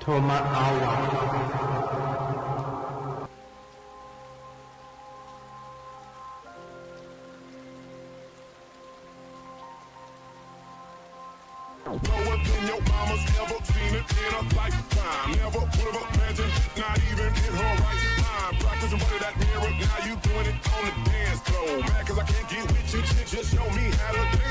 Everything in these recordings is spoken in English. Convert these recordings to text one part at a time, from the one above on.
Tomaawa. Lower than your mama's ever seen it in a lifetime. Never would have imagined, not even in her right mind. Practice in front of that mirror, now you doing it on the dance floor. Mad cause I can't get with you, chick, just show me how to dance.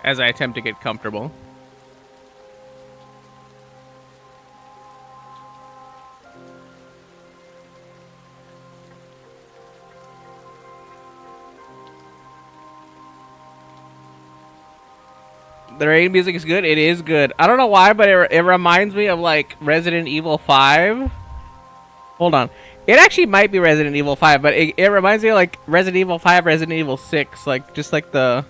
as I attempt to get comfortable. The raid music is good. It is good. I don't know why, but it reminds me of like Resident Evil 5. Hold on. It actually might be Resident Evil 5, but it reminds me of like Resident Evil 5, Resident Evil 6, like just like the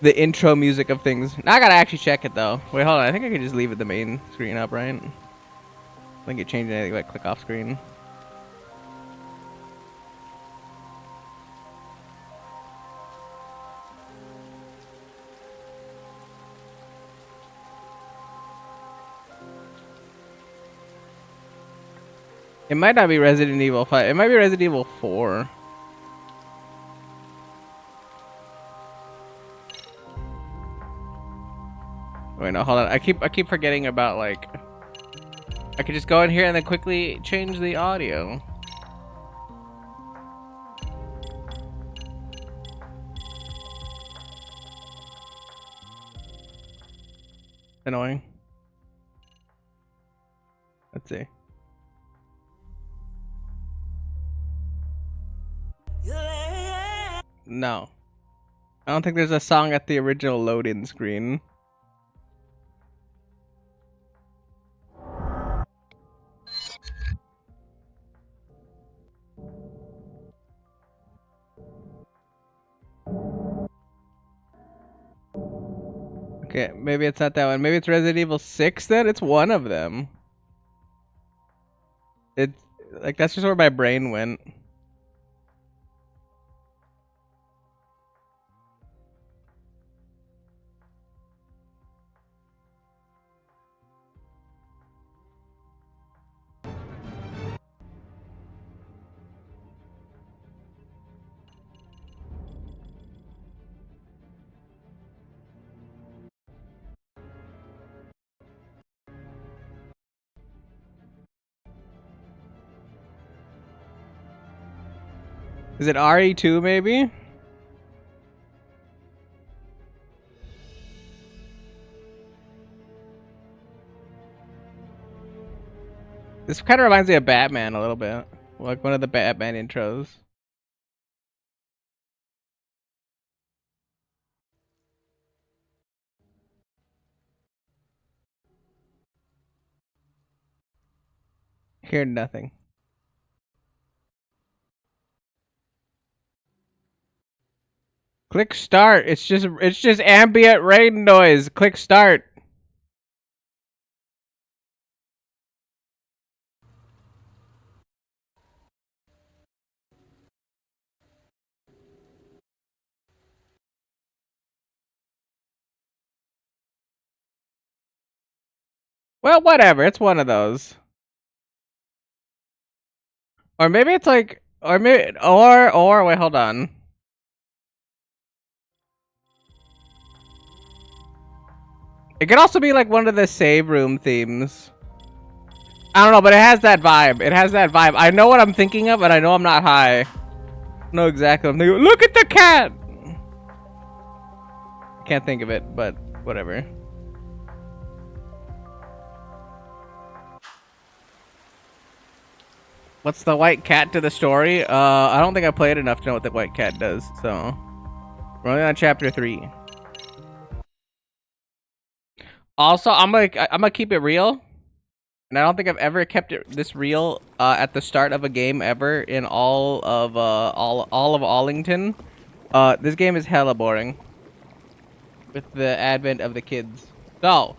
intro music of things. Now I gotta actually check it though. Wait, hold on. I think I can just leave it the main screen up, right? I think it changed anything like click off screen. It might not be Resident Evil 5. It might be Resident Evil 4. Wait, no, hold on. I keep forgetting about like I could just go in here and then quickly change the audio. Annoying. Let's see. No. I don't think there's a song at the original load-in screen. Okay, maybe it's not that one. Maybe it's Resident Evil 6 then? It's one of them. It's like that's just where my brain went. Is it RE2 maybe? This kind of reminds me of Batman a little bit. Like one of the Batman intros. Hear nothing. Click start. It's just ambient rain noise. Click start. Well, whatever. It's one of those. Or maybe it's like, or maybe, or wait, hold on. It could also be like one of the save room themes. I don't know, but it has that vibe. It has that vibe. I know what I'm thinking of, and I know I'm not high. I know exactly what I'm thinking. Look at the cat! Can't think of it, but whatever. What's the white cat to the story? I don't think I played enough to know what the white cat does, so... We're only on chapter 3. Also, I'm gonna keep it real. And I don't think I've ever kept it this real at the start of a game ever in all of Allington. This game is hella boring. With the advent of the kids. So,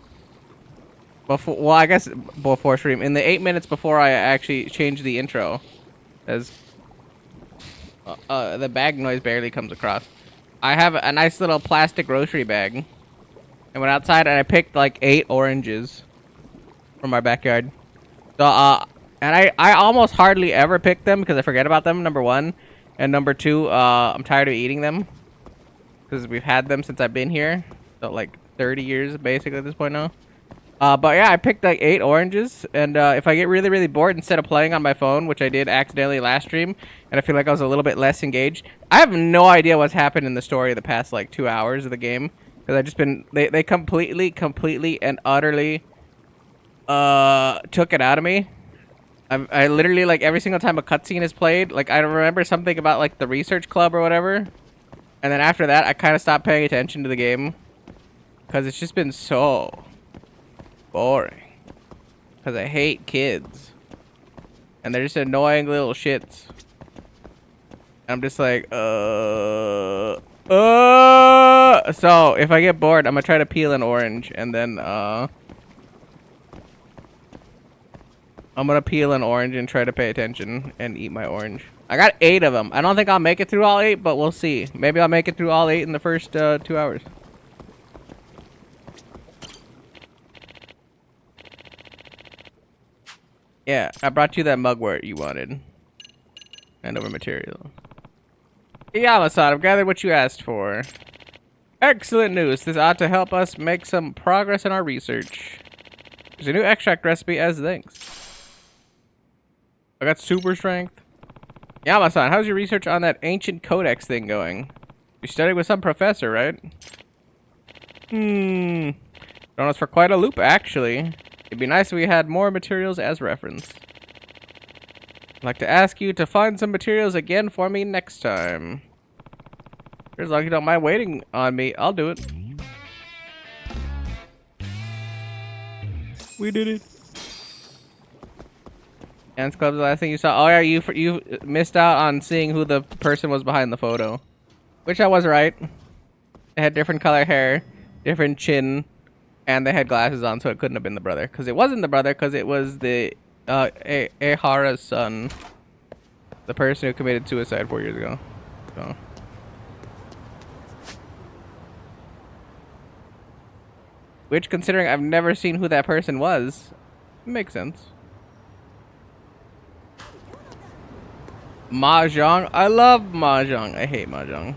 well, I guess before stream, in the 8 minutes before I actually changed the intro, as the bag noise barely comes across, I have a nice little plastic grocery bag. I went outside and I picked like 8 oranges from our backyard. So, and I almost hardly ever pick them because I forget about them, number 1. And number 2, I'm tired of eating them. Because we've had them since I've been here. So, like, 30 years, basically, at this point now. But yeah, I picked, like, 8 oranges. And if I get really, really bored, instead of playing on my phone, which I did accidentally last stream, and I feel like I was a little bit less engaged, I have no idea what's happened in the story the past, like, 2 hours of the game. Because Because I just been they completely and utterly took it out of me. I literally, like, every single time a cutscene is played, like, I remember something about, like, the research club or whatever, and then after that I kind of stopped paying attention to the game because it's just been so boring. Because I hate kids and they're just annoying little shits. I'm just like, so if I get bored, I'm gonna try to peel an orange, and then, I'm gonna peel an orange and try to pay attention and eat my orange. I got 8 of them. I don't think I'll make it through all 8, but we'll see. Maybe I'll make it through all 8 in the first, 2 hours. Yeah, I brought you that mugwort you wanted. Hand over material. Yama-san, I've gathered what you asked for. Excellent news. This ought to help us make some progress in our research. There's a new extract recipe as thanks. I got super strength. Yama-san, how's your research on that ancient codex thing going? You're studying with some professor, right? Thrown us for quite a loop, actually. It'd be nice if we had more materials as reference. I'd like to ask you to find some materials again for me next time. As long as you don't mind waiting on me, I'll do it. We did it. Dance Club's the last thing you saw. Oh yeah, you missed out on seeing who the person was behind the photo. Which I was right. They had different color hair, different chin, and they had glasses on, so it couldn't have been the brother. Because it wasn't the brother, because it was the Ehara's son, the person who committed suicide 4 years ago. So. Which, considering I've never seen who that person was, makes sense. Mahjong? I love Mahjong. I hate Mahjong.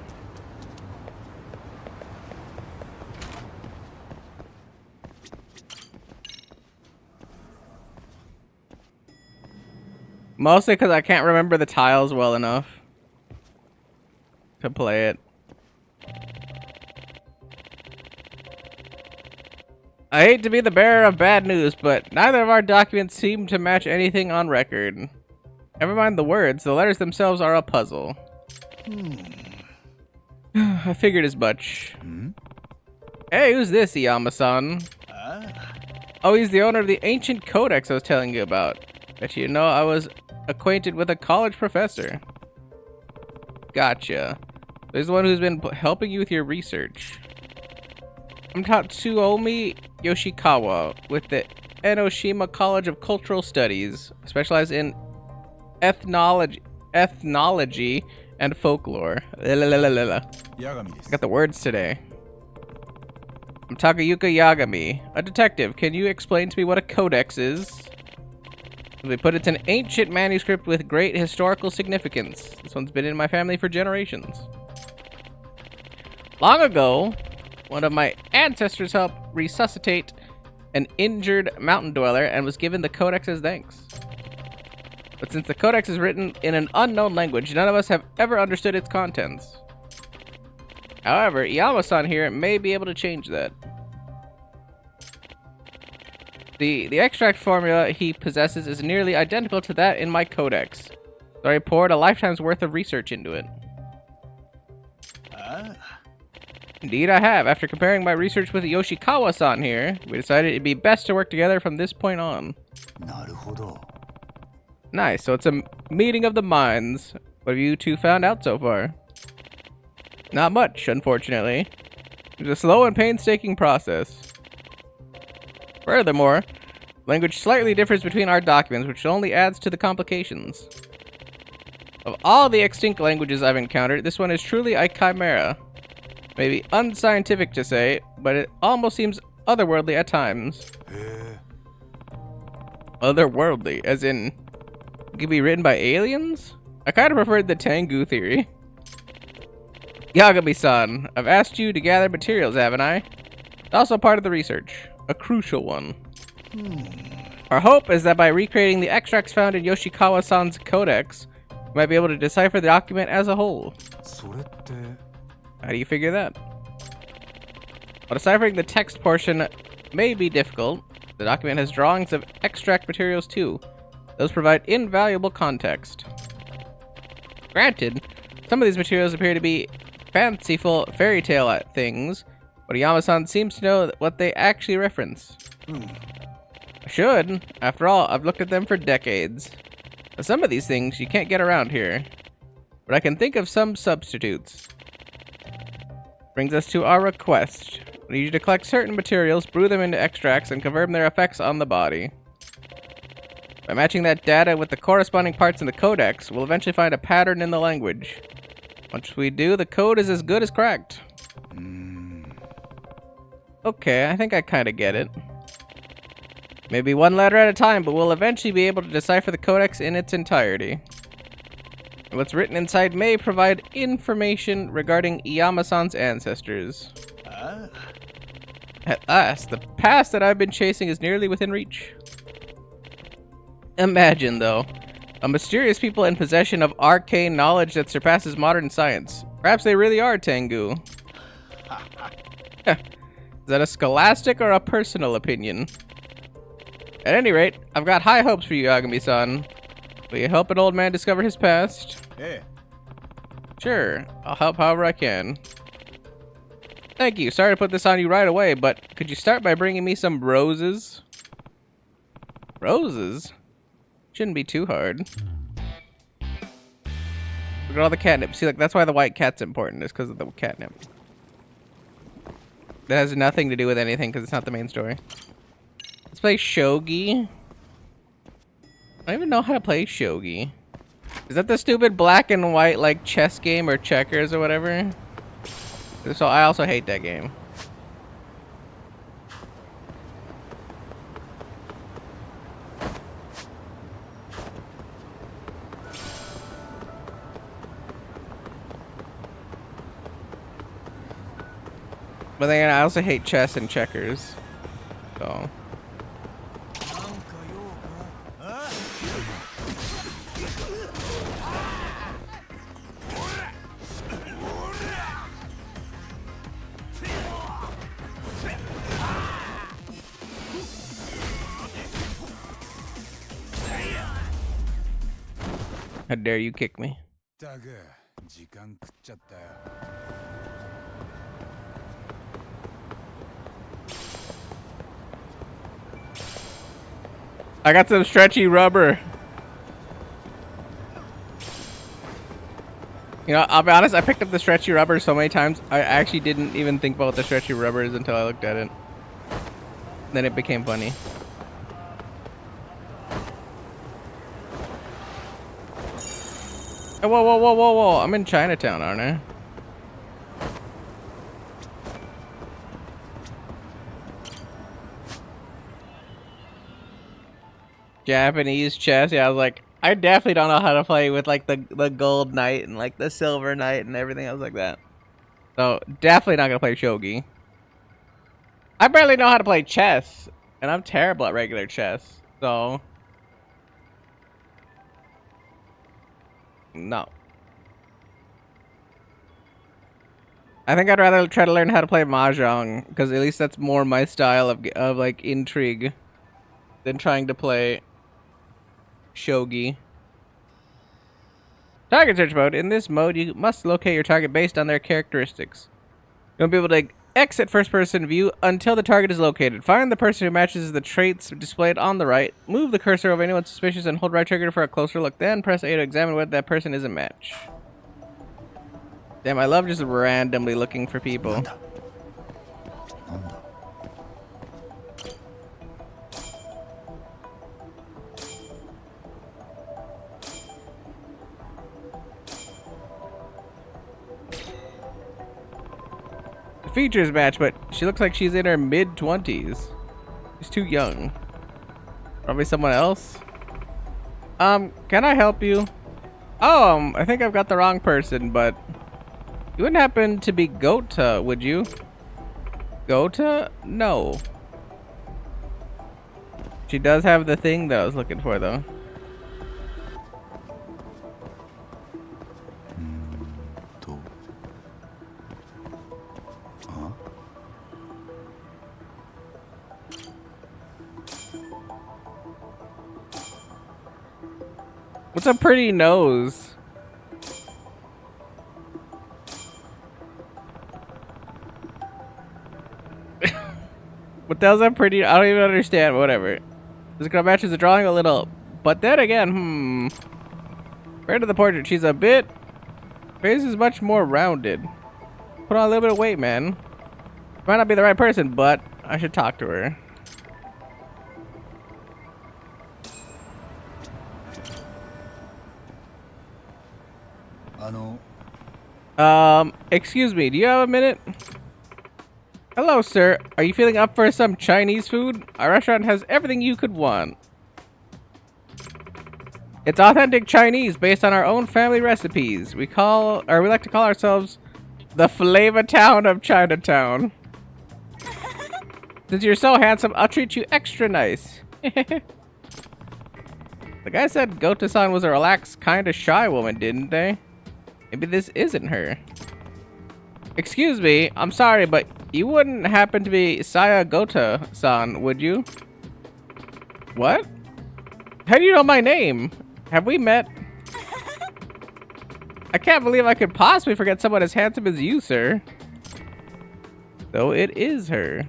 Mostly because I can't remember the tiles well enough to play it. I hate to be the bearer of bad news, but neither of our documents seem to match anything on record. Never mind the words, the letters themselves are a puzzle. I figured as much. Hey, who's this, Iyama-san? Oh, he's the owner of the ancient codex I was telling you about. Bet you know I was acquainted with a college professor. Gotcha. He's the one who's been helping you with your research. I'm Tatsuomi Yoshikawa with the Enoshima College of Cultural Studies. I specialize in ethnology and folklore. I got the words today. I'm Takayuka Yagami, a detective. Can you explain to me what a codex is? We put it's an ancient manuscript with great historical significance. This one's been in my family for generations. Long ago, one of my ancestors helped resuscitate an injured mountain dweller and was given the codex as thanks. But since the codex is written in an unknown language, none of us have ever understood its contents. However, Iyama-san here may be able to change that. The extract formula he possesses is nearly identical to that in my codex, so I poured a lifetime's worth of research into it. Indeed I have. After comparing my research with Yoshikawa-san here, we decided it'd be best to work together from this point on. Nice, so it's a meeting of the minds. What have you two found out so far? Not much, unfortunately. It's a slow and painstaking process. Furthermore, language slightly differs between our documents, which only adds to the complications. Of all the extinct languages I've encountered, this one is truly a chimera. Maybe unscientific to say, but it almost seems otherworldly at times. Otherworldly, as in, it could be written by aliens? I kind of preferred the Tengu theory. Yagami-san, I've asked you to gather materials, haven't I? It's also part of the research. A crucial one. Our hope is that by recreating the extracts found in Yoshikawa-san's codex, we might be able to decipher the document as a whole. How do you figure that? While deciphering the text portion may be difficult, the document has drawings of extract materials too. Those provide invaluable context. Granted, some of these materials appear to be fanciful fairy tale things, but Iyama-san seems to know what they actually reference. I should. After all, I've looked at them for decades. Now, some of these things you can't get around here, but I can think of some substitutes. Brings us to our request. We need you to collect certain materials, brew them into extracts, and confirm their effects on the body. By matching that data with the corresponding parts in the codex, we'll eventually find a pattern in the language. Once we do, the code is as good as cracked. Okay, I think I kind of get it. Maybe one letter at a time, but we'll eventually be able to decipher the codex in its entirety. And what's written inside may provide information regarding Iyama-san's ancestors. At last, the past that I've been chasing is nearly within reach. Imagine, though, a mysterious people in possession of arcane knowledge that surpasses modern science. Perhaps they really are Tengu. Is that a scholastic or a personal opinion? At any rate, I've got high hopes for you, Yagami-san. Will you help an old man discover his past? Yeah. Sure, I'll help however I can. Thank you. Sorry to put this on you right away, but could you start by bringing me some roses? Roses? Shouldn't be too hard. Look at all the catnip. See, like, that's why the white cat's important, is because of the catnip. That has nothing to do with anything, because it's not the main story. Let's play Shogi. I don't even know how to play Shogi. Is that the stupid black and white, like, chess game or checkers or whatever? So I also hate that game. But then I also hate chess and checkers. So. How dare you kick me? I got some stretchy rubber. You know, I'll be honest, I picked up the stretchy rubber so many times, I actually didn't even think about what the stretchy rubber is until I looked at it. Then it became funny. Oh, whoa, whoa, whoa, whoa, whoa. I'm in Chinatown, aren't I? Japanese chess. Yeah, I was like, I definitely don't know how to play with like the gold knight and like the silver knight and everything else like that. So definitely not gonna play shogi. I barely know how to play chess, and I'm terrible at regular chess. So no. I think I'd rather try to learn how to play mahjong, because at least that's more my style of like intrigue than trying to play shogi. Target search mode. In this mode, you must locate your target based on their characteristics. You won't be able to exit first-person view until the target is located. Find the person who matches the traits displayed on the right. Move the cursor over anyone suspicious and hold right trigger for a closer look. Then press A to examine whether that person is a match. Damn, I love just randomly looking for people. Features match, but she looks like she's in her mid-20s. She's too young. Probably someone else. Can I help you? Oh, I think I've got the wrong person, but you wouldn't happen to be Gota, would you? Gota? No. She does have the thing that I was looking for, though. What's a pretty nose? What the hell's a pretty? I don't even understand. Whatever. This girl matches the drawing a little, but then again, compared to the portrait, she's a bit. Face is much more rounded. Put on a little bit of weight, man. Might not be the right person, but I should talk to her. Excuse me, do you have a minute? Hello, sir. Are you feeling up for some Chinese food? Our restaurant has everything you could want. It's authentic Chinese based on our own family recipes. We like to call ourselves the Flavor Town of Chinatown. Since you're so handsome, I'll treat you extra nice. The guy said Gota-san was a relaxed, kind of shy woman, didn't they? Maybe this isn't her. Excuse me, I'm sorry, but you wouldn't happen to be Saya Gota-san, would you? What? How do you know my name? Have we met? I can't believe I could possibly forget someone as handsome as you, sir. Though it is her.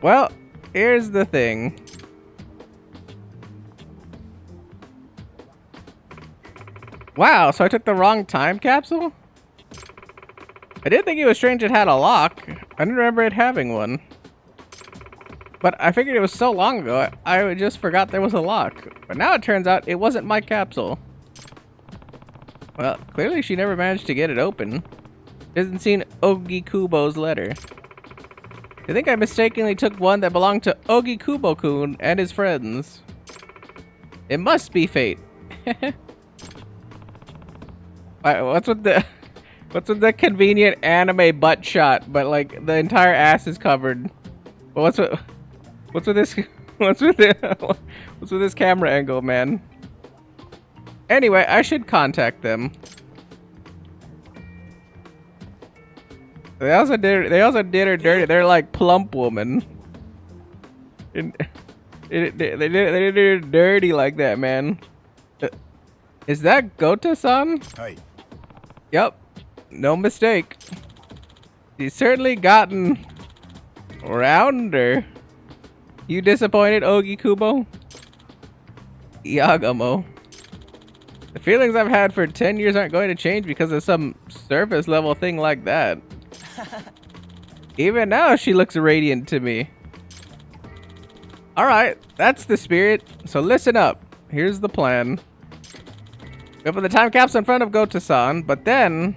Well, here's the thing. Wow, so I took the wrong time capsule? I did think it was strange it had a lock. I didn't remember it having one. But I figured it was so long ago, I just forgot there was a lock. But now it turns out it wasn't my capsule. Well, clearly she never managed to get it open. She hasn't seen Ogi Kubo's letter. I think I mistakenly took one that belonged to Ogi Kubo-kun and his friends. It must be fate. What's with the convenient anime butt shot, but like the entire ass is covered? What's with this? What's with this camera angle, man? Anyway, I should contact them. They also did her dirty. They're like plump woman. They did her dirty like that, man. Is that Gota-san? Hi. Yep, no mistake. He's certainly gotten rounder. You disappointed, Ogi Kubo? Yagamo. The feelings I've had for 10 years aren't going to change because of some surface level thing like that. Even now, she looks radiant to me. Alright, that's the spirit. So listen up. Here's the plan. We open the time capsule in front of Gota-san, but then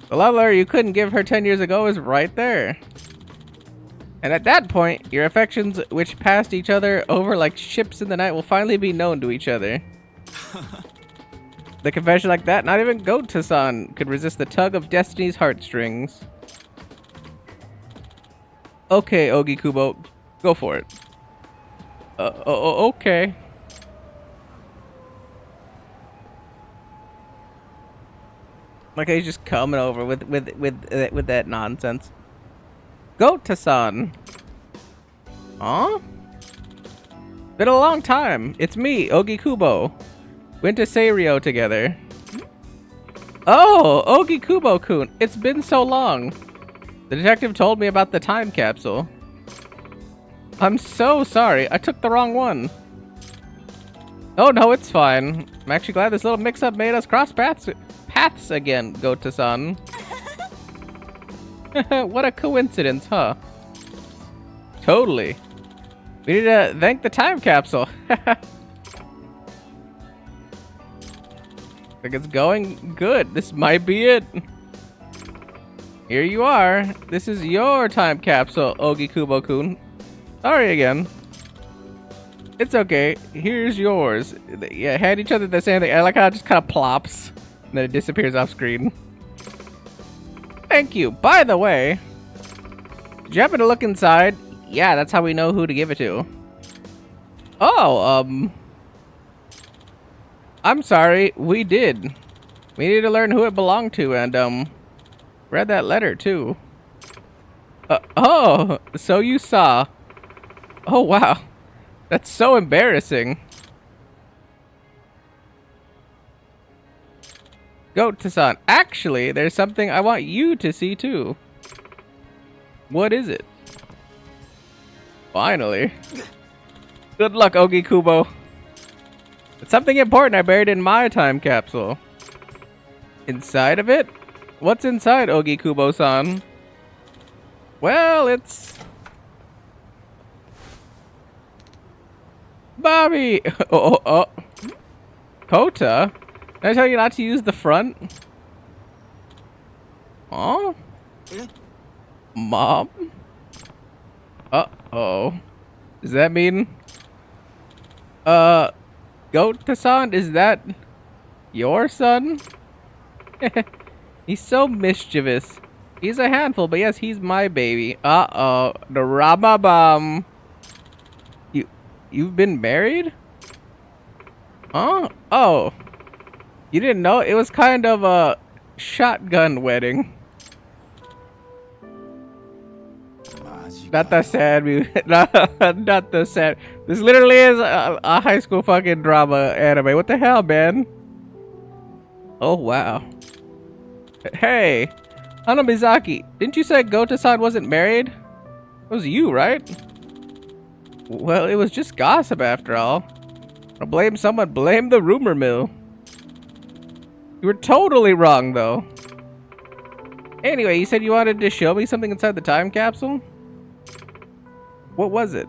the love letter you couldn't give her 10 years ago is right there. And at that point, your affections, which passed each other over like ships in the night, will finally be known to each other. The confession like that, not even Gota-san could resist the tug of destiny's heartstrings. Okay, Ogi Kubo, go for it. Okay. Like he's just coming over with that nonsense. Gota-san. Huh? Been a long time. It's me, Ogi Kubo. Went to Seirio together. Oh, Ogi Kubo-kun. It's been so long. The detective told me about the time capsule. I'm so sorry. I took the wrong one. Oh no, it's fine. I'm actually glad this little mix-up made us cross paths again, Gota-san. What a coincidence, huh? Totally. We need to thank the time capsule. Like it's going good. This might be it. Here you are. This is your time capsule, Ogi Kubo-kun. Sorry again. It's okay. Here's yours. Yeah, hand each other the same thing. I like how it just kind of plops and then it disappears off screen. Thank you. By the way, did you happen to look inside? Yeah, that's how we know who to give it to. Oh, I'm sorry. We did. We need to learn who it belonged to and, read that letter too. Oh, so you saw. Oh, wow. That's so embarrassing. Goat San. Actually, there's something I want you to see too. What is it? Finally. Good luck, Ogi Kubo. It's something important I buried in my time capsule. Inside of it? What's inside, Ogi Kubo-san? Well, it's... Bobby! Oh. Kota? Did I tell you not to use the front? Huh? Mom? Uh-oh. Does that mean... Goat-san, is that... your son? He's so mischievous. He's a handful, but yes, he's my baby. Uh-oh. The Ramabam. You've been married? Huh? Oh. You didn't know? It was kind of a shotgun wedding. Not the sad music. Not the sad. This literally is a high school fucking drama anime. What the hell, man? Oh, wow. Hey, Hanamizaki, didn't you say Goto-san wasn't married? It was you, right? Well, it was just gossip after all. To blame someone, blame the rumor mill. You were totally wrong, though. Anyway, you said you wanted to show me something inside the time capsule? What was it?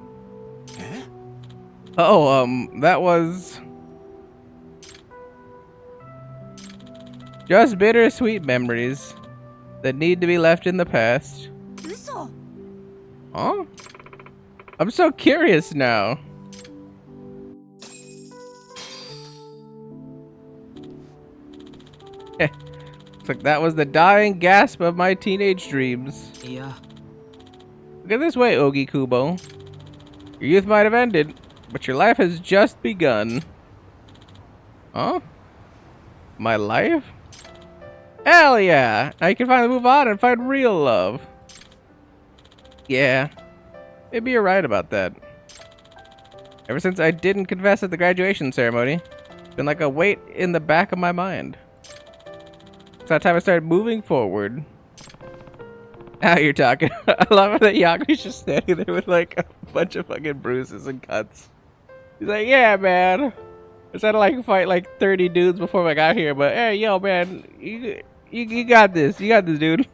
Oh, that was... just bittersweet memories that need to be left in the past. Huh? I'm so curious now. Looks like that was the dying gasp of my teenage dreams. Yeah. Look at this way, Ogi Kubo. Your youth might have ended, but your life has just begun. Huh? My life? Hell yeah! Now you can finally move on and find real love. Yeah. Maybe you're right about that. Ever since I didn't confess at the graduation ceremony, it's been like a weight in the back of my mind. It's that time I started moving forward. Now you're talking. I love that Yaku's just standing there with like a bunch of fucking bruises and cuts. He's like, yeah, man. I had to like fight like 30 dudes before I got here, but hey, yo, man, you got this. You got this, dude.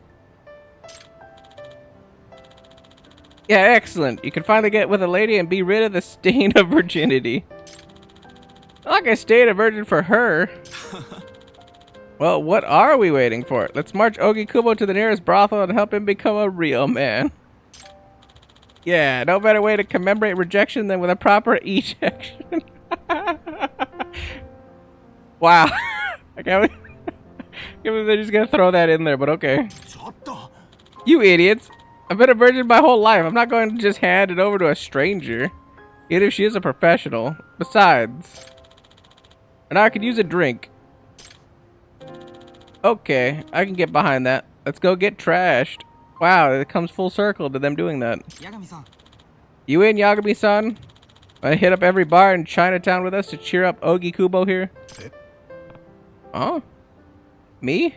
Yeah, excellent. You can finally get with a lady and be rid of the stain of virginity. Not like I stayed a virgin for her. Well, what are we waiting for? Let's march Ogi Kubo to the nearest brothel and help him become a real man. Yeah, no better way to commemorate rejection than with a proper ejection. Wow. I can't believe they're just gonna throw that in there, but okay. You idiots. I've been a virgin my whole life. I'm not going to just hand it over to a stranger. Even if she is a professional. Besides. And I could use a drink. Okay, I can get behind that. Let's go get trashed. Wow, it comes full circle to them doing that. Yagami-san. You in, Yagami-san? Wanna hit up every bar in Chinatown with us to cheer up Ogi Kubo here? Huh? Me?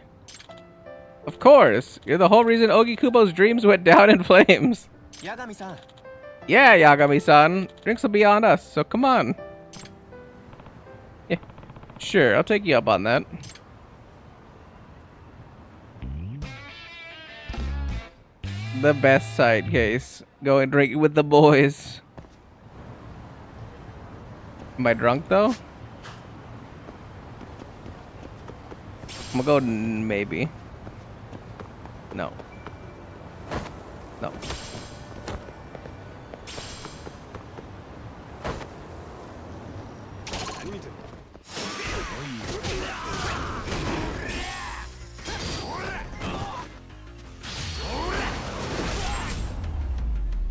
Of course. You're the whole reason Ogi Kubo's dreams went down in flames. Yagami-san. Yeah, Yagami-san. Drinks will be on us, so come on. Yeah, sure, I'll take you up on that. The best side case. Go and drink with the boys. Am I drunk though? I'm gonna go maybe. No. No.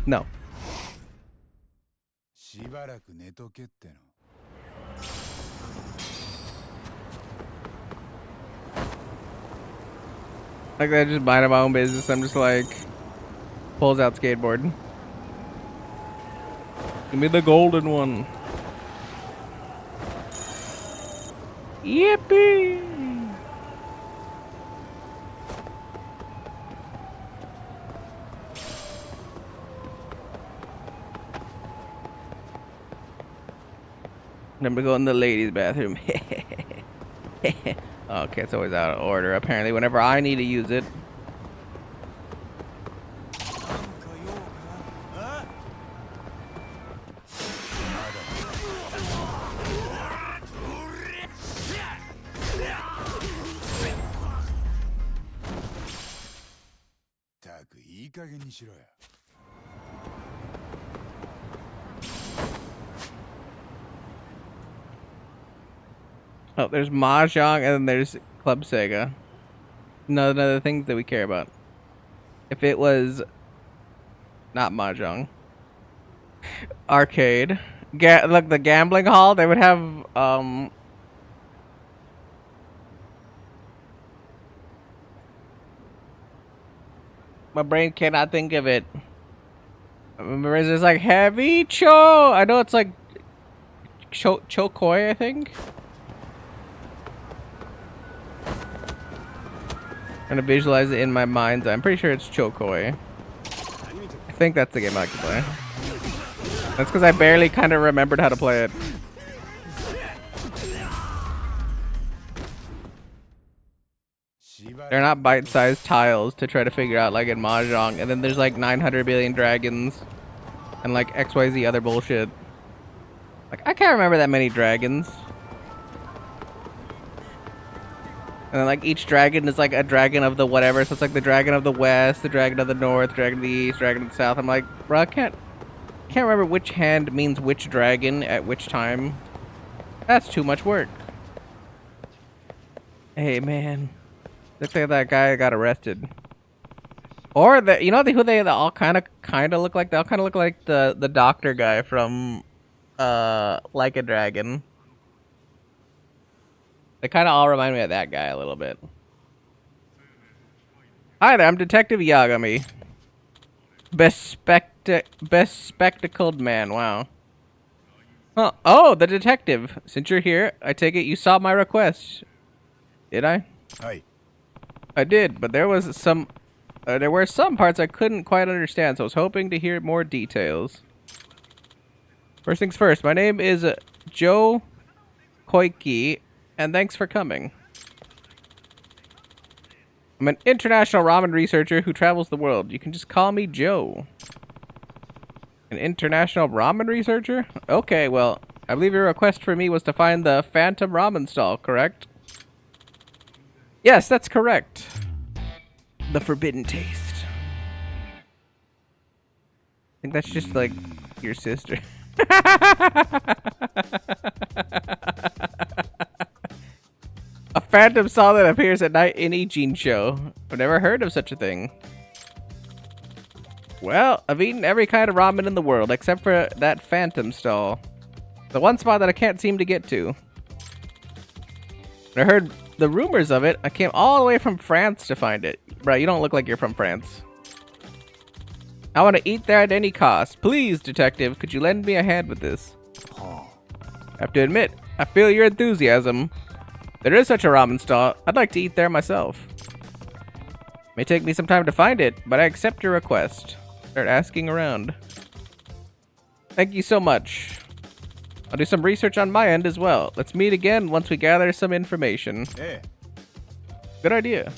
No. Like that, just minding my own business. I'm just like, pulls out skateboard. Give me the golden one. Yippee! Remember to go in the ladies' bathroom. Okay, it's always out of order, apparently, whenever I need to use it. Oh, there's Mahjong and then there's Club Sega. None of the things that we care about. If it was not Mahjong. Arcade. Look, the gambling hall, they would have, my brain cannot think of it. Remember, it's like heavy cho. I know it's like chokoi, I think. Trying to visualize it in my mind's eye. I'm pretty sure it's chokoi. I think that's the game I like to play. That's because I barely kind of remembered how to play it. They're not bite-sized tiles to try to figure out like in Mahjong, and then there's like 900 billion dragons and like XYZ other bullshit. Like, I can't remember that many dragons. And then like each dragon is like a dragon of the whatever, so it's like the dragon of the west, the dragon of the north, dragon of the east, dragon of the south. I'm like, bro, I can't remember which hand means which dragon at which time. That's too much work. Hey man. Looks like that guy got arrested. Or you know who they all kind of look like? They all kind of look like the doctor guy from Like a Dragon. They kind of all remind me of that guy a little bit. Hi there, I'm Detective Yagami. Best spectacled man. Wow. Oh, the detective. Since you're here, I take it you saw my request. Did I? Hi. I did, but there were some parts I couldn't quite understand, so I was hoping to hear more details. First things first, my name is Joe Koike, and thanks for coming. I'm an international ramen researcher who travels the world. You can just call me Joe. An international ramen researcher? Okay, well, I believe your request for me was to find the Phantom Ramen stall, correct? Yes, that's correct. The Forbidden Taste. I think that's just like your sister. A phantom stall that appears at night in Ijin show. I've never heard of such a thing. Well, I've eaten every kind of ramen in the world except for that phantom stall. The one spot that I can't seem to get to. When I heard the rumors of it, I came all the way from France to find it. Bro, you don't look like you're from France. I want to eat there at any cost. Please, detective, could you lend me a hand with this? I have to admit, I feel your enthusiasm. There is such a ramen stall. I'd like to eat there myself. May take me some time to find it, but I accept your request. Start asking around. Thank you so much. I'll do some research on my end as well. Let's meet again once we gather some information. Hey. Good idea.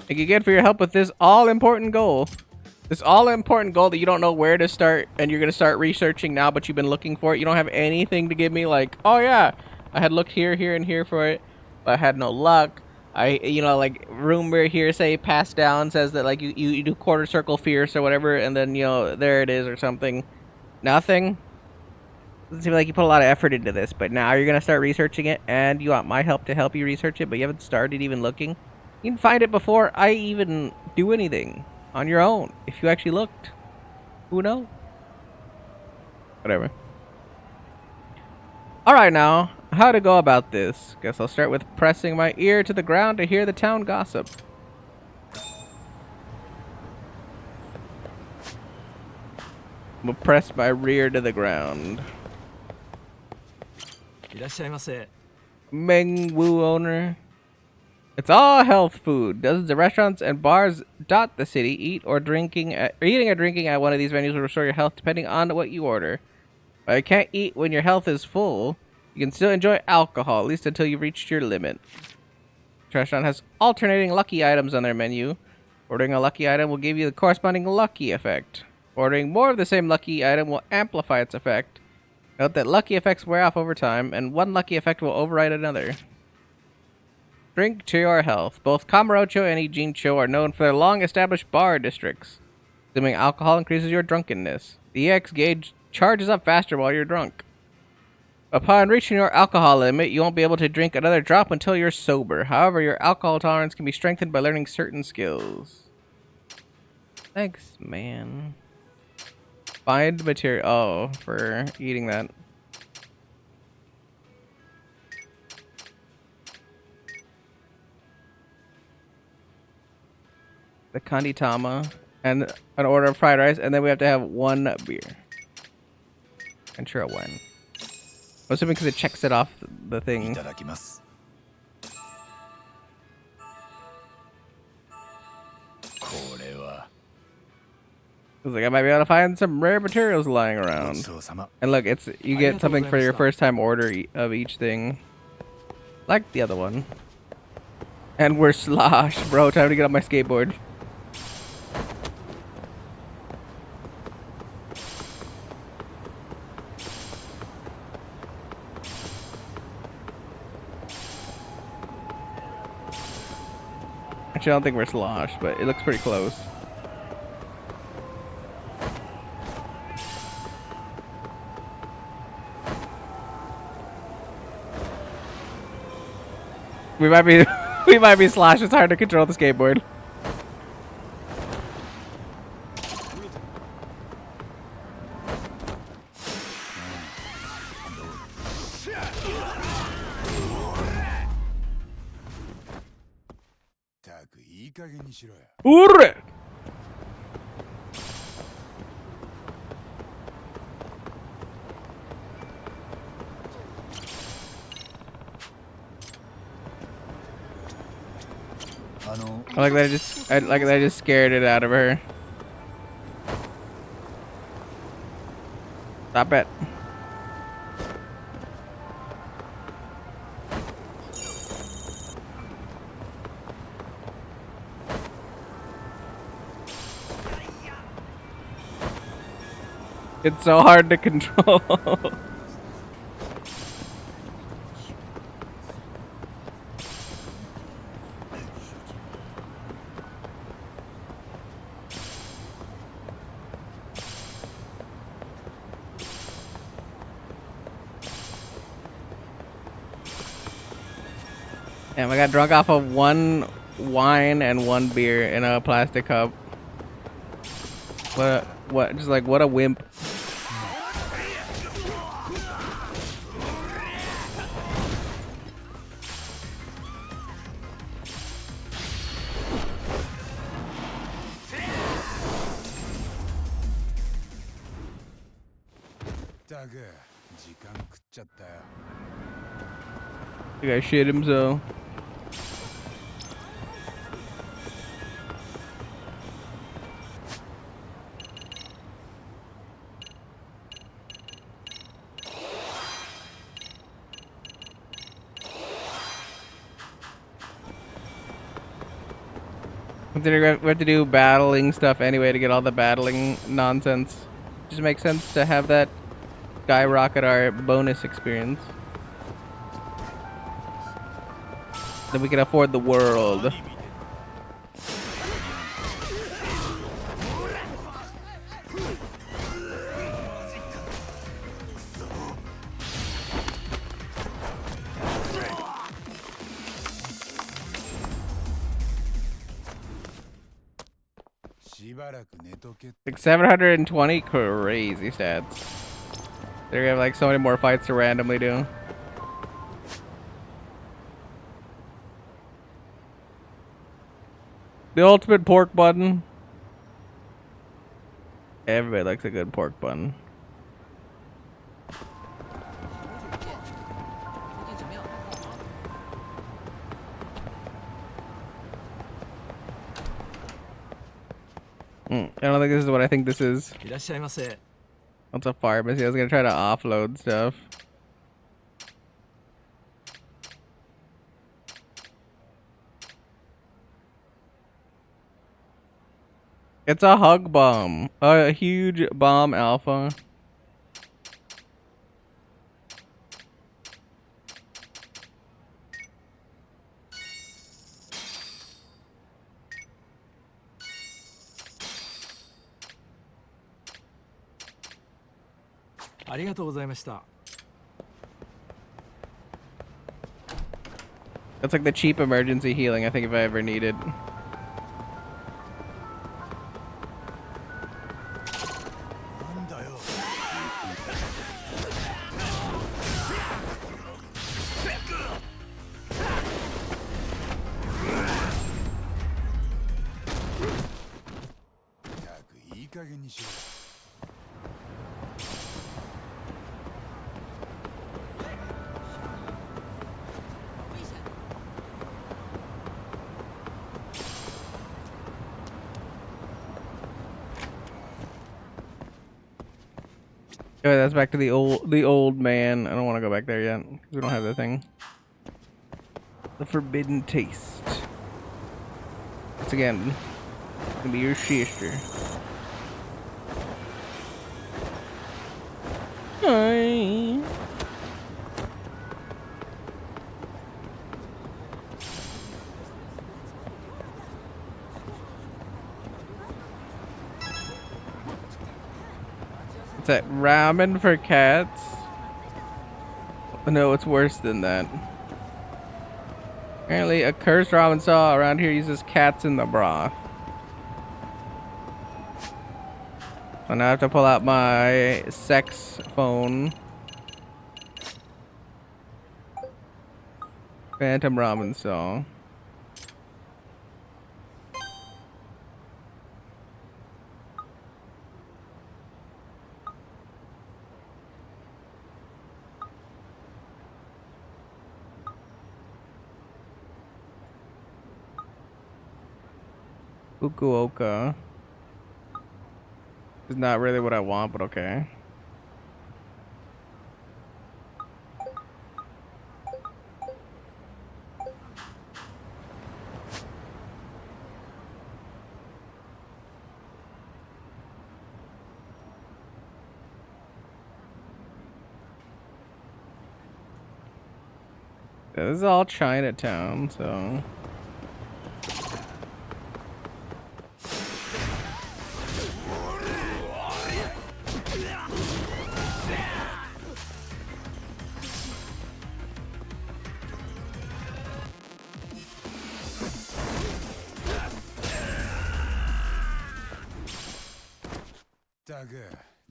Thank you again for your help with this all-important goal. This all-important goal that you don't know where to start, and you're going to start researching now, but you've been looking for it. You don't have anything to give me like, oh yeah, I had looked here, here, and here for it, but I had no luck. Like, rumor hearsay passed down says that, like, you do quarter circle fierce or whatever, and then, there it is or something. Nothing. Doesn't seem like you put a lot of effort into this, but now you're going to start researching it, and you want my help to help you research it, but you haven't started even looking. You can find it before I even do anything on your own, if you actually looked. Who knows? Whatever. Alright now, how to go about this? Guess I'll start with pressing my ear to the ground to hear the town gossip. I'm gonna press my rear to the ground. Meng Wu owner. It's all health food. Dozens of restaurants and bars dot the city. Eating or drinking at one of these venues will restore your health depending on what you order. While you can't eat when your health is full, you can still enjoy alcohol, at least until you've reached your limit. The restaurant has alternating lucky items on their menu. Ordering a lucky item will give you the corresponding lucky effect. Ordering more of the same lucky item will amplify its effect. Note that lucky effects wear off over time, and one lucky effect will override another. Drink to your health. Both Kamurocho and Ijincho are known for their long-established bar districts. Consuming alcohol increases your drunkenness. The EX gauge charges up faster while you're drunk. Upon reaching your alcohol limit, you won't be able to drink another drop until you're sober. However, your alcohol tolerance can be strengthened by learning certain skills. Thanks, man. Find material. Oh, for eating that. The Kanditama. And an order of fried rice. And then we have to have one beer. And sure, a wine. I'm assuming because it checks it off the thing. いただきます。これは I was like, I might be able to find some rare materials lying ごち around. そうさま。 And look, it's you get something for your first time order of each thing. Like the other one. And we're sloshed, bro. Time to get on my skateboard. Actually, I don't think we're sloshed, but it looks pretty close. We might be we might be sloshed. It's hard to control the skateboard. Urre! I like that I just scared it out of her. Stop it. It's so hard to control. Damn, I got drunk off of one wine and one beer in a plastic cup. What? Just like, what a wimp. The guy shit himself. Considering we have to do battling stuff anyway to get all the battling nonsense. Just makes sense to have that skyrocket our bonus experience. Then we can afford the world. Like 720 crazy stats. They're gonna have like so many more fights to randomly do. The ultimate pork button. Everybody likes a good pork bun. I don't think this is what I think this is. いらっしゃいませ。What's a pharmacy? I was gonna try to offload stuff. It's a hug bomb. A huge bomb alpha. That's like the cheap emergency healing I think if I ever needed. Oh, that's back to the old man. I don't want to go back there yet because we don't have the thing. The forbidden taste. Once again, it's gonna be your sister. Hi. What's that? Ramen for cats? No, it's worse than that. Apparently, a cursed ramen saw around here uses cats in the broth. So now I have to pull out my sex phone. Phantom ramen saw. Fukuoka is not really what I want, but okay. Yeah, this is all Chinatown, so.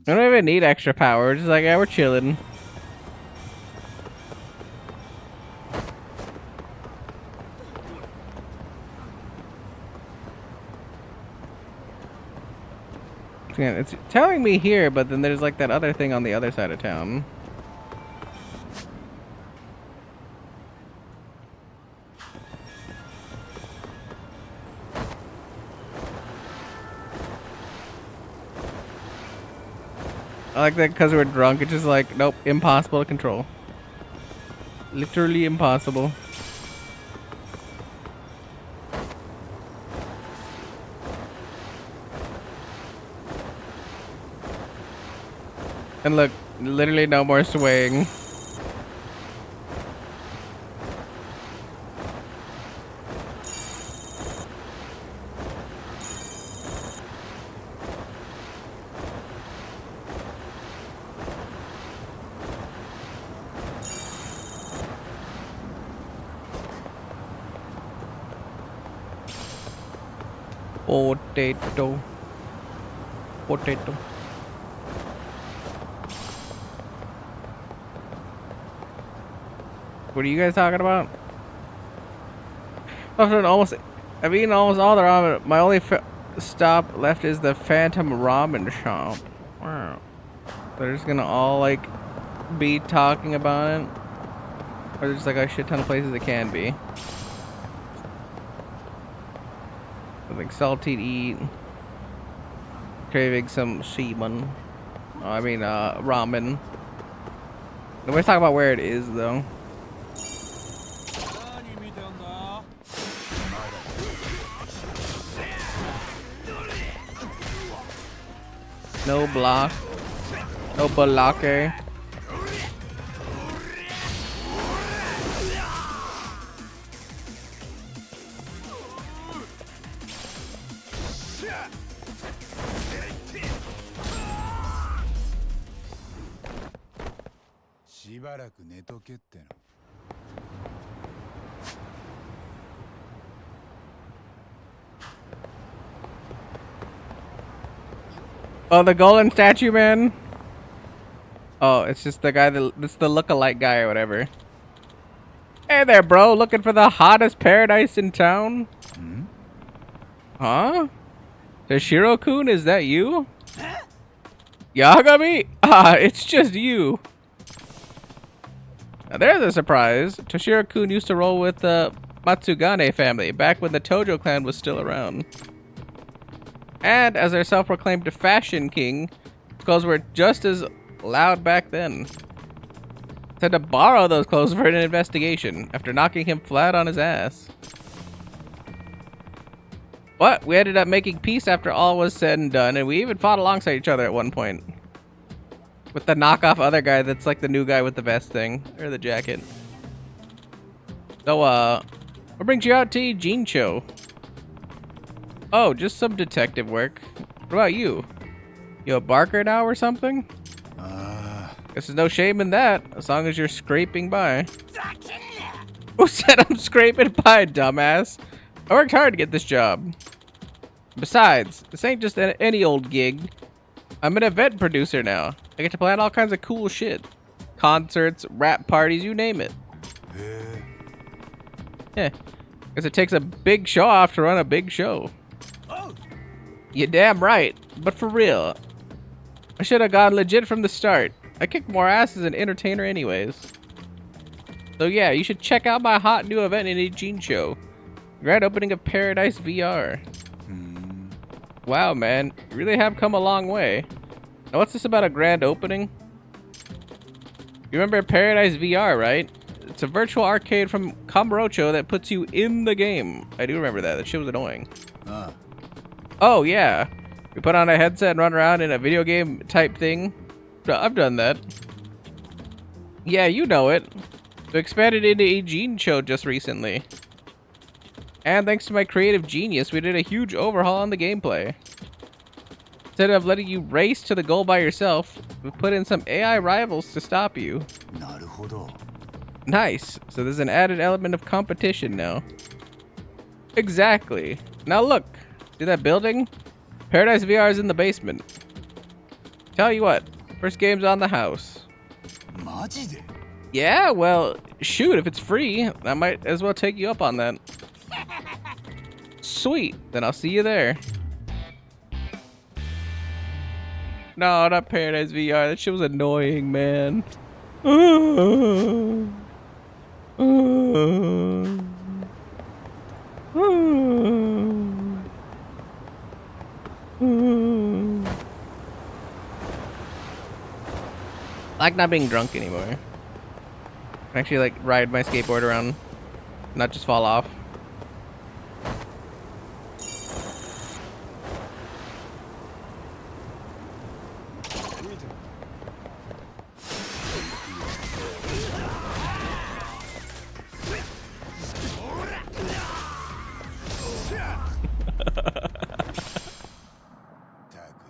I don't even need extra power. We're just like, yeah, we're chilling. Yeah, it's telling me here, but then there's like that other thing on the other side of town. I like that because we're drunk. It's just like, nope, impossible to control. Literally impossible. And look, literally no more swaying. Potato. Potato. What are you guys talking about? I've eaten almost all the ramen. My only stop left is the Phantom Ramen shop. Wow. They're just gonna all like be talking about it, or there's like a shit ton of places it can be. Like salty to eat. Craving some seaman. Oh, I mean, ramen. Nobody's talking about where it is, though. No block. No blocker. Oh, the golden statue man. Oh, it's just the guy it's the look-alike guy or whatever. Hey there, bro. Looking for the hottest paradise in town? Huh? Toshiro-kun, is that you? Yagami? Ah, it's just you. Now there's a surprise. Toshiro-kun used to roll with the Matsugane family back when the Tojo clan was still around. And as their self-proclaimed fashion king, his clothes were just as loud back then. Had to borrow those clothes for an investigation after knocking him flat on his ass. But we ended up making peace after all was said and done, and we even fought alongside each other at one point. With the knockoff other guy that's like the new guy with the vest thing, or the jacket. So, what brings you out to Jincho? Oh, just some detective work. What about you? You a barker now or something? Guess there's no shame in that, as long as you're scraping by. Who said I'm scraping by, dumbass? I worked hard to get this job. Besides, this ain't just any old gig. I'm an event producer now. I get to plan all kinds of cool shit. Concerts, rap parties, you name it. Yeah, guess it takes a big show off to run a big show. You're damn right, but for real. I should have gone legit from the start. I kick more ass as an entertainer anyways. So yeah, you should check out my hot new event in Jincho. Grand opening of Paradise VR. Wow, man, you really have come a long way. Now what's this about a grand opening? You remember Paradise VR, right? It's a virtual arcade from Kamurocho that puts you in the game. I do remember that. That shit was annoying. Oh, yeah. You put on a headset and run around in a video game type thing. I've done that. Yeah, you know it. So expanded into a Jincho just recently. And thanks to my creative genius, we did a huge overhaul on the gameplay. Instead of letting you race to the goal by yourself, we put in some AI rivals to stop you. Nice. So there's an added element of competition now. Exactly. Now look. See that building? Paradise VR is in the basement. Tell you what. First game's on the house. Yeah, well, shoot, if it's free, I might as well take you up on that. Sweet, then I'll see you there. No, not Paradise VR. That shit was annoying, man. I like not being drunk anymore. I can actually like ride my skateboard around, not just fall off.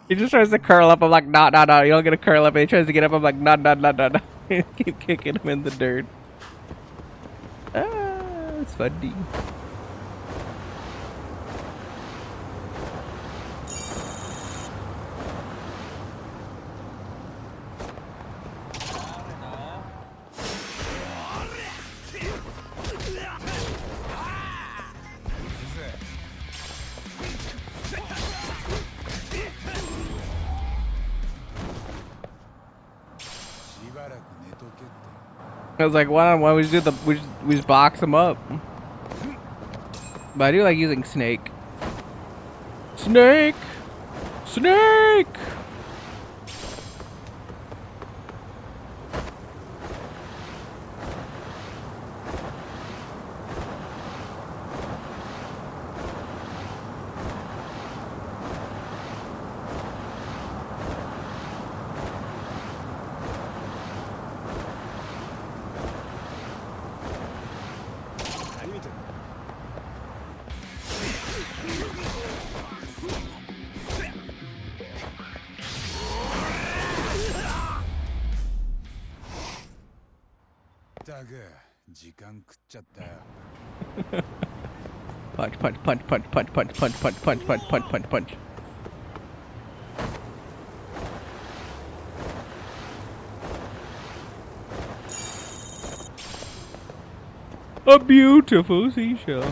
He just tries to curl up. I'm like, nah, nah, nah. You don't get to curl up. And he tries to get up. I'm like, nah, nah, nah, nah, nah. Keep kicking him in the dirt. Ah, it's funny. I was like, one-on-one, we just box them up. But I do like using Snake. Snake! Snake! 時間食っちゃったよ。 Punch, punch, punch, punch, punch, punch, punch, punch, punch, punch, punch, punch, punch. A beautiful seashell.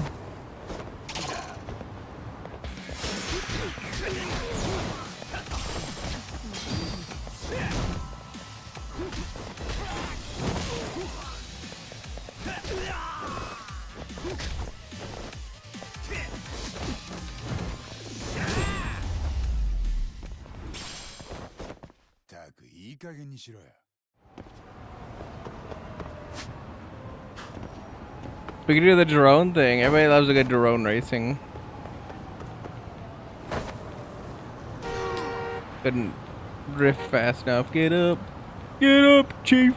We can do the drone thing. Everybody loves a good drone racing. Couldn't drift fast enough. Get up. Get up, Chief.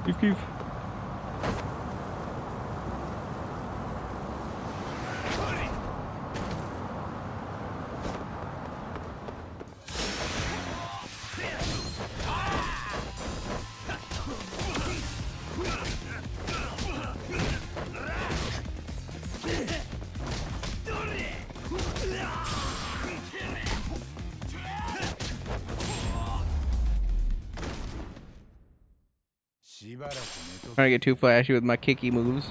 Chief, Chief. Trying to get too flashy with my kicky moves.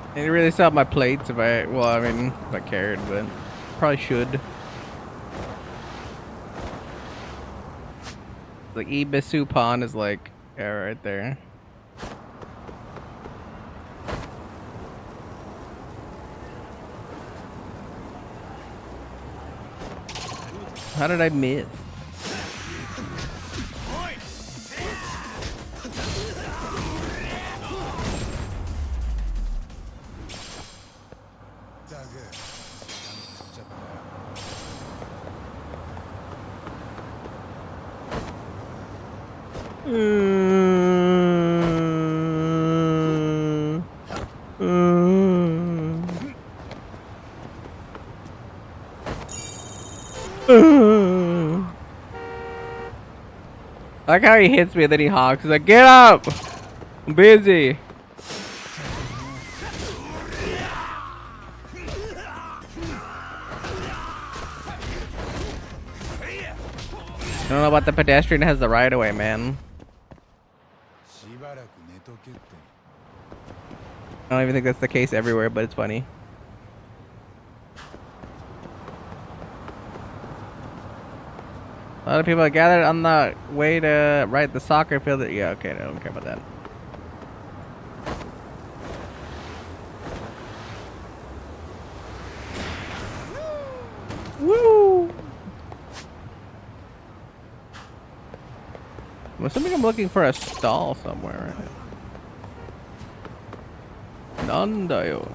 I didn't really sell my plates if I, well, I mean, if I cared, but probably should. Like, Ibisu Pond is like, yeah, right there. How did I miss? I like how he hits me and then he honks. He's like, get up! I'm busy. I don't know about the pedestrian has the right of way, man. I don't even think that's the case everywhere, but it's funny. A lot of people are gathered on the way to right the soccer field. Yeah, okay, I don't care about that. Woo! I'm assuming I'm looking for a stall somewhere. Nandayo.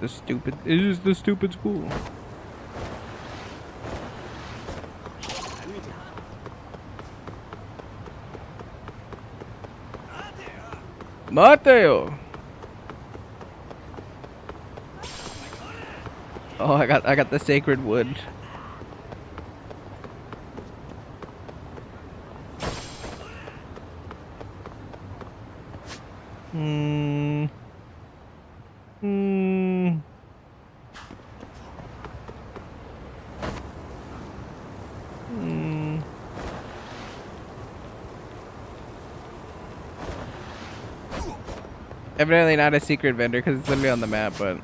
The stupid. It is the stupid school. Mateo. Oh, I got the sacred wood. Evidently not a secret vendor because it's literally on the map, but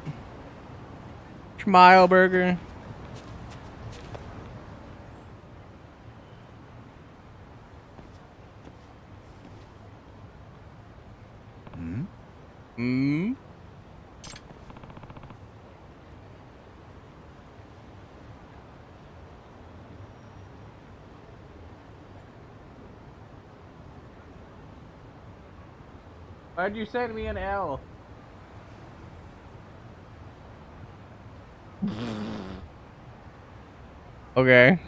Smile Burger. Why'd you send me an L? Okay.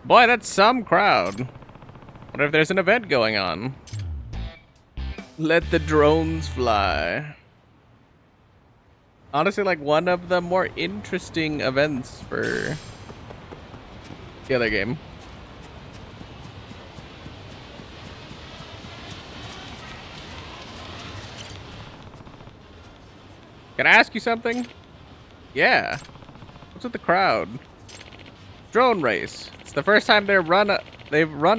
Boy, that's some crowd. Wonder if there's an event going on. Let the drones fly. Honestly, like one of the more interesting events for the other game. Can I ask you something? Yeah. What's with the crowd? Drone race. It's the first time they've run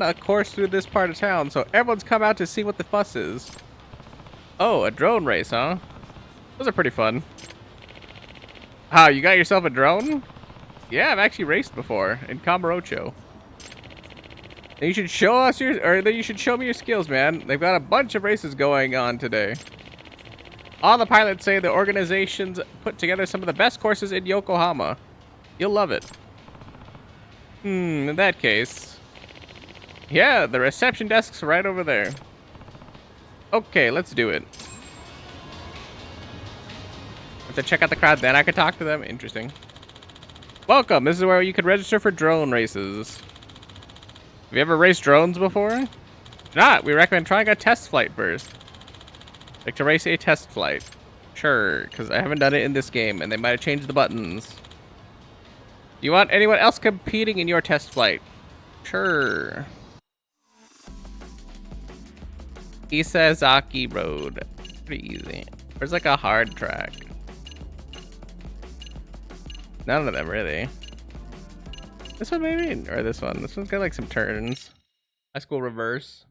a course through this part of town, so everyone's come out to see what the fuss is. Oh, a drone race, huh? Those are pretty fun. How, you got yourself a drone? Yeah, I've actually raced before in Camarocho. And you should show us then you should show me your skills, man. They've got a bunch of races going on today. All the pilots say the organization's put together some of the best courses in Yokohama. You'll love it. In that case. Yeah, the reception desk's right over there. Okay, let's do it. Have to check out the crowd, then I could talk to them. Interesting. Welcome, this is where you could register for drone races. Have you ever raced drones before? If not, we recommend trying a test flight first. Like to race a test flight. Sure, because I haven't done it in this game, and they might have changed the buttons. Do you want anyone else competing in your test flight? Sure. Isazaki Road. Pretty easy. There's like a hard track. None of them, really. This one, maybe? Or this one. This one's got like some turns. High school reverse.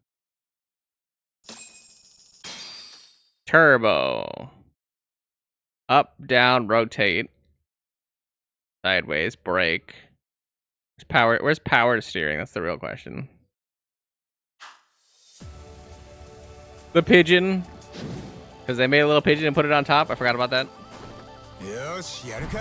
Turbo. Up, down, rotate. Sideways, brake. Where's power steering? That's the real question. The pigeon. Because they made a little pigeon and put it on top. I forgot about that. よしやるか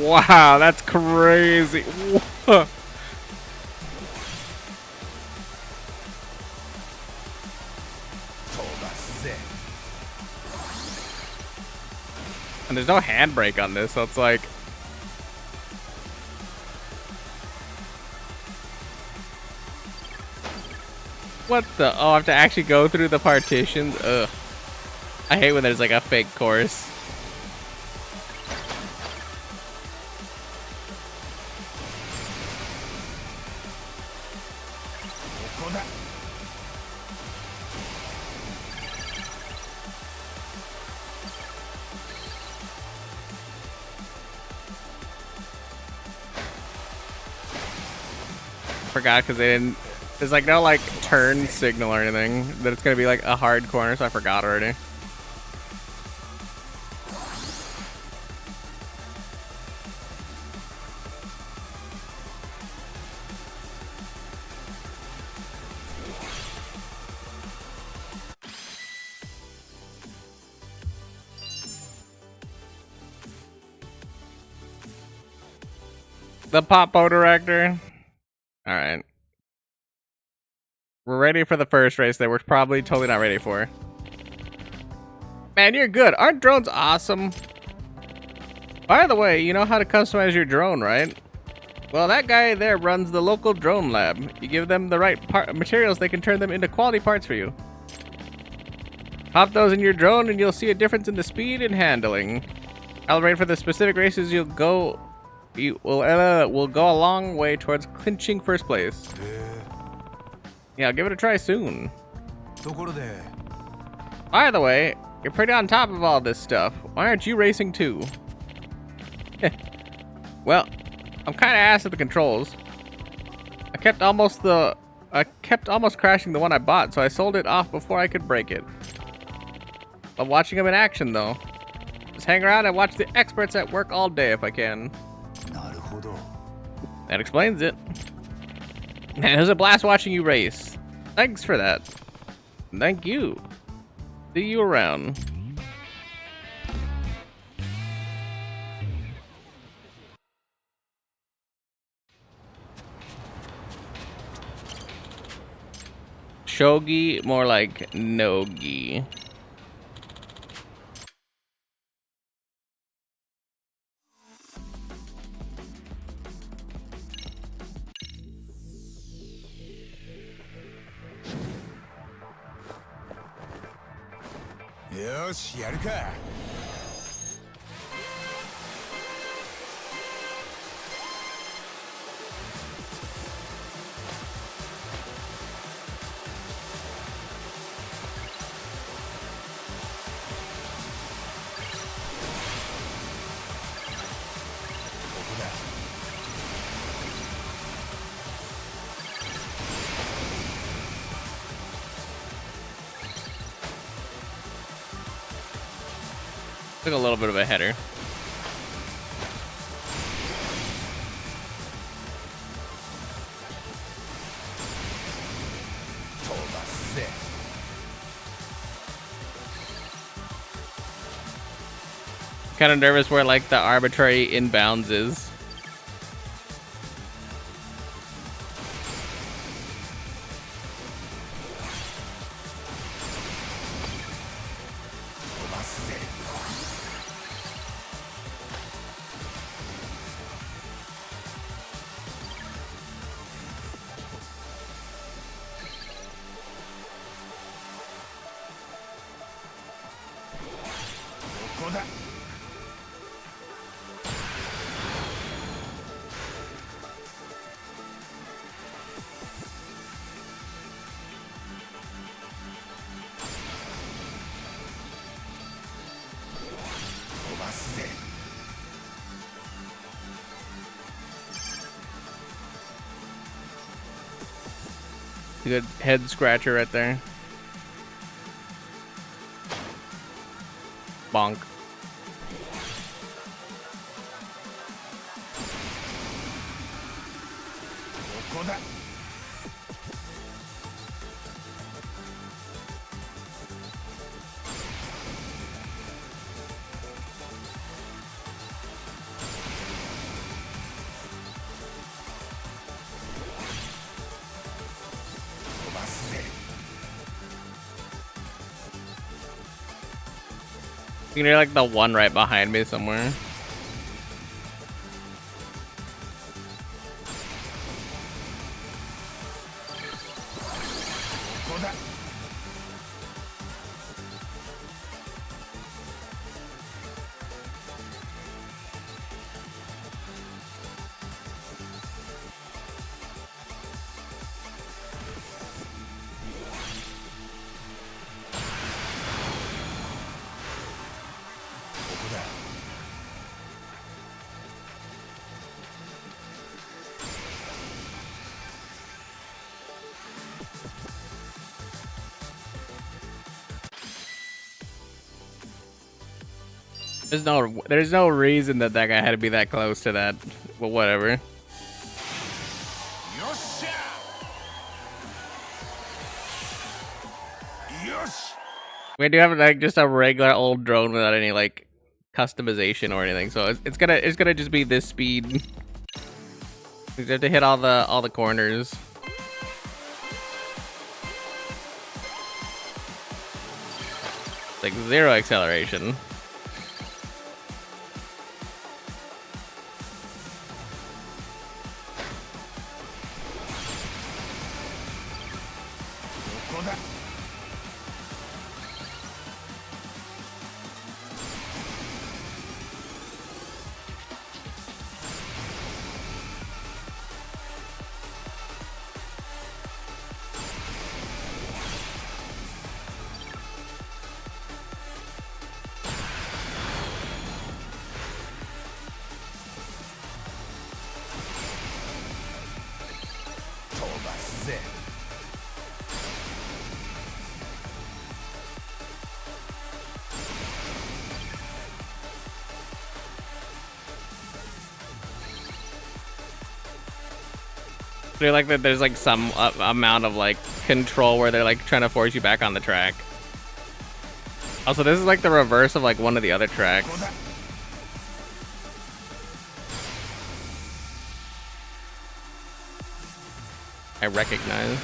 Wow, that's crazy. Whoa. And there's no handbrake on this, so it's like... What the? Oh, I have to actually go through the partitions? Ugh. I hate when there's like a fake course. Forgot because they didn't. There's like no like turn signal or anything that it's gonna be like a hard corner, so I forgot already. The Popo director. All right. We're ready for the first race that we're probably totally not ready for. Man, you're good. Aren't drones awesome? By the way, you know how to customize your drone, right? Well, that guy there runs the local drone lab. You give them the right materials, they can turn them into quality parts for you. Pop those in your drone and you'll see a difference in the speed and handling. Calibrate for the specific races will go a long way towards clinching first place. Yeah, give it a try soon. ところで By the way, you're pretty on top of all this stuff. Why aren't you racing too? Well, I'm kind of ass at the controls. I kept almost crashing the one I bought, so I sold it off before I could break it. Love watching them in action, though. Just hang around and watch the experts at work all day if I can. なるほど。 That explains it. Man, it was a blast watching you race. Thanks for that. Thank you. See you around. Shogi, more like Nogi.よし、やるか。ここだ。 Took a little bit of a header. Kind of nervous where like the arbitrary inbounds is. Good head scratcher right there. Bonk. You can hear like the one right behind me somewhere. There's no reason that guy had to be that close to that. But whatever. We do have like just a regular old drone without any like customization or anything, so it's gonna just be this speed. We have to hit all the corners. Like zero acceleration. I feel like that there's like some amount of like control where they're like trying to force you back on the track. Also, this is like the reverse of like one of the other tracks. I recognize.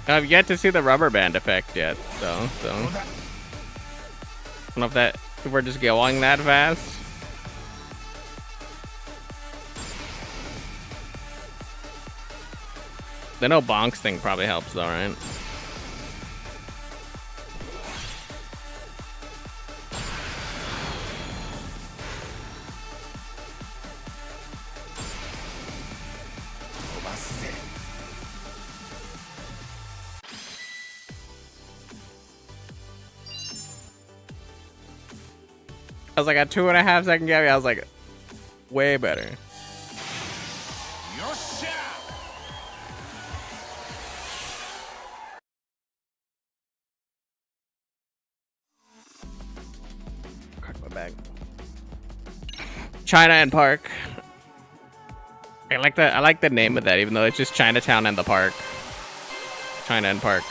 I've yet to see the rubber band effect yet, though. So I don't know if we're just going that fast. The no bonks thing probably helps, though, right? I was like a 2.5 second gap. I was like, way better. Crack my bag. China and Park. I like the name of that, even though it's just Chinatown and the Park. China and Park.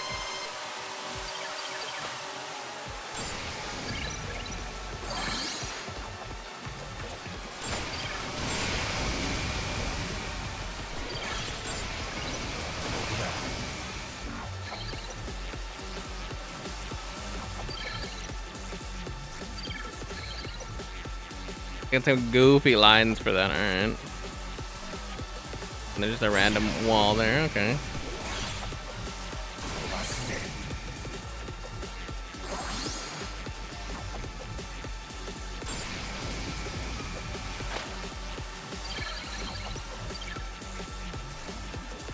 Get some goofy lines for that, alright. And there's just a random wall there, okay.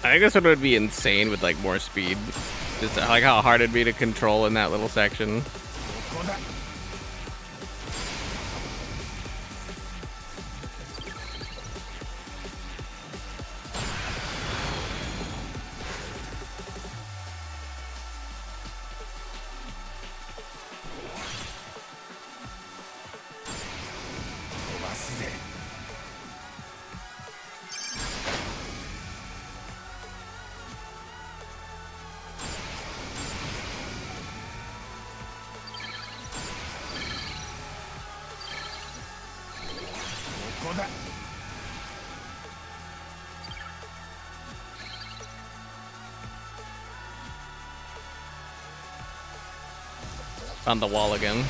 I think this one would be insane with like more speed. Just like how hard it'd be to control in that little section. On the wall again.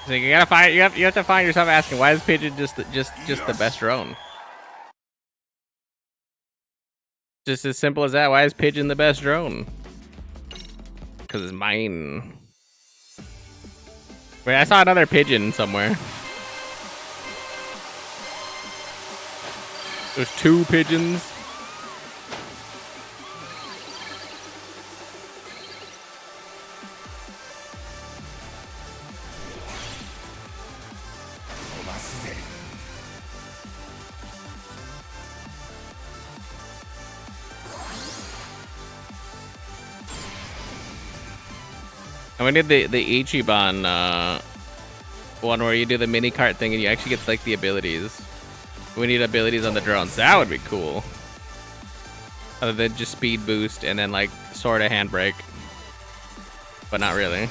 So you gotta find you have to find yourself asking, why is Pigeon just the best drone? Just as simple as that. Why is Pigeon the best drone? Because it's mine. Wait, I saw another pigeon somewhere. There's 2 pigeons. And we did the Ichiban one where you do the mini cart thing and you actually get like the abilities. We need abilities on the drones. That would be cool. Other than just speed boost and then like sort of handbrake, but not really.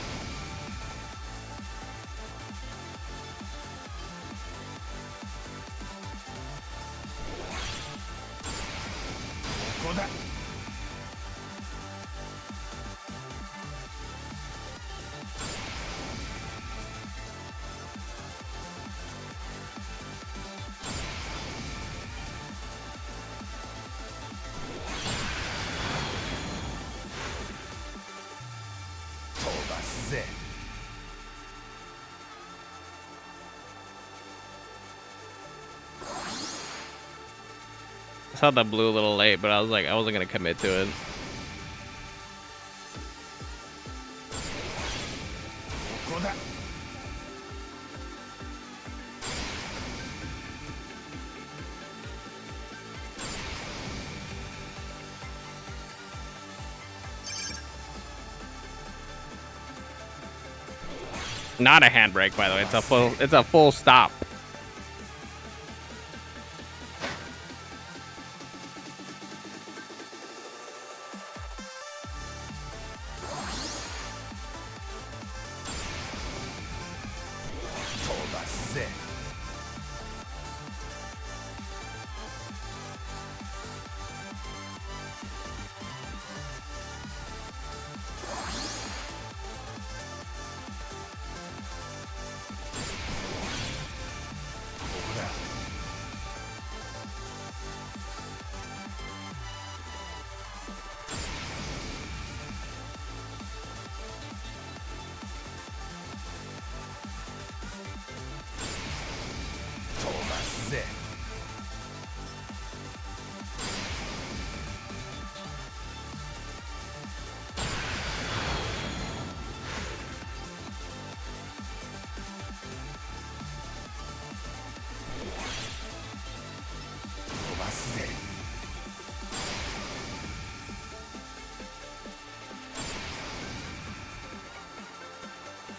I saw that blue a little late, but I was like, I wasn't gonna commit to it. Not a handbrake, by the way. It's a full stop.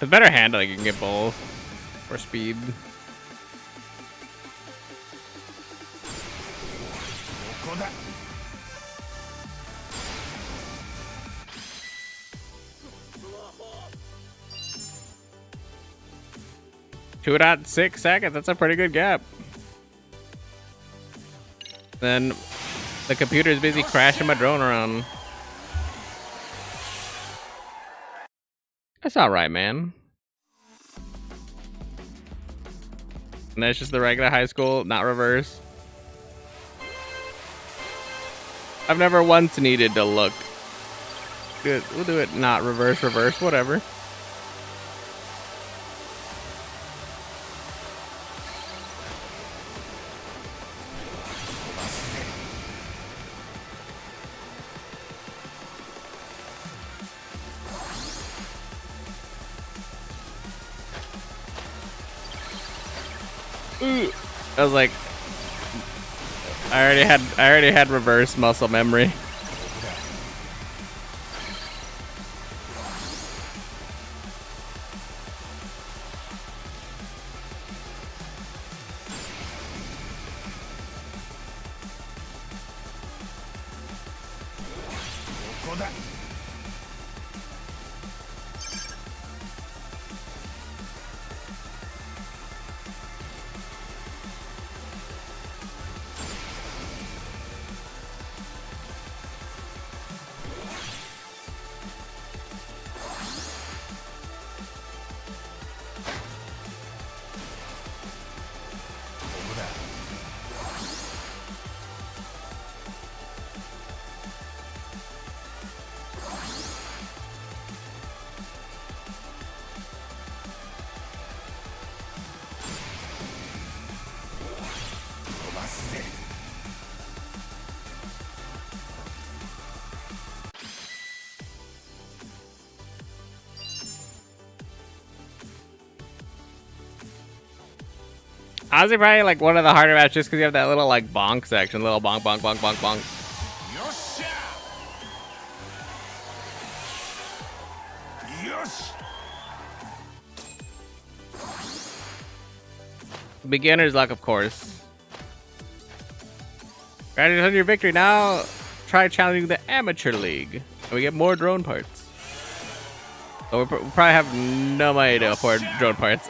With better handling, you can get both. Or speed. Two dot 6 seconds. That's a pretty good gap. Then the computer is busy crashing my drone around. That's all right, man. And that's just the regular high school, not reverse. I've never once needed to look. Good, we'll do it not reverse, reverse, whatever. I was like, I already had reverse muscle memory. Honestly, probably like one of the harder maps just because you have that little like bonk section, little bonk, bonk, bonk, bonk, bonk. Yosh! Yosh! Beginner's luck, of course. Congratulations on your victory. Now try challenging the amateur league, and we get more drone parts. So we'll probably have no money to afford drone parts.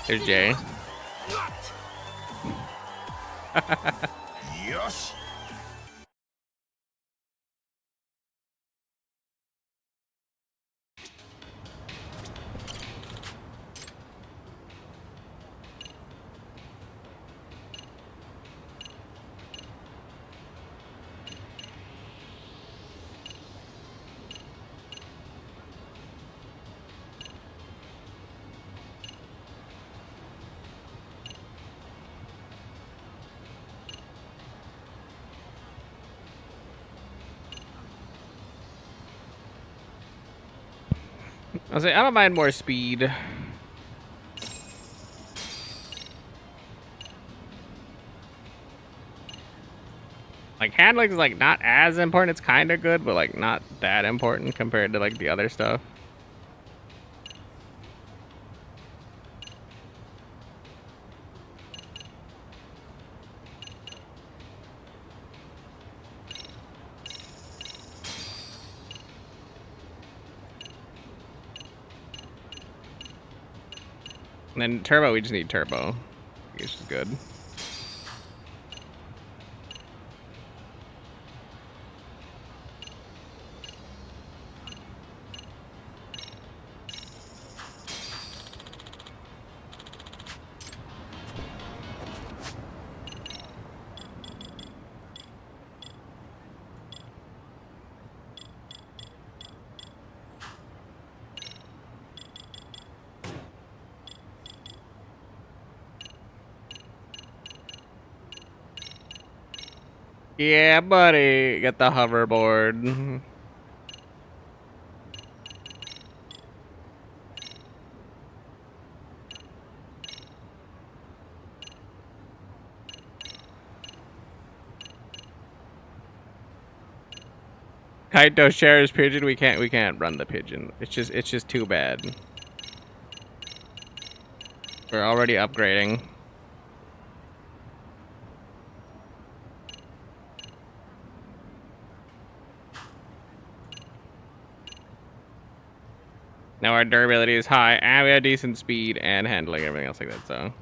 Here's Jay. Yosh! I'll say I don't mind more speed. Like handling is like not as important. It's kind of good, but like not that important compared to like the other stuff. And then turbo, we just need turbo, which is good. Yeah, buddy, get the hoverboard. Kaito shares pigeon. We can't run the pigeon. It's just too bad. We're already upgrading. Now our durability is high, and we have decent speed and handling, everything else like that. So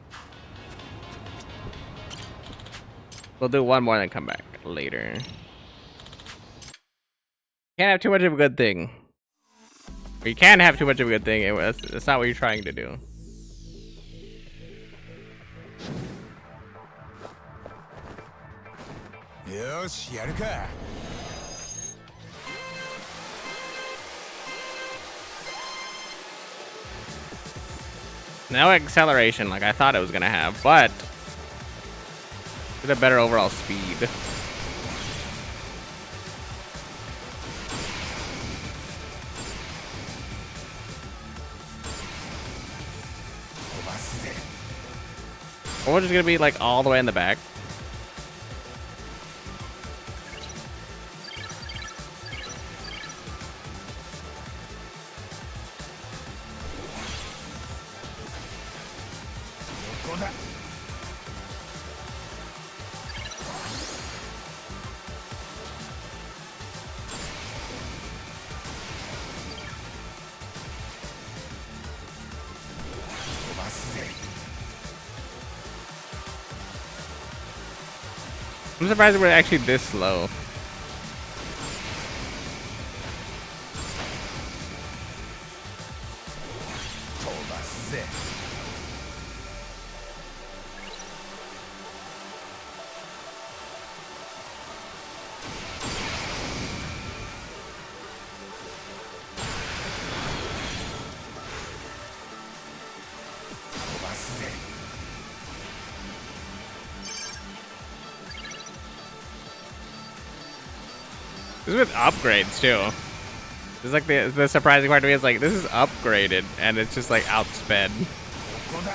we'll do one more and then come back later. Can't have too much of a good thing. Or you can have too much of a good thing. That's not what you're trying to do. Yosh, やるか。No acceleration like I thought it was gonna have, but with a better overall speed. Or we're just gonna be like all the way in the back. I'm surprised we're actually this slow. This is with upgrades too. It's like the surprising part to me is like this is upgraded and it's just like outsped. ここだ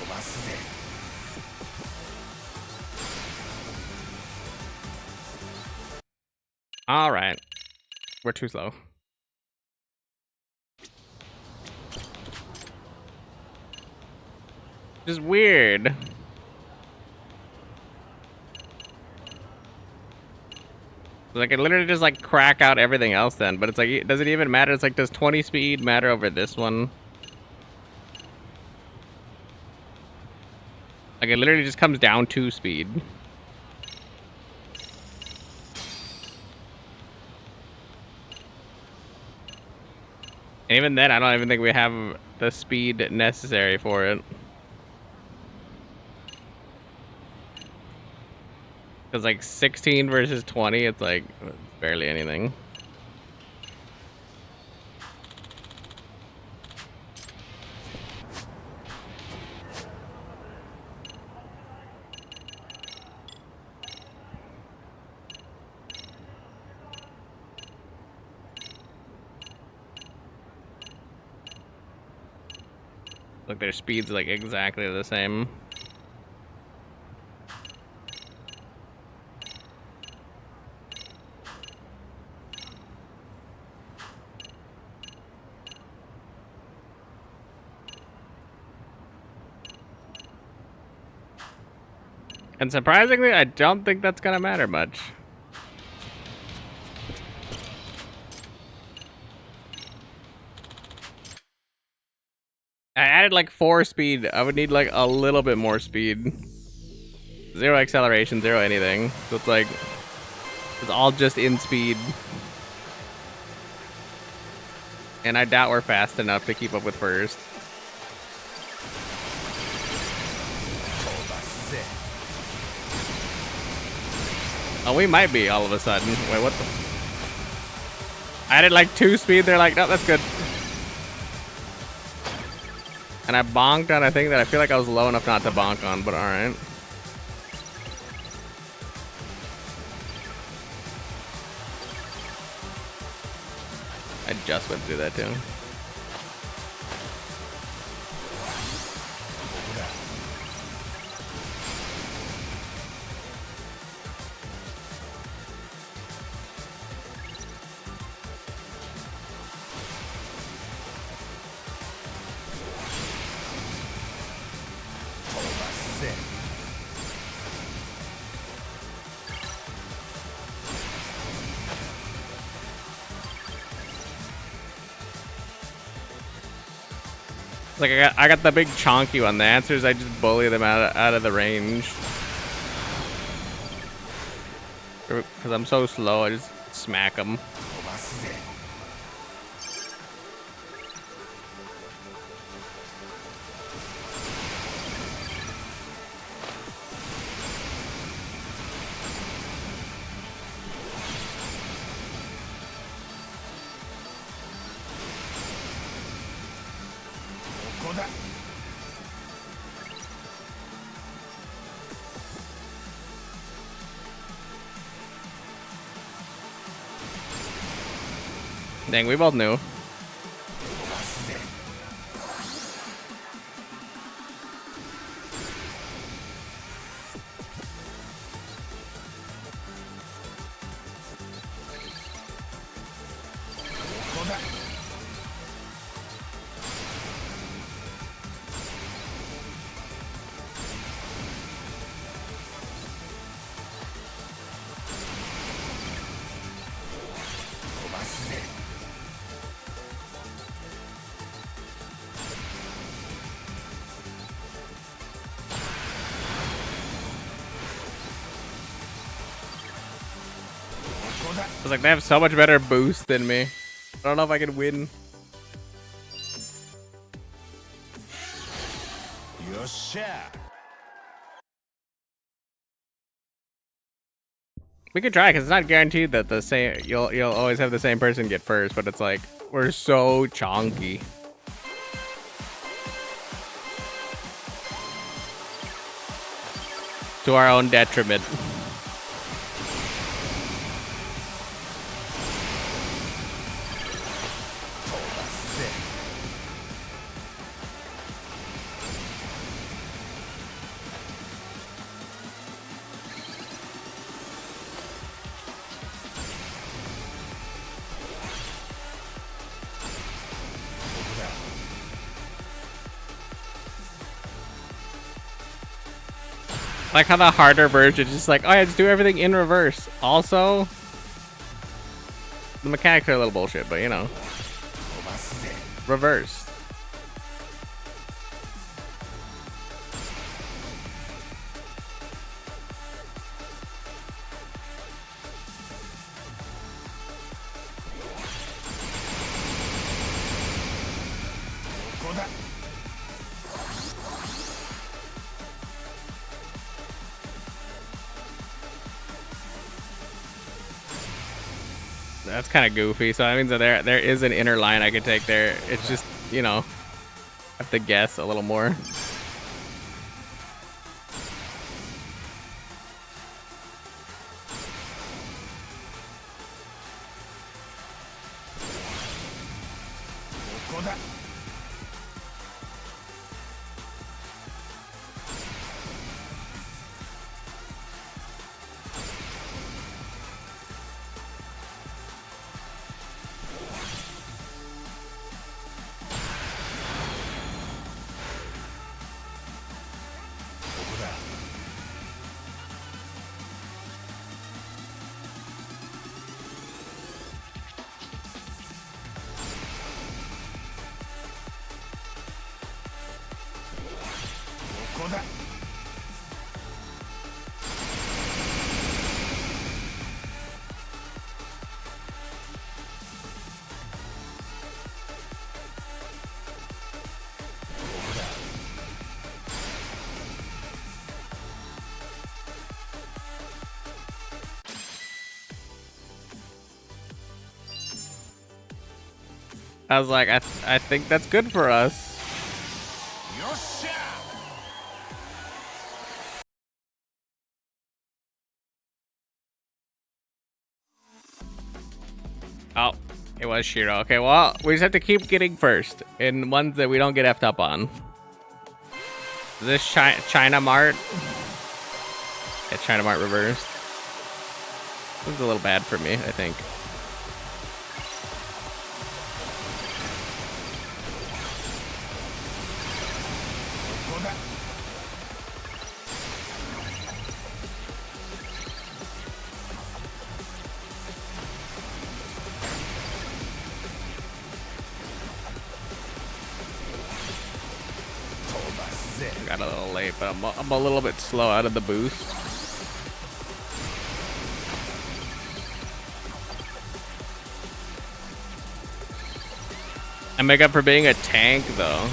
飛ばすぜ All right, we're too slow. Just weird. Like it literally just like crack out everything else then, but it's like, does it even matter? It's like, does 20 speed matter over this one? Like it literally just comes down to speed. And even then, I don't even think we have the speed necessary for it. Because like 16 versus 20, it's like barely anything. Look, their speed's like exactly the same. And surprisingly, I don't think that's gonna matter much. I added like 4 speed. I would need like a little bit more speed. 0 acceleration, 0 anything. So it's like, it's all just in speed. And I doubt we're fast enough to keep up with first. 飛ばすぜ Oh, we might be all of a sudden. Wait, what the? I added like 2 speed. They're like, no, that's good. And I bonked on a thing that I feel like I was low enough not to bonk on, but alright. I just went through that too. ここだ 飛ばすぜ Like I got the big chonky one. The answer is I just bully them out of the range. Because I'm so slow, I just smack them. 飛ばすぜ ここだ Dang, we both knew. 飛ばすぜ ここだ 飛ばすぜ ここだ I was like, they have so much better boost than me. I don't know if I can win. よっしゃ We could try because it's not guaranteed that the same you'll always have the same person get first, but it's like We're so chonky. To our own detriment. 'Like how the harder version is just like, oh yeah, just do everything in reverse. Also, the mechanics are a little bullshit, but you know, reverse. That's kind of goofy. So that means that there is an inner line I could take there. It's just, you know, I have to guess a little more. I was like, I think that's good for us. Oh, it was Shiro. Okay, well, we just have to keep getting first in ones that we don't get effed up on. Is this China Mart? Yeah, China Mart reversed. This is a little bad for me, I think. Got a little late, but I'm a little bit slow out of the boost. I make up for being a tank, though.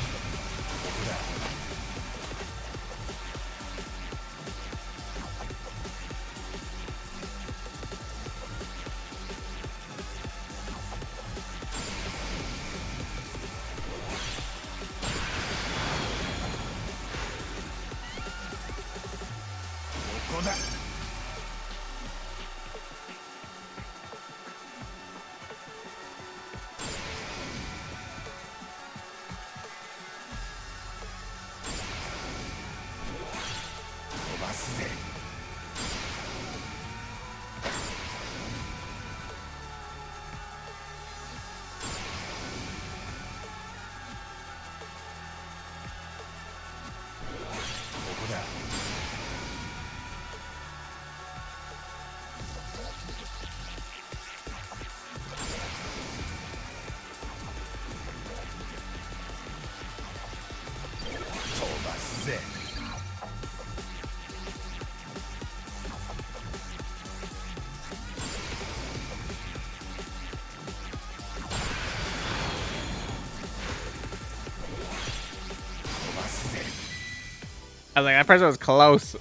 I was like, that person was close.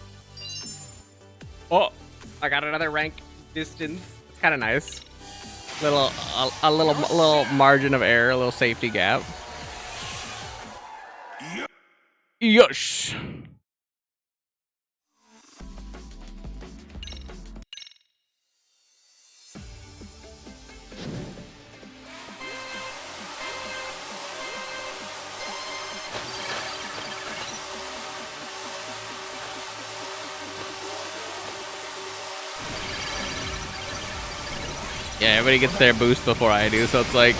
Oh, I got another rank distance. It's kind of nice. little margin of error, a little safety gap. Yes. Yeah, everybody gets their boost before I do, so it's like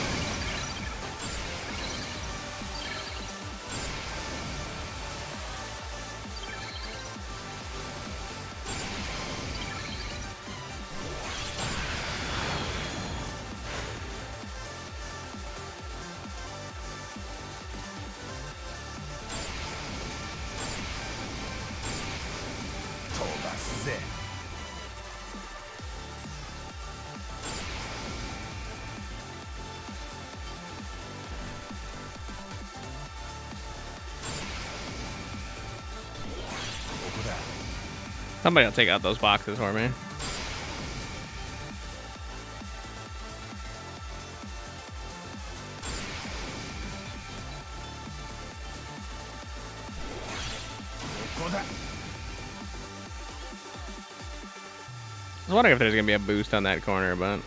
somebody will take out those boxes for me. I was wondering if there's gonna be a boost on that corner, but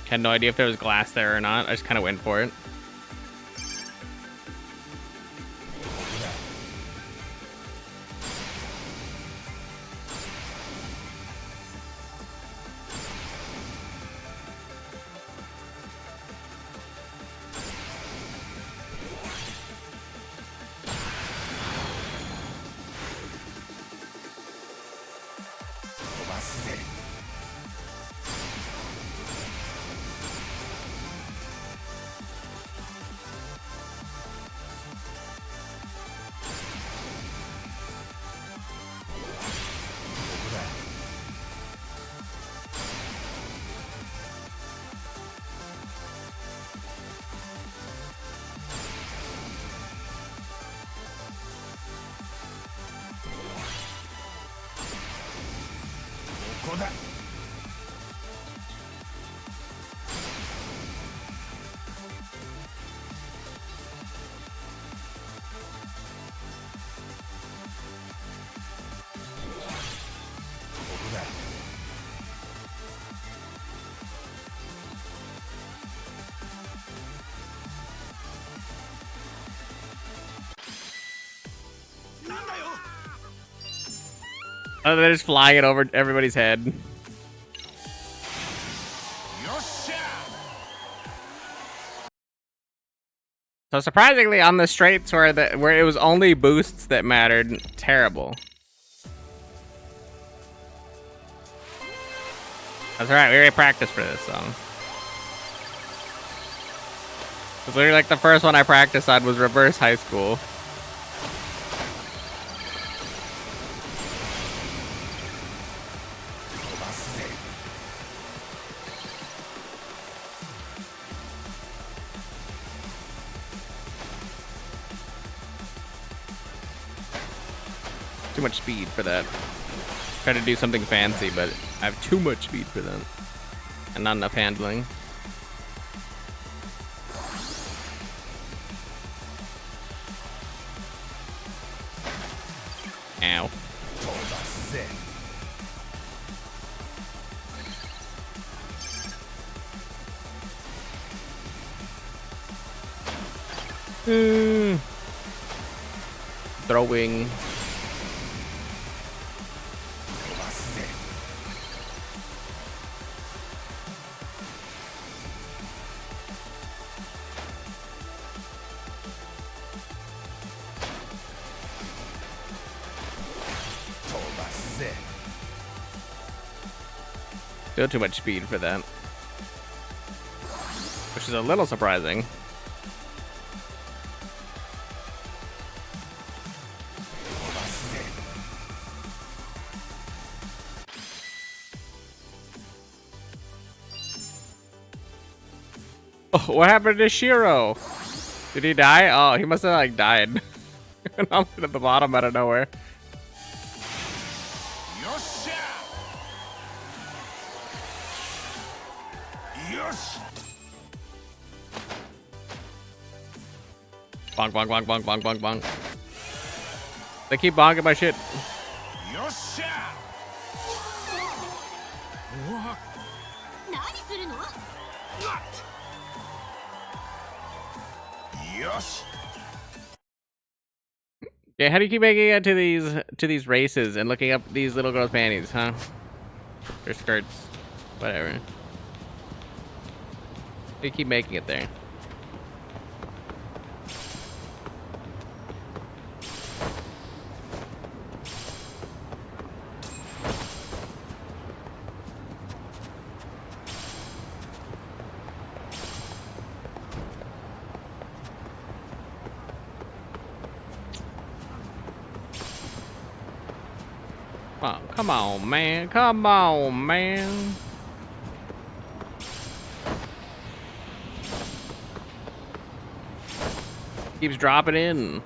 had no idea if there was glass there or not. I just kind of went for it. Oh, they're just flying it over everybody's head. So surprisingly, on the straights where it was only boosts that mattered, terrible. That's alright, we already practiced for this, so. It's literally like the first one I practiced on was Reverse High School. Too much speed for that. Try to do something fancy, but I have too much speed for that. And not enough handling. Ow. Throwing. Still too much speed for that. Which is a little surprising. Oh, what happened to Shiro? Did he die? Oh, he must have like died. And I'm at the bottom out of nowhere. Yosha! Yosh! Bonk, bonk, bonk, bonk, bonk, bonk, bonk. They keep bonking my shit. Yosha! 何するの？ Yosh! Yeah, how do you keep making it to these races and looking up these little girls' panties, huh? Or skirts, whatever. You keep making it there. Oh, come on, man. Come on, man. Keeps dropping in.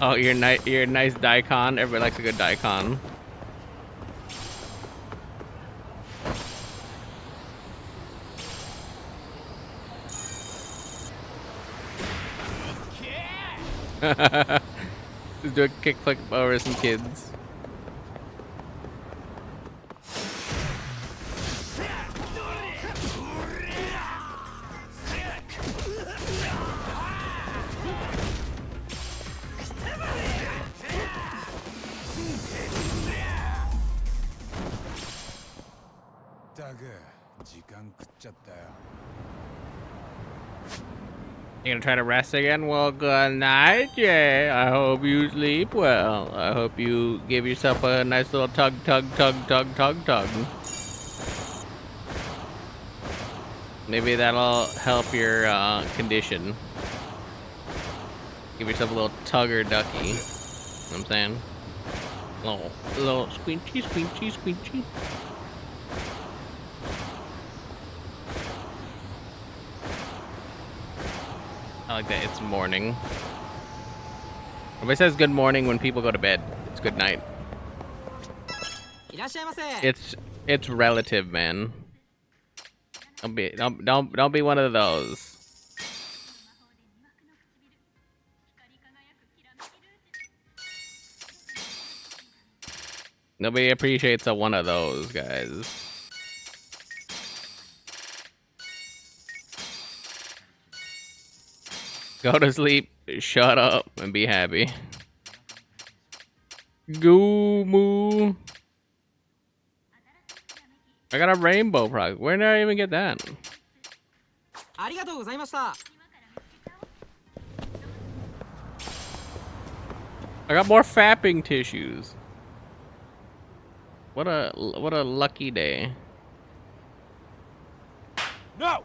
Oh, you're a nice daikon. Everybody likes a good daikon. Just do a kickflip over some kids. You gonna try to rest again? Well, good night, Jay. I hope you sleep well. I hope you give yourself a nice little tug, tug, tug, tug, tug, tug. Maybe that'll help your condition. Give yourself a little tugger ducky. You know what I'm saying? Little squinchy, squinchy, squinchy. I like that it's morning. Nobody says good morning when people go to bed. It's good night. It's relative, man. Don't be one of those. Nobody appreciates a one of those guys. Go to sleep, shut up, and be happy. Goomoo. I got a rainbow product. Where did I even get that? I got more fapping tissues. What a lucky day. No!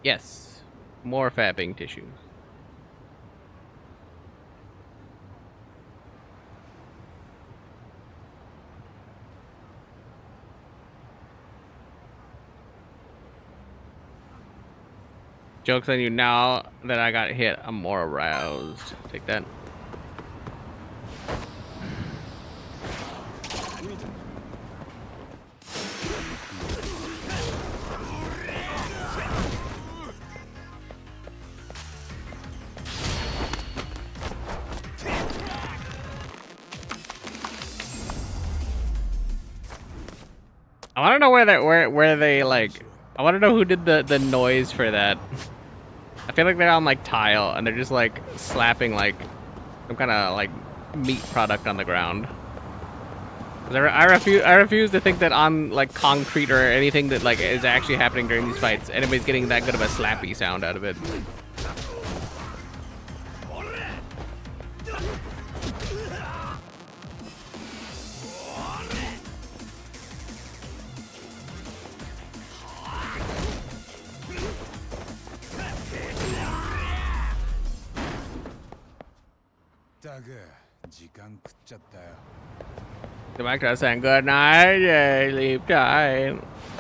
Yes, more fapping tissues. Joke's on you, now that I got hit, I'm more aroused. Take that. I want to know where they like. I want to know who did the noise for that. I feel like they're on like tile and they're just like slapping like some kind of like meat product on the ground. I refuse to think that on like concrete or anything that like is actually happening during these fights, anybody's getting that good of a slappy sound out of it. Go back to us saying good night, yay, sleep tight.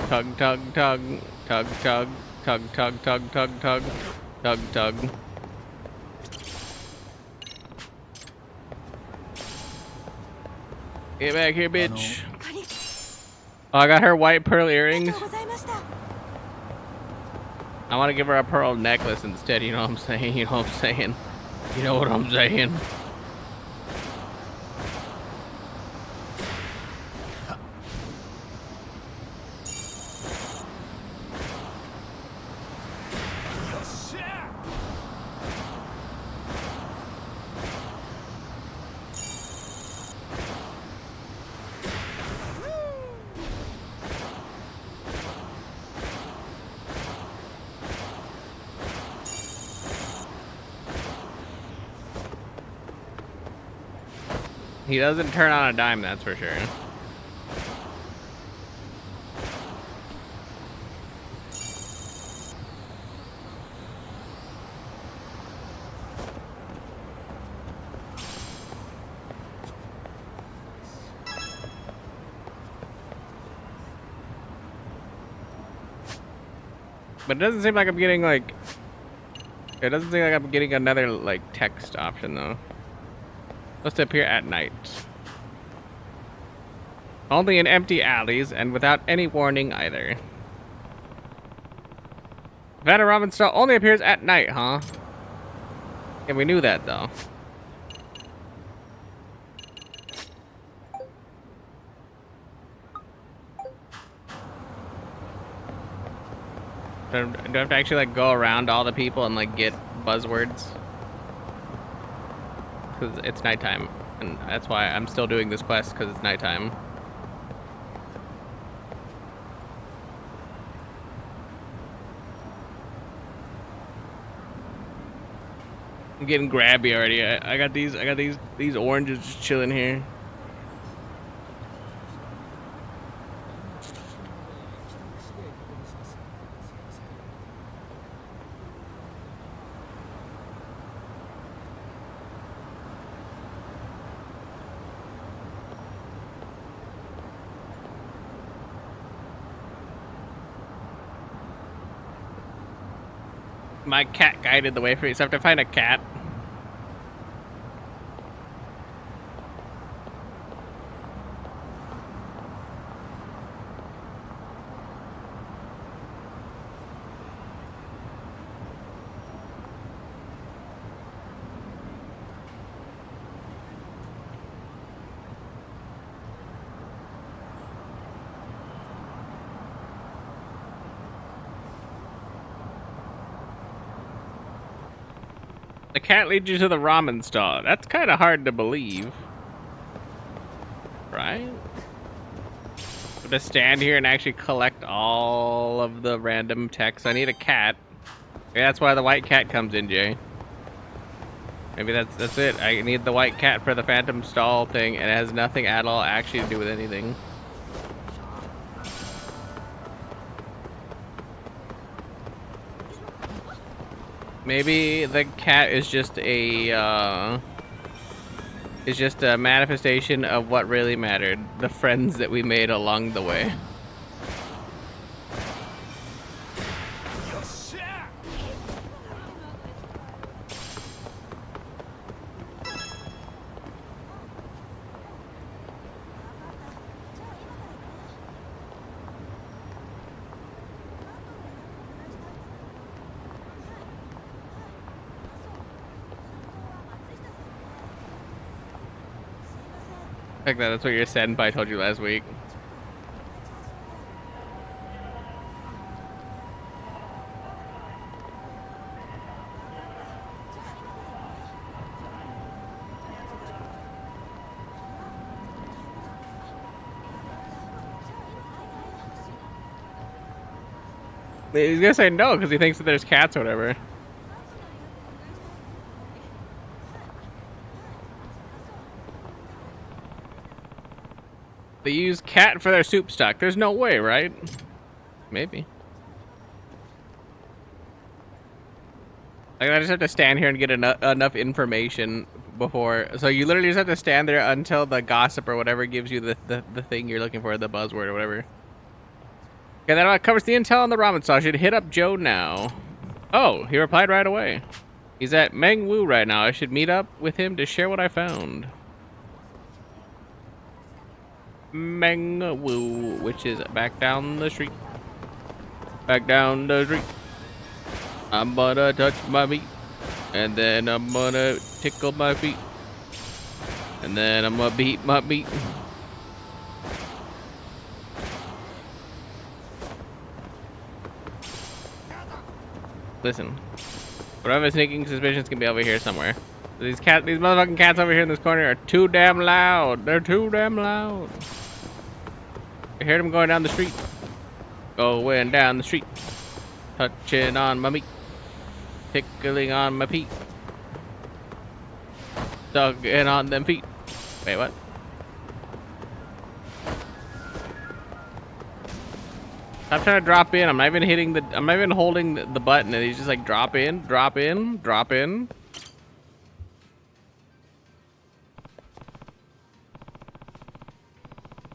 Tug, tug, tug, tug, tug, tug, tug, tug, tug, tug, tug, tug. Get back here, bitch. Oh, I got her white pearl earrings. I want to give her a pearl necklace instead, you know what I'm saying? You know what I'm saying? You know what I'm saying? He doesn't turn on a dime, that's for sure. But it doesn't seem like I'm getting like... It doesn't seem like I'm getting another like text option though. Supposed to appear at night. Only in empty alleys and without any warning either. Vanna Ramen Stall only appears at night, huh? Yeah, we knew that though. Do I have to actually like go around all the people and like get buzzwords? Because it's nighttime, and that's why I'm still doing this quest, because it's nighttime. I'm getting grabby already. I got these oranges just chilling here. My cat guided the way for me, so I have to find a cat. The cat leads you to the ramen stall. That's kind of hard to believe. Right? To stand here and actually collect all of the random text. I need a cat. Maybe that's why the white cat comes in, Jay. Maybe that's it. I need the white cat for the phantom stall thing, and it has nothing at all actually to do with anything. Maybe the cat is just a manifestation of what really mattered, the friends that we made along the way. Like that's what your senpai told you last week. He's gonna say no because he thinks that there's cats or whatever. They use cat for their soup stock. There's no way, right? Maybe. Like, I just have to stand here and get enough information before. So you literally just have to stand there until the gossip or whatever gives you the thing you're looking for, the buzzword or whatever. Okay, that about covers the intel on the ramen stall. I should hit up Joe now. Oh, he replied right away. He's at Meng Wu right now. I should meet up with him to share what I found. Meng Wu, which is back down the street. Back down the street. I'm gonna touch my meat. And then I'm gonna tickle my feet. And then I'm gonna beat my meat. Listen. Whatever sneaking suspicions can be over here somewhere. These motherfucking cats over here in this corner are too damn loud. They're too damn loud. I heard them going down the street. Going down the street. Touching on my meat. Tickling on my feet. Tugging on them feet. Wait, what? I'm trying to drop in. I'm not even hitting the. I'm not even holding the button, and he's just like drop in, drop in, drop in.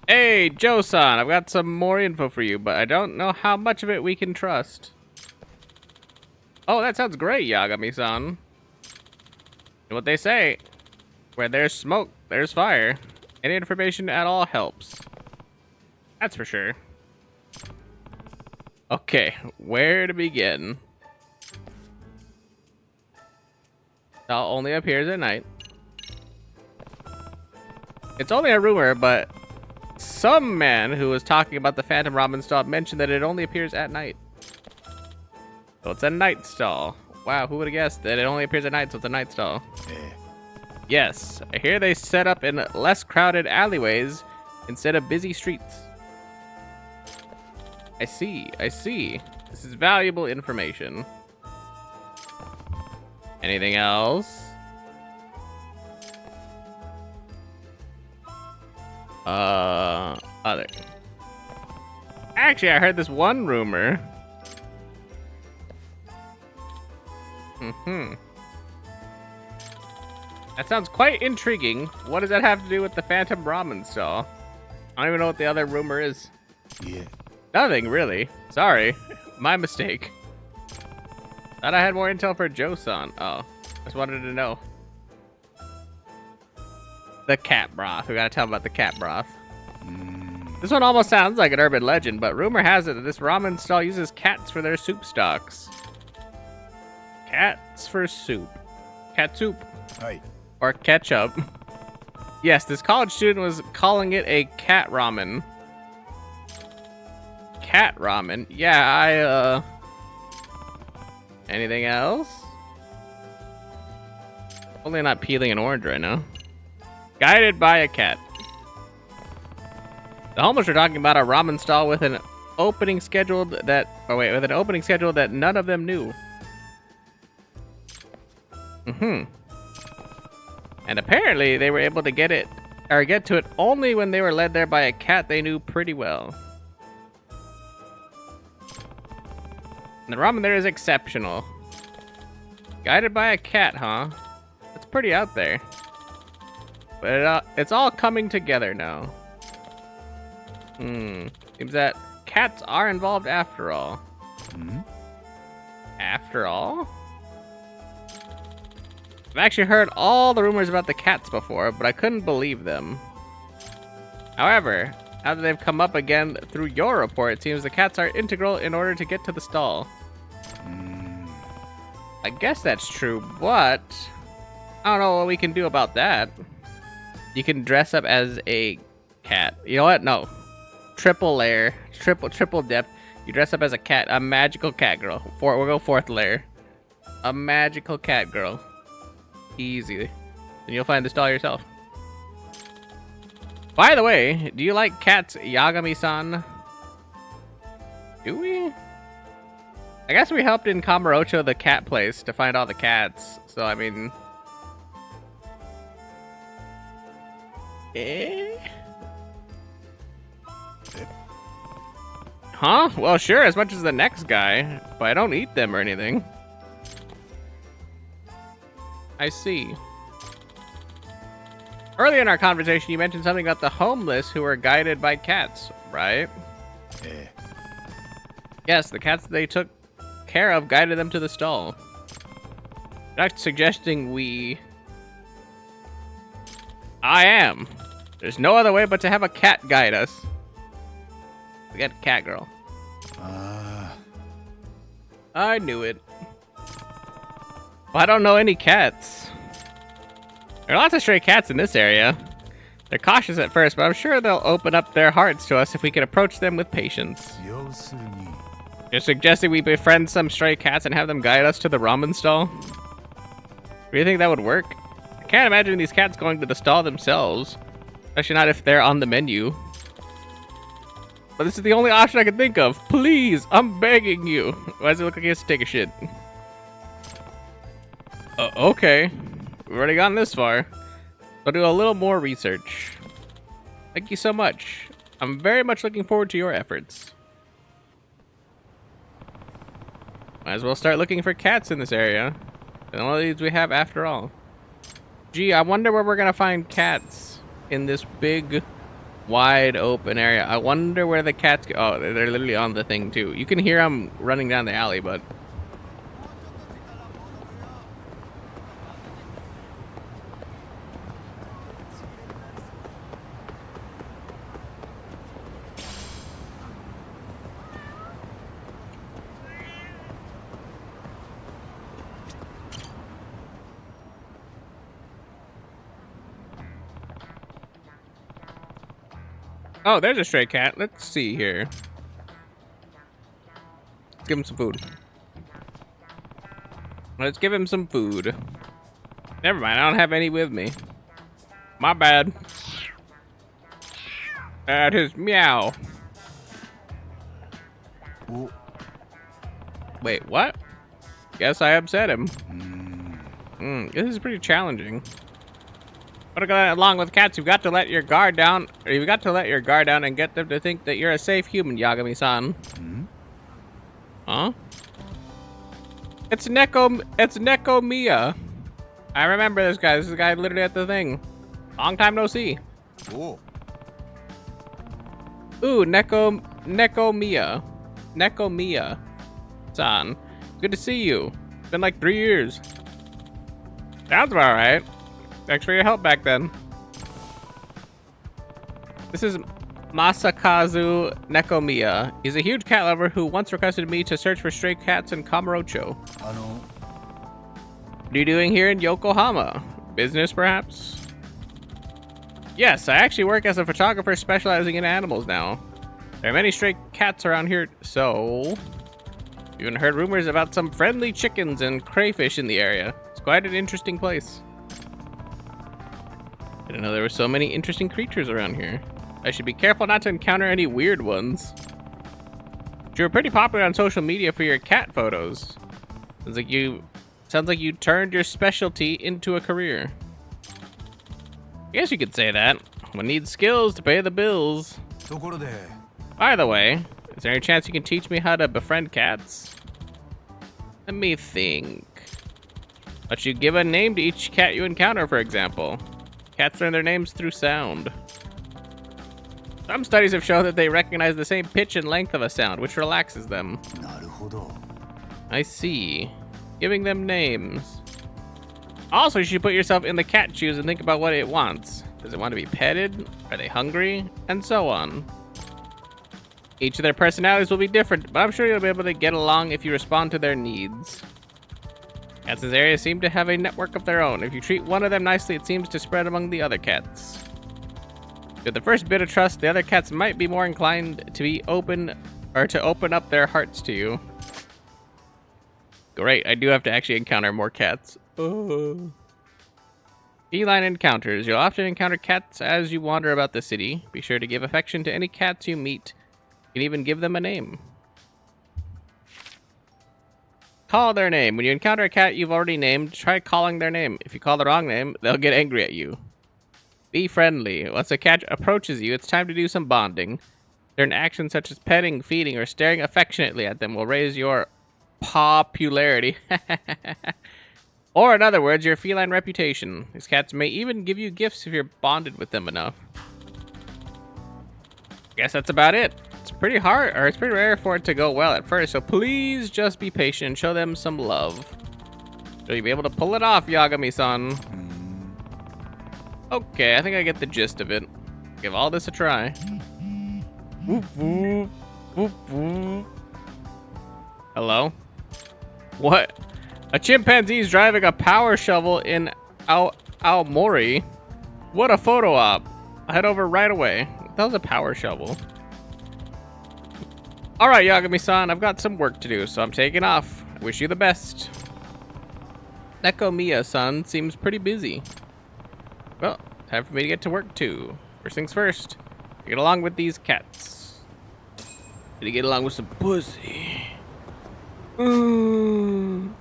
Hey, Joe-san, I've got some more info for you, but I don't know how much of it we can trust. Oh, that sounds great, Yagami-san. And what they say, where there's smoke, there's fire. Any information at all helps. That's for sure. Okay, where to begin? Doll only appears at night. It's only a rumor, but some man who was talking about the Phantom Ramen stall mentioned that it only appears at night. So it's a night stall. Wow, who would have guessed that it only appears at night, so it's a night stall. Yes, I hear they set up in less crowded alleyways instead of busy streets. I see, I see. This is valuable information. Anything else? Other. Actually, I heard this one rumor. That sounds quite intriguing. What does that have to do with the Phantom Ramen stall? I don't even know what the other rumor is. Yeah. Nothing, really. Sorry. My mistake. Thought I had more intel for Joe-san. Oh. Just wanted to know. The cat broth. We gotta tell him about the cat broth. This one almost sounds like an urban legend, but rumor has it that this ramen stall uses cats for their soup stocks. Cats for soup. Cat soup. Hi. Or ketchup. Yes, this college student was calling it a cat ramen. Cat ramen? Yeah, Anything else? Only not peeling an orange right now. Guided by a cat. The homeless are talking about a ramen stall with an opening scheduled that... Oh wait, with an opening schedule that none of them knew. And apparently they were able to get to it only when they were led there by a cat they knew pretty well. And the ramen there is exceptional. Guided by a cat, huh? That's pretty out there. But it's all coming together now. Seems that cats are involved after all. After all? I've actually heard all the rumors about the cats before, but I couldn't believe them. However, now that they've come up again through your report, it seems the cats are integral in order to get to the stall. I guess that's true, but I don't know what we can do about that. You can dress up as a cat. You know what? No. Triple layer. Triple depth. You dress up as a cat. A magical cat girl. We'll go fourth layer. A magical cat girl. Easy. And you'll find the stall yourself. By the way, do you like cats, Yagami-san? Do we? I guess we helped in Kamurocho, the cat place, to find all the cats. So, I mean... Huh? Well, sure, as much as the next guy. But I don't eat them or anything. I see. Earlier in our conversation, you mentioned something about the homeless who were guided by cats, right? え Yes, the cats they took care of guided them to the stall. Not suggesting we... I am. There's no other way but to have a cat guide us. We got a cat girl. えあ I knew it. Well, I don't know any cats. There are lots of stray cats in this area. They're cautious at first, but I'm sure they'll open up their hearts to us if we can approach them with patience. あ要するに You're suggesting we befriend some stray cats and have them guide us to the ramen stall? Do you think that would work? I can't imagine these cats going to the stall themselves. Especially not if they're on the menu. But this is the only option I can think of. Please, I'm begging you. Why does it look like he has to take a shit? Okay. We've already gotten this far. I'll do a little more research. Thank you so much. I'm very much looking forward to your efforts. Might as well start looking for cats in this area. And all these we have after all. Gee, I wonder where we're gonna find cats in this big, wide open area. I wonder where the cats go. Oh, they're literally on the thing too. You can hear them running down the alley, but... Oh, there's a stray cat. Let's see here. Let's give him some food. Let's give him some food. Never mind, I don't have any with me. My bad. That is meow. お Wait, what? Guess I upset him. うーん This is pretty challenging. But along with cats, you've got to let your guard down, or you've got to let your guard down and get them to think that you're a safe human, Yagami-san. ん Huh? It's Neko Mia. I remember this guy. This is the guy literally at the thing. Long time no see. お Ooh, Neko Mia. Neko Mia-san. Good to see you. It's been like 3 years. Sounds about right. Thanks for your help back then. This is Masakazu Nekomiya. He's a huge cat lover who once requested me to search for stray cats in Kamurocho. あの What are you doing here in Yokohama? Business, perhaps? Yes, I actually work as a photographer specializing in animals now. There are many stray cats around here, so... You even heard rumors about some friendly chickens and crayfish in the area. It's quite an interesting place. I didn't know there were so many interesting creatures around here. I should be careful not to encounter any weird ones. You were pretty popular on social media for your cat photos. Sounds like you turned your specialty into a career. I guess you could say that. One needs skills to pay the bills. ところで By the way, is there any chance you can teach me how to befriend cats? Let me think. Let you give a name to each cat you encounter, for example. Cats learn their names through sound. Some studies have shown that they recognize the same pitch and length of a sound, which relaxes them. なるほど I see. Giving them names. Also, you should put yourself in the cat shoes and think about what it wants. Does it want to be petted? Are they hungry? And so on. Each of their personalities will be different, but I'm sure you'll be able to get along if you respond to their needs. Cats in this area seem to have a network of their own. If you treat one of them nicely, it seems to spread among the other cats. With the first bit of trust, the other cats might be more inclined to be open or to open up their hearts to you. Great, I do have to actually encounter more cats. Oh. Feline encounters. You'll often encounter cats as you wander about the city. Be sure to give affection to any cats you meet. You can even give them a name. Call their name. When you encounter a cat you've already named, try calling their name. If you call the wrong name, they'll get angry at you. Be friendly. Once a cat approaches you, it's time to do some bonding. Certain actions such as petting, feeding, or staring affectionately at them will raise your popularity. Or in other words, your feline reputation. These cats may even give you gifts if you're bonded with them enough. Guess that's about it. It's pretty hard, or it's pretty rare for it to go well at first, so please just be patient and show them some love. So you'll be able to pull it off, Yagami-san. Okay, I think I get the gist of it. Give all this a try. Whoop, whoop, whoop, whoop. Hello? What? A chimpanzee's driving a power shovel in Aomori? What a photo op. I'll head over right away. That was a power shovel. Alright, Yagami-san, I've got some work to do, so I'm taking off. I wish you the best. Nekomiya-san seems pretty busy. Well, time for me to get to work too. First things first, get along with these cats. Gonna get along with some pussy. Mm.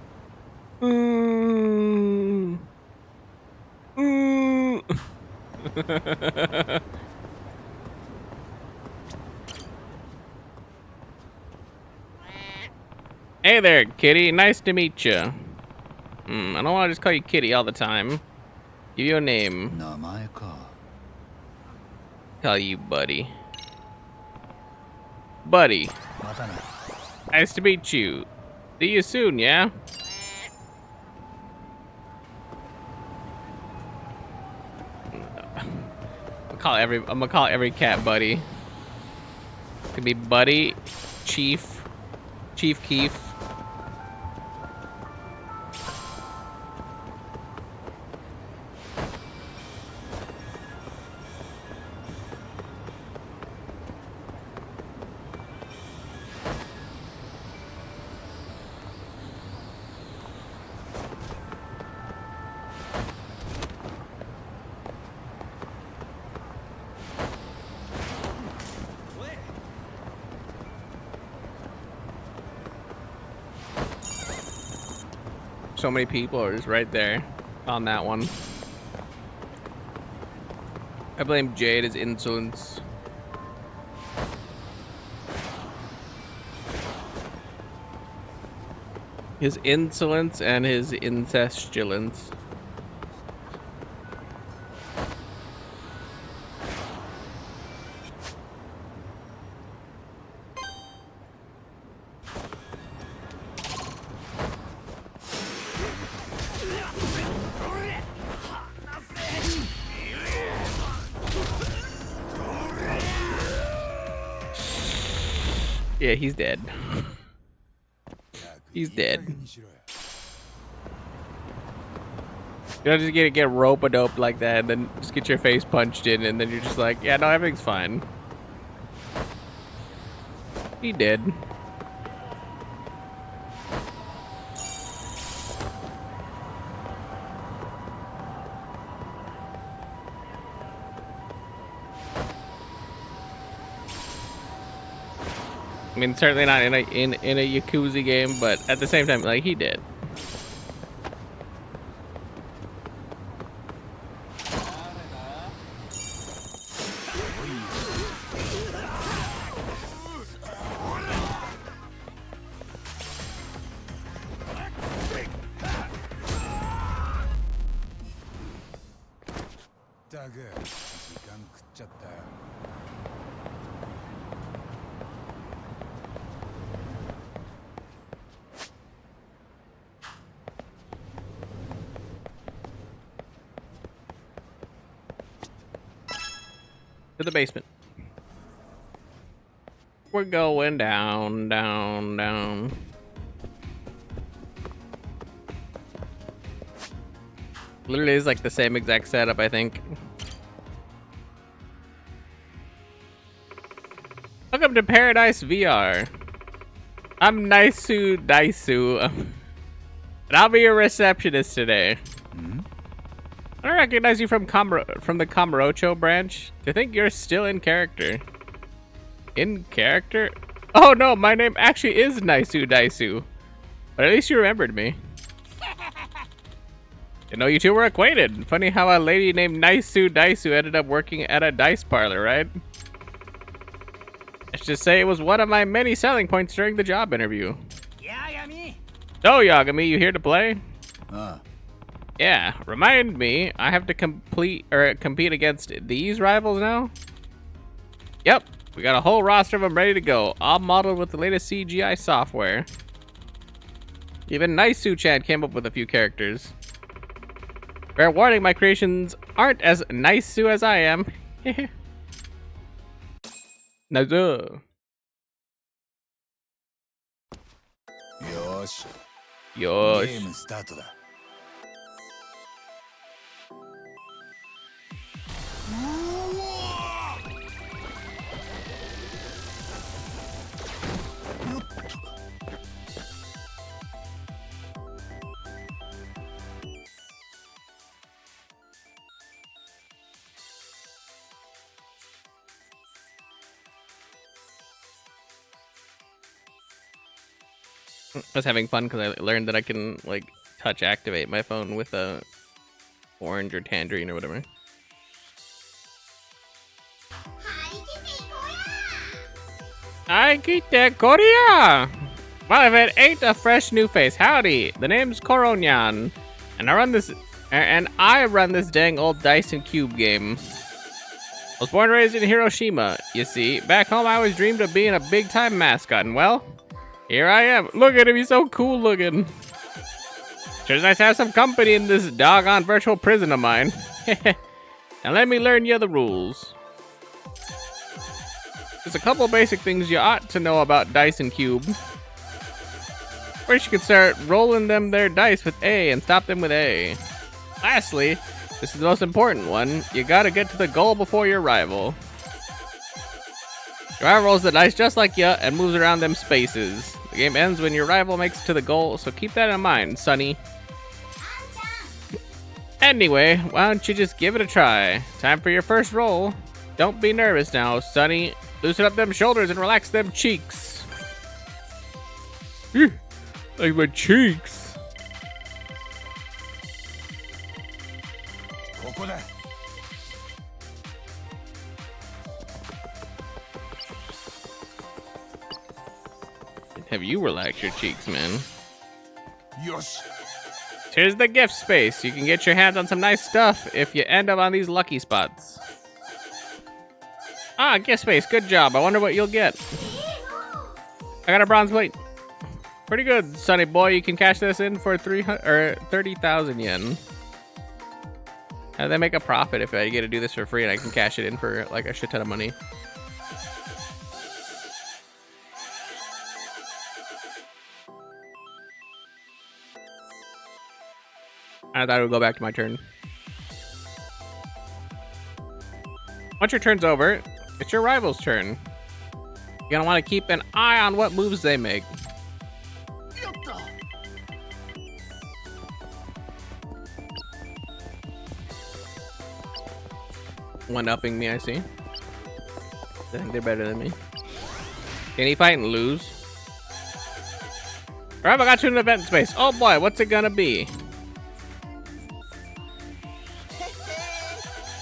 Mm. Mm. Hey there, kitty. Nice to meet you. I don't want to just call you kitty all the time. Give you a name. 名前か。 Call you buddy. Buddy. またな。 Nice to meet you. See you soon, yeah? I'm gonna call every cat buddy. Could be Buddy, Chief Keef. So many people are just right there on that one. I blame Jade, his insolence. His insolence and his incestulence. Yeah, he's dead. He's dead. You don't just get rope-a-dope like that and then just get your face punched in and then you're just like, yeah, no, everything's fine. He did. I mean, certainly not in a Yakuza game, but at the same time, like, he did. To the basement. We're going down, down, down. Literally is like the same exact setup, I think. Welcome to Paradise VR. I'm Naisu Daisu. And I'll be your receptionist today. I recognize you from the Kamurocho branch. I think you're still in character. In character? Oh no, my name actually is Naisu Daisu. But at least you remembered me. Didn't know you two were acquainted. Funny how a lady named Naisu Daisu ended up working at a dice parlor, right? Let's just say it was one of my many selling points during the job interview. Yagami! So, Yagami, you here to play? ああ、Yeah, remind me, I have to compete against these rivals now? Yep, we got a whole roster of them ready to go, all modeled with the latest CGI software. Even Nice Chan came up with a few characters. Fair warning, my creations aren't as nice as I am. Nice. よし、ゲ Yosh. ームスタートだ。I was having fun because I learned that I can like touch activate my phone with a orange or tangerine or whatever. I get that Korea. Well, if it ain't a fresh new face, howdy. The name's Koronyan, and I run this dang old dice and cube game. I was born and raised in Hiroshima. You see, back home I always dreamed of being a big time mascot, and well, here I am. Look at him, he's so cool looking. Sure is nice to have some company in this doggone virtual prison of mine. Now let me learn you the rules. There's a couple basic things you ought to know about Dice and Cube. First, you can start rolling them their dice with A and stop them with A. Lastly, this is the most important one, you gotta get to the goal before your rival. Your rival rolls the dice just like you and moves around them spaces. The game ends when your rival makes it to the goal, so keep that in mind, Sonny. Anyway, why don't you just give it a try? Time for your first roll. Don't be nervous now, Sonny. Loosen up them shoulders and relax them cheeks. Like my cheeks. ここだ。 Have you relaxed your cheeks, man? よし。 Here's the gift space. You can get your hands on some nice stuff if you end up on these lucky spots. Ah, gift space. Good job. I wonder what you'll get. I got a bronze plate. Pretty good, Sonny boy. You can cash this in for 30,000 yen. How do they make a profit if I get to do this for free and I can cash it in for like a shit ton of money? I thought it would go back to my turn. Once your turn's over, it's your rival's turn. You're gonna want to keep an eye on what moves they make. One-upping me, I see. I think they're better than me. Can he fight and lose? Alright, I got you an event space. Oh boy, what's it gonna be?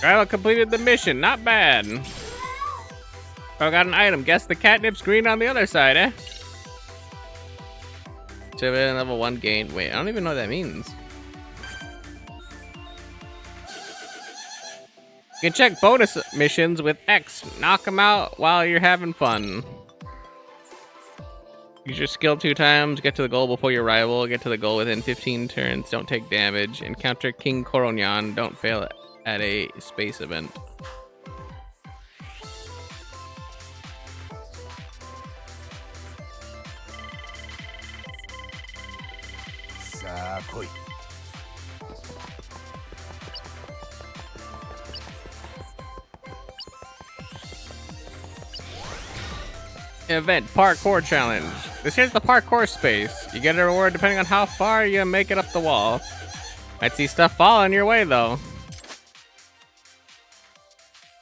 Alright, I completed the mission. Not bad. I got an item. Guess the catnip's green on the other side, eh? Civilian level 1 gained. Wait, I don't even know what that means. You can check bonus missions with X. Knock them out while you're having fun. Use your skill 2 times. Get to the goal before your rival. Get to the goal within 15 turns. Don't take damage. Encounter King Koronyan. Don't fail at a space event. Sa a, koi. Event parkour challenge. This here's the parkour space. You get a reward depending on how far you make it up the wall. Might see stuff fall in your way though.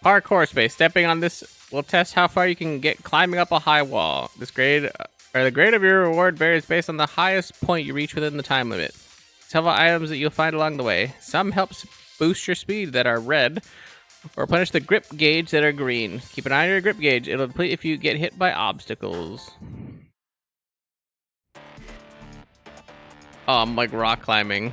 Parkour space. Stepping on this will test how far you can get climbing up a high wall. This grade, or the grade of your reward varies based on the highest point you reach within the time limit. Several items that you'll find along the way. Some helps boost your speed that are red, or replenish the grip gauge that are green. Keep an eye on your grip gauge. It'll deplete if you get hit by obstacles. Oh, I'm like rock climbing.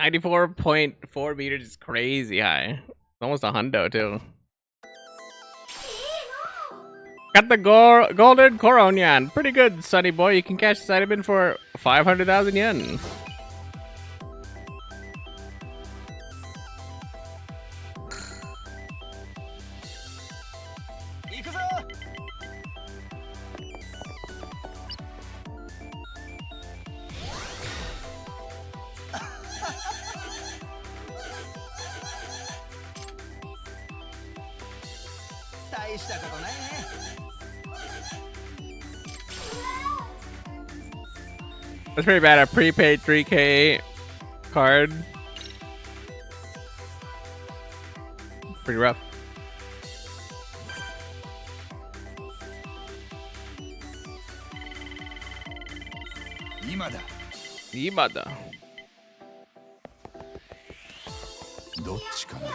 94.4 meters is crazy high. Almost a hundo too. Got the golden Coronian. Pretty good, Sunny boy. You can cash this item in for 500,000 yen. That's pretty bad. A prepaid 3K card. Pretty rough. Imada. どっちかな。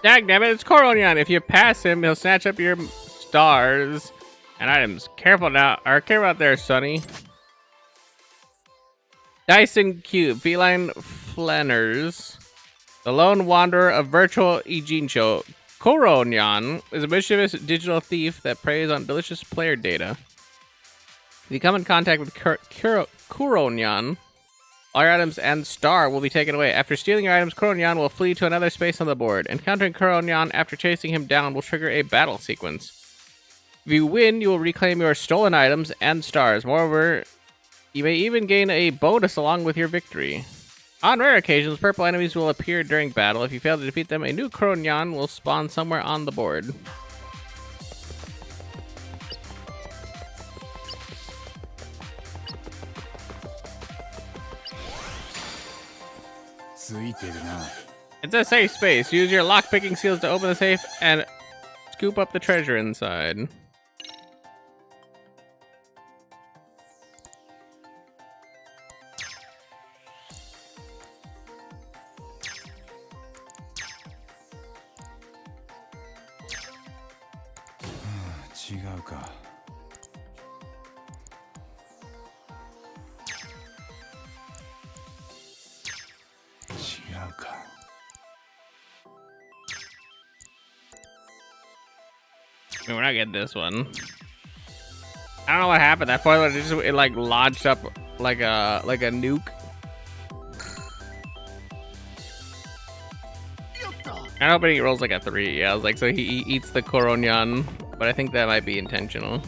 Dagnabbit, it's Coronian. If you pass him, he'll snatch up your stars and items. Careful now, or careful out there, Sonny. Dyson Cube, Feline Flanners. The lone wanderer of virtual Ijincho. Coronian is a mischievous digital thief that preys on delicious player data. If you come in contact with Coronian, all your items and star will be taken away. After stealing your items, Coronian will flee to another space on the board. Encountering Coronian after chasing him down will trigger a battle sequence. If you win, you will reclaim your stolen items and stars. Moreover, you may even gain a bonus along with your victory. On rare occasions, purple enemies will appear during battle. If you fail to defeat them, a new Coronian will spawn somewhere on the board. It's a safe space. Use your lock-picking seals to open the safe and scoop up the treasure inside. I mean, we're not getting this one. I don't know what happened. That point, it like launched up like a nuke. I hope he rolls like a 3. Yeah, I was like, so he eats the Coronian, but I think that might be intentional.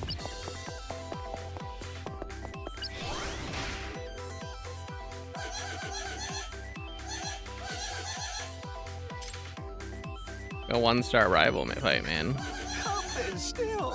A 1-star rival fight, man. Still.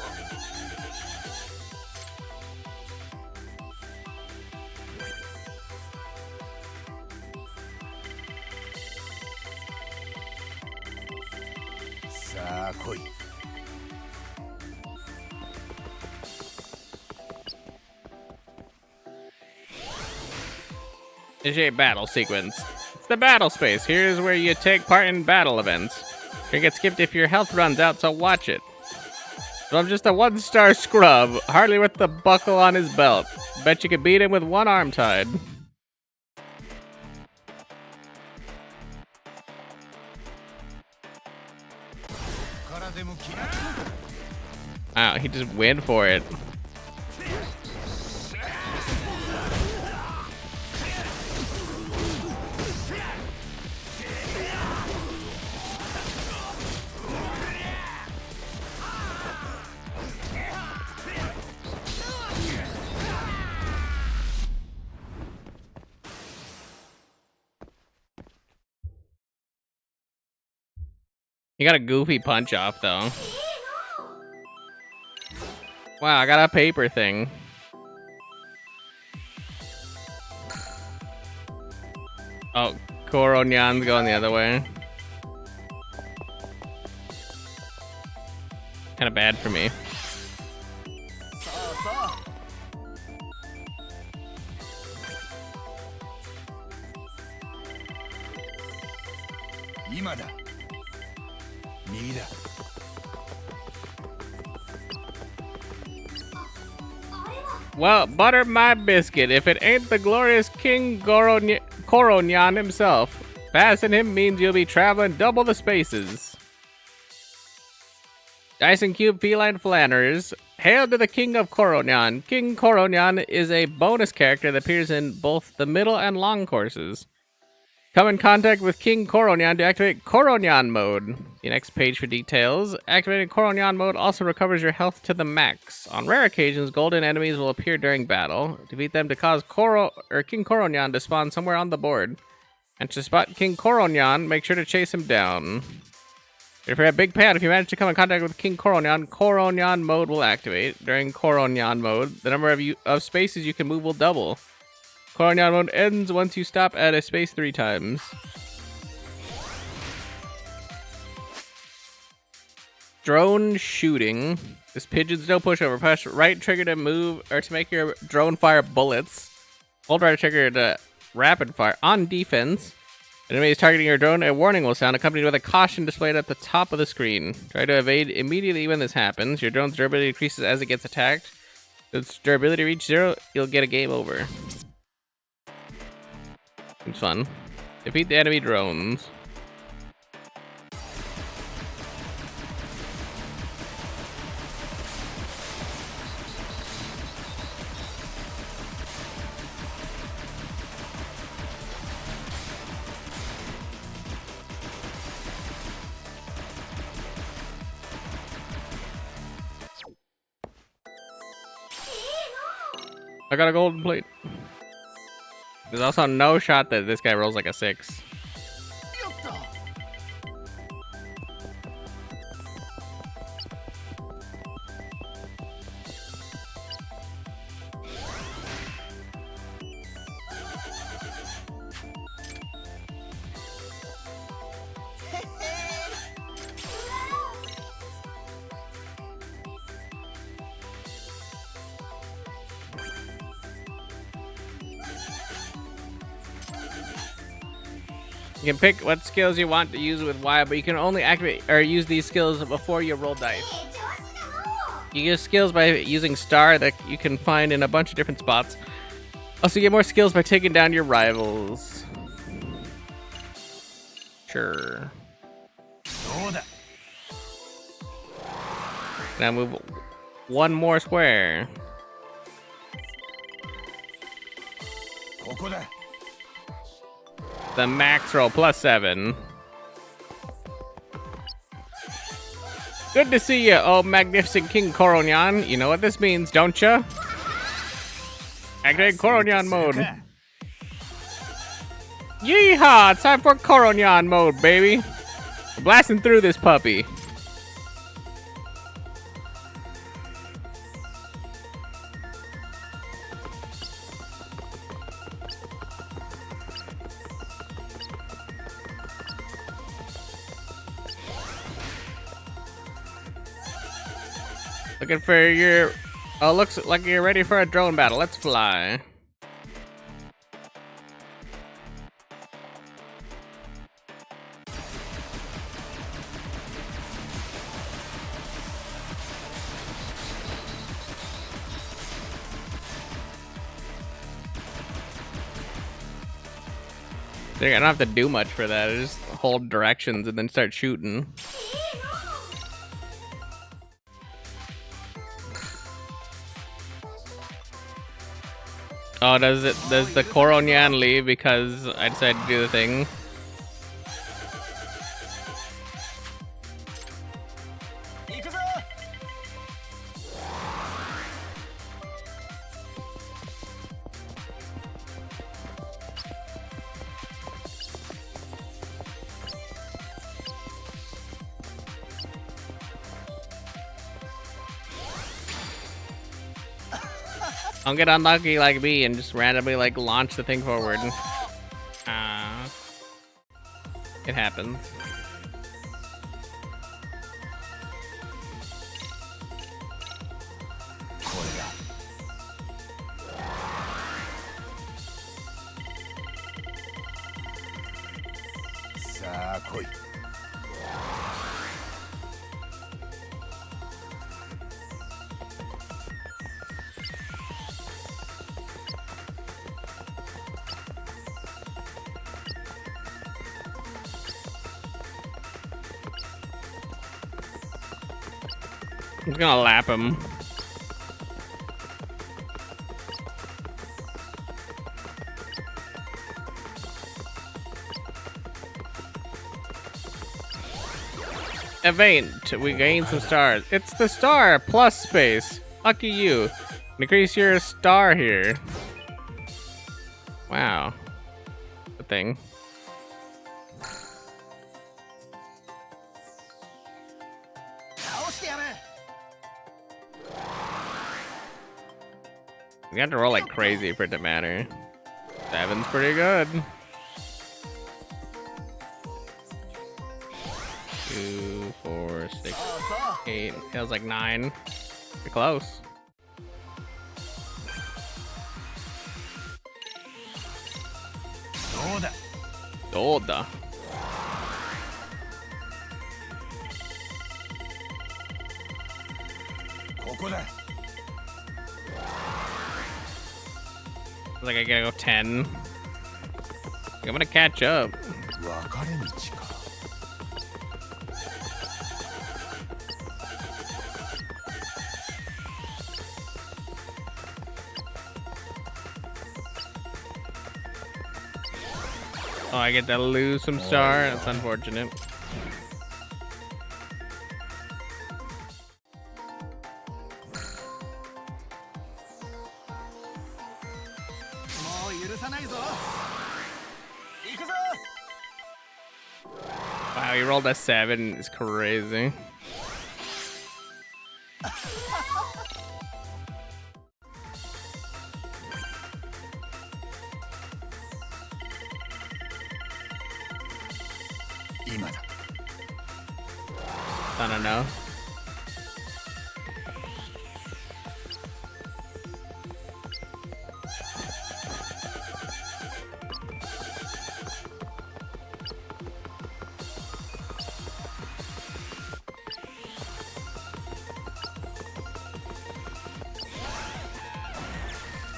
Initiate battle sequence. It's the battle space. Here's where you take part in battle events. You get skipped if your health runs out, so watch it. So I'm just a 1-star scrub, hardly worth the buckle on his belt. Bet you could beat him with one arm tied. Wow, he just went for it. He got a goofy punch off though. Wow, I got a paper thing. Oh, Coronian's going the other way. Kind of bad for me. Well, butter my biscuit if it ain't the glorious King Koronyan himself. Passing him means you'll be traveling double the spaces. Dice and Cube Feline Flanners. Hail to the King of Koronyan. King Koronyan is a bonus character that appears in both the middle and long courses. Come in contact with King Koronyan to activate Koronyan mode. The next page for details. Activating Koronyan mode also recovers your health to the max. On rare occasions, golden enemies will appear during battle. Defeat them to cause King Koronyan to spawn somewhere on the board. And to spot King Koronyan, make sure to chase him down. If you're a big payout, if you manage to come in contact with King Koronyan, Koronyan mode will activate. During Koronyan mode, the number of spaces you can move will double. Koronyan mode ends once you stop at a space 3 times. Drone shooting. This pigeon's no pushover. Press right trigger to move or to make your drone fire bullets. Hold right trigger to rapid fire. On defense, an enemy is targeting your drone. A warning will sound accompanied with a caution displayed at the top of the screen. Try to evade immediately when this happens. Your drone's durability decreases as it gets attacked. If its durability reaches 0, you'll get a game over. It's fun. Defeat the enemy drones. I got a golden plate. There's also no shot that this guy rolls like a 6. You can pick what skills you want to use with Y, but you can only activate or use these skills before you roll dice. You use skills by using star that you can find in a bunch of different spots. Also, you get more skills by taking down your rivals. Sure. Now move one more square. The max roll +7. Good to see you, oh magnificent King Koronyan. You know what this means, don't ya? Activate Koronyan mode. Yeehaw! It's time for Koronyan mode, baby. We're blasting through this puppy. Looking for your... Oh, looks like you're ready for a drone battle. Let's fly. I don't have to do much for that. I just hold directions and then start shooting. Oh, does the Koronyan leave because I decided to do the thing? Don't get unlucky like me and just randomly like launch the thing forward. It happens. I'm just gonna lap him. Event. We gain some stars. It's the star plus space. Lucky you. Increase your star here. Wow. Good thing. You have to roll like crazy for it to matter. 7's pretty good. 2, 4, 6, 8. It was like 9. Pretty close. Doda. Like I gotta go 10. I'm gonna catch up. 分かれ道か Oh, I get to lose some star. That's unfortunate. もう許さないぞ行くぞ Wow, he rolled a 7. It's crazy. I don't know.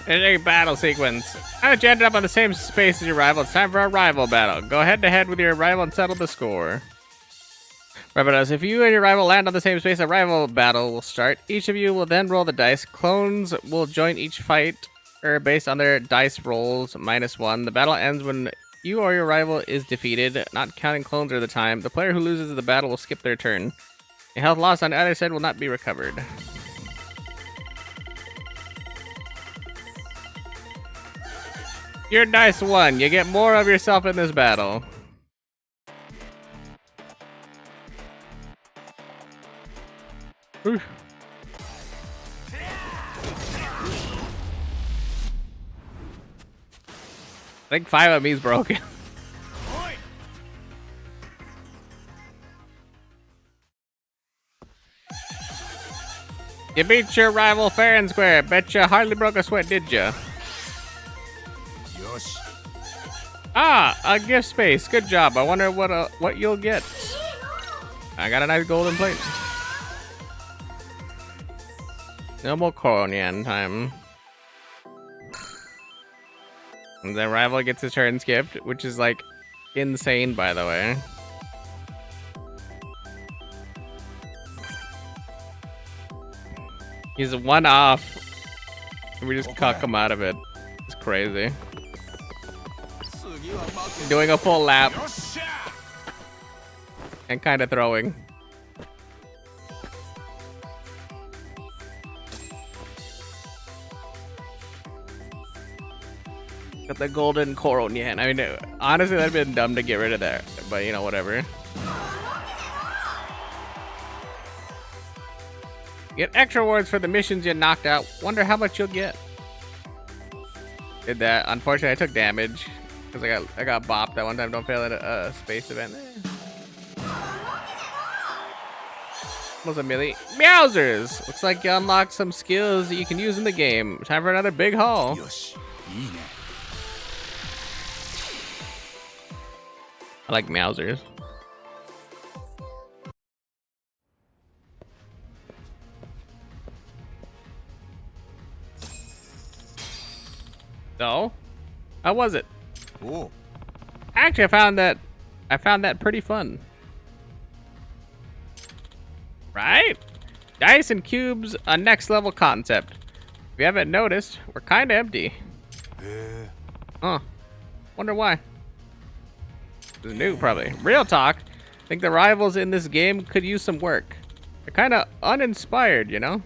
In a battle sequence. Now that you ended up on the same space as your rival, it's time for a rival battle. Go head to head with your rival and settle the score. Remember, if you and your rival land on the same space, a rival battle will start. Each of you will then roll the dice. Clones will join each fight based on their dice rolls -1. The battle ends when you or your rival is defeated, not counting clones or the time. The player who loses the battle will skip their turn. A health lost on either side will not be recovered. Your dice won. You get more of yourself in this battle. Oof. I think 5 of me's broken. You beat your rival fair and square. Bet you hardly broke a sweat, did ya? Ah, a gift space. Good job. I wonder what you'll get. I got a nice golden plate. No more Coronian time. And the rival gets his turn skipped, which is like insane, by the way. He's 1 off. We just cuck him out of it. It's crazy. Doing a full lap. And kind of throwing. Got the golden Coronian. I mean, honestly, that'd been dumb to get rid of that. But, you know, whatever. Get extra rewards for the missions you knocked out. Wonder how much you'll get. Did that. Unfortunately, I took damage. Because I got bopped that one time. Don't fail at a space event. Was a milli. Meowsers! Looks like you unlocked some skills that you can use in the game. Time for another big haul. よしいいね I like Meowsers. So, how was it? おう Actually, I found that pretty fun. Right? Dice and cubes, a next level concept. If you haven't noticed, we're kind of empty. Huh. Wonder why. It's new, probably. Real talk. I think the rivals in this game could use some work. They're kind of uninspired, you know?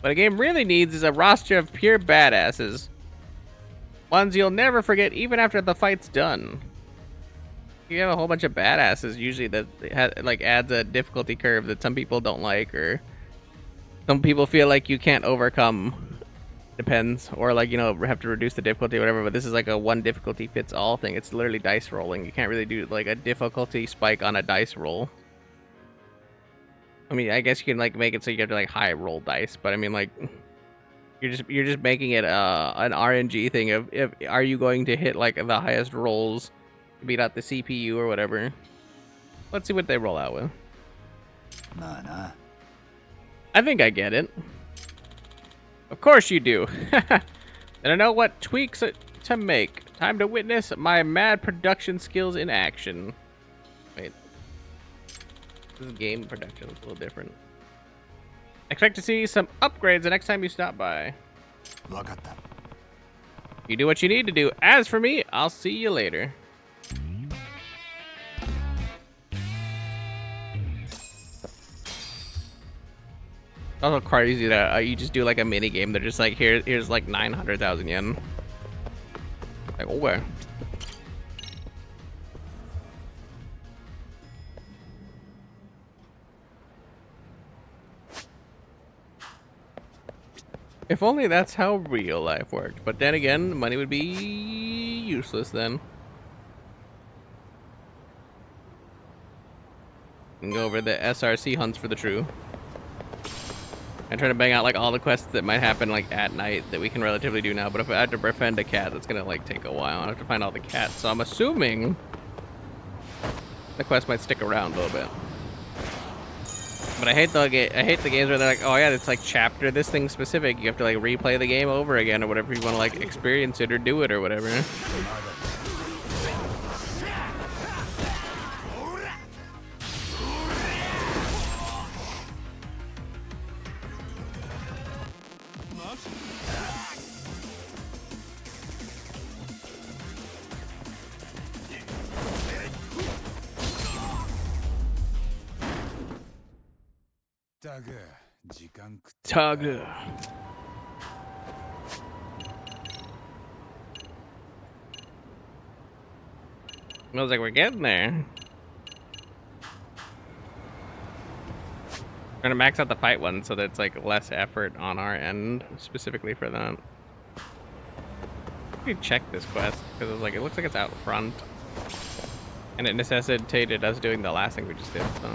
What a game really needs is a roster of pure badasses. Ones you'll never forget even after the fight's done. You have a whole bunch of badasses usually that like adds a difficulty curve that some people don't like, or some people feel like you can't overcome. Depends, or like, you know, have to reduce the difficulty or whatever. But this is like a one difficulty fits all thing. It's literally dice rolling. You can't really do like a difficulty spike on a dice roll. I mean, I guess you can like make it so you have to like high roll dice, but I mean, like, you're just making it an RNG thing of if are you going to hit like the highest rolls to beat out the CPU or whatever. Let's see what they roll out with. Nah. I think I get it. Of course you do. And I know what tweaks to make. Time to witness my mad production skills in action. Wait. This is game production. It's a little different. Expect to see some upgrades the next time you stop by. You do what you need to do. As for me, I'll see you later. It's also crazy that you just do like a mini game. They're just like, here's like 900,000 yen. Like, okay. If only that's how real life worked. But then again, money would be useless then. And go over the SRC hunts for the true. I try to bang out like all the quests that might happen like at night that we can relatively do now. But if I have to befriend a cat, that's gonna like take a while. I have to find all the cats. So I'm assuming the quest might stick around a little bit. But I hate the games where they're like, oh yeah, it's like chapter this thing specific. You have to like replay the game over again or whatever. You want to like experience it or do it or whatever. Tug. Feels like we're getting there. Trying to max out the fight one so that it's like less effort on our end specifically for that. We check this quest because it's like it looks like it's out front, and it necessitated us doing the last thing we just did. So.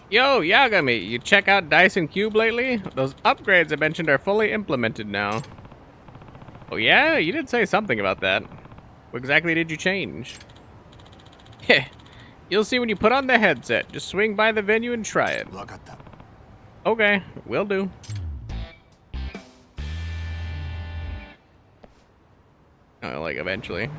Yo, Yagami, you check out Dice and Cube lately? Those upgrades I mentioned are fully implemented now. Oh yeah? You did say something about that. What exactly did you change? Heh, you'll see when you put on the headset. Just swing by the venue and try it. Okay, will do. Oh, like eventually.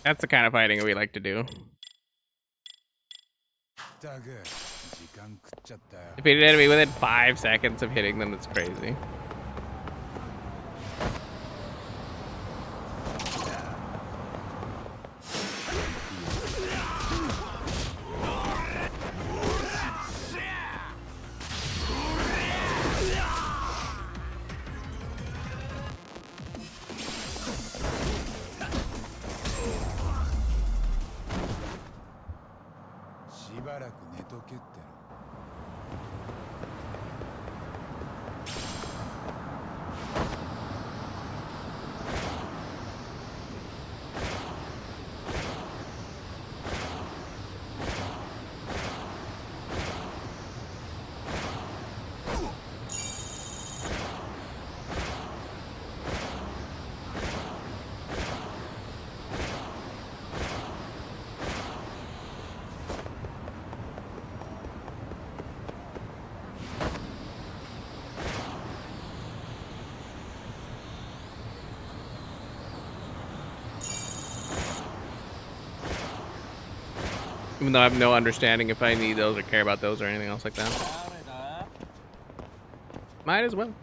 That's the kind of fighting we like to do. だが時間食っちゃったよ Defeated an enemy within 5 seconds of hitting them. It's crazy. Even though I have no understanding if I need those or care about those or anything else like that. Might as well.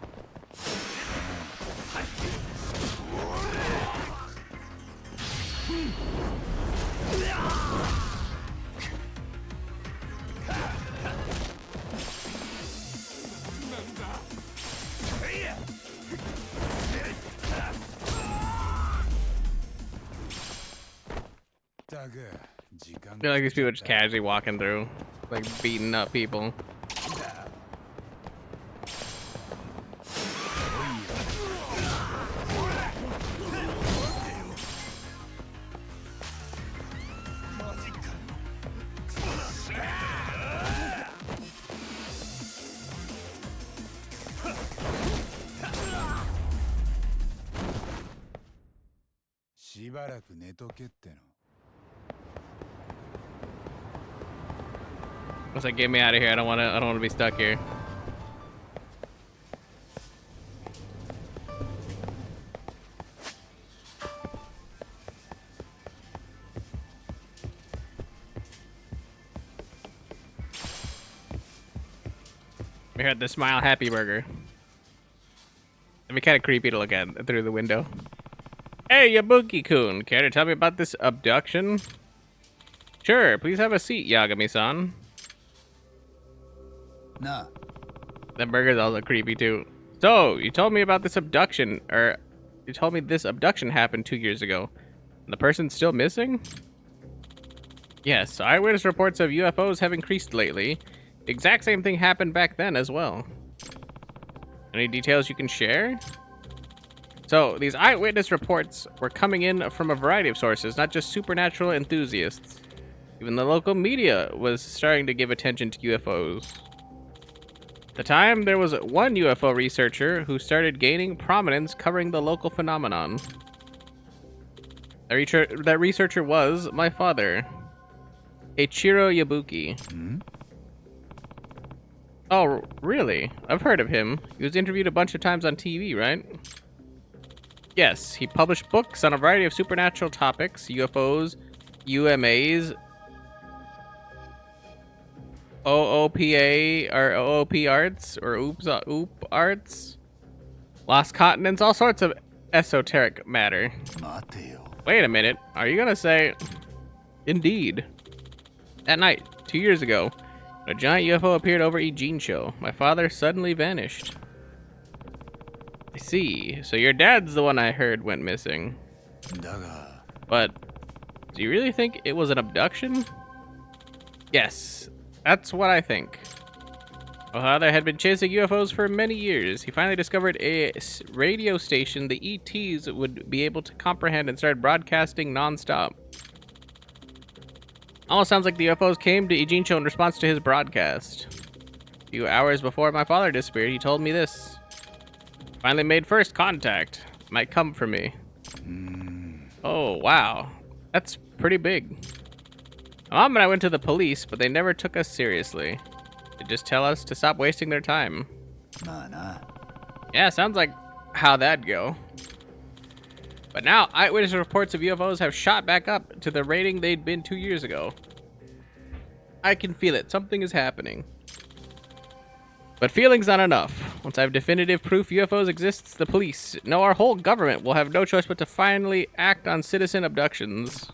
I feel like these people are just casually walking through, like beating up people. It's like, get me out of here. I don't want to be stuck here. We had the Smile Happy Burger. It'd be kind of creepy to look at through the window. Hey, Yabuki-kun, care to tell me about this abduction? Sure, please have a seat, Yagami-san. Nah. That burger's also creepy too. So, you told me about this abduction, or you told me this abduction happened 2 years ago. And the person's still missing? Yes, eyewitness reports of UFOs have increased lately. The exact same thing happened back then as well. Any details you can share? So, these eyewitness reports were coming in from a variety of sources, not just supernatural enthusiasts. Even the local media was starting to give attention to UFOs. At the time, there was one UFO researcher who started gaining prominence covering the local phenomenon. That researcher was my father, Eiichiro Yabuki. Hmm? Oh, really? I've heard of him. He was interviewed a bunch of times on TV, right? Yes, he published books on a variety of supernatural topics, UFOs, UMAs, OOPA, or OOP arts, or OOP arts, lost continents, all sorts of esoteric matter. Wait a minute, are you gonna say... Indeed. That night, 2 years ago, when a giant UFO appeared over Ijincho, my father suddenly vanished. I see, so your dad's the one I heard went missing. But, do you really think it was an abduction? Yes, that's what I think. My father had been chasing UFOs for many years. He finally discovered a radio station the ETs would be able to comprehend and started broadcasting non-stop. Almost sounds like the UFOs came to Ijincho in response to his broadcast. A few hours before my father disappeared, he told me this. Finally made first contact. Might come for me. Oh, wow. That's pretty big. My mom and I went to the police, but they never took us seriously. They just tell us to stop wasting their time. Yeah, sounds like how that'd go. But now, eyewitness reports of UFOs have shot back up to the rating they'd been 2 years ago. I can feel it. Something is happening. But feeling's not enough. Once I have definitive proof UFOs exist, the police, no, our whole government will have no choice but to finally act on citizen abductions.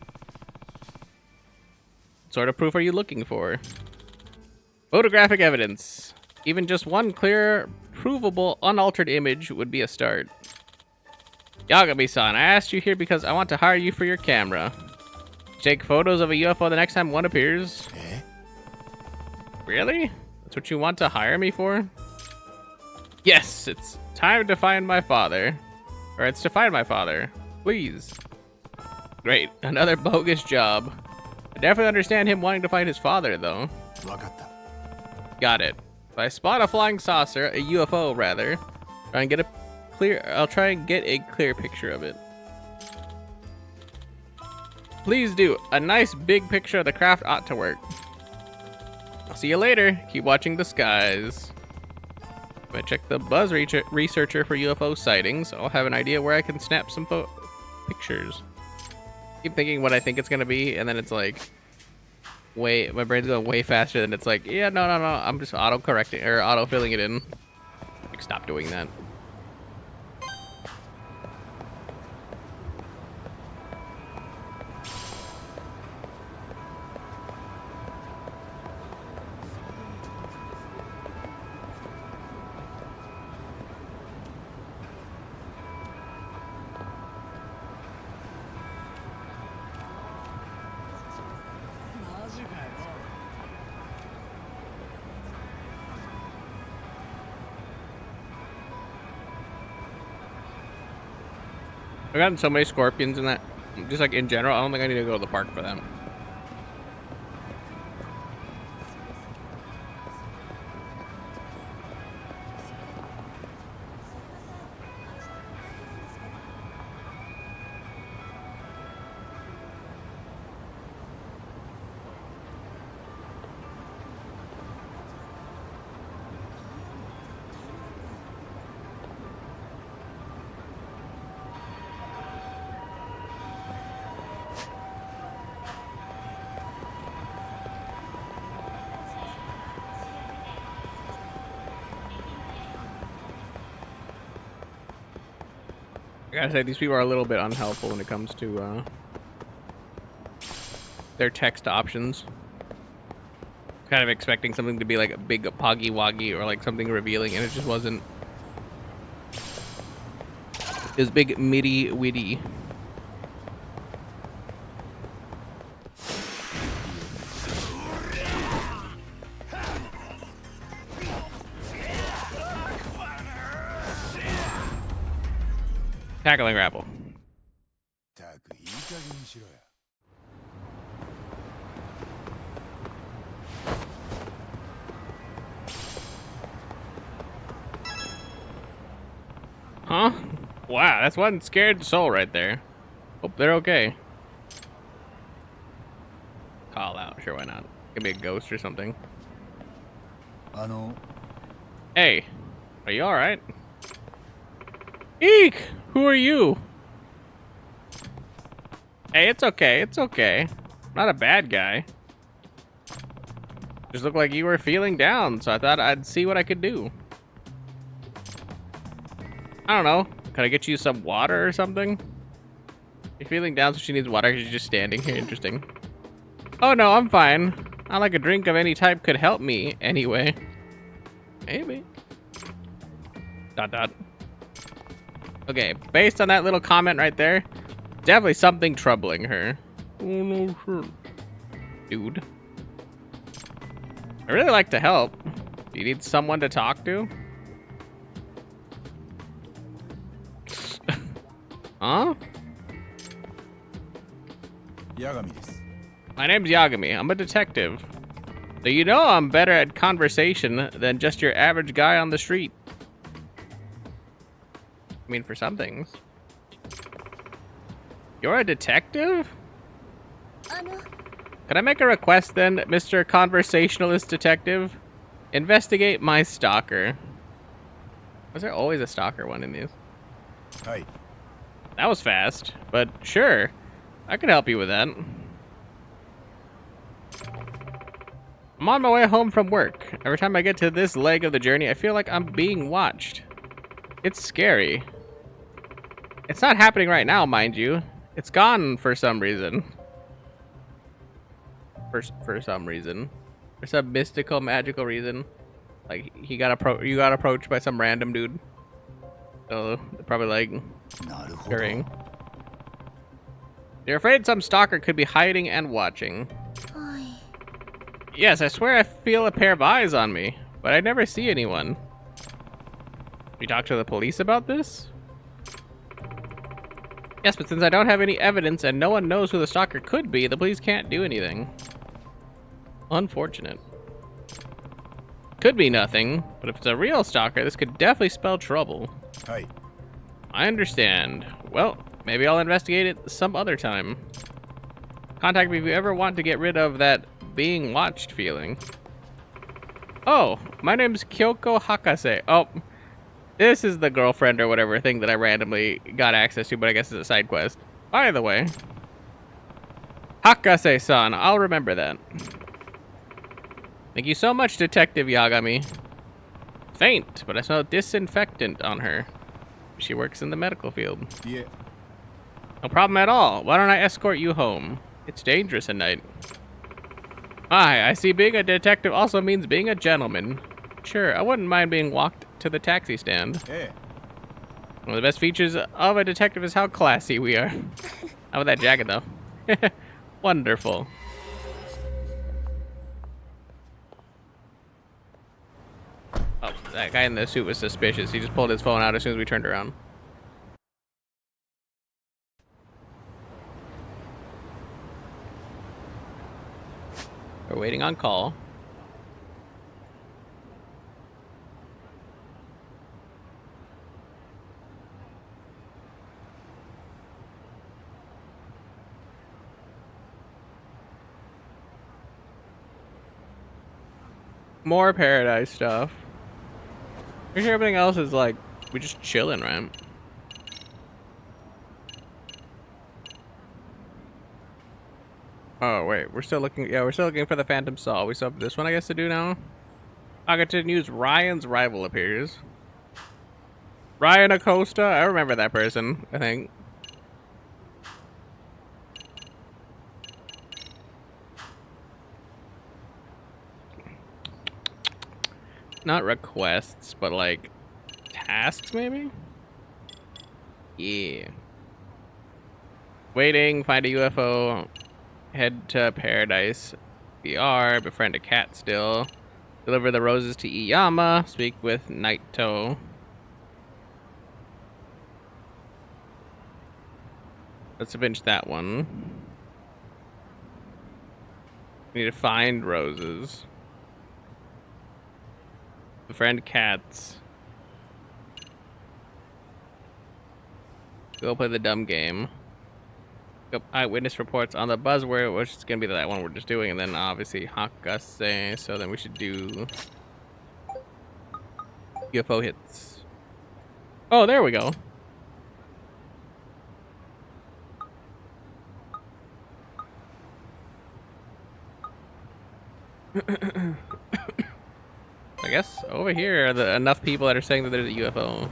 What sort of proof are you looking for? Photographic evidence. Even just one clear, provable, unaltered image would be a start. Yagami-san, I asked you here because I want to hire you for your camera. Take photos of a UFO the next time one appears. Eh? Really? That's what you want to hire me for? Yes, it's time to find my father. Or it's to find my father. Please. Great, another bogus job. I definitely understand him wanting to find his father, though. わかった。 Got it. If I spot a flying saucer, a UFO rather, I'll try and get a clear picture of it. Please do. A nice big picture of the craft ought to work. I'll see you later. Keep watching the skies. I'm gonna check the Buzz researcher for UFO sightings. I'll have an idea where I can snap some pictures. Keep thinking what I think it's gonna be, and then it's like, my brain's going way faster than it's like, yeah, no. I'm just auto-correcting or auto-filling it in. Like, stop doing that. I've gotten so many scorpions in that. Just like in general, I don't think I need to go to the park for them. I gotta say, these people are a little bit unhelpful when it comes to their text options. Kind of expecting something to be like a big poggy woggy or like something revealing, and it just wasn't. It was big middy witty. Tackling grapple. たくいい加減にしろよ。 Huh? Wow, that's one scared soul right there. Hope they're okay. Call out, sure, why not? Could be a ghost or something. あの、 Hey, are you alright? Eek! Who are you? Hey, it's okay, it's okay. I'm not a bad guy. Just looked like you were feeling down, so I thought I'd see what I could do. I don't know. Can I get you some water or something? You're feeling down, so she needs water because she's just standing here. Interesting. Oh no, I'm fine. Not like a drink of any type could help me anyway. Maybe. ... Okay, based on that little comment right there, definitely something troubling her. Oh no, sure. Dude. I really like to help. Do you need someone to talk to? Huh? 八神です。 My name's Yagami. I'm a detective. So you know I'm better at conversation than just your average guy on the street. I mean, for some things. You're a detective? Can I make a request then, Mr. Conversationalist Detective? Investigate my stalker. Was there always a stalker one in these? はい。That was fast, but sure. I could help you with that. I'm on my way home from work. Every time I get to this leg of the journey, I feel like I'm being watched. It's scary. It's not happening right now, mind you. It's gone for some reason. For some reason. For some mystical, magical reason. Like, you got approached by some random dude. So, they're probably like, なるほど。 scurrying. You're afraid some stalker could be hiding and watching. Yes, I swear I feel a pair of eyes on me, but I never see anyone. You talk to the police about this? Yes, but since I don't have any evidence and no one knows who the stalker could be, the police can't do anything. Unfortunate. Could be nothing, but if it's a real stalker, this could definitely spell trouble. はい。 I understand. Well, maybe I'll investigate it some other time. Contact me if you ever want to get rid of that being watched feeling. Oh, my name's Kyoko Hakase. Oh, this is the girlfriend or whatever thing that I randomly got access to, but I guess it's a side quest. By the way, Hakase-san, I'll remember that. Thank you so much, Detective Yagami. Faint, but I smell disinfectant on her. She works in the medical field. いえ、 No problem at all. Why don't I escort you home? It's dangerous at night. I see being a detective also means being a gentleman. Sure, I wouldn't mind being walked to the taxi stand. ええ。 One of the best features of a detective is how classy we are. How about that jacket, though? Wonderful. Oh, that guy in the suit was suspicious. He just pulled his phone out as soon as we turned around. We're waiting on call. More paradise stuff. Pretty sure everything else is like, we're just chilling, right? Oh, wait, we're still looking, yeah, we're still looking for the Phantom Saw. We still have this one, I guess, to do now. I get to use Ryan's rival appears. Ryan Acosta, I remember that person, I think. Not requests, but like tasks, maybe? Yeah. Waiting, find a UFO, head to Paradise VR, befriend a cat still, deliver the roses to Iyama, speak with Naito. Let's finish that one. We need to find roses. Befriend cats. Go play the dumb game. Go eyewitness reports on the buzzword, which is gonna be that one we're just doing, and then obviously Hakase. So then we should do UFO hits. Oh, there we go. I guess over here are the enough people that are saying that there's a UFO.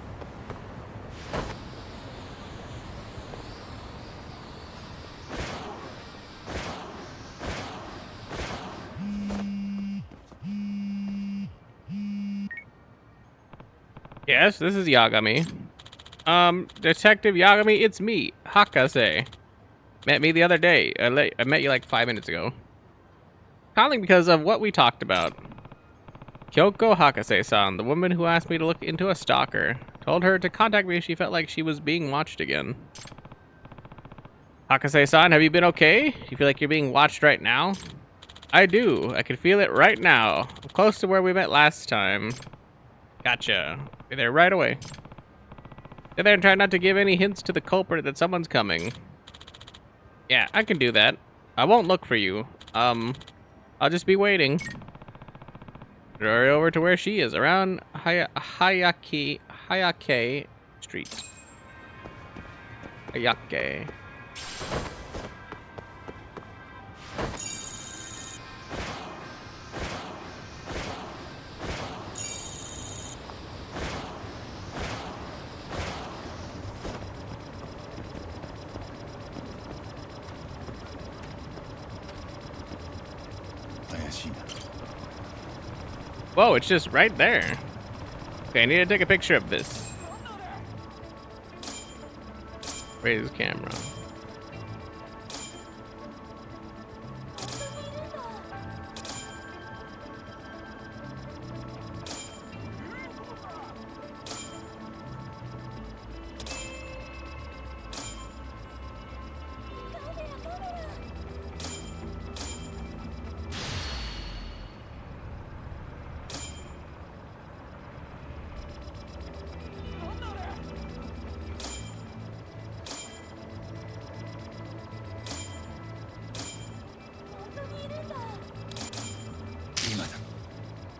Yes, this is Yagami. Detective Yagami, it's me, Hakase. Met me the other day. I met you like 5 minutes ago. Calling because of what we talked about. Kyoko Hakase-san, the woman who asked me to look into a stalker. Told her to contact me if she felt like she was being watched again. Hakase-san, have you been okay? Do you feel like you're being watched right now? I do. I can feel it right now. I'm close to where we met last time. Gotcha. Be there right away. Stay there and try not to give any hints to the culprit that someone's coming. Yeah, I can do that. I won't look for you. I'll just be waiting. Hurry over to where she is, around Hayake Street. Ayake. Whoa, it's just right there. Okay, I need to take a picture of this. Raise his camera.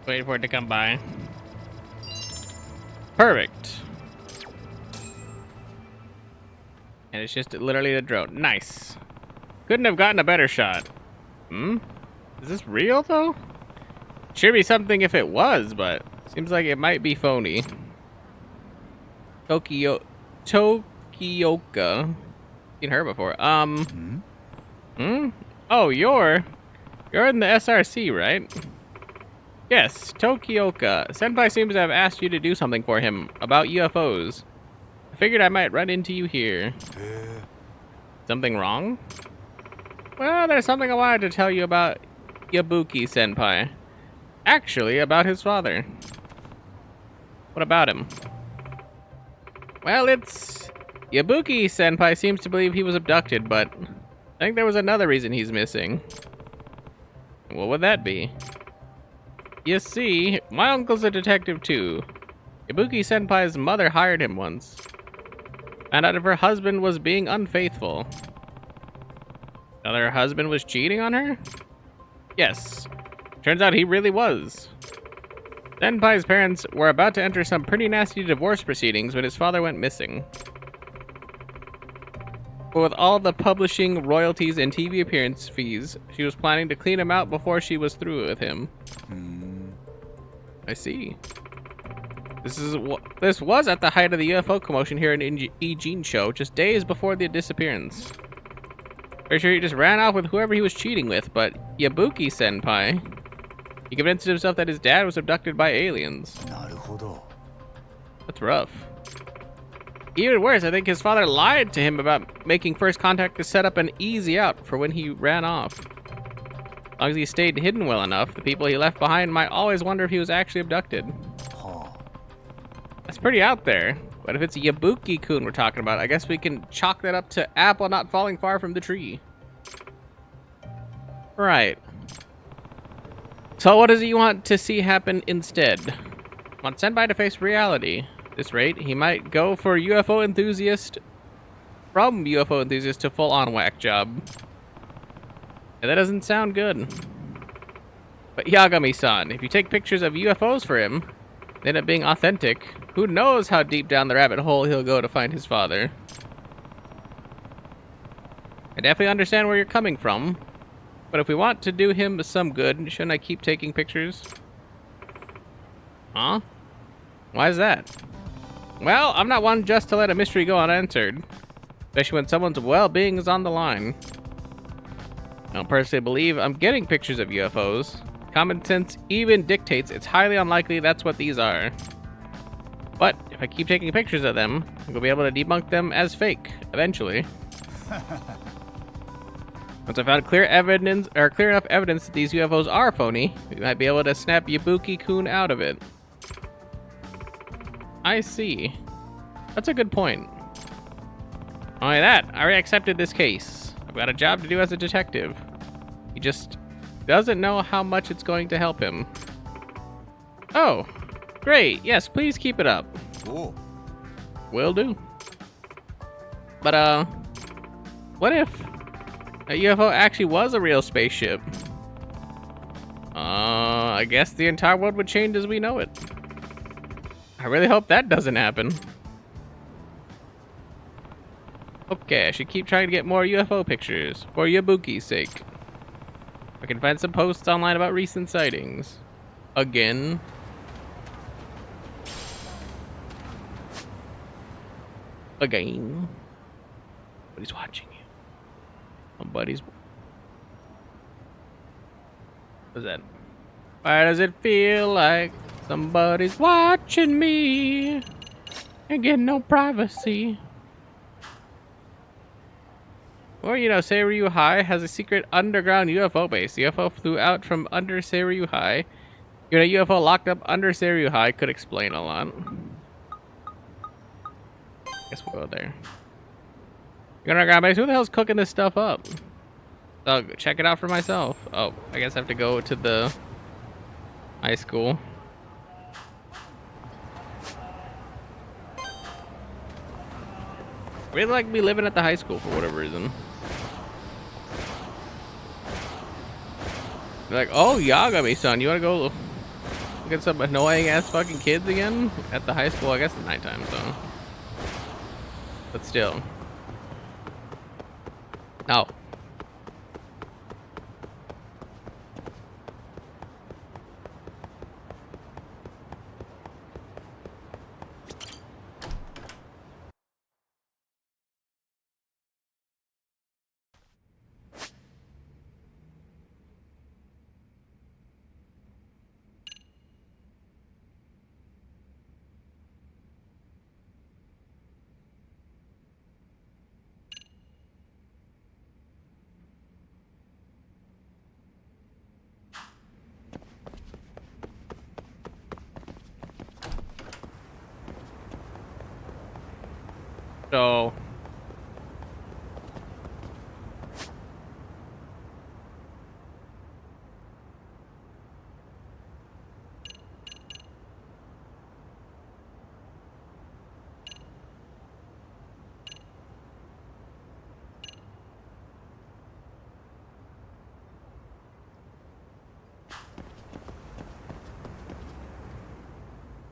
Wait for it to come by. Perfect. And it's just literally a drone. Nice. Couldn't have gotten a better shot. Hmm? Is this real though? Should be something if it was, but seems like it might be phony. Tokioka. Seen her before. Oh, you're in the SRC, right? Yes, Tokioka. Senpai seems to have asked you to do something for him about UFOs. I figured I might run into you here. Something wrong? Well, there's something I wanted to tell you about Yabuki Senpai. Actually, about his father. What about him? Well, it's... Yabuki Senpai seems to believe he was abducted, but I think there was another reason he's missing. What would that be? You see, my uncle's a detective too. Ibuki Senpai's mother hired him once. Found out if her husband was being unfaithful. Now her husband was cheating on her? Yes. Turns out he really was. Senpai's parents were about to enter some pretty nasty divorce proceedings when his father went missing. But with all the publishing, royalties, and TV appearance fees, she was planning to clean him out before she was through with him. I see. This was at the height of the UFO commotion here in Eugene show, just days before the disappearance. Pretty sure he just ran off with whoever he was cheating with, but Yabuki Senpai, he convinced himself that his dad was abducted by aliens. That's rough. Even worse, I think his father lied to him about making first contact to set up an easy out for when he ran off. As long as he stayed hidden well enough, the people he left behind might always wonder if he was actually abducted. That's pretty out there. But if it's Yabuki-kun we're talking about, I guess we can chalk that up to apple not falling far from the tree. Right. So what does he want to see happen instead? Want Senpai to face reality. At this rate, he might go for UFO enthusiast, from UFO enthusiast to full-on whack job. And that doesn't sound good. But Yagami-san, if you take pictures of UFOs for him, they end up being authentic, who knows how deep down the rabbit hole he'll go to find his father. I definitely understand where you're coming from, but if we want to do him some good, shouldn't I keep taking pictures? Huh? Why is that? Well, I'm not one just to let a mystery go unanswered, especially when someone's well-being is on the line. I don't personally believe I'm getting pictures of UFOs. Common sense even dictates it's highly unlikely that's what these are. But if I keep taking pictures of them, we'll be able to debunk them as fake, eventually. Once I found clear enough evidence that these UFOs are phony, we might be able to snap Yabuki-kun out of it. I see. That's a good point. Only that, I already accepted this case. I've got a job to do as a detective. He just doesn't know how much it's going to help him. Oh, great. Yes, please keep it up. Oh. Will do. But, what if a UFO actually was a real spaceship? I guess the entire world would change as we know it. I really hope that doesn't happen. Okay, I should keep trying to get more UFO pictures for Yabuki's sake. I can find some posts online about recent sightings. Again. Again. Somebody's watching you. Somebody's. What's that? Why does it feel like somebody's watching me? I get no privacy. Or, you know, Seiryu High has a secret underground UFO base. The UFO flew out from under Seiryu High. You know, a UFO locked up under Seiryu High could explain a lot. Guess we'll go there. Underground base? Who the hell's cooking this stuff up? I'll check it out for myself. Oh, I guess I have to go to the high school. Really like me living at the high school for whatever reason. They're like, oh, Yagami-san, you wanna go look at some annoying ass fucking kids again? At the high school, I guess it's nighttime, so. But still. No. So.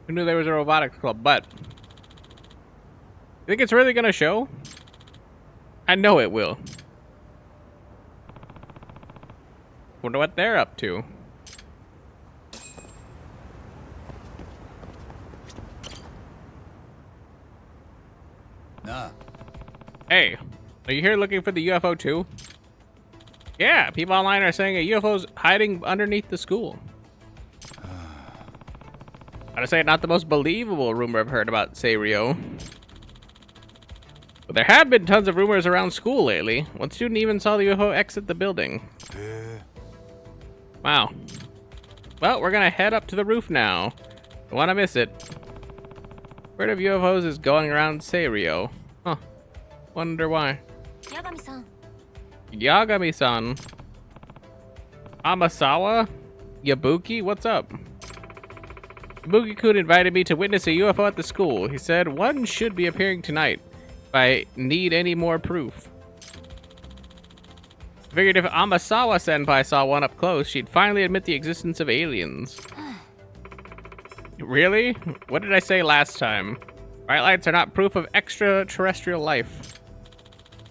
Who knew there was a robotics club, but you think it's really gonna show? I know it will. Wonder what they're up to. Nah. Hey, are you here looking for the UFO too? Yeah, people online are saying a UFO's hiding underneath the school. Gotta say, not the most believable rumor I've heard about Seiryu. But there have been tons of rumors around school lately. One student even saw the UFO exit the building. Wow. Well, we're gonna head up to the roof now. Don't wanna miss it. Word of UFOs is going around Seiryu. Huh. Wonder why. Yagami-san. Yagami-san. Amasawa? Yabuki? What's up? Yabuki-kun invited me to witness a UFO at the school. He said one should be appearing tonight if I need any more proof. I figured if Amasawa-senpai saw one up close, she'd finally admit the existence of aliens. Really? What did I say last time? Bright lights are not proof of extraterrestrial life.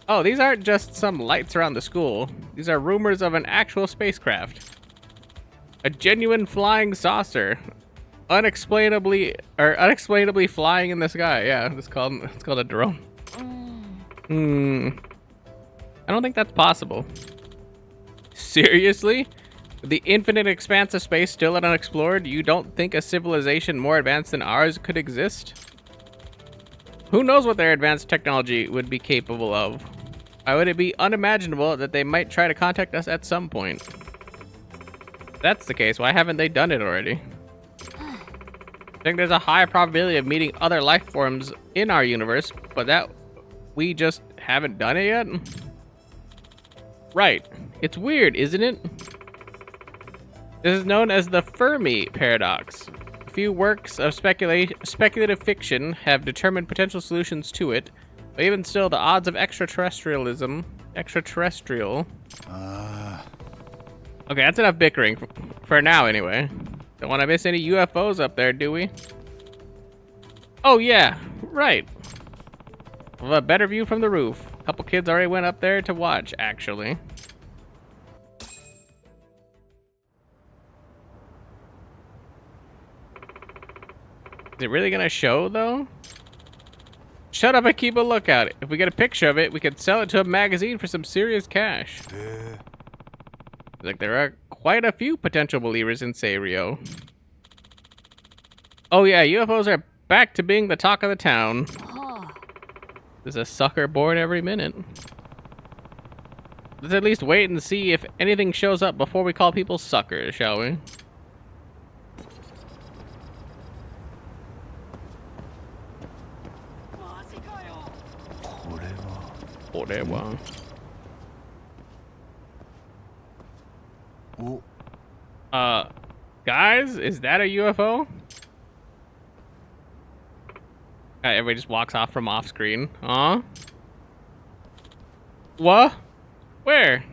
Oh, these aren't just some lights around the school. These are rumors of an actual spacecraft. A genuine flying saucer. Unexplainably flying in the sky. Yeah, it's called a drone. I don't think that's possible. Seriously? With the infinite expanse of space still unexplored, you don't think a civilization more advanced than ours could exist? Who knows what their advanced technology would be capable of? Why would it be unimaginable that they might try to contact us at some point? If that's the case, why haven't they done it already? I think there's a high probability of meeting other life forms in our universe, but that we just haven't done it yet? Right. It's weird, isn't it? This is known as the Fermi paradox. A few works of speculative fiction have determined potential solutions to it, but even still, the odds of extraterrestrial. Okay, that's enough bickering for now, anyway. Don't want to miss any UFOs up there, do we? Oh yeah, right. We'll have a better view from the roof. A couple kids already went up there to watch, actually. Is it really gonna show, though? Shut up and keep a lookout. If we get a picture of it, we could sell it to a magazine for some serious cash. Like, there are quite a few potential believers in Serio. Oh yeah, UFOs are back to being the talk of the town. There's a sucker born every minute. Let's at least wait and see if anything shows up before we call people suckers, shall we? Oh, there one. Guys, is that a UFO? Everybody just walks off from off screen. What? Where?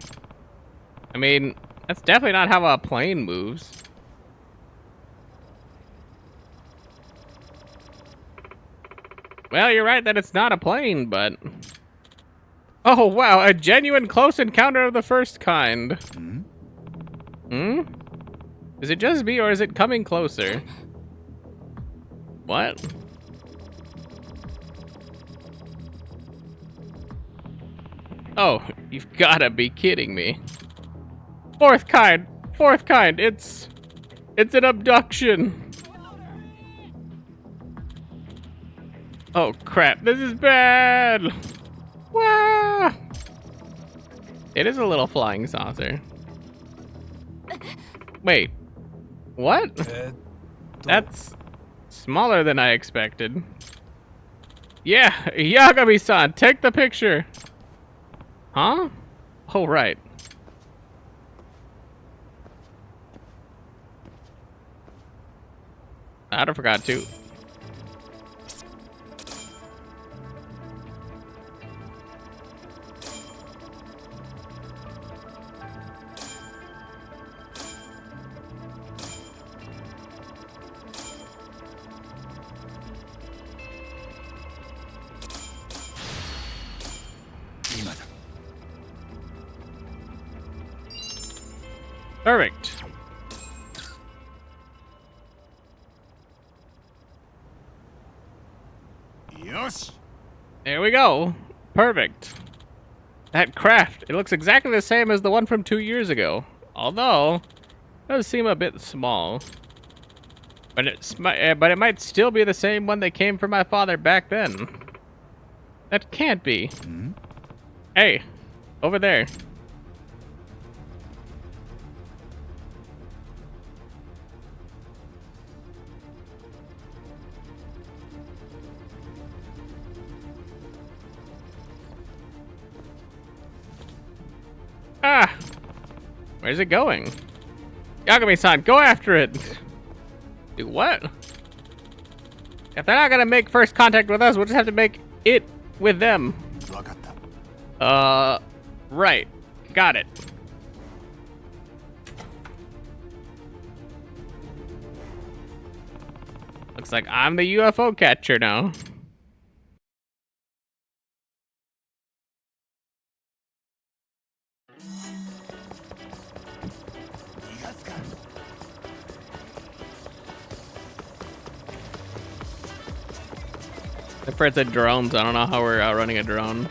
I mean, that's definitely not how a plane moves. Well, you're right that it's not a plane, but... Oh, wow, a genuine close encounter of the first kind. Hmm? Is it just me, or is it coming closer? What? Oh, you've gotta be kidding me. Fourth kind, it's an abduction. Oh crap, this is bad. Wow. It is a little flying saucer. Wait, what? That's smaller than I expected. Yeah, Yagami-san, take the picture. Huh? Oh, right. I'd have forgot to. Perfect. Yosh. There we go. Perfect. That craft, it looks exactly the same as the one from 2 years ago. Although, it does seem a bit small. But it might still be the same one that came from my father back then. That can't be. Hey, over there. Ah! Where's it going? Yagami-san, go after it! Do what? If they're not gonna make first contact with us, we'll just have to make it with them. Right. Got it. Looks like I'm the UFO catcher now. Except for it's a drone, so I don't know how we're running a drone.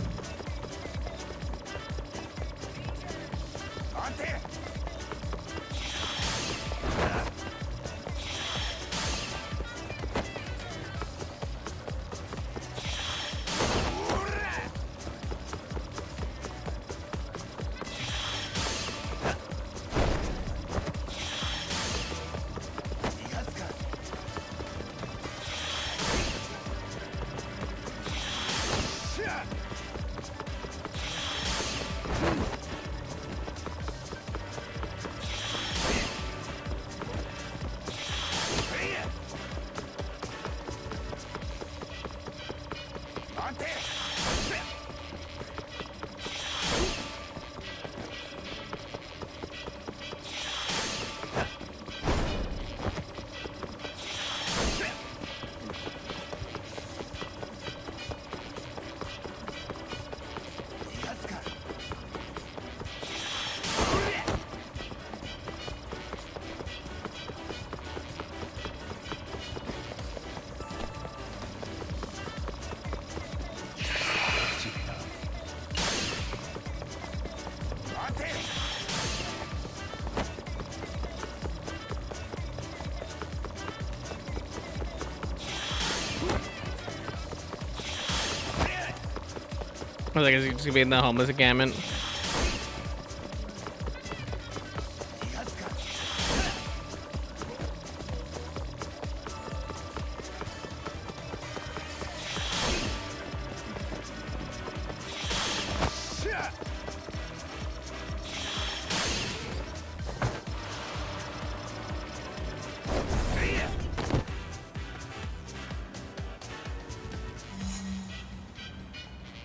was like, is he just gonna be in the homeless encampment?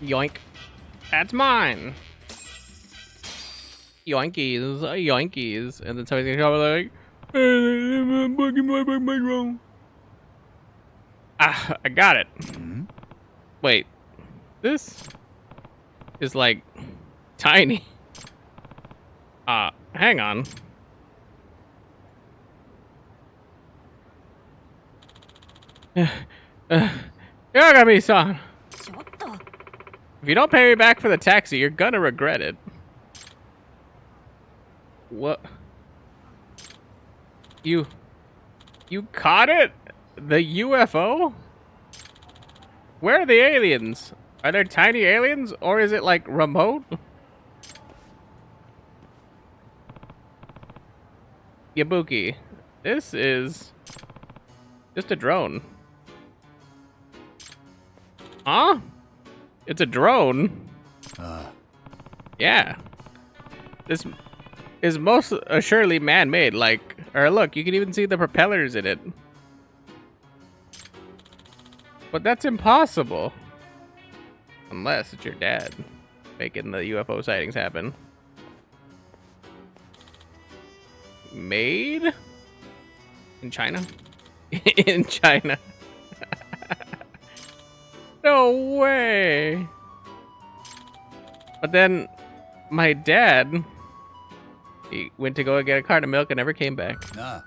Yoink. That's mine. Yoinkies, yoinkies. And then somebody's gonna come like, I'm bugging my wrong. Ah, I got it. Wait. This is like tiny. Hang on. Yagami-san. ちょっと If you don't pay me back for the taxi, you're gonna regret it. What? You caught it? The UFO? Where are the aliens? Are there tiny aliens, or is it like remote? Yabuki, this is just a drone. Huh? It's a drone. Yeah. This is most assuredly man-made. Like, or look, you can even see the propellers in it. But that's impossible. Unless it's your dad making the UFO sightings happen. Made? In China? In China. No way. But then my dad, he went to go get a carton of milk and never came back. Nah.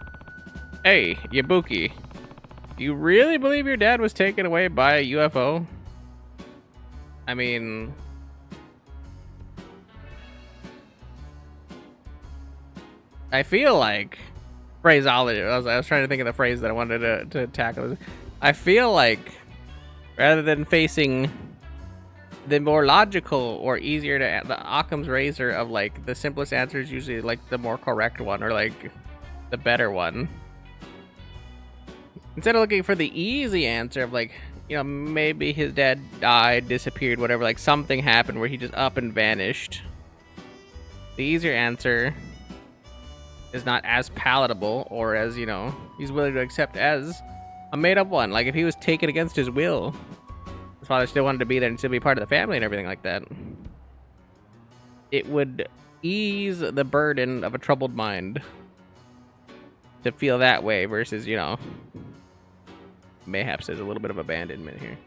Hey, Yabuki, you really believe your dad was taken away by a UFO? I mean, I feel like phraseology. I was trying to think of the phrase that I wanted to tackle. I feel like rather than facing the more logical or easier to the Occam's razor of like the simplest answer is usually like the more correct one or like the better one. Instead of looking for the easy answer of like, you know, maybe his dad died, disappeared, whatever, like something happened where he just up and vanished. The easier answer is not as palatable or as, you know, he's willing to accept as a made-up one. Like if he was taken against his will, his father still wanted to be there and still be part of the family and everything like that, it would ease the burden of a troubled mind to feel that way versus, you know, mayhaps there's a little bit of abandonment here.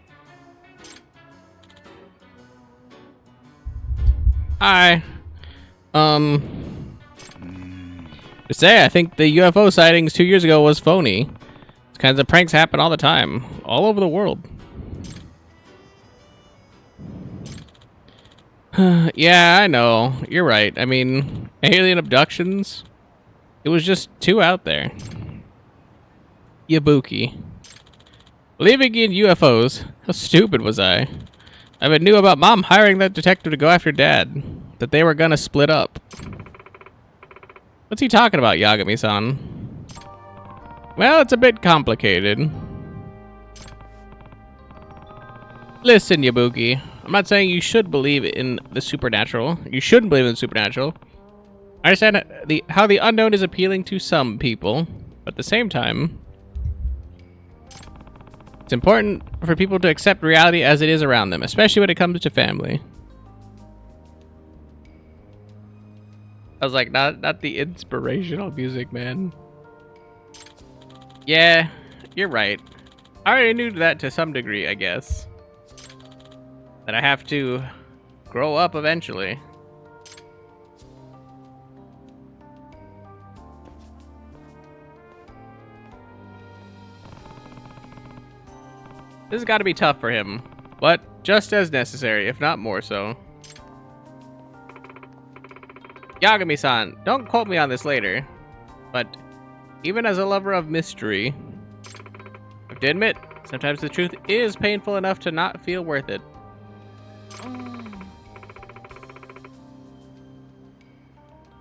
Hi. To say, I think the UFO sightings 2 years ago was phony. These kinds of pranks happen all the time, all over the world. Yeah, I know. You're right. I mean, alien abductions, it was just too out there. Yabuki. Believing in UFOs? How stupid was I? I even knew about Mom hiring that detective to go after Dad. That they were gonna split up. What's he talking about, Yagami-san? Well, it's a bit complicated. Listen, Yabuki. I'm not saying you should believe in the supernatural. You shouldn't believe in the supernatural. I understand how the unknown is appealing to some people, but at the same time, it's important for people to accept reality as it is around them, especially when it comes to family. I was like, not the inspirational music, man. Yeah, you're right. I already knew that to some degree, I guess. That I have to grow up eventually. This has got to be tough for him, but just as necessary, if not more so. Yagami-san, don't quote me on this later, but even as a lover of mystery, I have to admit, sometimes the truth is painful enough to not feel worth it.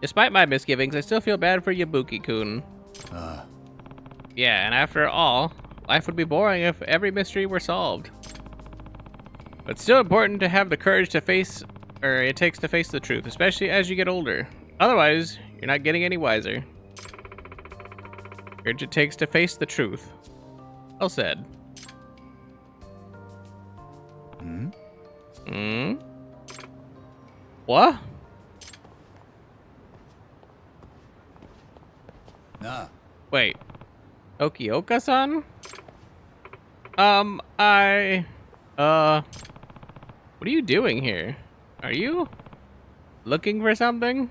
Despite my misgivings, I still feel bad for Yabuki-kun. あ Yeah, and after all, life would be boring if every mystery were solved. But it's still important to have the courage to face, or it takes to face the truth, especially as you get older. Otherwise, you're not getting any wiser. Courage it takes to face the truth. Well said. あ。ん Hmm? What? なあ Wait. Okioka-san? What are you doing here? Are you looking for something?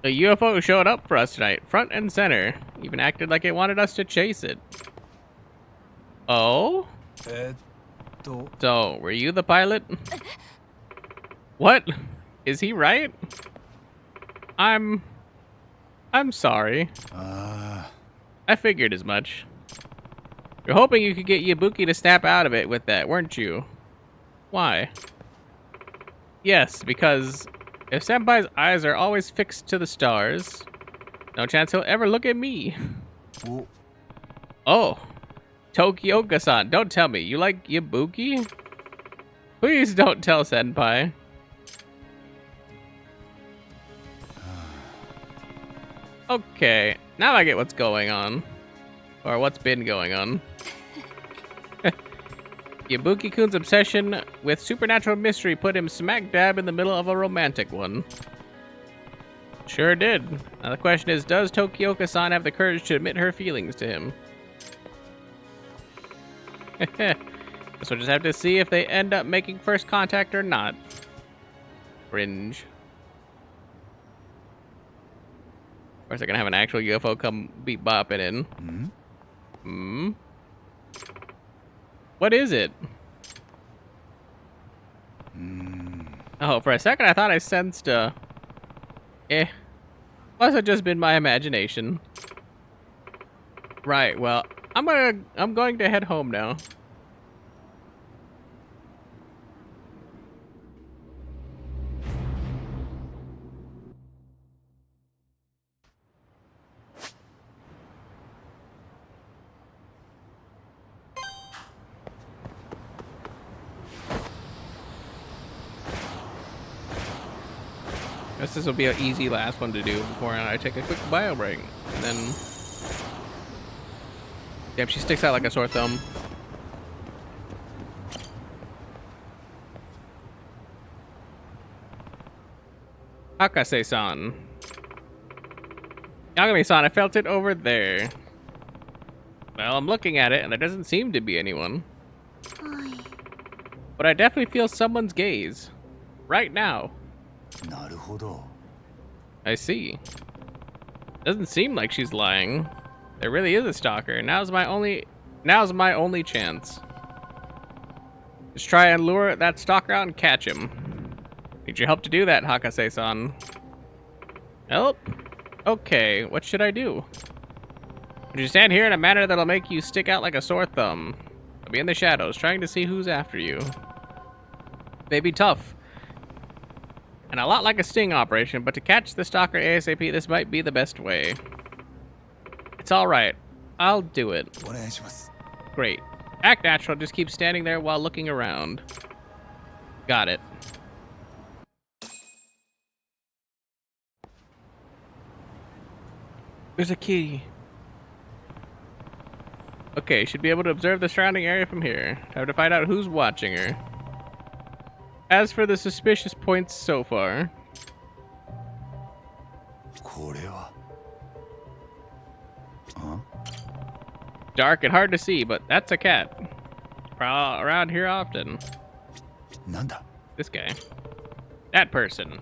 A UFO showed up for us tonight, front and center. Even acted like it wanted us to chase it. Oh? と So, were you the pilot? What? Is he right? I'm sorry. あ I figured as much. You're hoping you could get Yabuki to snap out of it with that, weren't you? Why? Yes, because if Senpai's eyes are always fixed to the stars, no chance he'll ever look at me. あお Oh, Tokioka-san, don't tell me. You like Yabuki? Please don't tell Senpai. Okay, now I get what's going on. Or what's been going on. Yabuki-kun's obsession with supernatural mystery put him smack dab in the middle of a romantic one. Sure did. Now the question is, does Tokioka-san have the courage to admit her feelings to him? Guess we'll just have to see if they end up making first contact or not. Cringe. Of course, they're gonna have an actual UFO come beat bopping in. ん Hmm? What is it? うーん Oh, for a second I thought I sensed a... Must have just been my imagination. Right, well, I'm going to head home now. Guess this will be an easy last one to do before I take a quick bio break. And then... Yep, she sticks out like a sore thumb. Hakase-san. Yagami-san, I felt it over there. Well, I'm looking at it, and there doesn't seem to be anyone. But I definitely feel someone's gaze. Right now. なるほど I see. Doesn't seem like she's lying. There really is a stalker. Now's my only chance. Just try and lure that stalker out and catch him. Need your help to do that, Hakase-san. Help? Okay, what should I do? Would you stand here in a manner that'll make you stick out like a sore thumb? I'll be in the shadows, trying to see who's after you. May be tough. And a lot like a sting operation, but to catch the stalker ASAP, this might be the best way. It's alright. I'll do it. お願いします Great. Act natural, just keep standing there while looking around. Got it. There's a key. Okay, should be able to observe the surrounding area from here. Time to find out who's watching her. As for the suspicious points so far, これはあ dark and hard to see, but that's a cat. Around here often. なんだ This guy. That person.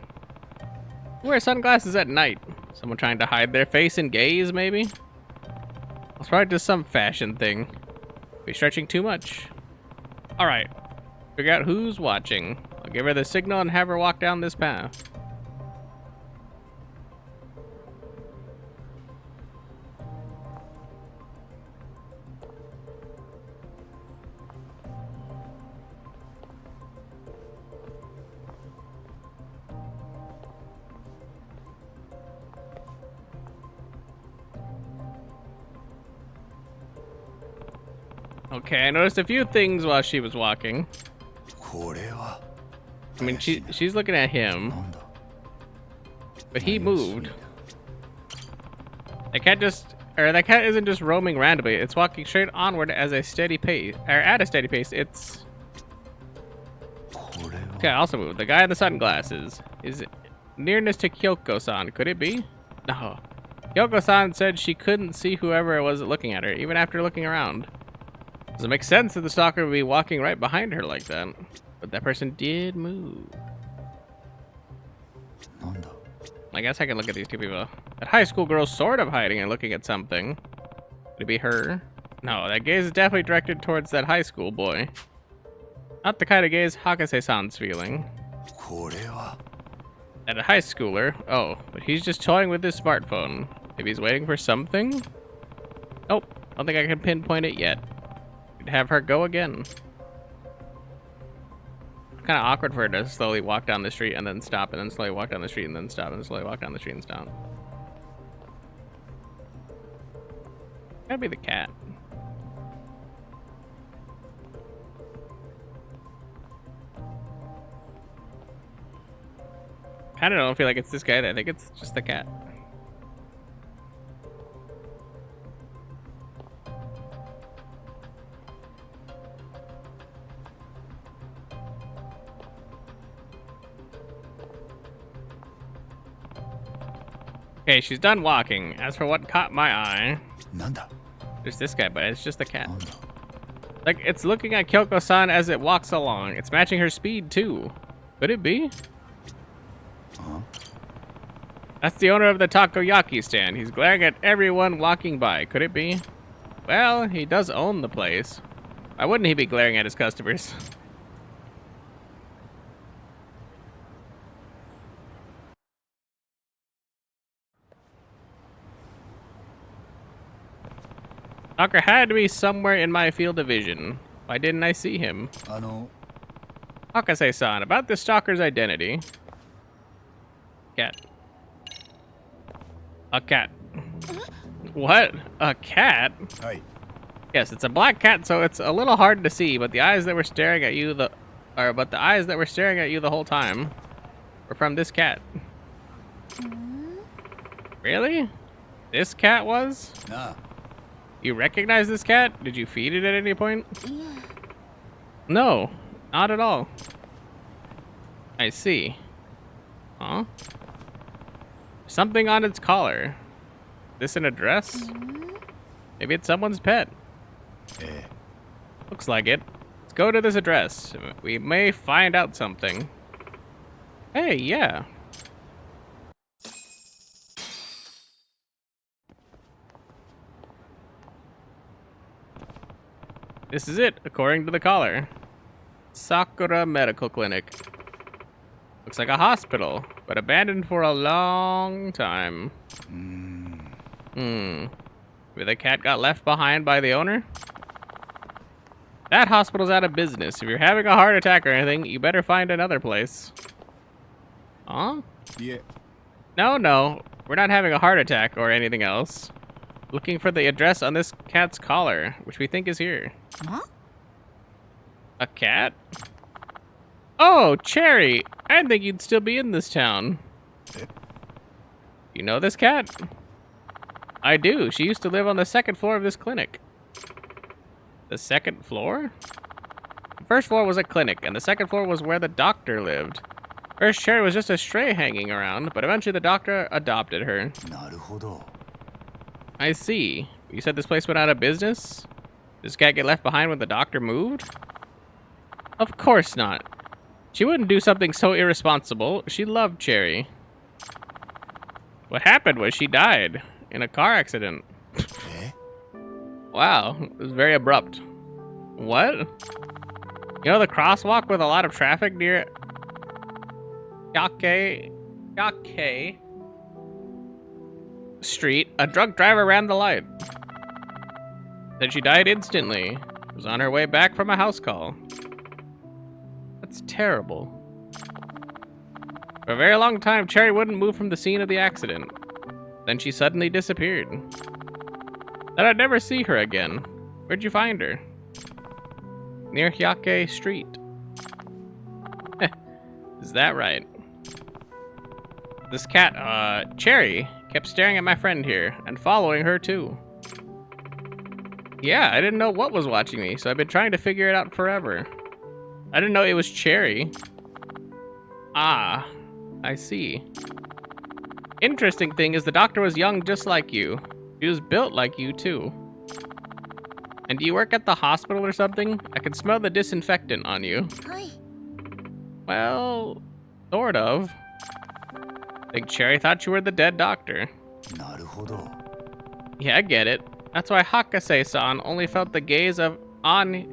Who wears sunglasses at night? Someone trying to hide their face and gaze, maybe? It's probably just some fashion thing. Be stretching too much. Alright. Figure out who's watching. I'll give her the signal and have her walk down this path. Okay, I noticed a few things while she was walking. これは I mean, she's looking at him, なんだ but he moved. That cat isn't just roaming randomly. It's walking straight onward as a steady pace, or at a steady pace. It's これは okay. Also moved. The guy in the sunglasses. Is it nearness to Kyoko-san? Could it be? No. Kyoko-san said she couldn't see whoever was looking at her, even after looking around. Does it make sense that the stalker would be walking right behind her like that? But that person did move. なんだ I guess I can look at these two people. That high school girl's sort of hiding and looking at something. Could it be her? No, that gaze is definitely directed towards that high school boy. Not the kind of gaze Hakase-san's feeling. これは At a high schooler? Oh, but he's just toying with his smartphone. Maybe he's waiting for something? Nope, I don't think I can pinpoint it yet. We'd have her go again. Kind of awkward for her to slowly walk down the street and then stop, and then slowly walk down the street and then stop, and slowly walk down the street and stop. Gotta be the cat. I don't feel like it's this guy. I think it's just the cat. Okay, she's done walking. As for what caught my eye, なんだ there's this guy, but it's just the cat. なんだ Like, it's looking at Kyoko-san as it walks along. It's matching her speed, too. Could it be? Huh? That's the owner of the takoyaki stand. He's glaring at everyone walking by. Could it be? Well, he does own the place. Why wouldn't he be glaring at his customers? Stalker had to be somewhere in my field of vision. Why didn't I see him? あの Hakase-san, about the stalker's identity. Cat. A cat. What? A cat? はい Yes, it's a black cat, so it's a little hard to see, but the eyes that were staring at you the whole time were from this cat. Really? This cat was? なあ You recognize this cat? Did you feed it at any point? No, not at all. I see. Huh? Something on its collar. This an address? Maybe it's someone's pet. え Looks like it. Let's go to this address. We may find out something. Hey, yeah. This is it, according to the collar. Sakura Medical Clinic. Looks like a hospital, but abandoned for a long time. うーん Maybe the cat got left behind by the owner? That hospital's out of business. If you're having a heart attack or anything, you better find another place. Huh? いえ No, we're not having a heart attack or anything else. Looking for the address on this cat's collar, which we think is here. Huh? A cat? Oh, Cherry! I didn't think you'd still be in this town. Eh? You know this cat? I do. She used to live on the second floor of this clinic. The second floor? The first floor was a clinic, and the second floor was where the doctor lived. First, Cherry was just a stray hanging around, but eventually the doctor adopted her. なるほど I see. You said this place went out of business? Did this cat get left behind when the doctor moved? Of course not. She wouldn't do something so irresponsible. She loved Cherry. What happened was she died in a car accident. え Wow, it was very abrupt. What? You know the crosswalk with a lot of traffic near Yake Street? A drunk driver ran the light. Then she died instantly. Was on her way back from a house call. That's terrible. For a very long time, Cherry wouldn't move from the scene of the accident. Then she suddenly disappeared. Then I'd never see her again. Where'd you find her? near Hyake Street. Is that right? This cat, Cherry, kept staring at my friend here and following her too. Yeah, I didn't know what was watching me, so I've been trying to figure it out forever. I didn't know it was Cherry. Ah, I see. Interesting thing is the doctor was young just like you. She was built like you too. And do you work at the hospital or something? I can smell the disinfectant on you. はい Well, sort of. Think Cherry thought you were the dead doctor. なるほど。 Yeah, I get it. That's why Hakase-san only felt the gaze of on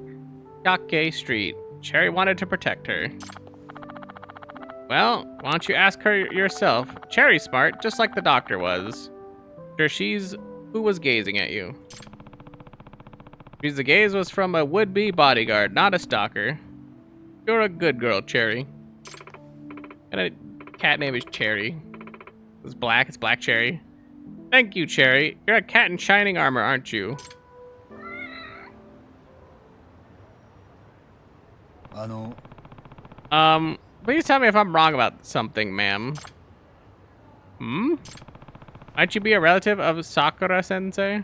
Hyake Street. Cherry wanted to protect her. Well, why don't you ask her yourself? Cherry's smart, just like the doctor was. Sure, she's who was gazing at you. Because the gaze was from a would-be bodyguard, not a stalker. You're a good girl, Cherry. And a cat name is Cherry. It's black, it's Black Cherry. Thank you, Cherry. You're a cat in shining armor, aren't you? あの、 Please tell me if I'm wrong about something, ma'am. Hmm? Might you be a relative of Sakura-sensei?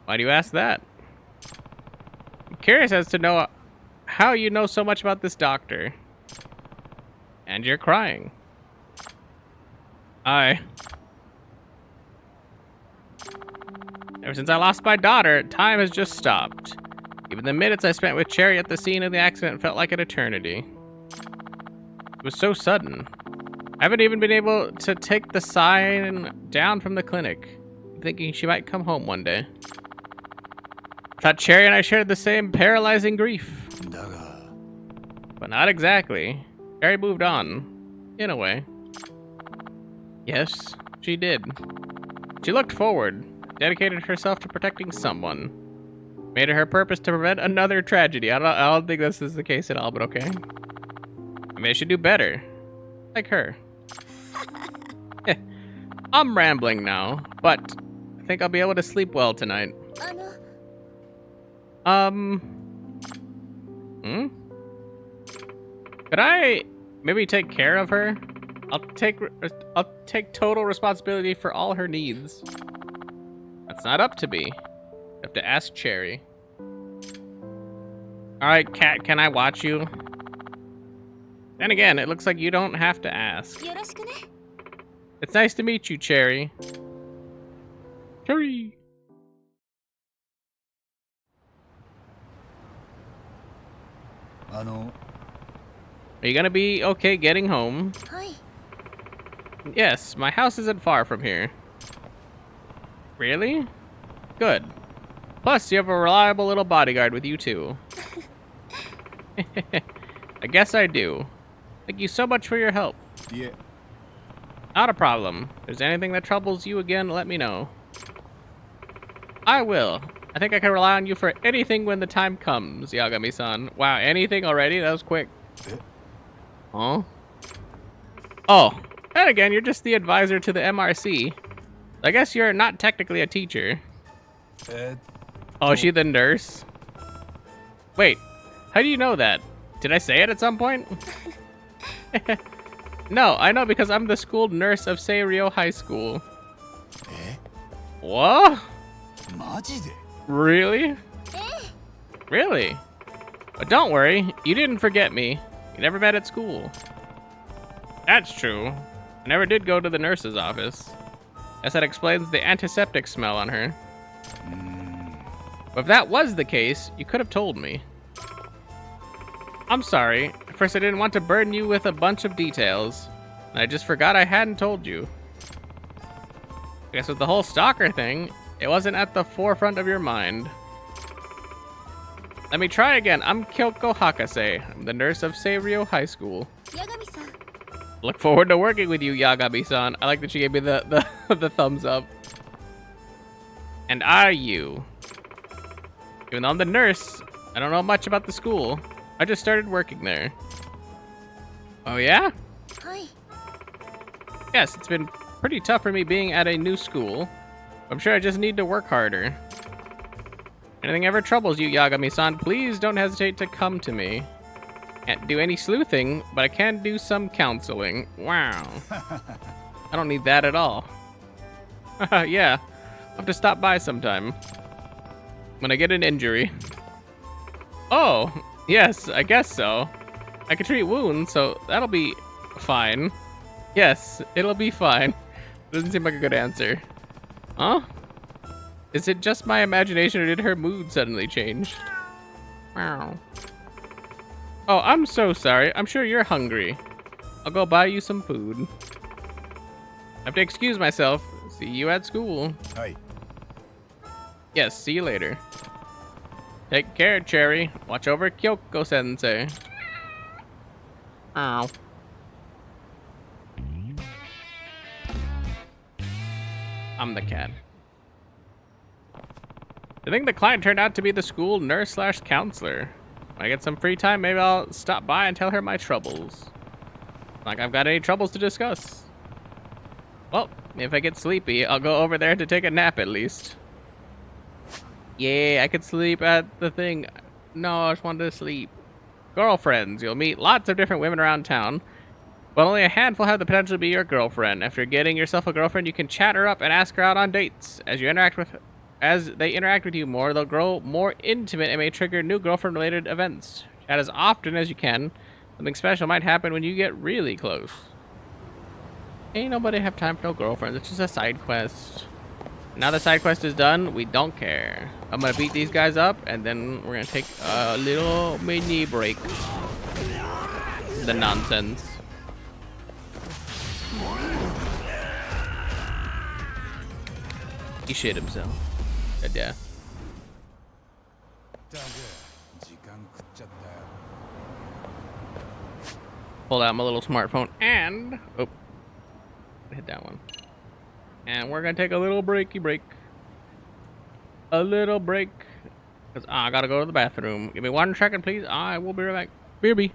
Why do you ask that? I'm curious as to know how you know so much about this doctor. And you're crying. Ever since I lost my daughter, time has just stopped. Even the minutes I spent with Cherry at the scene of the accident felt like an eternity. It was so sudden. I haven't even been able to take the sign down from the clinic, thinking she might come home one day. Thought Cherry and I shared the same paralyzing grief. だが、 But not exactly. Cherry moved on. In a way. Yes, she did. She looked forward, dedicated herself to protecting someone. Made it her purpose to prevent another tragedy. I don't think this is the case at all, but okay. Maybe I should do better. Like her. I'm rambling now, but I think I'll be able to sleep well tonight. あの Could I maybe take care of her? I'll take total responsibility for all her needs. That's not up to me. I have to ask Cherry. Alright, cat, can I watch you? Then again, it looks like you don't have to ask. よろしくね It's nice to meet you, Cherry. Cherry! あの、 Are you gonna be okay getting home? はい Yes, my house isn't far from here. Really? Good. Plus, you have a reliable little bodyguard with you, too. I guess I do. Thank you so much for your help. いえ、 Not a problem. If there's anything that troubles you again, let me know. I will. I think I can rely on you for anything when the time comes, Yagami-san. Wow, anything already? That was quick. え、 Huh? Oh, and again, you're just the advisor to the MRC. I guess you're not technically a teacher. Oh, is she the nurse? Wait, how do you know that? Did I say it at some point? No, I know because I'm the school nurse of Seiryo High School. え、 What? マジで Really? Really? But don't worry, you didn't forget me. You never met at school. That's true. I never did go to the nurse's office. Guess that explains the antiseptic smell on her. うーん、 But if that was the case, you could have told me. I'm sorry. At first I didn't want to burden you with a bunch of details. And I just forgot I hadn't told you. I guess with the whole stalker thing, it wasn't at the forefront of your mind. Let me try again. I'm Kyoko Hakase. I'm the nurse of Seiryo High School. 八神さん Look forward to working with you, Yagami-san. I like that she gave me the the thumbs up. And are you? Even though I'm the nurse, I don't know much about the school. I just started working there. Oh yeah? はい Yes, it's been pretty tough for me being at a new school. I'm sure I just need to work harder. Anything ever troubles you, Yagami-san, please don't hesitate to come to me. Can't do any sleuthing, but I can do some counseling. Wow. I don't need that at all. Yeah, I'll have to stop by sometime. When I get an injury. Oh, yes, I guess so. I can treat wounds, so that'll be fine. Yes, it'll be fine. Doesn't seem like a good answer. Huh? Is it just my imagination, or did her mood suddenly change? Wow. Oh, I'm so sorry. I'm sure you're hungry. I'll go buy you some food. I have to excuse myself. See you at school. Hi. Yes, see you later. Take care, Cherry. Watch over Kyoko-sensei. Ow. I'm the cat. I think the client turned out to be the school nurse/counselor. When I get some free time, maybe I'll stop by and tell her my troubles. Like I've got any troubles to discuss. Well, if I get sleepy, I'll go over there to take a nap at least. Yeah, I could sleep at the thing. No, I just wanted to sleep. Girlfriends. You'll meet lots of different women around town, but only a handful have the potential to be your girlfriend. After getting yourself a girlfriend, you can chat her up and ask her out on dates. As they interact with you more, they'll grow more intimate and may trigger new girlfriend-related events. Chat as often as you can. Something special might happen when you get really close. Ain't nobody have time for no girlfriends. It's just a side quest. Now the side quest is done, we don't care. I'm gonna beat these guys up, and then we're gonna take a little mini break. The nonsense. He shit himself. Good death. だが時間食っちゃったよ。 Pull out my little smartphone and hit that one. And we're gonna take a little breaky break. A little break. Cause I gotta go to the bathroom. Give me 1 second, please. I will be right back. BRB.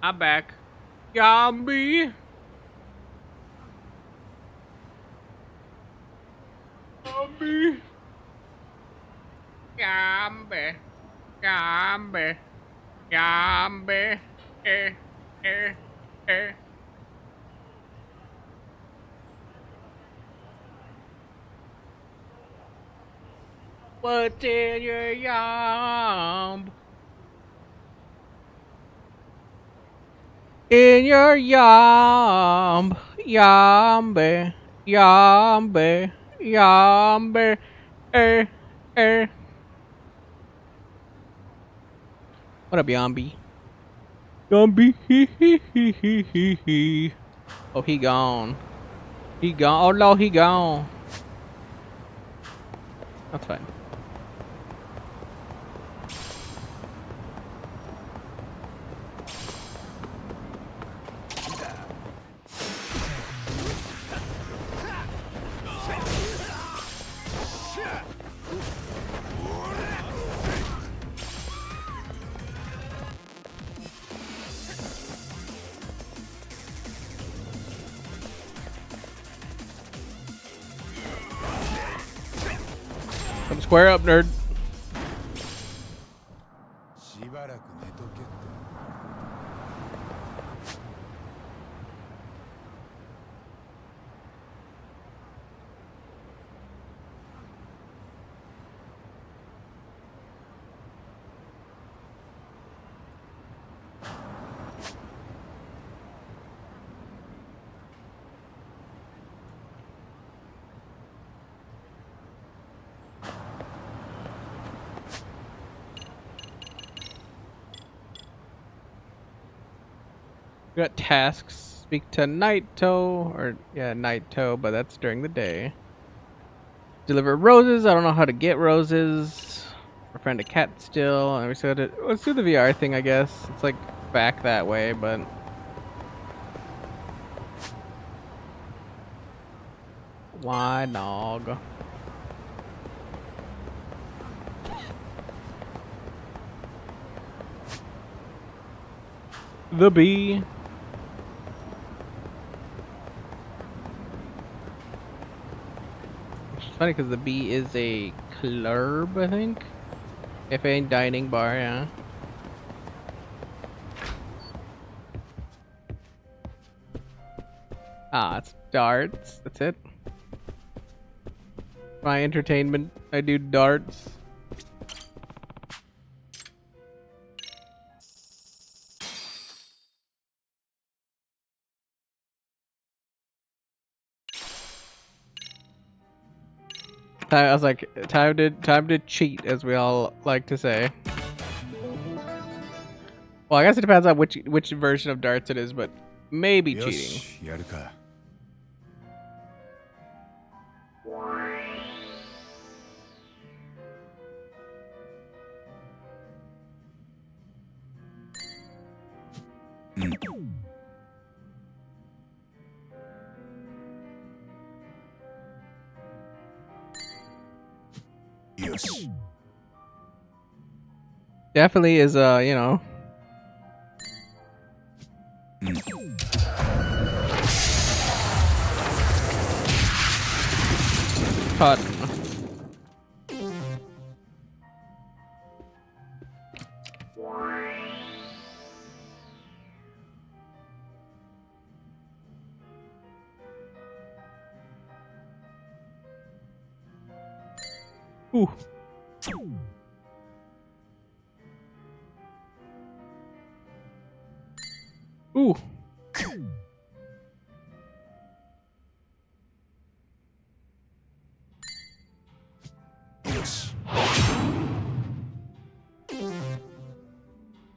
I'm back. Yummy. Yummy. Yummy. Yummy. Yummy. Eh. Eh. Eh. What's in your yum? In your yum, yumbe, yumbe, yumbe, eh, eh. What up, Yombi? Yombi, hee hee hee hee hee hee. Oh, he gone. He gone. Oh no, he gone. That's fine. Come square up, nerd. しばらく寝とけって。We got tasks. Speak to Naito, or yeah, Naito, but that's during the day. Deliver roses. I don't know how to get roses. Our friend a cat still, and we still got to let's do the VR thing. I guess it's like back that way, but why dog? The bee. It's funny because the bee is a club, I think. Cafe and dining bar, yeah. Ah, it's darts. That's it. My entertainment. I do darts. I was like, time to cheat, as we all like to say. Well, I guess it depends on which version of darts it is, but maybe よ cheating. しやるか よし Definitely is you know. Cotton. Ooh. Ooh.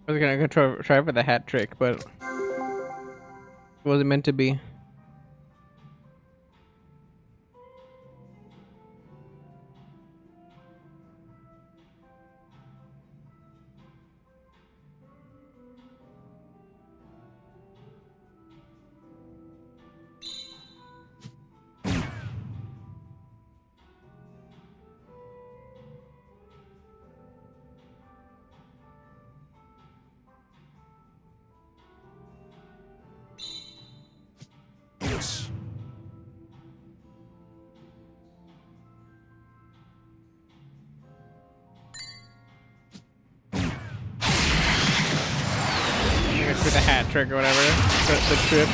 I was gonna try for the hat trick, but it wasn't meant to be. For the hat trick or whatever. The trip.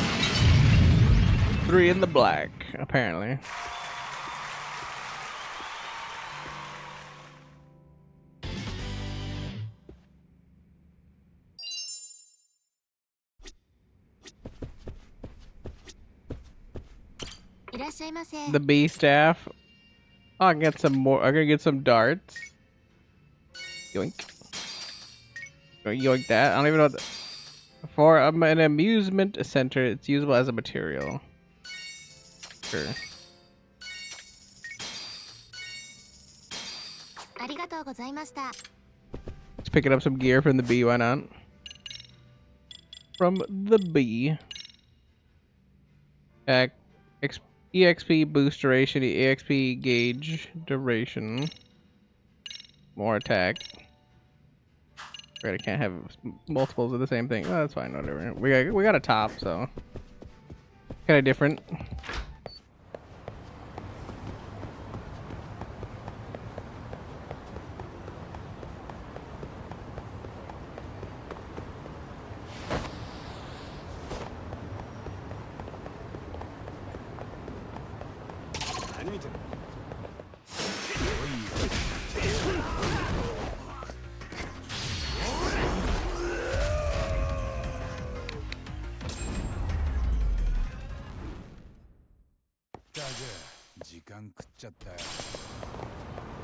3 in the black, apparently. The B staff. Oh, I can get some more. I'm gonna get some darts. Yoink. Yoink that. I don't even know what the, for an amusement center, it's usable as a material. Sure. Just picking up some gear from the B, why not? From the B. EXP boost duration, EXP gauge duration. More attack. Right, I can't have multiples of the same thing. Oh, that's fine, whatever. We got a top, so kind of different.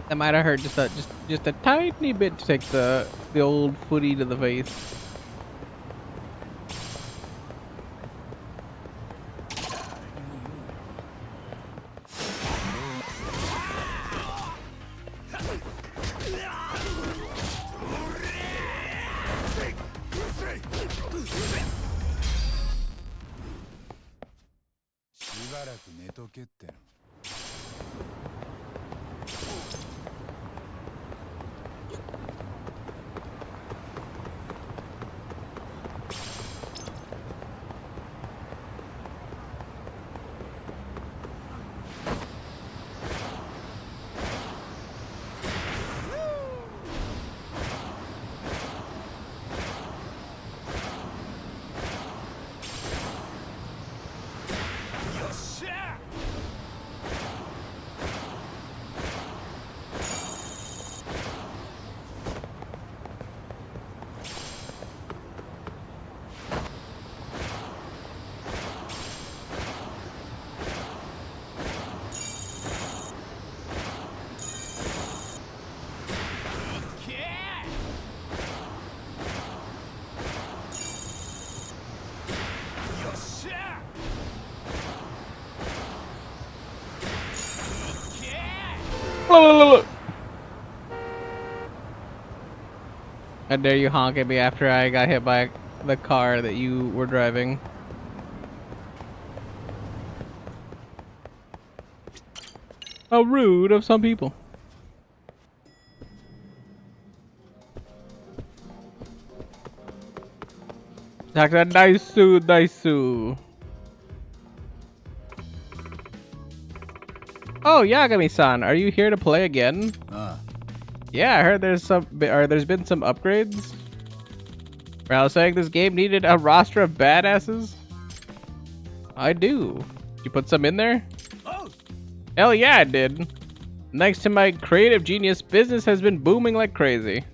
That might have hurt just a tiny bit to take the old footy to the face. どけっての。How dare you honk at me after I got hit by the car that you were driving? How rude of some people. Taka Daisu Daisu. Oh, Yagami-san, are you here to play again? Yeah, I heard there's been some upgrades. I was saying this game needed a roster of badasses. I do. You put some in there? Hell yeah, I did. Thanks to my creative genius, business has been booming like crazy.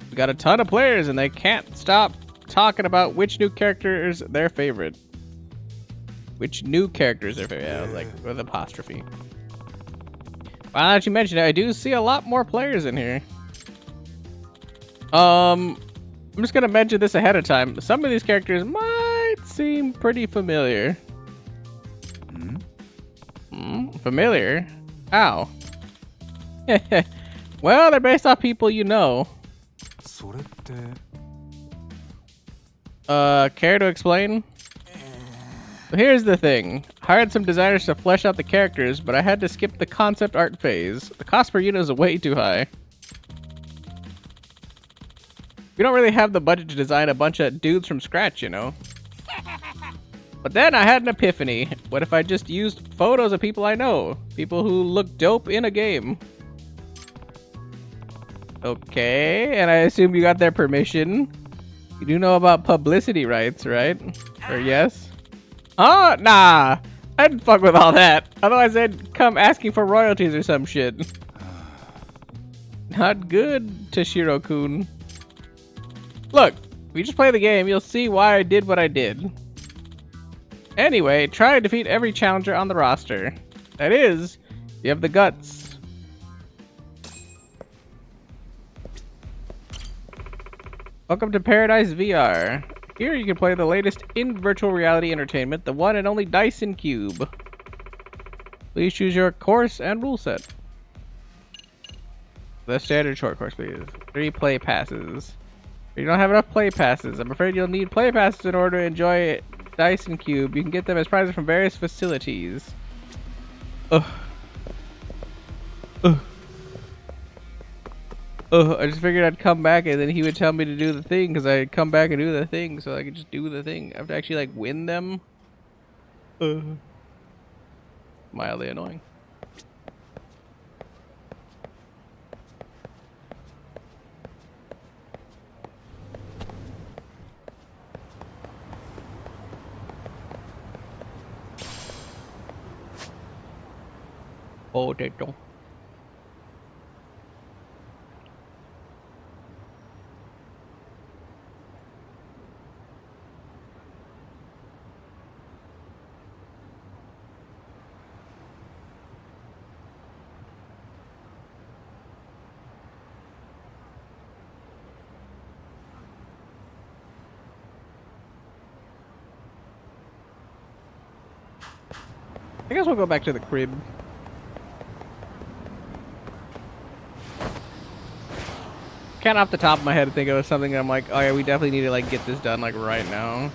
We got a ton of players and they can't stop talking about which new character is their favorite. Which new character is their favorite? Yeah, like with apostrophe. Well, now that you mention it, I do see a lot more players in here. I'm just gonna mention this ahead of time. Some of these characters might seem pretty familiar. Familiar? How? Well, they're based off people you know. それって Care to explain? Well, here's the thing. I hired some designers to flesh out the characters, but I had to skip the concept art phase. The cost per unit is way too high. We don't really have the budget to design a bunch of dudes from scratch, you know? But then I had an epiphany. What if I just used photos of people I know? People who look dope in a game. Okay, and I assume you got their permission. You do know about publicity rights, right? Or yes? Oh, nah. I didn't fuck with all that. Otherwise I'd come asking for royalties or some shit. Not good, Toshiro-kun. Look, if you just play the game, you'll see why I did what I did. Anyway, try to defeat every challenger on the roster. That is, you have the guts. Welcome to Paradise VR. Here you can play the latest in virtual reality entertainment, the one and only Dyson Cube. Please choose your course and rule set. The standard short course, please. 3 play passes. If you don't have enough play passes, I'm afraid you'll need play passes in order to enjoy Dyson Cube. You can get them as prizes from various facilities. I just figured I'd come back and then he would tell me to do the thing because I'd come back and do the thing so I could just do the thing. I have to actually like win them. Mildly annoying. Potato. I guess we'll go back to the crib. Can't off the top of my head think of something that I'm like, oh yeah, we definitely need to like get this done like right now.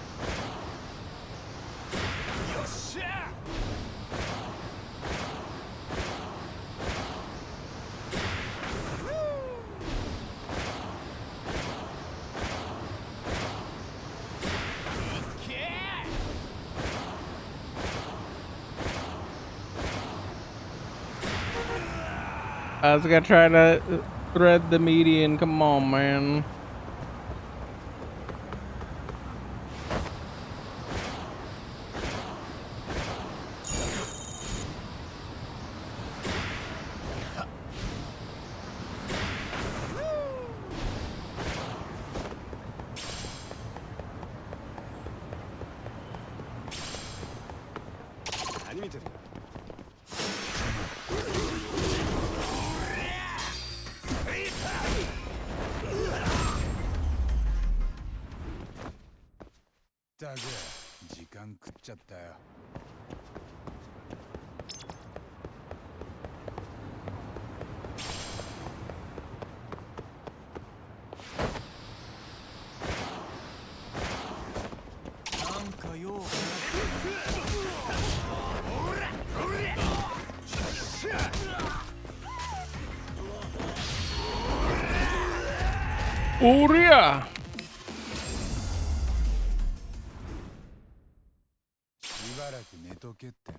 I was gonna try to thread the median. Come on, man.だけ時間食っちゃったよ。なんかようおりゃ。しばらく寝とけっての。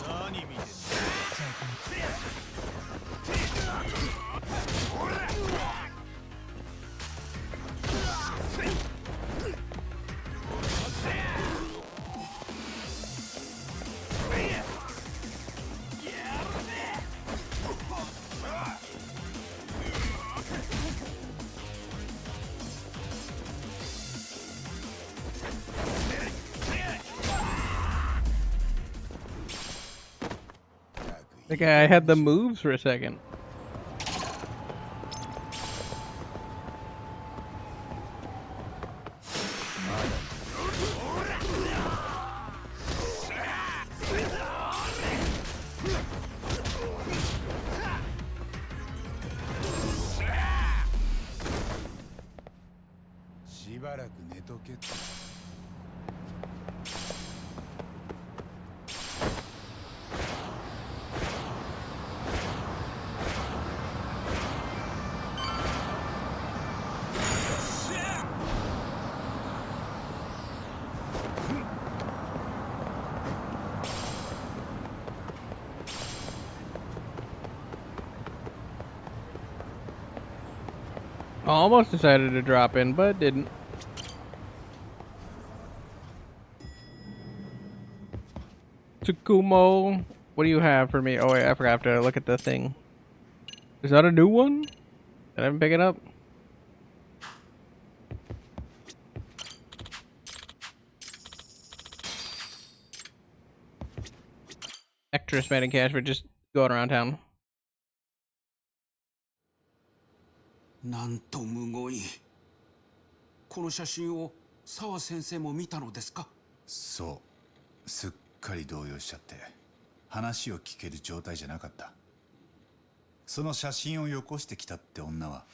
何見てんだ。Like I had the moves for a second.しばらく寝とけって。Almost decided to drop in, but didn't. Tsukumo, what do you have for me? Oh wait, I forgot to look at the thing. Is that a new one? Did I even pick it up? Extra spending cash for just going around town. なんとむごい。この写真を澤先生も見たのですか？そう。すっかり動揺しちゃって話を聞ける状態じゃなかった。その写真をよこしてきたって女は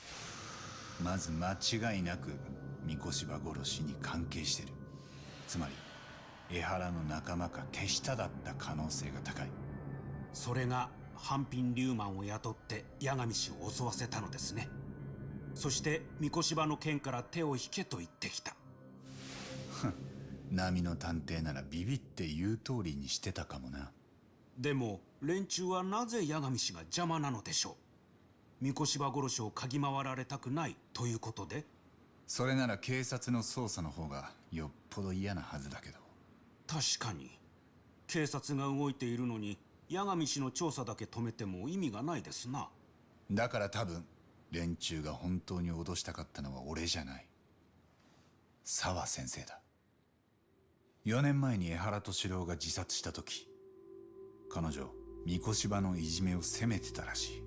まず間違いなく三越柴殺しに関係してる。つまり江原の仲間か手下だった可能性が高い。それが半品リューマンを雇って八神氏を襲わせたのですね。そして三越柴の剣から手を引けと言ってきた。波の探偵ならビビって言う通りにしてたかもな。でも連中はなぜ八神氏が邪魔なのでしょう。三越柴殺しを嗅ぎ回られたくないということで。それなら警察の捜査の方がよっぽど嫌なはずだけど。確かに警察が動いているのに八神氏の調査だけ止めても意味がないですな。だから多分連中が本当に脅したかったのは俺じゃない、澤先生だ。4年前に江原敏郎が自殺した時、彼女三越柴のいじめを責めてたらし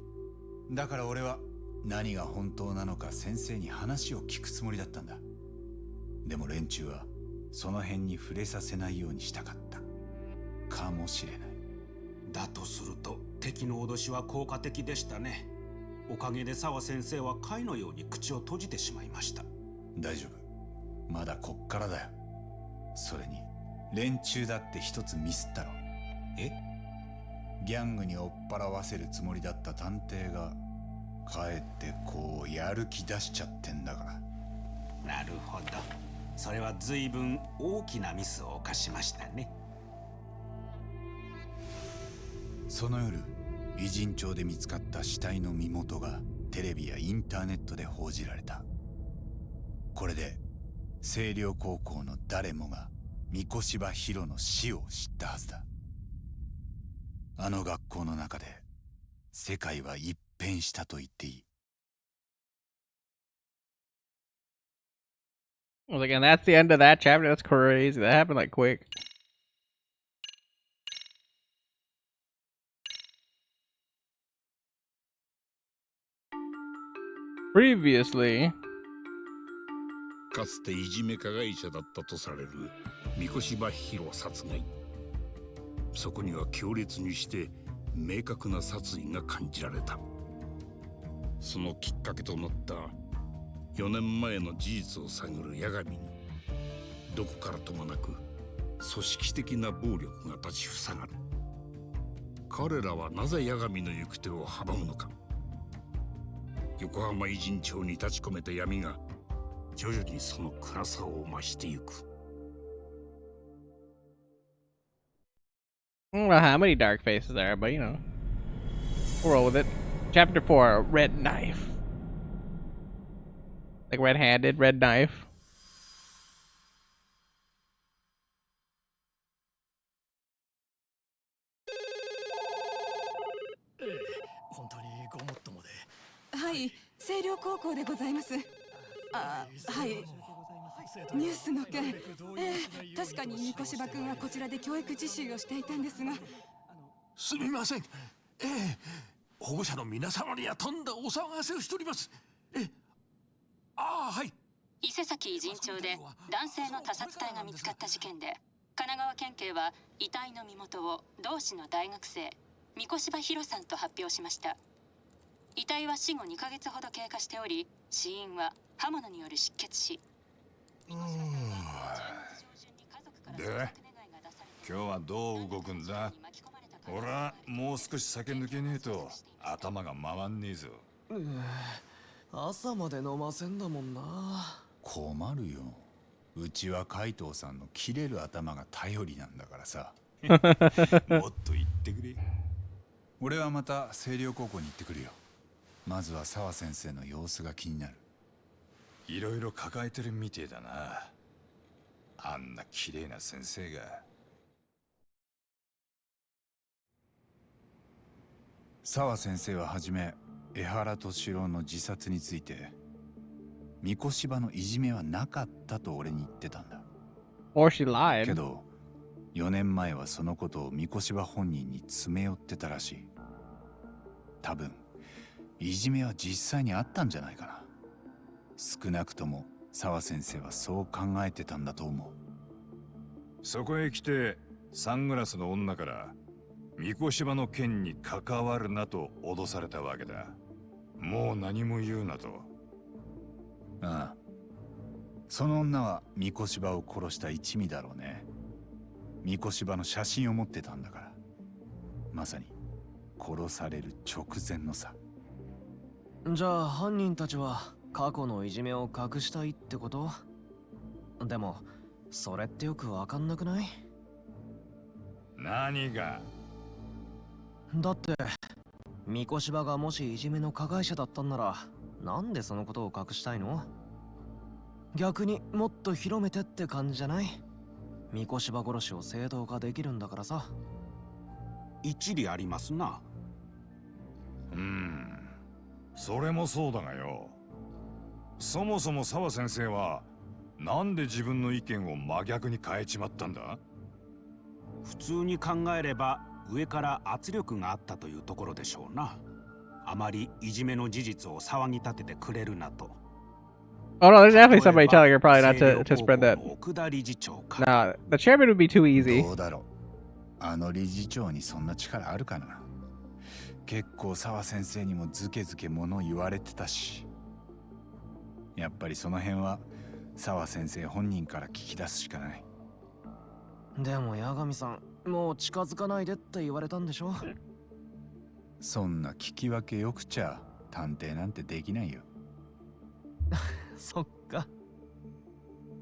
い。だから俺は何が本当なのか先生に話を聞くつもりだったんだ。でも連中はその辺に触れさせないようにしたかったかもしれない。だとすると敵の脅しは効果的でしたね。おかげで澤先生は貝のように口を閉じてしまいました。大丈夫、まだこっからだよ。それに連中だって一つミスったろ。え？ギャングに追っ払わせるつもりだった探偵がかえってこうやる気出しちゃってんだから。なるほど。それは随分大きなミスを犯しましたね。その夜、偉人町で見つかった死体の身元がテレビやインターネットで報じられた。これで星稜高校の誰もが三越柴博の死を知ったはずだ。あの学校の中で世界は一変したと言っていい。I was like, and that's the end of that chapter? That's crazy. That happened like quick. Previously. かつていじめ加害者だったとされる三越柴博殺害。そこには強烈にして明確な殺意が感じられた。そのきっかけとなった4年前の事実を探る八神に、どこからともなく組織的な暴力が立ちふさがる。彼らはなぜ八神の行く手を阻むのか。横浜偉人町に立ち込めた闇が徐々にその暗さを増していく。I don't know how many dark faces there are, but you know, we'll roll with it. Chapter 4, Red Knife. Like red-handed, red knife. 本当にごもっともで。はい、星稜高校でございます。あ、はい。ニュースの件、確かに三越柴君はこちらで教育実習をしていたんですが。すみません。保護者の皆様にはとんだお騒がせをしております。はい。伊勢崎偉人町で男性の他殺体が見つかった事件で、神奈川県警は遺体の身元を同市の大学生三越柴博さんと発表しました。遺体は死後2ヶ月ほど経過しており、死因は刃物による失血死。で、今日はどう動くんだ？俺はもう少し酒抜けねえと頭が回んねえぞ。朝まで飲ませんだもんな。困るよ。うちは海藤さんの切れる頭が頼りなんだからさ。もっと言ってくれ。俺はまた星稜高校に行ってくるよ。まずは澤先生の様子が気になる。いろいろ抱えてるみてえだな。あんな綺麗な先生が。澤先生ははじめ江原敏郎の自殺について、三越柴のいじめはなかったと俺に言ってたんだ。 Or she lied. けど4年前はそのことを三越柴本人に詰め寄ってたらしい。多分いじめは実際にあったんじゃないかな。少なくとも澤先生はそう考えてたんだと思う。そこへ来てサングラスの女から三越柴の件に関わるなと脅されたわけだ。もう何も言うなと。ああ、その女は三越柴を殺した一味だろうね。三越柴の写真を持ってたんだから。まさに殺される直前のさ。じゃあ犯人たちは過去のいじめを隠したいってこと？でもそれってよくわかんなくない？何が？だって三越柴がもしいじめの加害者だったんなら、なんでそのことを隠したいの？逆にもっと広めてって感じじゃない？三越柴殺しを正当化できるんだからさ。一理ありますな。それもそうだがよ。そもそも澤先生はなんで自分の意見を真逆に変えちまったんだ？普通に考えれば上から圧力があったというところでしょうな。あまりいじめの事実を騒ぎ立ててくれるなと。Oh no, there's definitely somebody telling her probably not to spread that. 奥田理事長か。Nah, the chairman would be too easy. どうだろう。あの理事長にそんな力あるかな。結構澤先生にもズケズケ物言われてたし。やっぱりその辺は澤先生本人から聞き出すしかない。でも八神さん、もう近づかないでって言われたんでしょ？そんな聞き分けよくちゃ探偵なんてできないよ。そっか。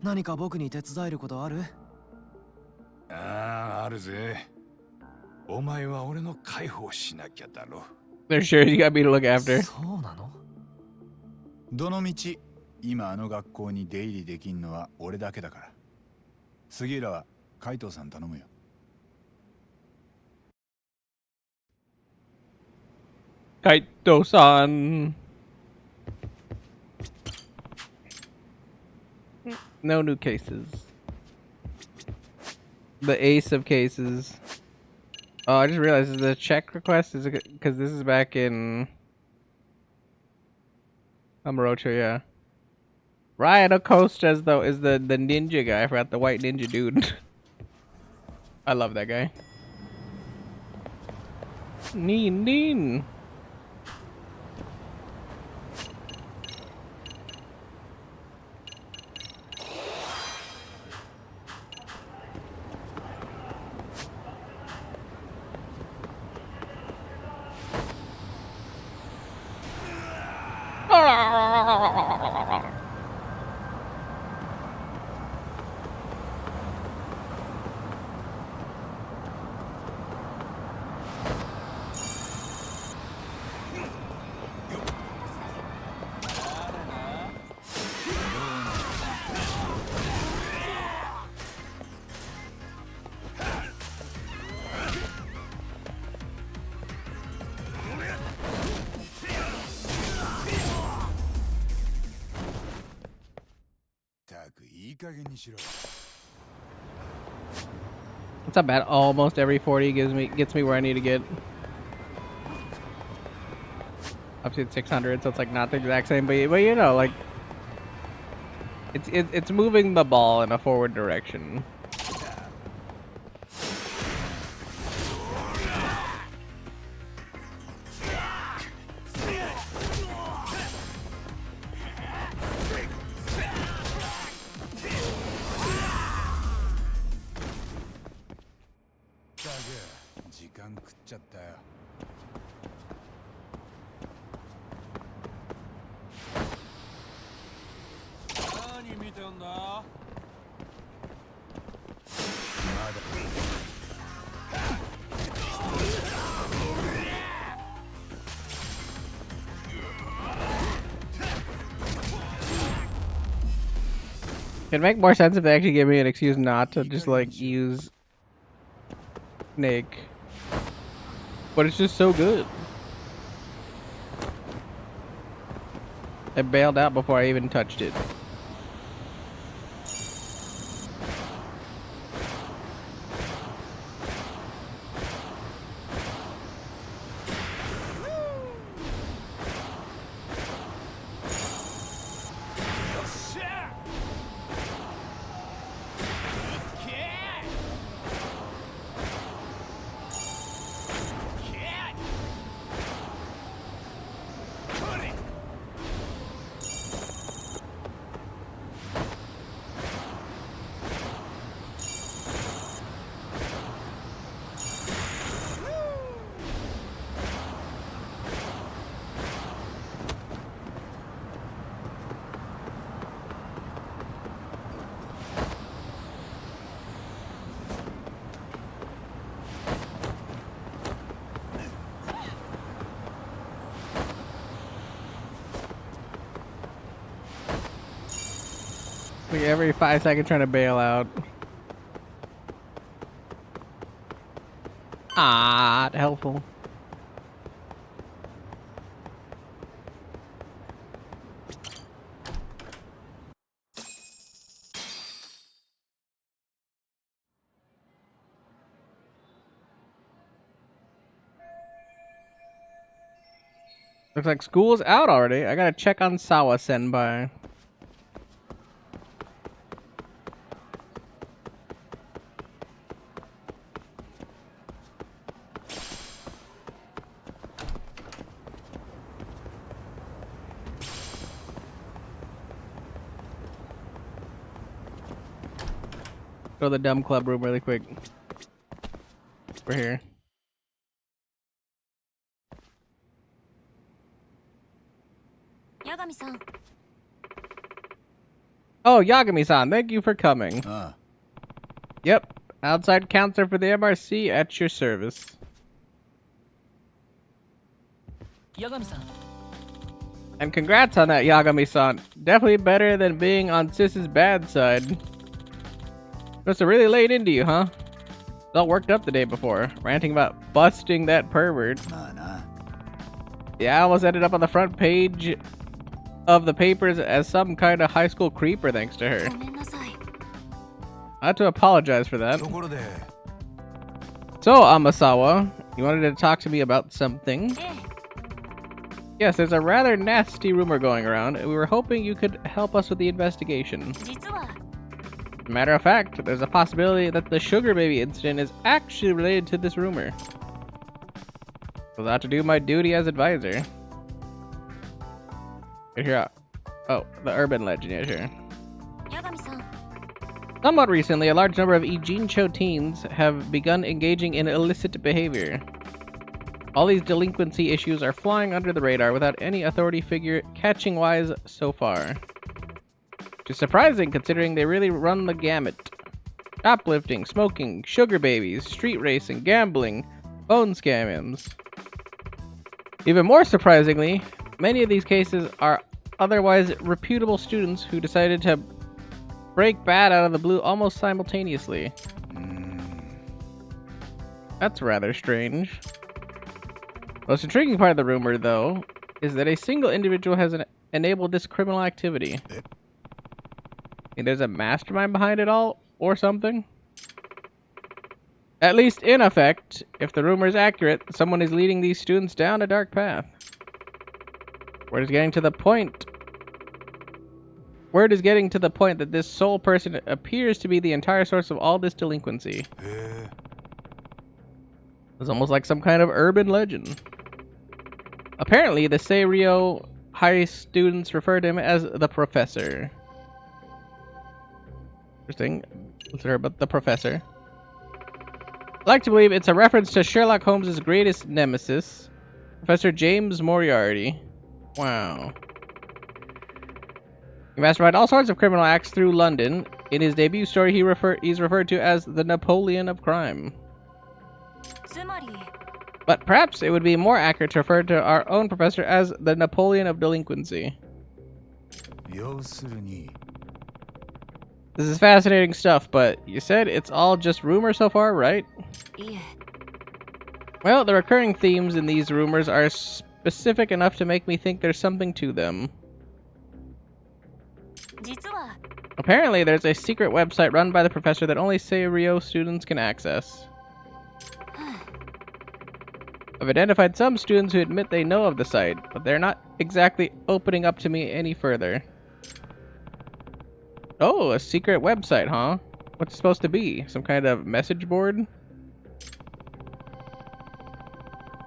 何か僕に手伝えることある？ああ、あるぜ。お前は俺の介護をしなきゃだろ。They're sure you got me to look after. そうなの？どのみち今あの学校に出入りできんのは俺だけだから。杉浦は海藤さん頼むよ。Kaito-san. No new cases. The ace of cases. Oh, I just realized the check request is because this is back in Amarotro, yeah. Ryan Acosta is the ninja guy. I forgot the white ninja dude. I love that guy. Neen. It's not bad. Almost every 40 gets me where I need to get. Up to 600, so it's like not the exact same, but you know, like it's moving the ball in a forward direction. It'd make more sense if they actually gave me an excuse not to just like use Snake. But it's just so good. I bailed out before I even touched it. Like every 5 seconds trying to bail out. Ah, helpful. Looks like school's out already. I gotta check on Sawa Senpai. Go to the dumb club room really quick. We're here. Oh, Yagami-san, thank you for coming. Yep, outside counselor for the MRC at your service. 八神さん And congrats on that, Yagami-san. Definitely better than being on Sis's bad side. Must have really laid into you, huh? Was all worked up the day before, ranting about busting that pervert. Yeah, I almost ended up on the front page of the papers as some kind of high school creeper thanks to her. ごめんなさい。 I have to apologize for that. ところで So, Amasawa, you wanted to talk to me about something? ええ、 Yes, there's a rather nasty rumor going around, and we were hoping you could help us with the investigation. 実は As a matter of fact, there's a possibility that the Sugar Baby incident is actually related to this rumor. I was out to do my duty as advisor. Here, oh, the urban legend, yeah, sure. 八神さん、 Somewhat recently, a large number of Ijincho teens have begun engaging in illicit behavior. All these delinquency issues are flying under the radar without any authority figure catching wise so far. Which is surprising considering they really run the gamut. Shoplifting, smoking, sugar babies, street racing, gambling, phone scams. Even more surprisingly, many of these cases are otherwise reputable students who decided to break bad out of the blue almost simultaneously. That's rather strange. Most intriguing part of the rumor, though, is that a single individual has enabled this criminal activity. Think there's a mastermind behind it all, or something? At least in effect, if the rumor is accurate, someone is leading these students down a dark path. Word is getting to the point that this sole person appears to be the entire source of all this delinquency. It's almost like some kind of urban legend. Apparently, the Seiryou High students refer to him as the Professor. Interesting. Let's hear about the Professor. I like to believe it's a reference to Sherlock Holmes' greatest nemesis, Professor James Moriarty. Wow. He masterminded all sorts of criminal acts through London. In his debut story, he's referred to as the Napoleon of crime. つまり But perhaps it would be more accurate to refer to our own professor as the Napoleon of delinquency. 要するに This is fascinating stuff, but you said it's all just rumor so far, right? いえ、 Well, the recurring themes in these rumors are specific enough to make me think there's something to them. 実は Apparently, there's a secret website run by the professor that only Seiryou students can access. I've identified some students who admit they know of the site, but they're not exactly opening up to me any further. Oh, a secret website, huh? What's it supposed to be? Some kind of message board?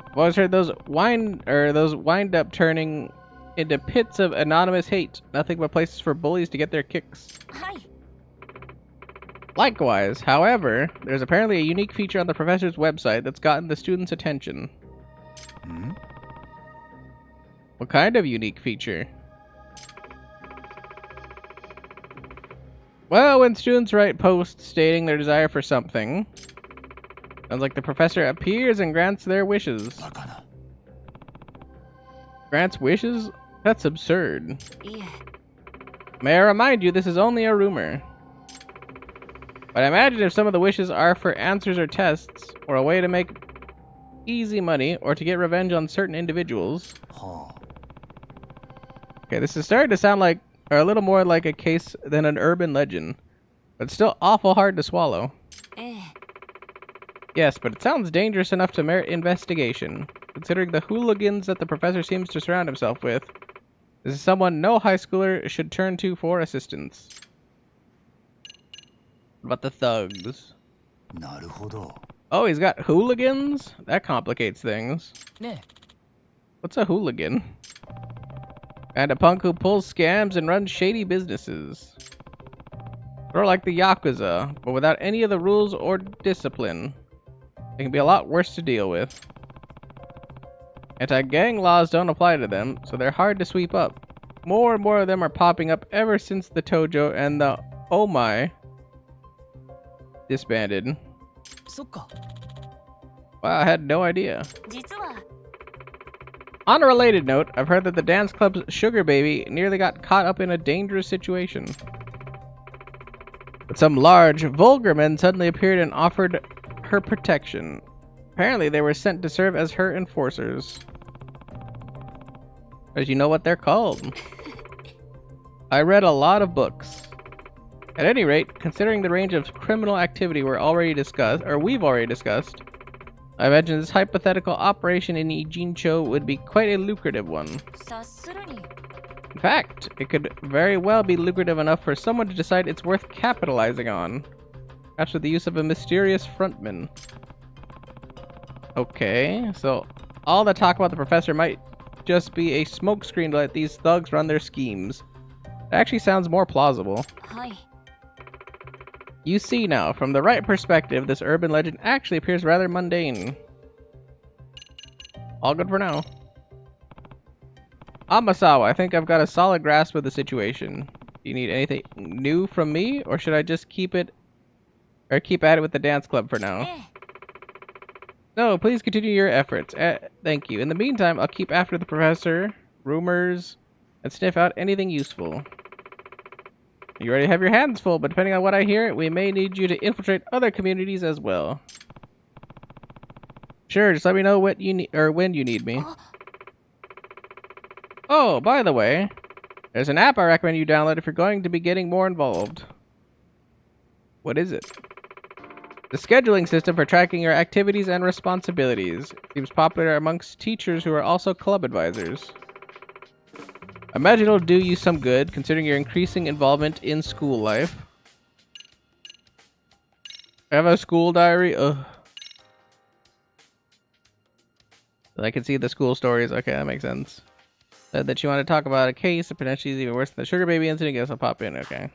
I've always heard those wind up turning into pits of anonymous hate, nothing but places for bullies to get their kicks. はい。 Likewise, however, there's apparently a unique feature on the professor's website that's gotten the students' attention. What kind of unique feature? Well, when students write posts stating their desire for something, sounds like the professor appears and grants their wishes. Grants wishes? That's absurd. いえ、 May I remind you, this is only a rumor. But I imagine if some of the wishes are for answers or tests, or a way to make easy money, or to get revenge on certain individuals. Okay, this is starting to sound like, or a little more like a case than an urban legend. But still awful hard to swallow. ええ、 Yes, but it sounds dangerous enough to merit investigation, considering the hooligans that the professor seems to surround himself with. This is someone no high schooler should turn to for assistance. What about the thugs? なるほど Oh, he's got hooligans? That complicates things. ね What's a hooligan? And a punk who pulls scams and runs shady businesses. Sort of like the Yakuza, but without any of the rules or discipline. They can be a lot worse to deal with. Anti-gang laws don't apply to them, so they're hard to sweep up. More and more of them are popping up ever since the Tojo and the Oh My disbanded. そっか Wow, I had no idea. 実は On a related note, I've heard that the dance club's sugar baby nearly got caught up in a dangerous situation. But some large, vulgar men suddenly appeared and offered her protection. Apparently, they were sent to serve as her enforcers. As you know what they're called. I read a lot of books. At any rate, considering the range of criminal activity we've already discussed, I imagine this hypothetical operation in Ijincho would be quite a lucrative one. 察するに In fact, it could very well be lucrative enough for someone to decide it's worth capitalizing on. Perhaps with the use of a mysterious frontman. Okay, so all the talk about the professor might just be a smokescreen to let these thugs run their schemes. It actually sounds more plausible. はい You see now, from the right perspective, this urban legend actually appears rather mundane. All good for now. Amasawa, I think I've got a solid grasp of the situation. Do you need anything new from me, or should I just keep at it with the dance club for now? ええ No, please continue your efforts. Thank you. In the meantime, I'll keep after the professor, rumors, and sniff out anything useful. You already have your hands full, but depending on what I hear, we may need you to infiltrate other communities as well. Sure, just let me know what you need or when you need me. Oh, by the way, there's an app I recommend you download if you're going to be getting more involved. What is it? The scheduling system for tracking your activities and responsibilities. Seems popular amongst teachers who are also club advisors. I imagine it'll do you some good, considering your increasing involvement in school life. I have a school diary. Ugh. I can see the school stories. Okay, that makes sense. Said that you want to talk about a case that potentially is even worse than the sugar baby incident. Guess I'll pop in. Okay.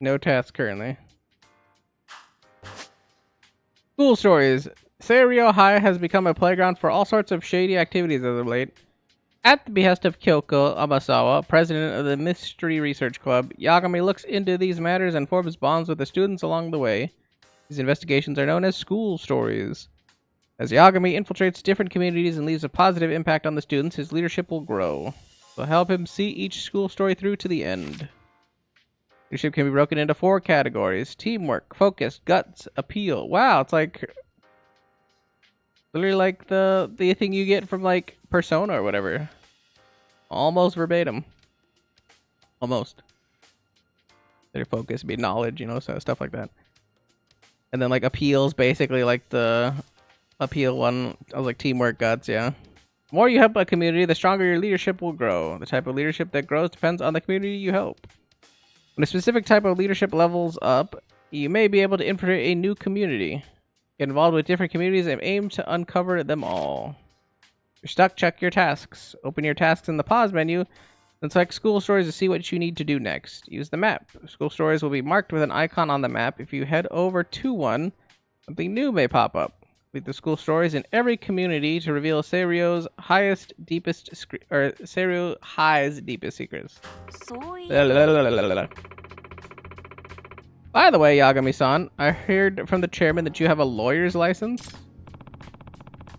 No task currently. School stories. Seiryo High has become a playground for all sorts of shady activities as of late. At the behest of Kyoko Amasawa, president of the Mystery Research Club, Yagami looks into these matters and forms bonds with the students along the way. These investigations are known as school stories. As Yagami infiltrates different communities and leaves a positive impact on the students, his leadership will grow. So help him see each school story through to the end. Leadership can be broken into 4 categories: teamwork, focus, guts, appeal. Wow, it's like literally like the thing you get from like Persona or whatever. Almost verbatim. Almost. Their focus be knowledge, you know, so stuff like that. And then like appeals, basically like the appeal one. I was like teamwork, guts, yeah. The more you help a community, the stronger your leadership will grow. The type of leadership that grows depends on the community you help. When a specific type of leadership levels up, you may be able to infiltrate a new community. Get involved with different communities and aim to uncover them all. If you're stuck, check your tasks. Open your tasks in the pause menu, then select school stories to see what you need to do next. Use the map. School stories will be marked with an icon on the map. If you head over to one, something new may pop up. Complete the school stories in every community to reveal Seiryo's highest, deepest, Seiryo High's deepest secrets. By the way, Yagami-san, I heard from the chairman that you have a lawyer's license?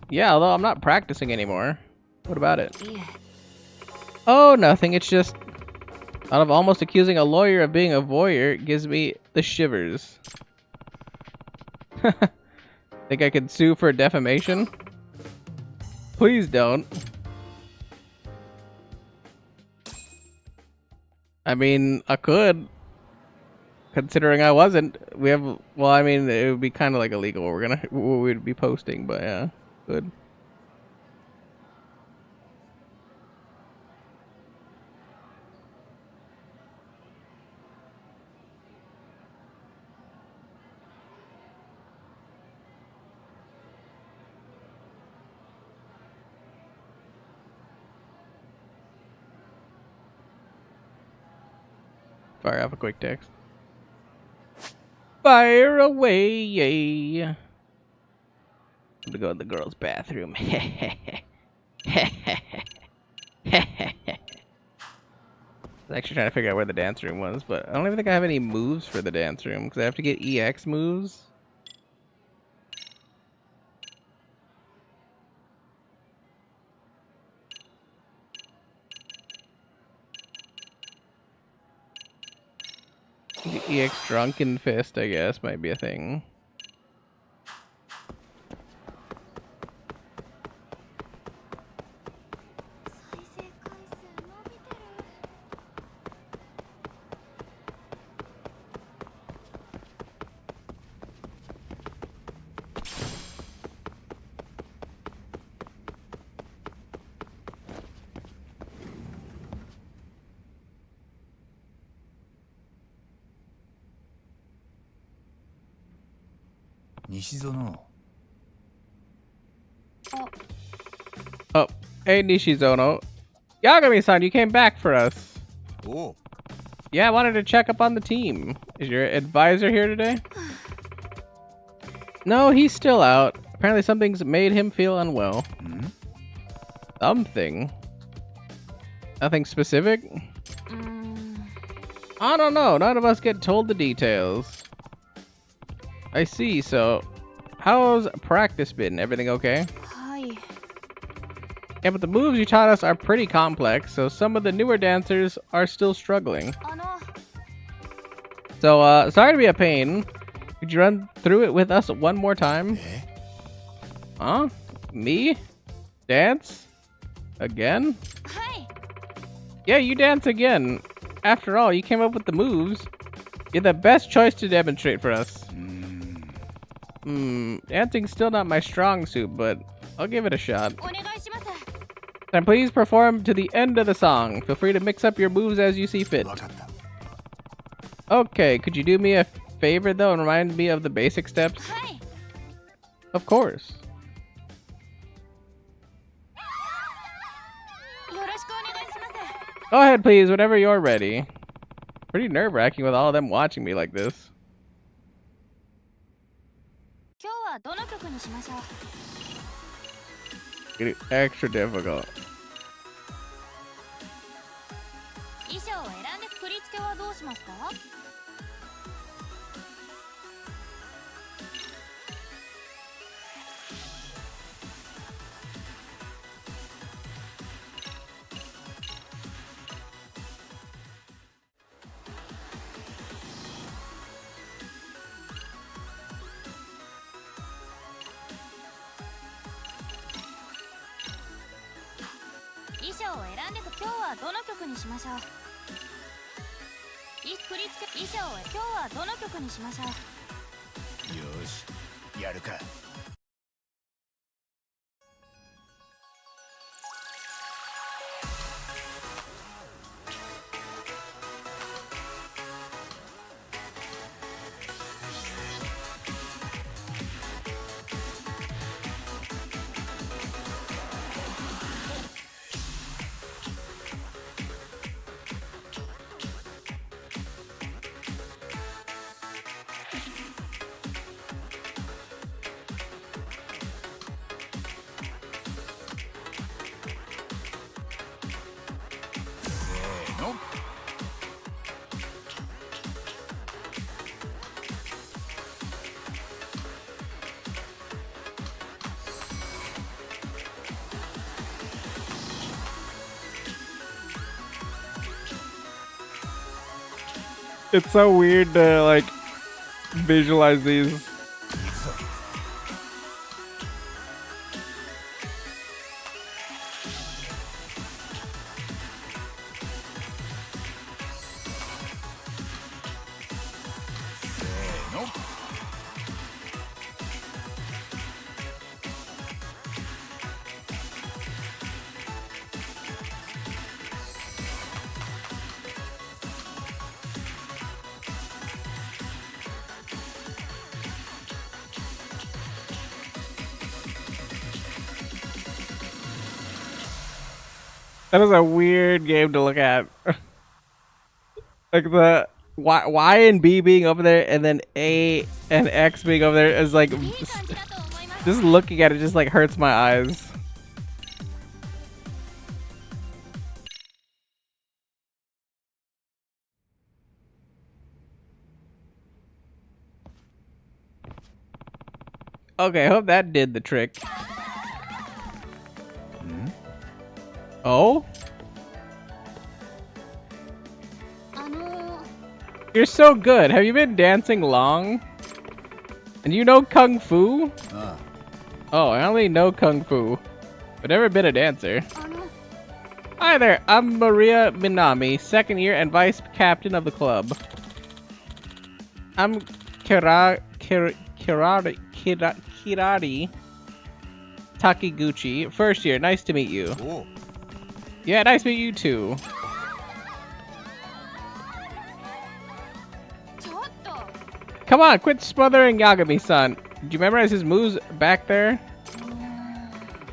Yeah, although I'm not practicing anymore. What about it? Oh, nothing. It's just out of almost accusing a lawyer of being a voyeur, it gives me the shivers. Think I could sue for defamation? Please don't. I mean, I could. Considering I wasn't. We have, well, I mean, it would be kind of like illegal. We'd be posting, but yeah, good. fire off a quick text. Fire away, yay. I'm gonna go to the girls' bathroom. I was actually trying to figure out where the dance room was, but I don't even think I have any moves for the dance room because I have to get EX moves. The EX Drunken Fist, I guess, might be a thing. Nishizono. Oh, hey Nishizono. Yagami-san, you came back for us. Oh. Yeah, I wanted to check up on the team. Is your advisor here today? No, he's still out. Apparently something's made him feel unwell. Something? Nothing specific? I don't know. None of us get told the details. I see, so how's practice been? Everything okay? Yeah, but the moves you taught us are pretty complex, so some of the newer dancers are still struggling. So, sorry to be a pain. Could you run through it with us one more time? Huh? Me? Dance? Again? Yeah, you dance again. After all, you came up with the moves. You're the best choice to demonstrate for us. Dancing's still not my strong suit, but I'll give it a shot. And please perform to the end of the song. Feel free to mix up your moves as you see fit. Okay, could you do me a favor though and remind me of the basic steps? Of course. Go ahead, please, whenever you're ready. Pretty nerve-wracking with all of them watching me like this. Getting extra difficult. It's so weird to like visualize these. That is a weird game to look at. Like Y and B being over there, and then A and X being over there is like just looking at it just like hurts my eyes. Okay, I hope that did the trick. Oh? You're so good. Have you been dancing long? And you know Kung Fu? Oh, I only know Kung Fu, but never been a dancer. Hi there, I'm Maria Minami, second year and vice captain of the club. I'm Kirari Takiguchi, first year. Nice to meet you. Yeah, nice to meet you too. Come on, quit smothering Yagami-san. Did you memorize his moves back there?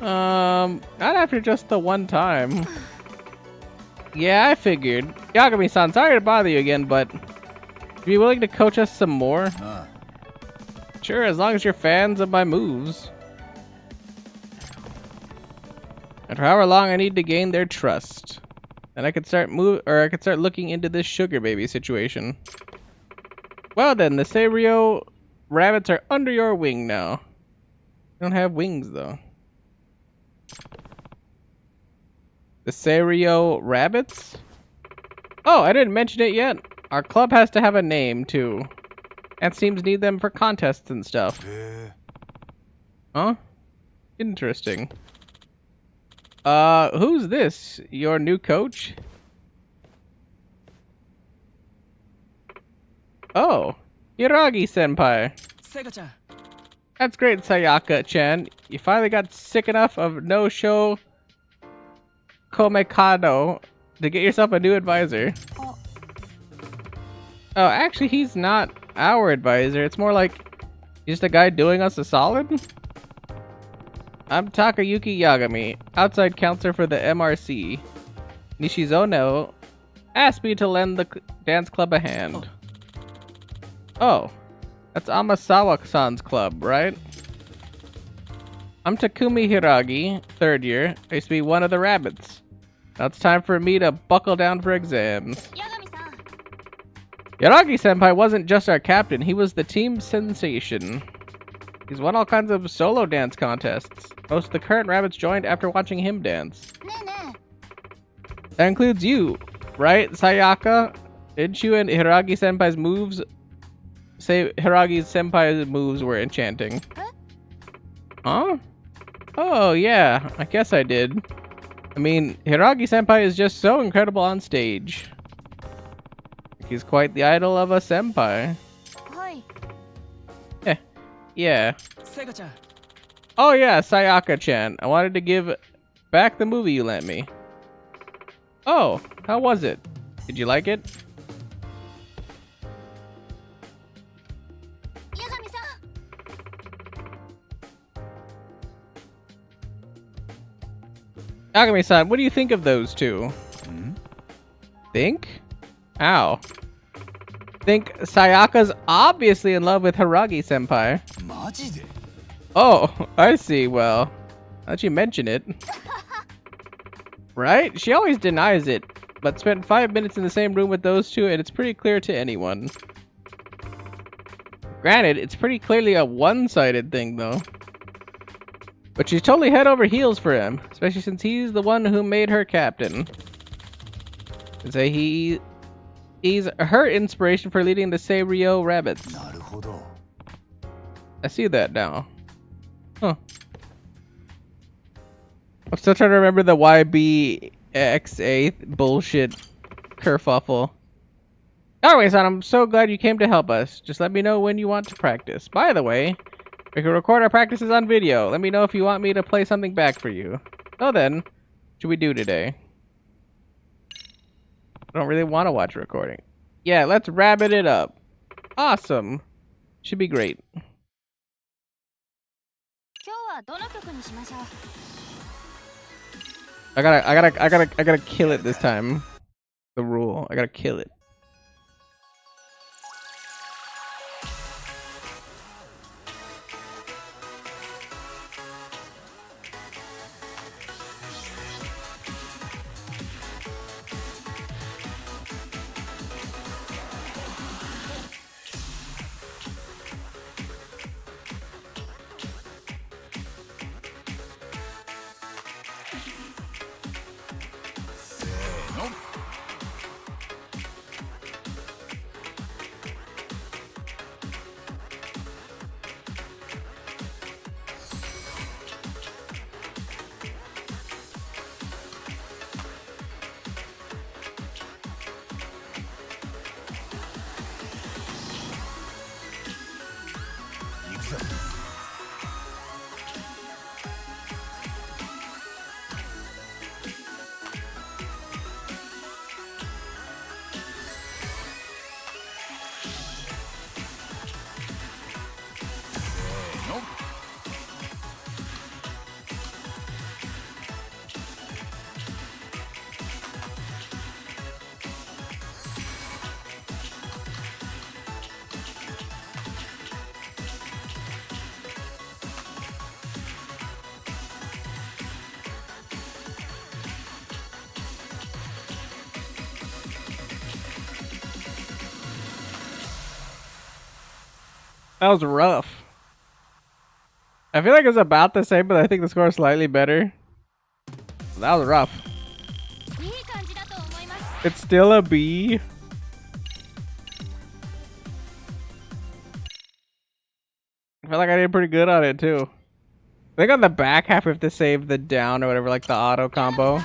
Not after just the one time. Yeah, I figured. Yagami-san, sorry to bother you again, but are you willing to coach us some more? Sure, as long as you're fans of my moves. And for however long I need to gain their trust. And I could start looking into this sugar baby situation. Well then, the Seiryo rabbits are under your wing now. They don't have wings though. The Seiryo rabbits? Oh, I didn't mention it yet. Our club has to have a name too. And teams need them for contests and stuff. Huh? Interesting. Who's this? Your new coach? Oh, Hiragi-senpai. Sega-chan. That's great, Sayaka-chan. You finally got sick enough of no-show Komekado to get yourself a new advisor. Oh, actually, he's not our advisor. It's more like he's just a guy doing us a solid. I'm Takayuki Yagami, outside counselor for the MRC. Nishizono asked me to lend the dance club a hand. Oh, that's Amasawa-san's club, right? I'm Takumi Hiragi, third year. I used to be one of the rabbits. Now it's time for me to buckle down for exams. Hiragi-senpai wasn't just our captain, he was the team sensation. He's won all kinds of solo dance contests. Most of the current rabbits joined after watching him dance. That includes you, right, Sayaka? Didn't you and Hiragi-senpai's moves say Hiragi-senpai's moves were enchanting? Huh? Oh, yeah, I guess I did. I mean, Hiragi-senpai is just so incredible on stage. He's quite the idol of a senpai. Yeah. Sega-chan. Oh yeah, Sayaka-chan. I wanted to give back the movie you lent me. Oh, how was it? Did you like it? Yagami-san, what do you think of those two? Think? How? Think Sayaka's obviously in love with Hiragi-senpai. Oh, I see. Well, now that you mention it. Right? She always denies it, but spent 5 minutes in the same room with those two and it's pretty clear to anyone. Granted, it's pretty clearly a one-sided thing though. But she's totally head over heels for him, especially since he's the one who made her captain. And say he's her inspiration for leading the Seiryo rabbits. I see that now. Huh. I'm still trying to remember the YBXA bullshit kerfuffle. Anyways, I'm so glad you came to help us. Just let me know when you want to practice. By the way, we can record our practices on video. Let me know if you want me to play something back for you. So then, what should we do today? I don't really want to watch a recording. Yeah, let's rabbit it up. Awesome. Should be great. I gotta kill it this time. The rule. I gotta kill it. That was rough. I feel like it's about the same, but I think the score is slightly better. That was rough. It's still a B. I feel like I did pretty good on it too. I think on the back half we have to save the down or whatever, like the auto combo.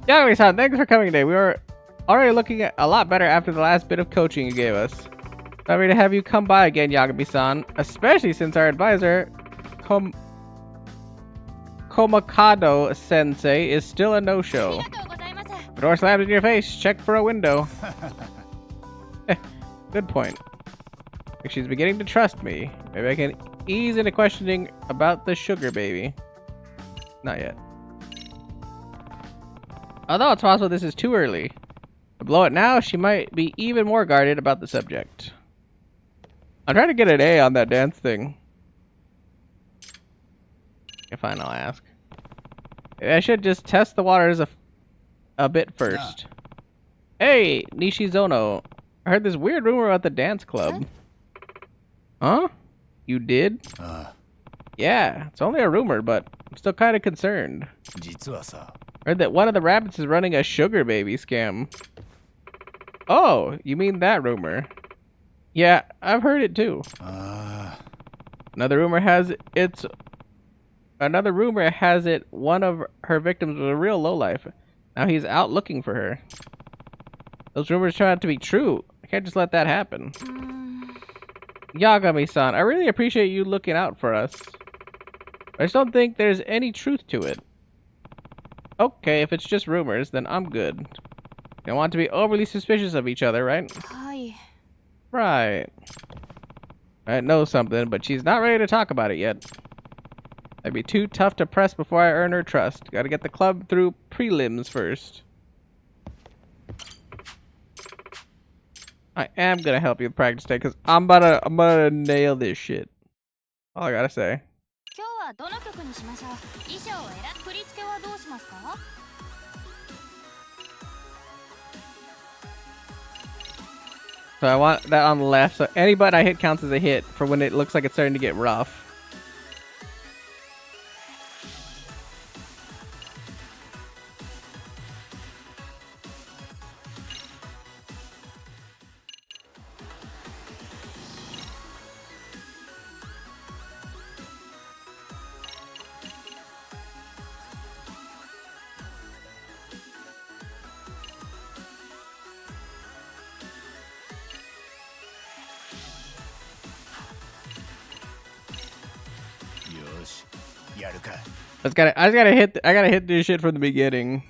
Yeah, Yagami-san, thanks for coming today. We were already looking at a lot better after the last bit of coaching you gave us. Sorry to have you come by again, Yagami-san, especially since our advisor, Komakado-sensei, is still a no-show. The door slams in your face. Check for a window. Good point. If she's beginning to trust me, maybe I can ease into questioning about the sugar baby. Not yet. Although it's possible this is too early. To blow it now, she might be even more guarded about the subject. I'm trying to get an A on that dance thing. Okay, fine, I'll ask. Maybe I should just test the waters a bit first. Hey, Nishizono. I heard this weird rumor about the dance club. Huh? You did? Yeah, it's only a rumor, but I'm still kind of concerned. Heard that one of the rabbits is running a sugar baby scam. Oh, you mean that rumor? Yeah, I've heard it too. Another rumor has it one of her victims was a real lowlife. Now he's out looking for her. Those rumors turn out to be true. I can't just let that happen. Yagami-san, I really appreciate you looking out for us. I just don't think there's any truth to it. Okay, if it's just rumors, then I'm good. Don't want to be overly suspicious of each other, right? Right. I know something, but she's not ready to talk about it yet. That'd be too tough to press before I earn her trust. Gotta get the club through prelims first. I am gonna help you practice today, because I'm about to nail this shit. All I gotta say. So I want that on the left, so any button I hit counts as a hit for when it looks like it's starting to get rough. I gotta hit this shit from the beginning.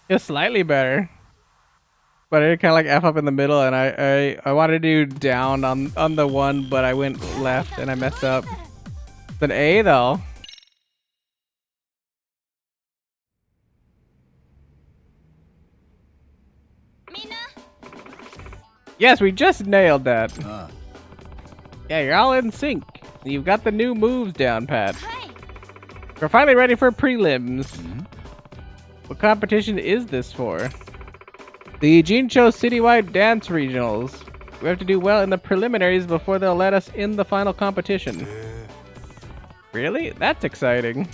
It's slightly better, but I kind of like F up in the middle, and I wanted to do down on the one, but I went left and I messed up. It's an A though. Yes, we just nailed that.あYeah, you're all in sync. You've got the new moves down, Pat. We're finally ready for prelims. What competition is this for? The Jincho Citywide Dance Regionals. We have to do well in the preliminaries before they'll let us in the final competition. Really? That's exciting.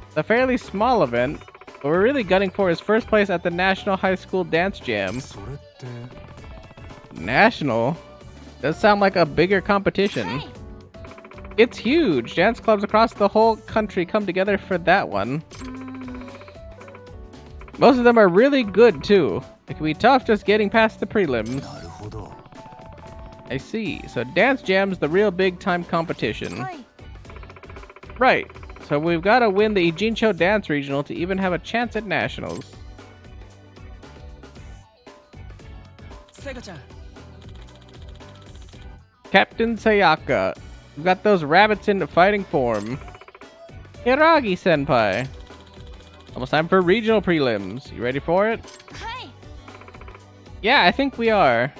It's a fairly small event. What we're really gunning for is first place at the National High School Dance Jam. それって National? Does sound like a bigger competition. It's huge. Dance clubs across the whole country come together for that one. Most of them are really good too. It can be tough just getting past the prelims. なるほど I see. So Dance Jam's the real big time competition. Right. So we've got to win the Ijincho Dance Regional to even have a chance at nationals. セガちゃん Captain Sayaka. We've got those rabbits in fighting form. Hiragi Senpai. Almost time for regional prelims. You ready for it? Yeah, I think we are.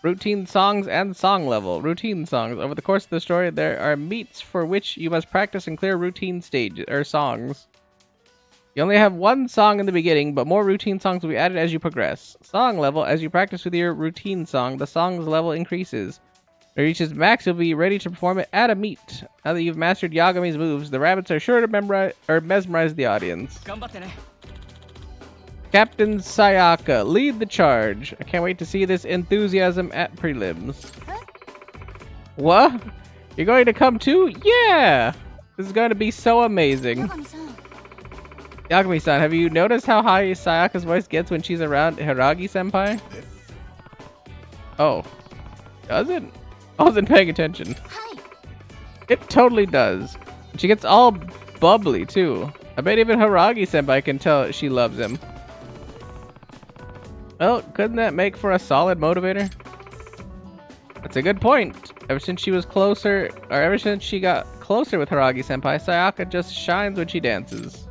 Routine songs and song level. Routine songs. Over the course of the story, there are meets for which you must practice and clear routine stages or songs. You only have one song in the beginning, but more routine songs will be added as you progress. Song level. As you practice with your routine song, the song's level increases. When it reaches max, you'll be ready to perform it at a meet. Now that you've mastered Yagami's moves, the rabbits are sure to mesmerize the audience. 頑張ってね Captain Sayaka, lead the charge. I can't wait to see this enthusiasm at prelims. What? You're going to come too? Yeah! This is going to be so amazing. Yagami-san, have you noticed how high Sayaka's voice gets when she's around Hiragi-senpai? Oh. Does it? I wasn't paying attention. It totally does. She gets all bubbly too. I bet even Hiragi-senpai can tell she loves him. Well, couldn't that make for a solid motivator? That's a good point. Ever since she got closer with Hiragi-senpai, Sayaka just shines when she dances.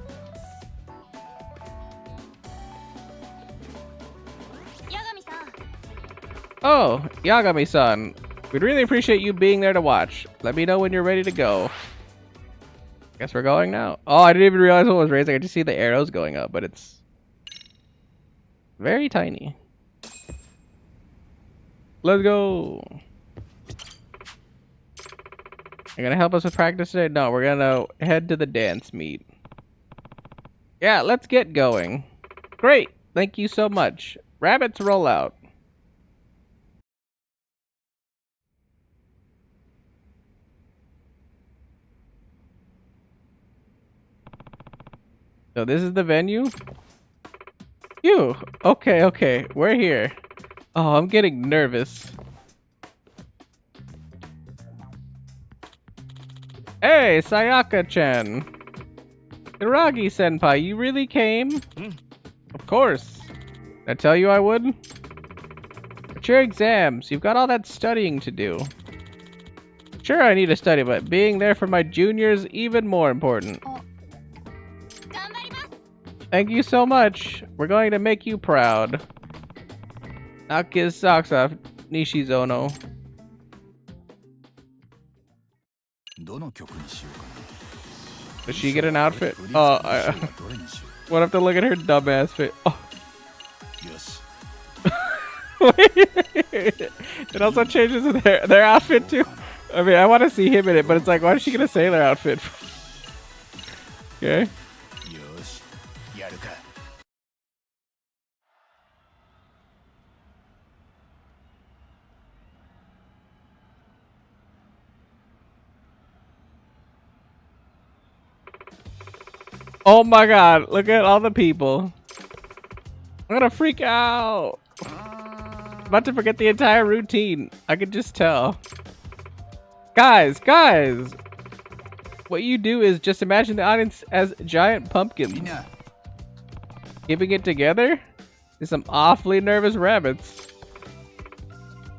Oh, Yagami-san. We'd really appreciate you being there to watch. Let me know when you're ready to go. Guess we're going now. Oh, I didn't even realize what was raising. I just see the arrows going up, but it's very tiny. Let's go. You're gonna help us with practice today? No, we're gonna head to the dance meet. Yeah, let's get going. Great. Thank you so much. Rabbits roll out. So this is the venue? You! Okay, okay. We're here. Oh, I'm getting nervous. Hey, Sayaka-chan! Hiragi-senpai, you really came? Of course. Did I tell you I would? But your exams, you've got all that studying to do. Sure, I need to study, but being there for my juniors even more important. Thank you so much. We're going to make you proud. Knock his socks off, Nishizono. どの曲にしようかな Does she get an outfit? Oh, what if to look at her dumbass fit? Oh. よし It also changes their outfit too. I mean, I want to see him in it, but it's like, why is she get a sailor outfit? Okay. よしやるか Oh my god, look at all the people. I'm gonna freak out. I'm about to forget the entire routine. I can just tell. Guys, what you do is just imagine the audience as giant pumpkins. みんな Keeping it together is some awfully nervous rabbits.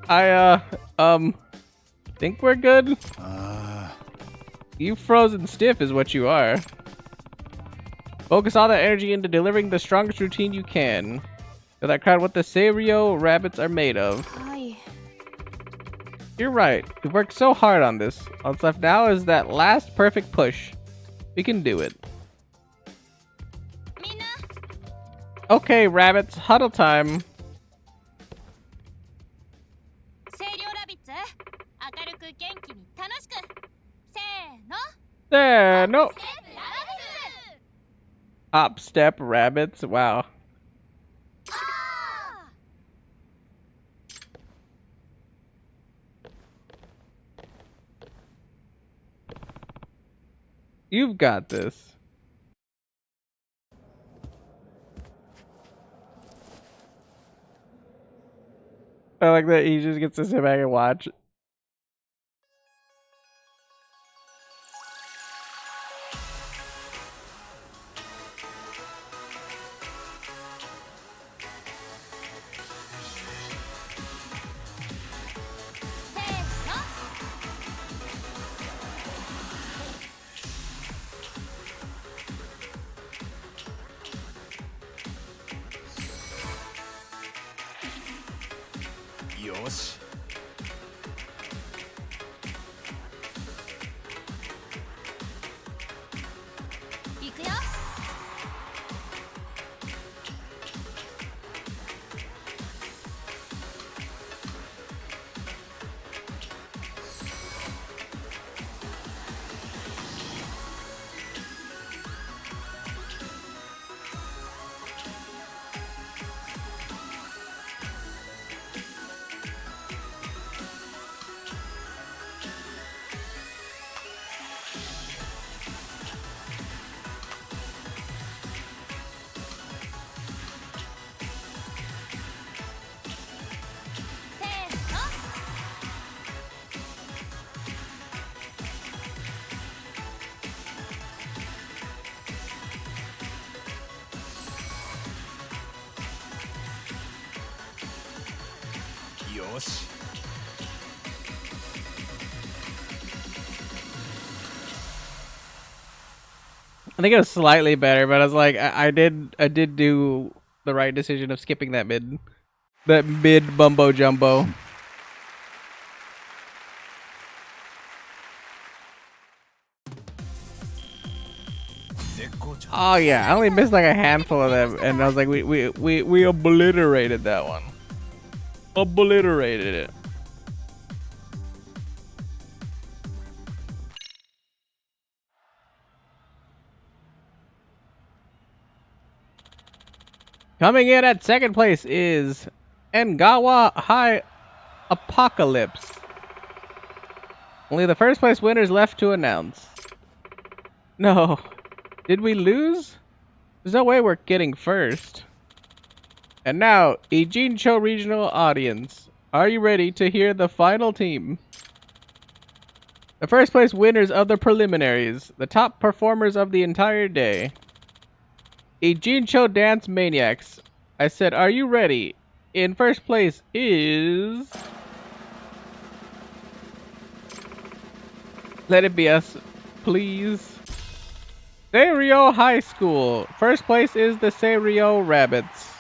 I think we're good. あ You frozen stiff is what you are. Focus all that energy into delivering the strongest routine you can. To that crowd, what the Serio rabbits are made of. You're right. We've worked so hard on this. All that's left now is that last perfect push. We can do it. Okay, rabbits, huddle time. There, no. Hop, step, rabbits. Wow. You've got this. I like that he just gets to sit back and watch. Yosh. I think it was slightly better, but I was like, I did do the right decision of skipping that mid bumbo jumbo. Oh yeah, I only missed like a handful of them, and I was like, we obliterated that one. Obliterated it. Coming in at second place is Engawa High Apocalypse. Only the first place winners left to announce. No. Did we lose? There's no way we're getting first. And now, Ijincho Regional Audience. Are you ready to hear the final team? The first place winners of the preliminaries. The top performers of the entire day. Ijincho Dance Maniacs. I said, are you ready? In first place is... Let it be us, please. Serio High School. First place is the Serio Rabbits.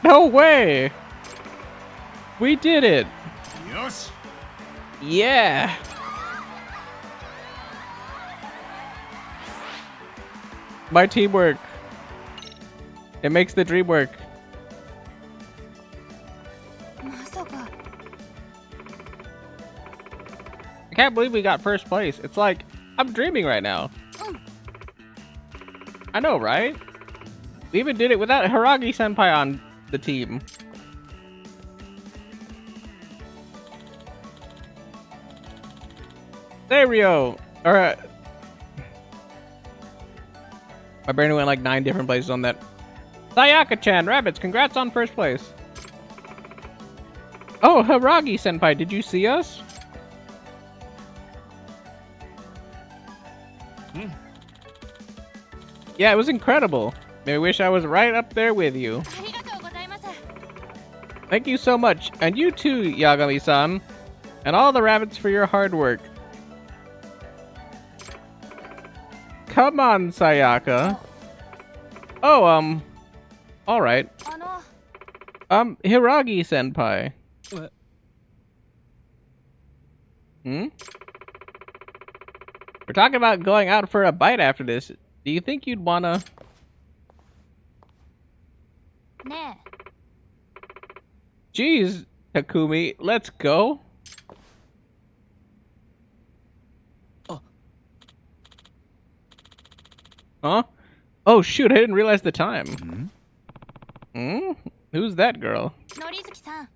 No way! We did it! Yes. Yeah! My teamwork. It makes the dream work. I can't believe we got first place. It's like, I'm dreaming right now. I know, right? We even did it without Hiragi-senpai on the team. Serio! Alright. My brain went like 9 different places on that. Sayaka-chan, rabbits, congrats on first place. Oh, Hiragi-senpai, did you see us? Yeah, it was incredible. I wish I was right up there with you. Thank you so much. And you too, Yagami-san. And all the rabbits for your hard work. Come on, Sayaka. Oh, Alright. あの Hiragi senpai. Hmm? We're talking about going out for a bite after this. Do you think you'd wanna... ね Jeez, Takumi, let's go. Huh? Oh shoot, I didn't realize the time. Hmm? Who's that girl? えのりずきさん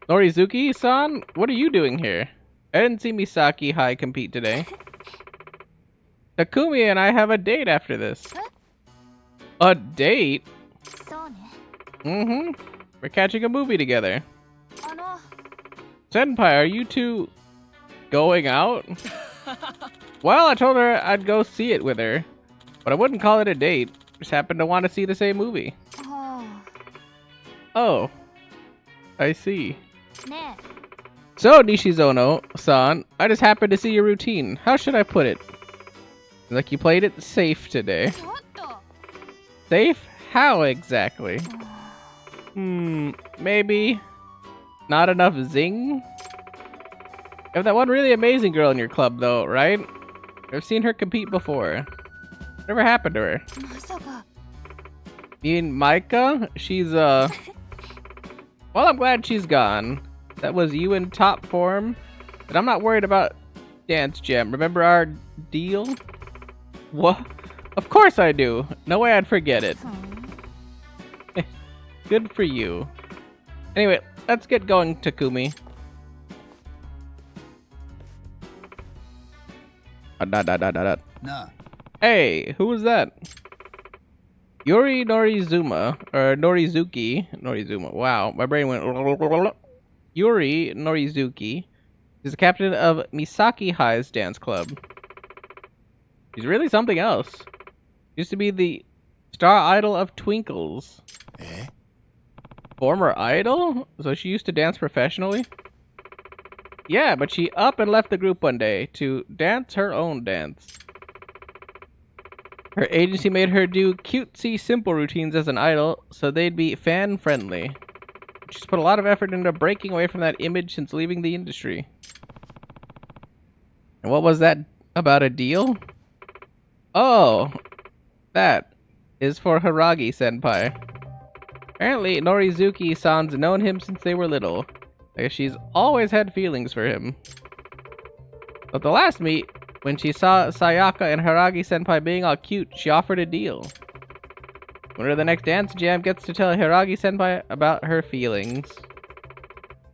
Norizuki-san? What are you doing here? I didn't see Misaki Hai compete today. Takumi and I have a date after this. A date? そうね Mm-hmm. We're catching a movie together. あの Senpai, are you two going out? Well, I told her I'd go see it with her, but I wouldn't call it a date. Just happened to want to see the same movie. は Oh, I see. あね So, Nishizono-san, I just happened to see your routine. How should I put it? Like you played it safe today. えちょっと Safe? How exactly? Maybe not enough zing? You have that one really amazing girl in your club though, right? I've seen her compete before. Whatever happened to her? まさか You mean Micah? She's, Well, I'm glad she's gone. That was you in top form. But I'm not worried about Dance Jam. Remember our deal? What? Of course I do. No way I'd forget it. Good for you. Anyway, let's get going, Takumi. Nah. Hey, who was that? Yuri Norizuma, or Norizuma. Wow, my brain went. Yuri Norizuki is the captain of Misaki Hai's dance club. He's really something else. Used to be the star idol of Twinkles. Eh? Former idol? So she used to dance professionally? Yeah, but she up and left the group one day to dance her own dance. Her agency made her do cutesy, simple routines as an idol, so they'd be fan-friendly. She's put a lot of effort into breaking away from that image since leaving the industry. And what was that about a deal? Oh, that is for Hiragi-senpai. Apparently, Norizuki-san's known him since they were little. I guess she's always had feelings for him. At the last meet, when she saw Sayaka and Hiragi-senpai being all cute, she offered a deal. Winner of the next dance jam gets to tell Hiragi-senpai about her feelings.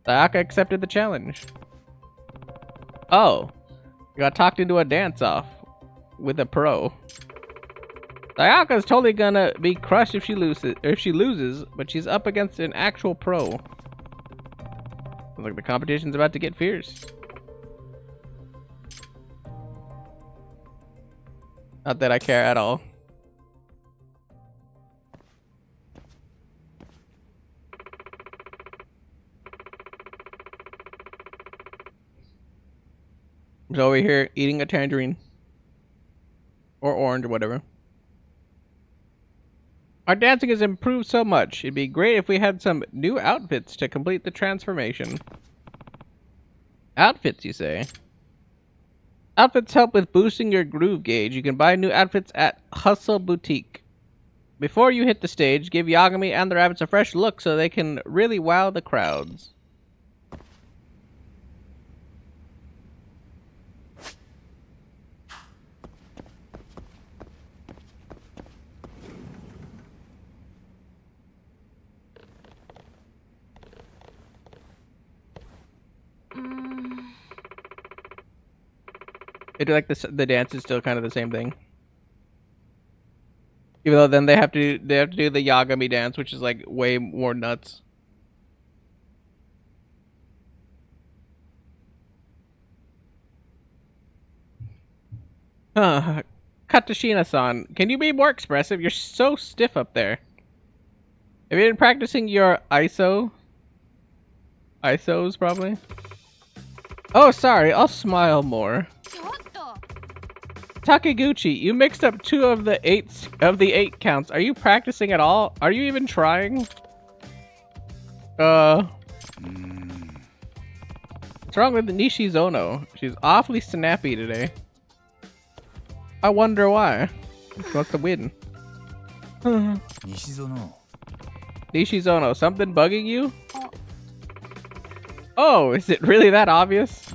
Sayaka accepted the challenge. Oh, you got talked into a dance-off with a pro. Sayaka's totally gonna be crushed if she loses, but she's up against an actual pro. Looks like the competition's about to get fierce. Not that I care at all. I'm over here eating a tangerine. Or orange or whatever. Our dancing has improved so much. It'd be great if we had some new outfits to complete the transformation. Outfits, you say? Outfits help with boosting your groove gauge. You can buy new outfits at Hustle Boutique. Before you hit the stage, give Yagami and the rabbits a fresh look so they can really wow the crowds. It's like the dance is still kind of the same thing. Even though then they have to do the Yagami dance, which is like way more nuts. Huh. Katashina-san, can you be more expressive? You're so stiff up there. Have you been practicing your ISOs probably? Oh, sorry. I'll smile more. ちょっと Takiguchi, you mixed up 2 of the 8 counts. Are you practicing at all? Are you even trying? What's wrong with Nishizono? She's awfully snappy today. I wonder why. She wants to win. Nishizono, something bugging you? Oh, is it really that obvious?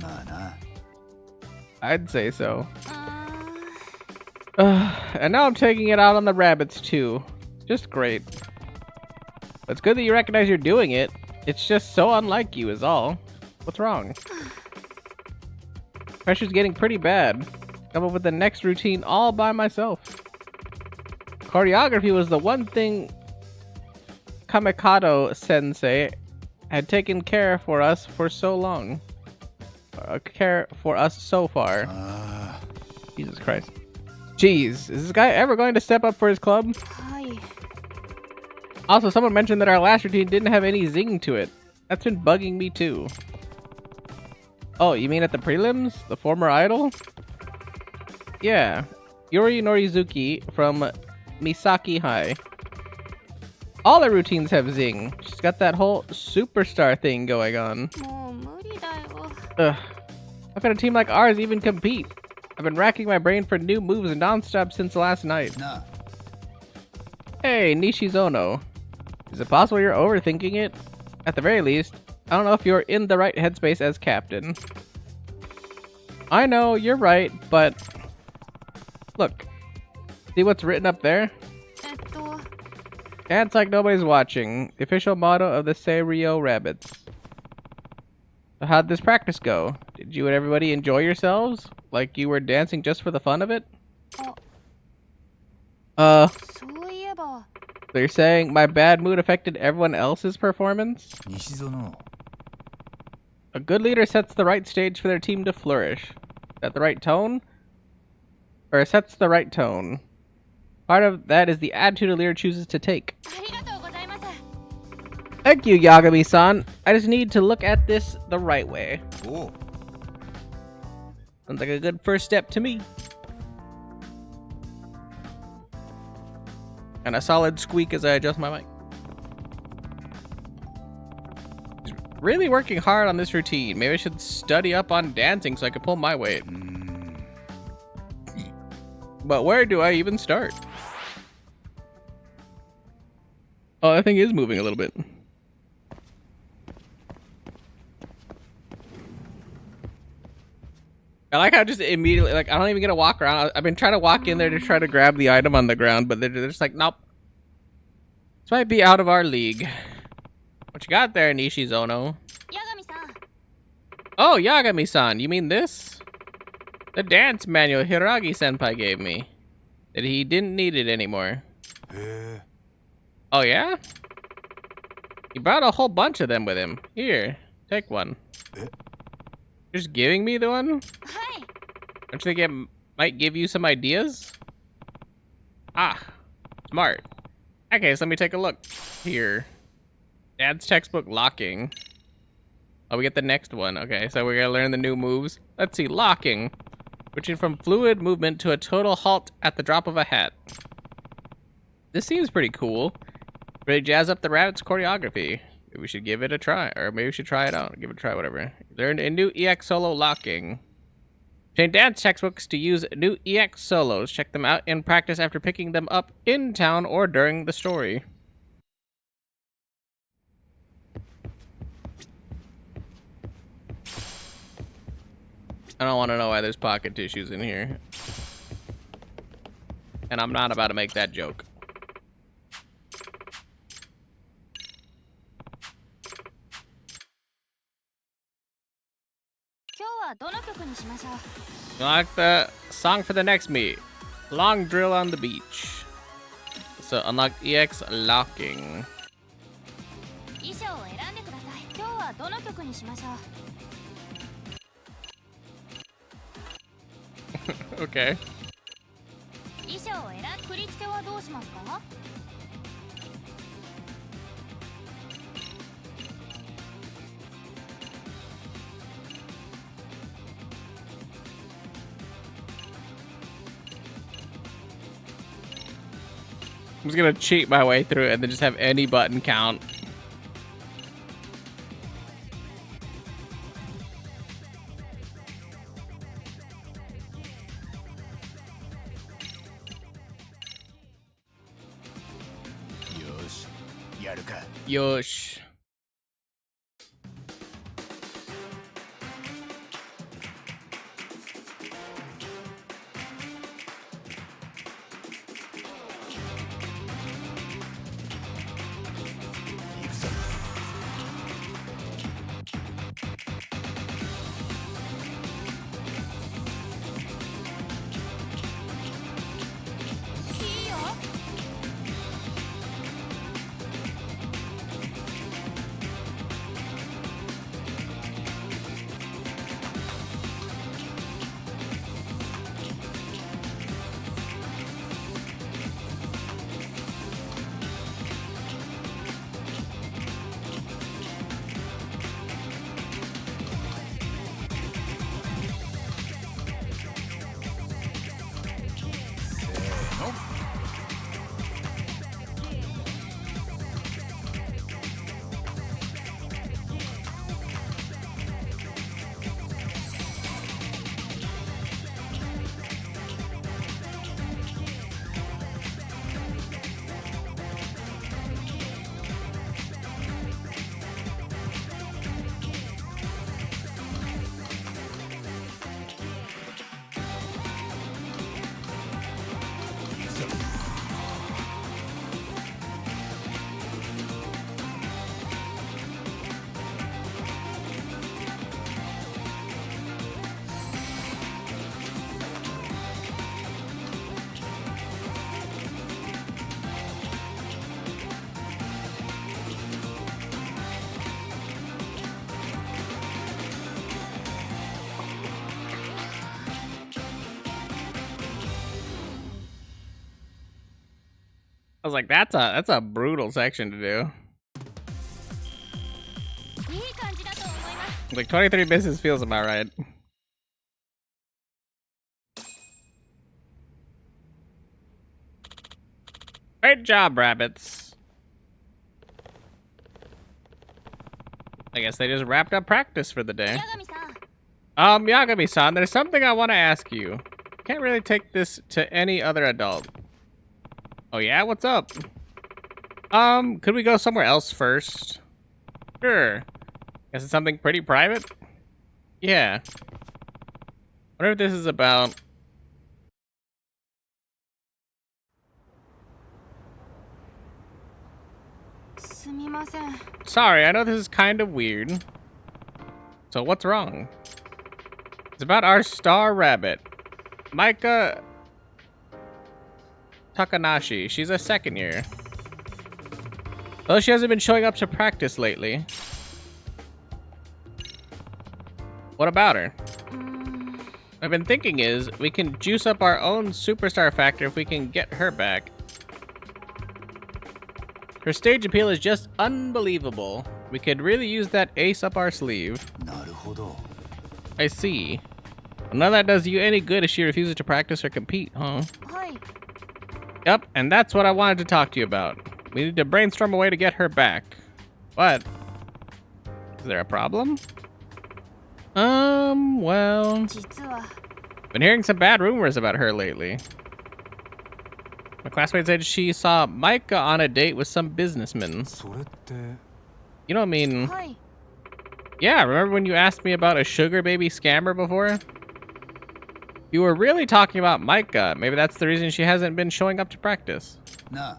I'd say so. And now I'm taking it out on the rabbits too. Just great. It's good that you recognize you're doing it. It's just so unlike you is all. What's wrong? Pressure's getting pretty bad. Come up with the next routine all by myself. Choreography was the one thing Kamikado sensei had taken care for us for so long. Care for us so far. Jesus Christ. Jeez, is this guy ever going to step up for his club? Also, someone mentioned that our last routine didn't have any zing to it. That's been bugging me too. Oh, you mean at the prelims? The former idol? Yeah. Yuri Norizuki from Misaki High. All her routines have zing. She's got that whole superstar thing going on. Ugh. How can a team like ours even compete? I've been racking my brain for new moves non-stop since last night. Hey, Nishizono. Is it possible you're overthinking it? At the very least, I don't know if you're in the right headspace as captain. I know, you're right, but... Look. See what's written up there? Dance like nobody's watching. The official motto of the Seiryo Rabbits. So how'd this practice go? Did you and everybody enjoy yourselves? Like you were dancing just for the fun of it? So you're saying my bad mood affected everyone else's performance? A good leader sets the right stage for their team to flourish. Is that the right tone? Or sets the right tone. Part of that is the attitude a leader chooses to take. Thank you, Yagami-san. I just need to look at this the right way. Cool. Sounds like a good first step to me. And a solid squeak as I adjust my mic. Really working hard on this routine. Maybe I should study up on dancing so I can pull my weight. But where do I even start? Oh, that thing is moving a little bit. I like how just immediately, like, I don't even get to walk around. I've been trying to walk in there to try to grab the item on the ground, but they're just like, nope. This might be out of our league. What you got there, Nishizono? Oh, Yagami-san, you mean this? The dance manual Hiragi-senpai gave me. That he didn't need it anymore. Oh, yeah? He brought a whole bunch of them with him. Here, take one. Just giving me the one? Don't you think it might give you some ideas? Ah, smart. Okay, so let me take a look. Here. Dad's textbook locking. Oh, we get the next one. Okay, so we're gonna learn the new moves. Let's see, locking. Switching from fluid movement to a total halt at the drop of a hat. This seems pretty cool. Really jazz up the rabbit's choreography. Maybe we should give it a try, or maybe we should try it out. Give it a try, whatever. Learn a new EX solo locking. Obtain dance textbooks to use new EX solos. Check them out in practice after picking them up in town or during the story. I don't want to know why there's pocket tissues in here. And I'm not about to make that joke. Like the song for the next meet. Long drill on the beach. So unlock EX locking. Okay. I'm just gonna cheat my way through it and then just have any button count. Yosh. I was like, that's a brutal section to do. Like 23 business feels about right. Great job, rabbits. I guess they just wrapped up practice for the day. Yagami-san, there's something I want to ask you. Can't really take this to any other adult. Oh yeah, what's up? Could we go somewhere else first? Sure. Guess it's something pretty private? Yeah. Wonder if this is about... Sorry, I know this is kind of weird. So what's wrong? It's about our star rabbit, Maika Takanashi. She's a second year. Though she hasn't been showing up to practice lately. What about her? What I've been thinking is we can juice up our own superstar factor if we can get her back. Her stage appeal is just unbelievable. We could really use that ace up our sleeve. I see. Well, none of that does you any good if she refuses to practice or compete, huh? Yep, and that's what I wanted to talk to you about. We need to brainstorm a way to get her back. What? Is there a problem? Well... Been hearing some bad rumors about her lately. My classmate said she saw Maika on a date with some businessman. You know what I mean? Yeah, remember when you asked me about a sugar baby scammer before? You were really talking about Maika. Maybe that's the reason she hasn't been showing up to practice. Nah.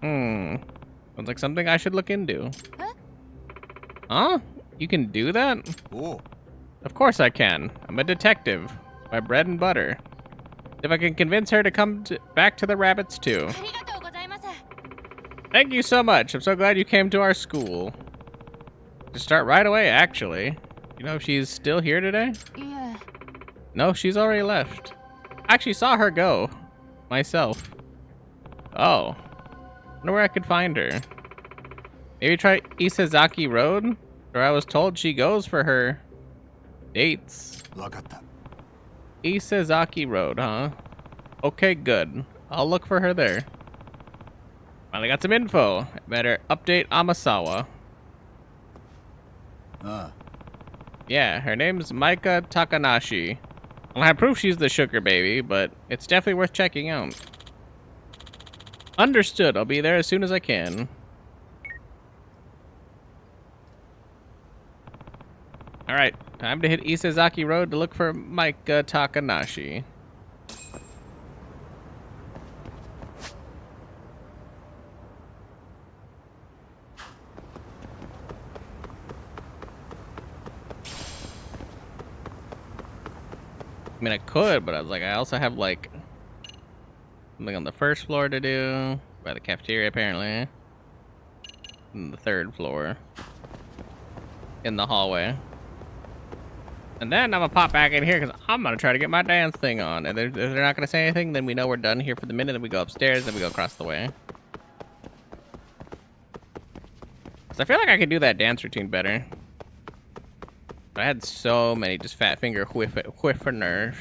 Sounds like something I should look into. Huh? You can do that? Oh. Of course I can. I'm a detective. My bread and butter. If I can convince her to come back to the rabbits too. Thank you so much. I'm so glad you came to our school. To start right away, actually. You know if she's still here today? Yeah. No, she's already left. I actually saw her go. Myself. Oh. Wonder where I could find her. Maybe try Isazaki Road? Where I was told she goes for her dates. Isazaki Road, huh? Okay, good. I'll look for her there. Finally got some info. Better update Amasawa. Yeah, her name's Maika Takanashi. I don't have proof she's the sugar baby, but it's definitely worth checking out. Understood. I'll be there as soon as I can. Alright, time to hit Isazaki Road to look for Maika Takanashi. I mean, I could, but I was like, I also have like something on the first floor to do by the cafeteria, apparently. And the third floor in the hallway. And then I'm gonna pop back in here because I'm gonna try to get my dance thing on. And if they're not gonna say anything, then we know we're done here for the minute. Then we go upstairs, then we go across the way. Because I feel like I could do that dance routine better. But I had so many just fat finger whiffeners.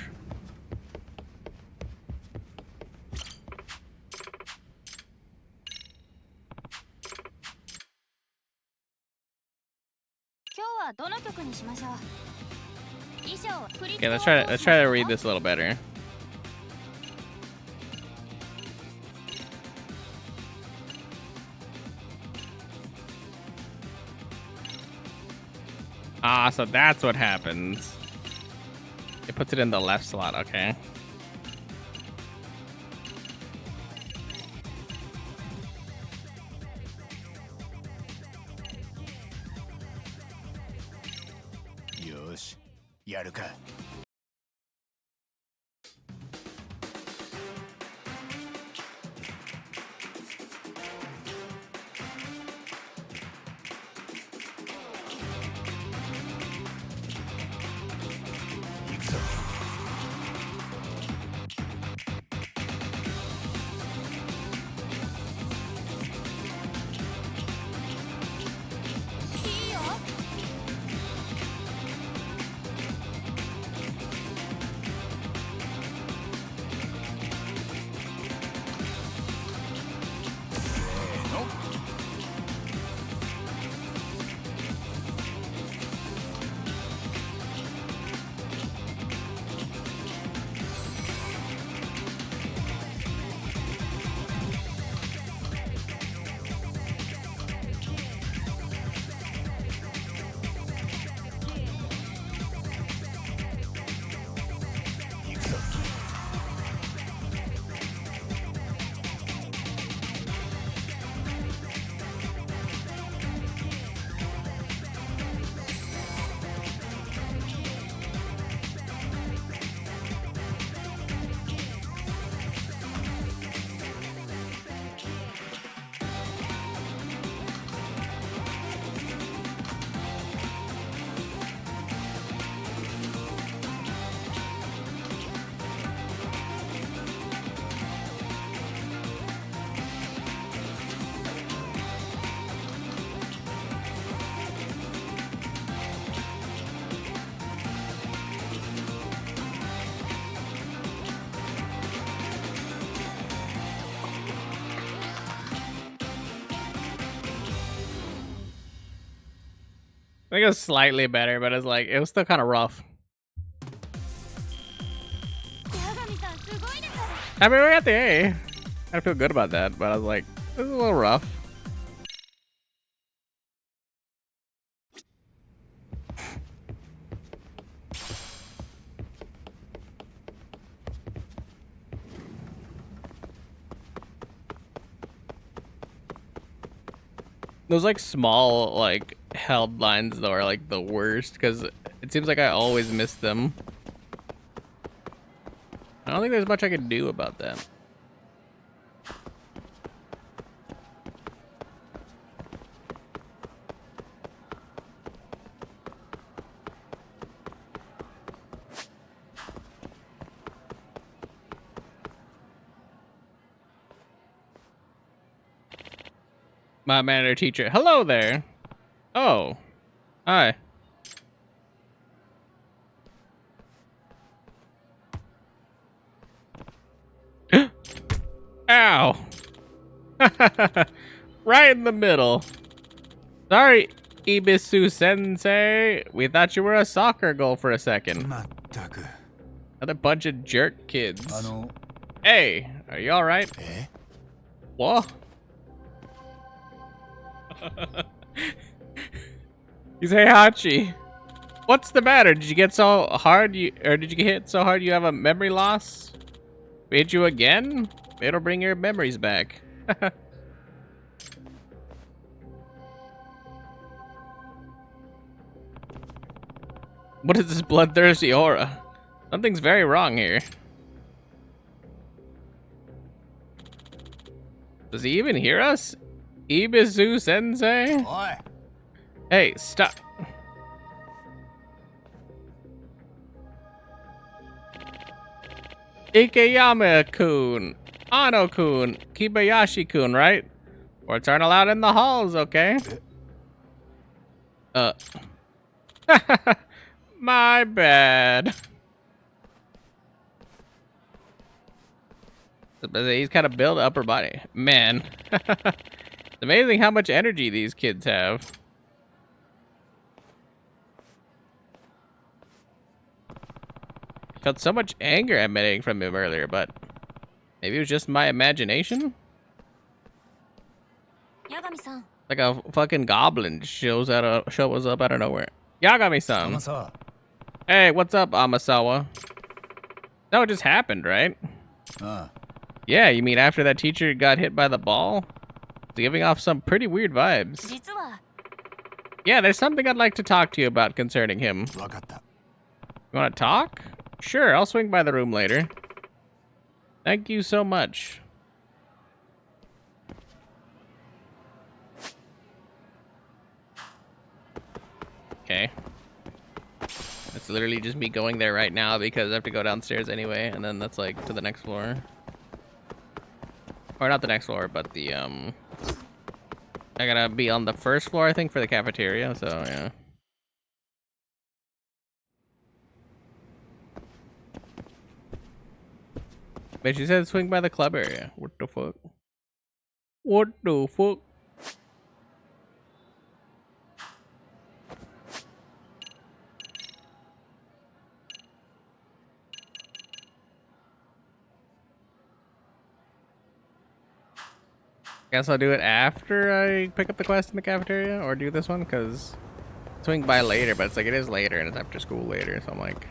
Okay, let's try to read this a little better. Ah, so that's what happens. It puts it in the left slot, okay. Yosh, yaru ka? I think it was slightly better, but it's like, it was still kind of rough. I mean, we got the A. I feel good about that, but I was like, this is a little rough. Those like small like held lines though are like the worst because it seems like I always miss them. I don't think there's much I can do about that. My manager teacher. Hello there. Oh. Hi. Ow. Right in the middle. Sorry, Ibisu Sensei. We thought you were a soccer goal for a second. まったく。 Another bunch of jerk kids. あの、 Hey, are you alright? え What? He's Heihachi. What's the matter? Did you get so hard or did you get hit so hard you have a memory loss? We hit you again? It'll bring your memories back. What is this bloodthirsty aura? Something's very wrong here. Does he even hear us? Ibisu Sensei? おい Hey, stop. Ikeyama-kun, Ano-kun, Kibayashi-kun, right? Words aren't allowed in the halls, okay? My bad. He's kind of built upper body. Man. It's amazing how much energy these kids have. Felt so much anger emanating from him earlier, but maybe it was just my imagination? Yagami-san. Like a fucking goblin shows up out of nowhere. Yagami-san. 天沢 Hey, what's up, Amasawa? That what just happened, right? ああ Yeah, you mean after that teacher got hit by the ball? It's giving off some pretty weird vibes. 実は Yeah, there's something I'd like to talk to you about concerning him. 分かった You want to talk? Sure, I'll swing by the room later. Thank you so much. Okay. That's literally just me going there right now because I have to go downstairs anyway, and then that's like to the next floor. Or not the next floor, but the I gotta be on the first floor, I think, for the cafeteria, so yeah. But she said swing by the club area. What the fuck? What the fuck? Guess I'll do it after I pick up the quest in the cafeteria, or do this one, because swing by later, but it's like it is later and it's after school later, so I'm like,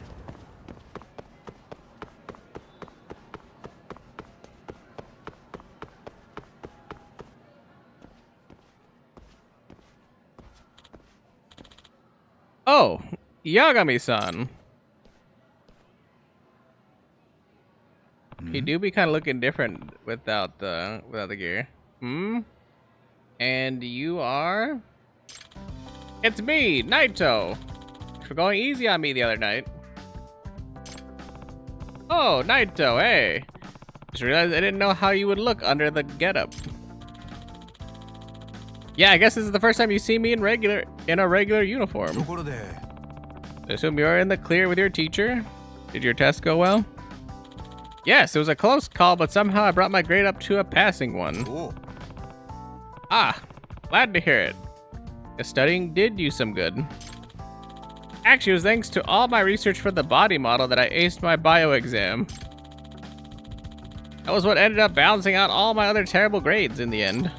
oh, Yagami-san. He do be kind of looking different without the gear. Hmm? And you are? It's me, Naito. Thanks for going easy on me the other night. Oh, Naito, hey. Just realized I didn't know how you would look under the getup. Yeah, I guess this is the first time you see me in a regular uniform. ところで I assume you're in the clear with your teacher? Did your test go well? Yes, it was a close call, but somehow I brought my grade up to a passing one. おう Ah, glad to hear it. The studying did you some good. Actually, it was thanks to all my research for the body model that I aced my bio exam. That was what ended up balancing out all my other terrible grades in the end.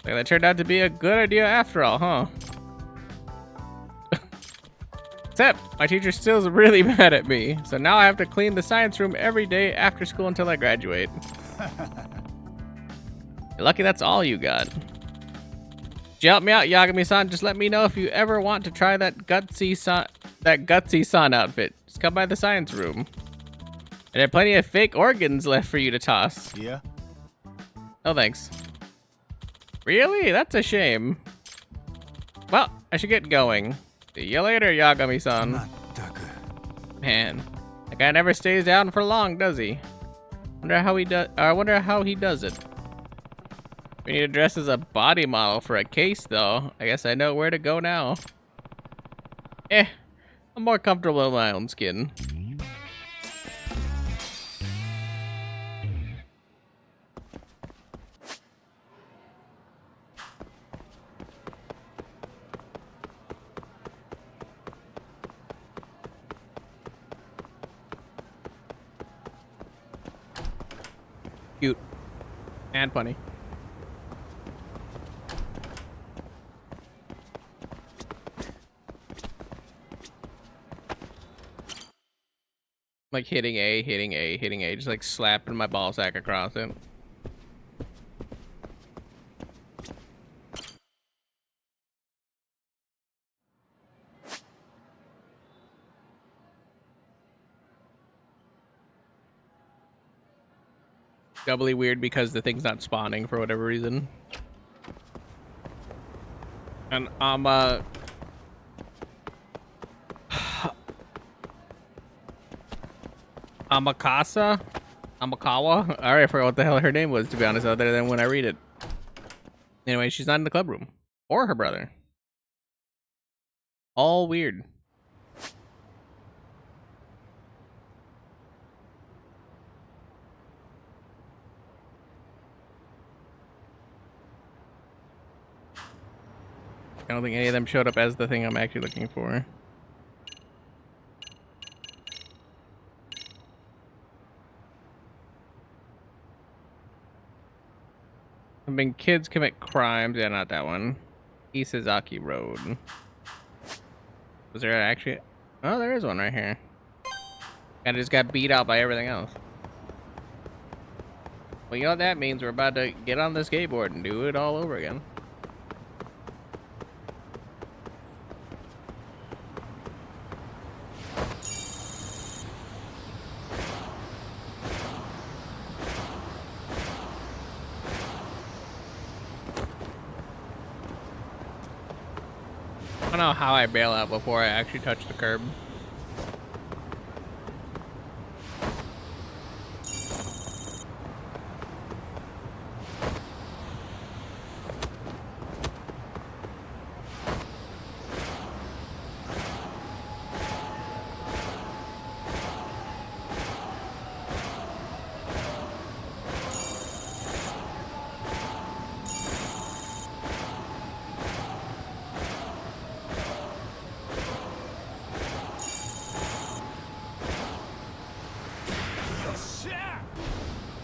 Like that turned out to be a good idea after all, huh? Except, my teacher still is really mad at me, so now I have to clean the science room every day after school until I graduate. You're lucky that's all you got. Could you help me out, Yagami-san? Just let me know if you ever want to try that gutsy san outfit. Just come by the science room. And there are plenty of fake organs left for you to toss. いや No thanks. Really? That's a shame. Well, I should get going. See you later, ま Yagami-san. ったく Man, that guy never stays down for long, does he? I wonder how he does it. We need to dress as a body model for a case, though. I guess I know where to go now. I'm more comfortable in my own skin. Cute. And funny. Like hitting A, hitting A, hitting A, just like slapping my ball sack across it. Doubly weird because the thing's not spawning for whatever reason. And Amakawa? Alright, I forgot what the hell her name was, to be honest, other than when I read it. Anyway, she's not in the club room. Or her brother. All weird. I don't think any of them showed up as the thing I'm actually looking for. I mean, kids commit crimes. Yeah, not that one. Isazaki Road. Was there actually... Oh, there is one right here. And it just got beat out by everything else. Well, you know what that means? We're about to get on the skateboard and do it all over again. I don't know how I bail out before I actually touch the curb.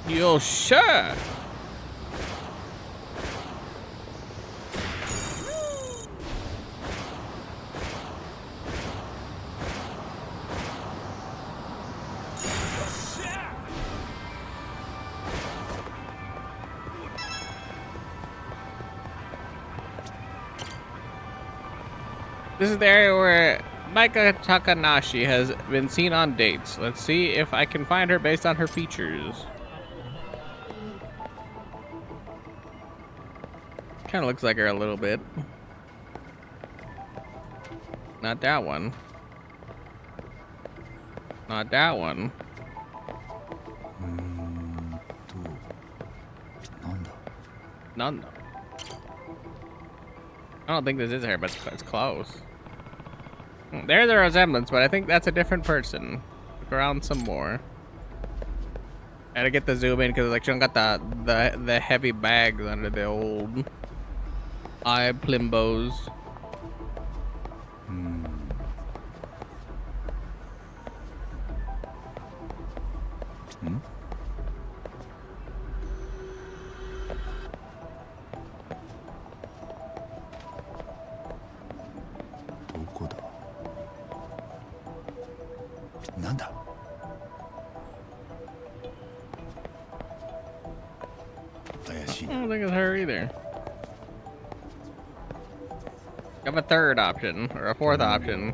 Yo, sure. This is the area where Maika Takanashi has been seen on dates. Let's see if I can find her based on her features. Kind of looks like her a little bit. Not that one. Not that one. None. I don't think this is her, but it's close. There's a resemblance, but I think that's a different person. Look around some more. I had to get the zoom in because like she don't got the heavy bags under the old eye plimbos. I don't think it's her either. I have a third option, or a fourth option.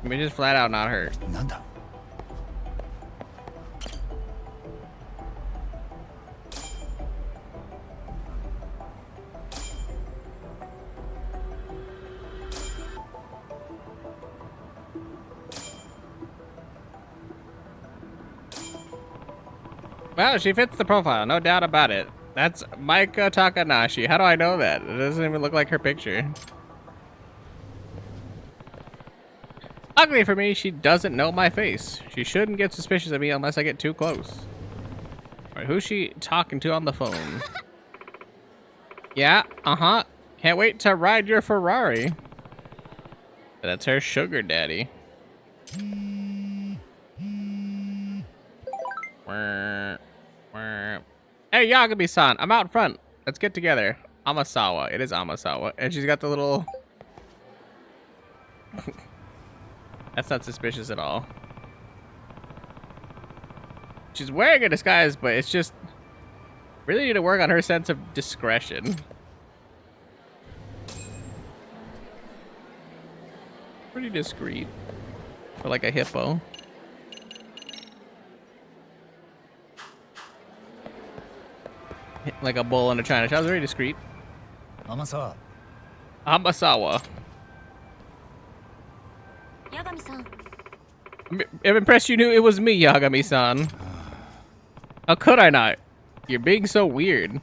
Maybe just flat out not her. Well, she fits the profile, no doubt about it. That's Maika Takanashi. How do I know that? It doesn't even look like her picture. Luckily for me, she doesn't know my face. She shouldn't get suspicious of me unless I get too close. Alright, who's she talking to on the phone? Yeah, uh-huh. Can't wait to ride your Ferrari. That's her sugar daddy. Hey, Yagami-san, I'm out front. Let's get together. Amasawa. It is Amasawa. And she's got the little... That's not suspicious at all. She's wearing a disguise, but it's just... Really need to work on her sense of discretion. Pretty discreet. For like a hippo. Like a bull in a china shop. Very discreet. Amasawa. Amasawa. 八神さん I'm impressed you knew it was me, Yagami-san. How could I not? You're being so weird.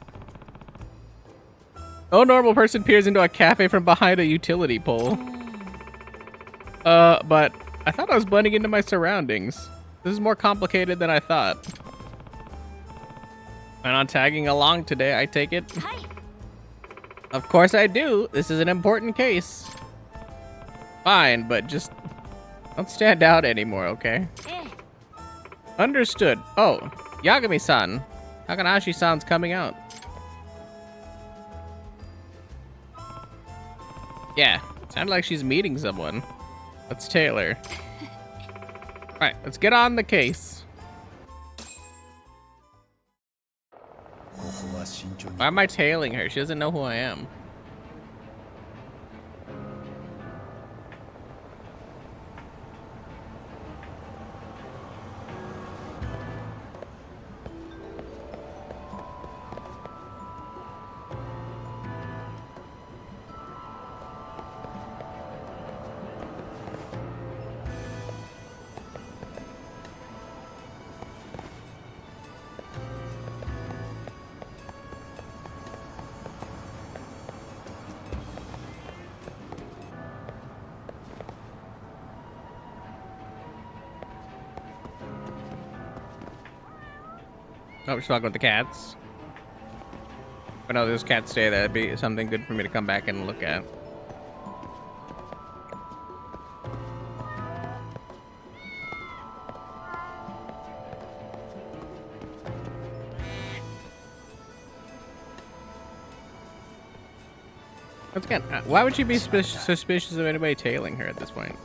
No normal person peers into a cafe from behind a utility pole. But I thought I was blending into my surroundings. This is more complicated than I thought. Plan on tagging along today, I take it? Hi. Of course I do. This is an important case. Fine, but just don't stand out anymore, okay? Understood. Oh, Yagami-san. Takanashi-san's coming out. Yeah, sounded like she's meeting someone. That's Taylor. Alright, let's get on the case. Why am I tailing her? She doesn't know who I am. Oh, we're talking with the cats. But no, those cats stay there. That'd be something good for me to come back and look at. Once again, why would you be suspicious of anybody tailing her at this point?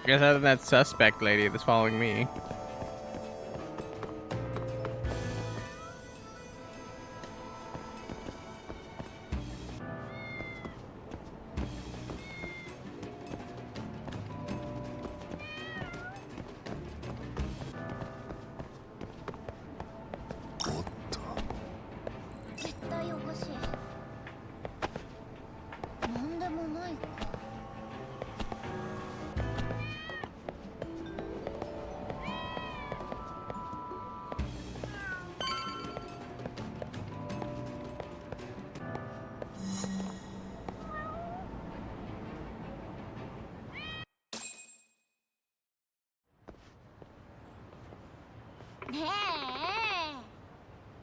I guess other than that suspect lady that's following me.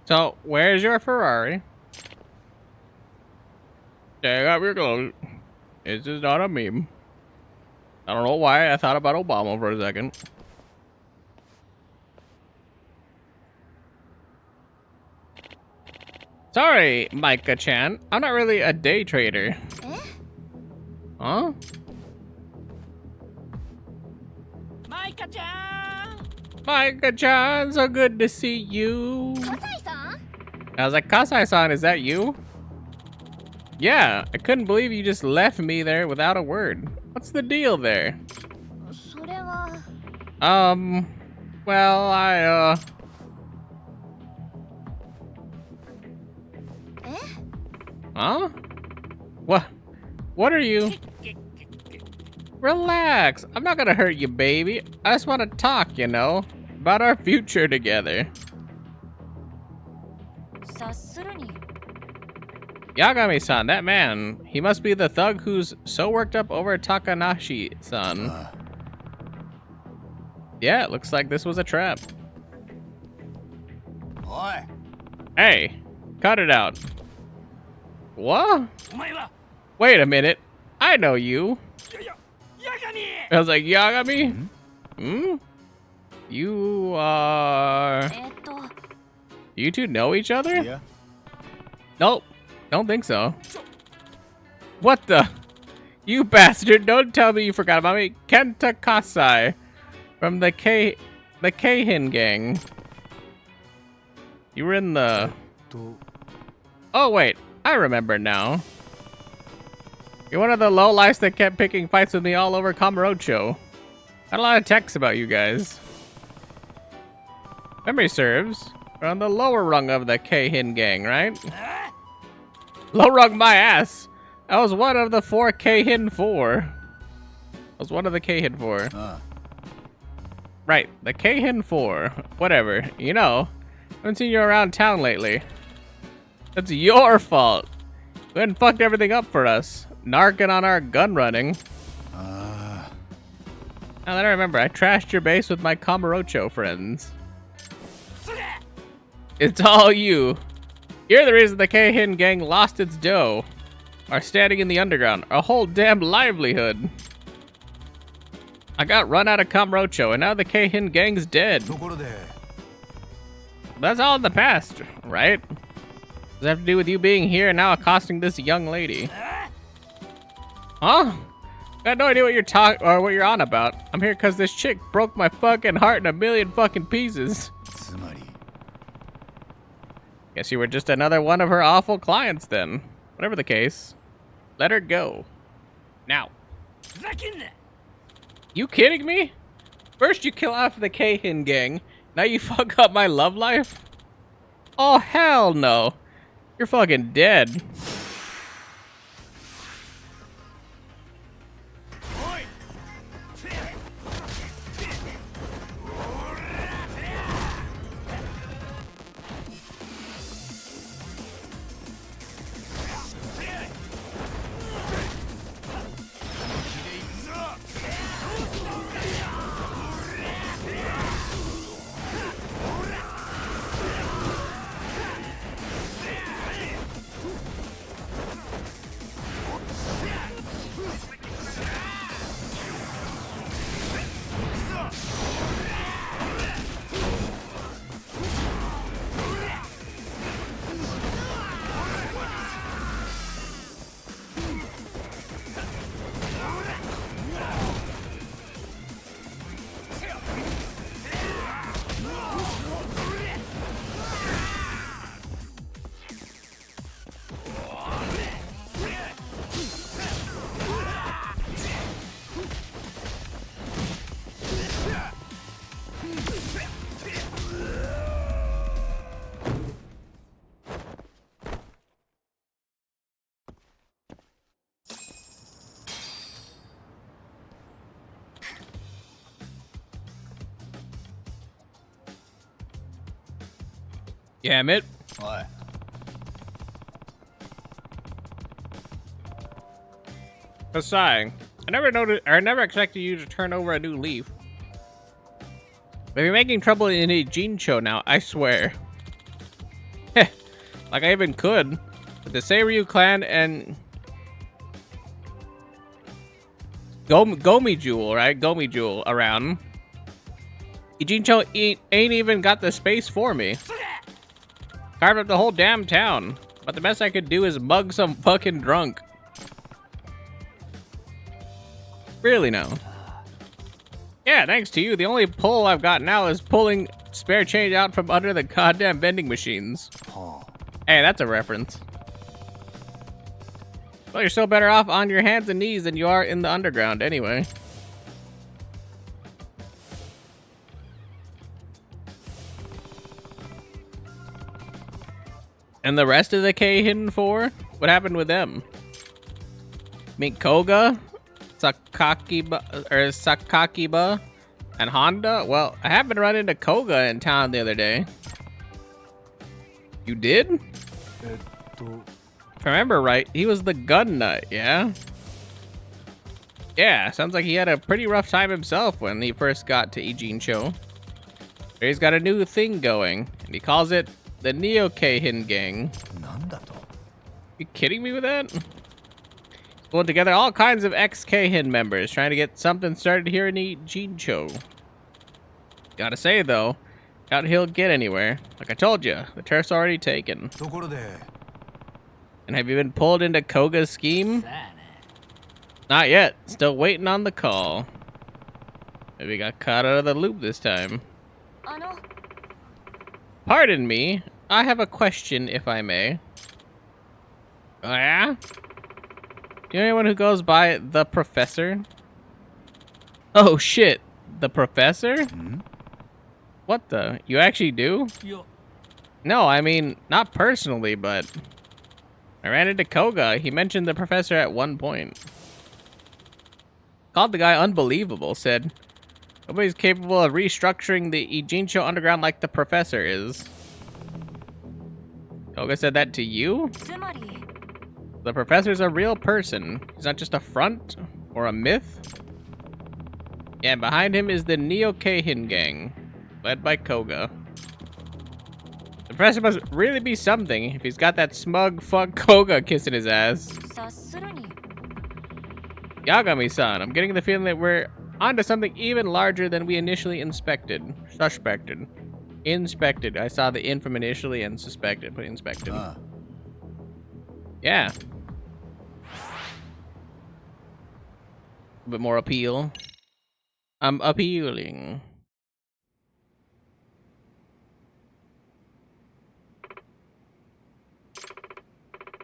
So, where's your Ferrari? Take off your clothes. This is not a meme. I don't know why I thought about Obama for a second. Sorry, Micah-chan. I'm not really a day trader. Huh? Micah-chan! Micah-chan, so good to see you. I was like, Kasai-san, is that you? Yeah, I couldn't believe you just left me there without a word. What's the deal there? Well, Huh? What are you? Relax. I'm not gonna hurt you, baby. I just want to talk, you know, about our future together. Yagami-san, that man, he must be the thug who's so worked up over Takanashi-san. Yeah, it looks like this was a trap. おい Hey, cut it out. What? お前は Wait a minute. I know you. ヤガニ I was like, Yagami? Hmm? You are... You two know each other? Yeah. Nope. Don't think so. What the? You bastard, don't tell me you forgot about me. Kenta Kasai. From the Keihin gang. You were in the... Oh wait, I remember now. You're one of the lowlifes that kept picking fights with me all over Kamurocho. Had a lot of texts about you guys. Memory serves. We're on the lower rung of the Keihin gang, right? Low rung my ass. I was one of the 4 Keihin 4. I was one of the Keihin 4. Right, the Keihin 4. Whatever, you know. I haven't seen you around town lately. That's your fault. You went and fucked everything up for us. Narking on our gun running. Now that I remember, I trashed your base with my Kamurocho friends. It's all you. You're the reason the Keihin gang lost its dough. Are standing in the underground. Our whole damn livelihood. I got run out of Kamurocho, and now the Keihin gang's dead. ところで That's all in the past, right? Does it have to do with you being here and now accosting this young lady? Huh? I got no idea what you're on about. I'm here because this chick broke my fucking heart in a million fucking pieces. つまり Guess you were just another one of her awful clients then. Whatever the case, let her go. Now. ふざけんな You kidding me? First you kill off the Keihin gang, now you fuck up my love life? Oh hell no. You're fucking dead. Damn it. おい Kasai, I never expected you to turn over a new leaf. But you're making trouble in a Jincho now, I swear. Heh, like I even could. With the Seiryu clan and Gomi Jewel, right? Gomi Jewel around. Ijincho ain't even got the space for me. Carved up the whole damn town. But the best I could do is mug some fucking drunk. Really now? Yeah, thanks to you, the only pull I've got now is pulling spare change out from under the goddamn vending machines. Hey, that's a reference. Well, you're still better off on your hands and knees than you are in the underground anyway. And the rest of the Keihin 4? What happened with them? Meet Koga, Sakakiba, and Honda? Well, I happened to run into Koga in town the other day. You did? If I remember right, he was the gun nut, yeah? Yeah, sounds like he had a pretty rough time himself when he first got to Ijincho. He's got a new thing going, and he calls it the Neo-Keihin Gang. You kidding me with that? Pulling together all kinds of ex-Keihin members, trying to get something started here in Ijincho. Gotta say though, doubt he'll get anywhere. Like I told you, the turf's already taken. And have you been pulled into Koga's scheme? Not yet. Still waiting on the call. Maybe got caught out of the loop this time. Pardon me. I have a question, if I may. Oh, yeah? Do you know anyone who goes by the Professor? Oh, shit. The Professor? What the? You actually do? No, I mean, not personally, but... I ran into Koga. He mentioned the Professor at one point. Called the guy unbelievable, said, nobody's capable of restructuring the Ijincho Underground like the Professor is. Koga said that to you? The Professor's a real person. He's not just a front or a myth. Yeah, and behind him is the Neo-Keihin Gang, led by Koga. The Professor must really be something if he's got that smug fuck Koga kissing his ass. Yagami-san, I'm getting the feeling that we're onto something even larger than we initially suspected. Inspected. I saw the in from initially and suspected, but inspected. Yeah. A bit more appeal. I'm appealing.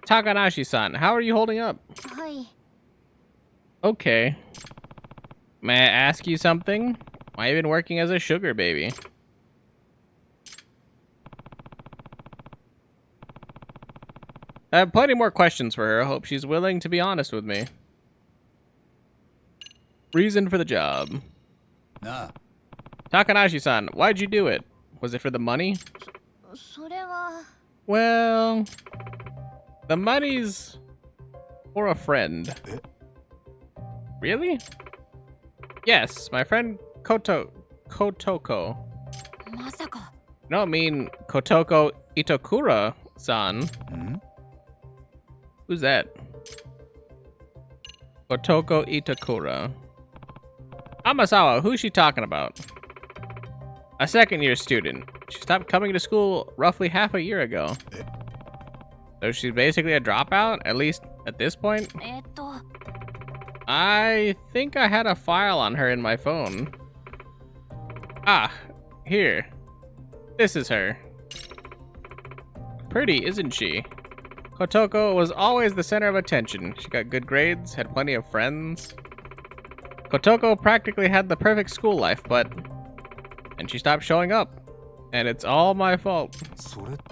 Takanashi-san, how are you holding up? Okay. May I ask you something? Why have you been working as a sugar baby? I have plenty more questions for her. I hope she's willing to be honest with me. Reason for the job. Nah. Takanashi-san, why'd you do it? Was it for the money? Well, the money's for a friend. Really? Yes, my friend Kotoko. No, I mean Kotoko Itokura-san. Who's that? Kotoko Itakura. Amasawa, who's she talking about? A second-year student. She stopped coming to school roughly half a year ago. So she's basically a dropout, at least at this point? I think I had a file on her in my phone. Ah, here. This is her. Pretty, isn't she? Kotoko was always the center of attention. She got good grades, had plenty of friends. Kotoko practically had the perfect school life, but... And she stopped showing up. And it's all my fault. What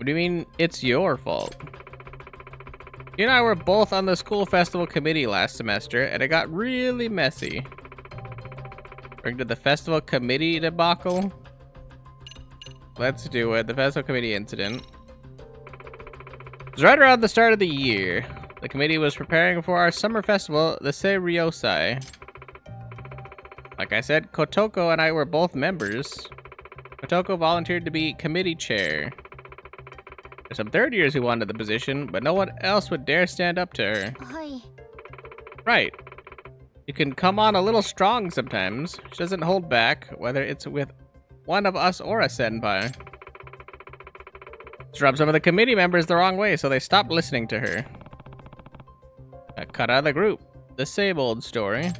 do you mean, it's your fault? You and I were both on the school festival committee last semester, and it got really messy. Bring to the festival committee debacle? Let's do it. The festival committee incident. It was right around the start of the year. The committee was preparing for our summer festival, the Seiriosai. Like I said, Kotoko and I were both members. Kotoko volunteered to be committee chair. There's some third years who wanted the position, but no one else would dare stand up to her. Right. You can come on a little strong sometimes. She doesn't hold back, whether it's with one of us or a senpai. She rubbed some of the committee members the wrong way, so they stopped listening to her. Got cut out of the group. The same old story.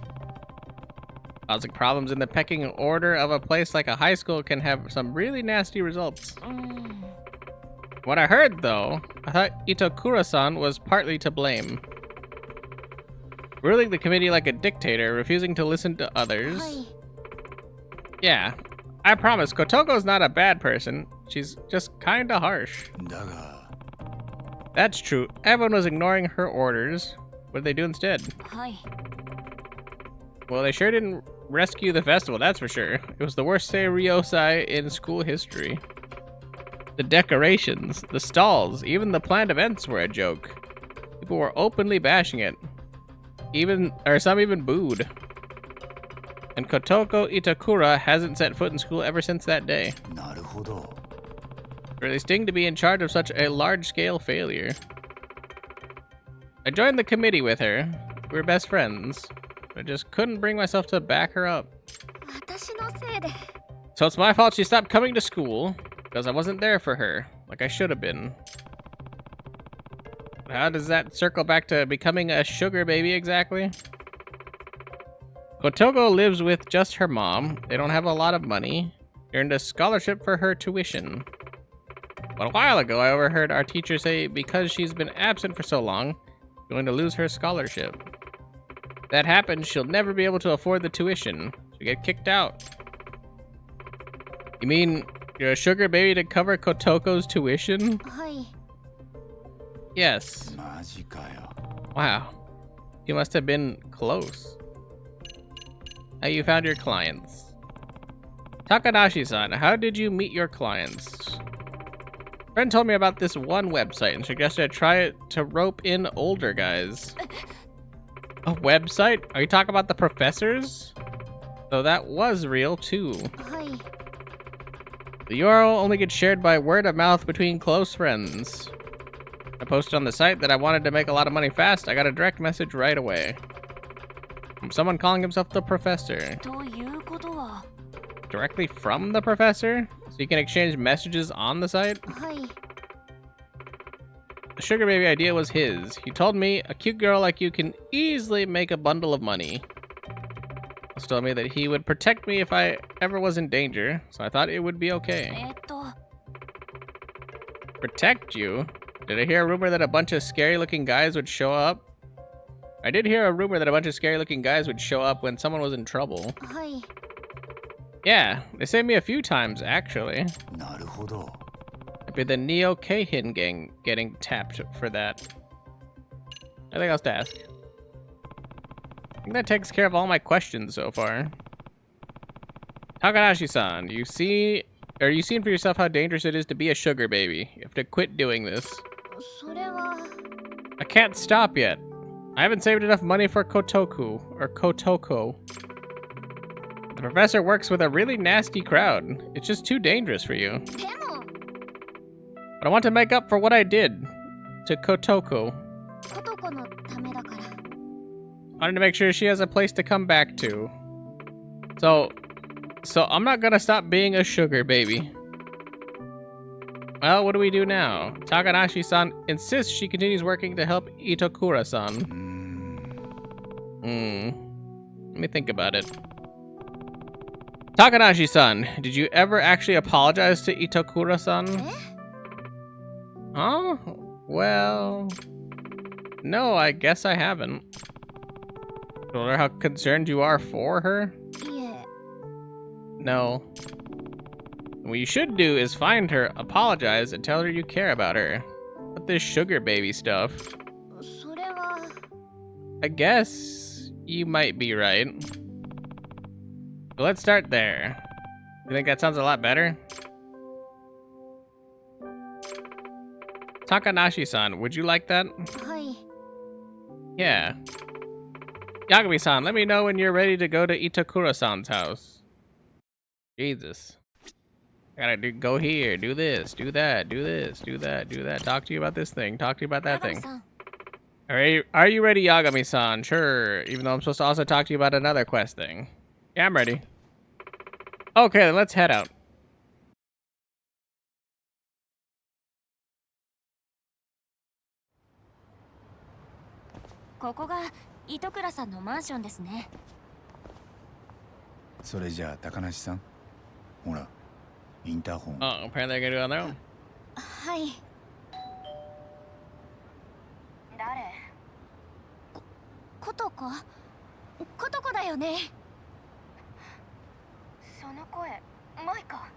Causing problems in the pecking order of a place like a high school can have some really nasty results. What I heard, though, I thought Itokura-san was partly to blame. Ruling the committee like a dictator, refusing to listen to others. Yeah, I promise, Kotoko's not a bad person. She's just kinda harsh. That's true. Everyone was ignoring her orders. What did they do instead? Well, they sure didn't rescue the festival, that's for sure. It was the worst Seiriosai in school history. The decorations, the stalls, even the planned events were a joke. People were openly bashing it. Some even booed. And Kotoko Itakura hasn't set foot in school ever since that day. なるほど。 It really sting to be in charge of such a large-scale failure. I joined the committee with her. We were best friends. But I just couldn't bring myself to back her up. 私のせいで So it's my fault she stopped coming to school, because I wasn't there for her, like I should have been. How does that circle back to becoming a sugar baby exactly? Kotoko lives with just her mom. They don't have a lot of money. She earned a scholarship for her tuition. But a while ago, I overheard our teacher say because she's been absent for so long, she's going to lose her scholarship. If that happens, she'll never be able to afford the tuition. She'll get kicked out. You mean you're a sugar baby to cover Kotoko's tuition? はい Yes. マジかよ。 Wow. You must have been close. How you found your clients? Takanashi-san, how did you meet your clients? A friend told me about this one website and suggested I try it to rope in older guys. A website? Are you talking about the professors? So that was real too. はい The URL only gets shared by word of mouth between close friends. I posted on the site that I wanted to make a lot of money fast. I got a direct message right away. From someone calling himself the professor. ということは Directly from the professor? So you can exchange messages on the site? はい The sugar baby idea was his. He told me a cute girl like you can easily make a bundle of money. He told me that he would protect me if I ever was in danger, so I thought it would be okay. と Protect you? Did I hear a rumor that a bunch of scary-looking guys would show up? I did hear a rumor that a bunch of scary-looking guys would show up when someone was in trouble. はい Yeah, they saved me a few times, actually. なるほど。 It'd be the Neo Keihin gang getting tapped for that. Anything else to ask? I think that takes care of all my questions so far. Takanashi-san, you seen for yourself how dangerous it is to be a sugar baby. You have to quit doing this. それは I can't stop yet. I haven't saved enough money for Kotoko. The professor works with a really nasty crowd. It's just too dangerous for you. でも But I want to make up for what I did to Kotoko. ことこのためだから I wanted to make sure she has a place to come back to. So I'm not gonna stop being a sugar baby. Well, what do we do now? Takanashi-san insists she continues working to help Itokura-san. Let me think about it. Takanashi-san, did you ever actually apologize to Itokura-san? Huh? Well... No, I guess I haven't. Told her how concerned you are for her? いえ No. What you should do is find her, apologize, and tell her you care about her. But this sugar baby stuff. それは I guess you might be right. So let's start there. You think that sounds a lot better? Takanashi-san, would you like that? はい Yeah. Yagami-san, let me know when you're ready to go to Itakura-san's house. Jesus. I gotta go here, do this, do that, do this, do that, do that. Talk to you about this thing, talk to you about that thing. さん Are you ready, Yagami-san? Sure, even though I'm supposed to also talk to you about another quest thing. Yeah, I'm ready. Okay, then let's head out. ここが糸倉さんのマンションですねそれじゃあ高梨さん、ほら、インターホン。 Oh, apparently I gotta do it on their own. はい誰ことこだよねその声マイカ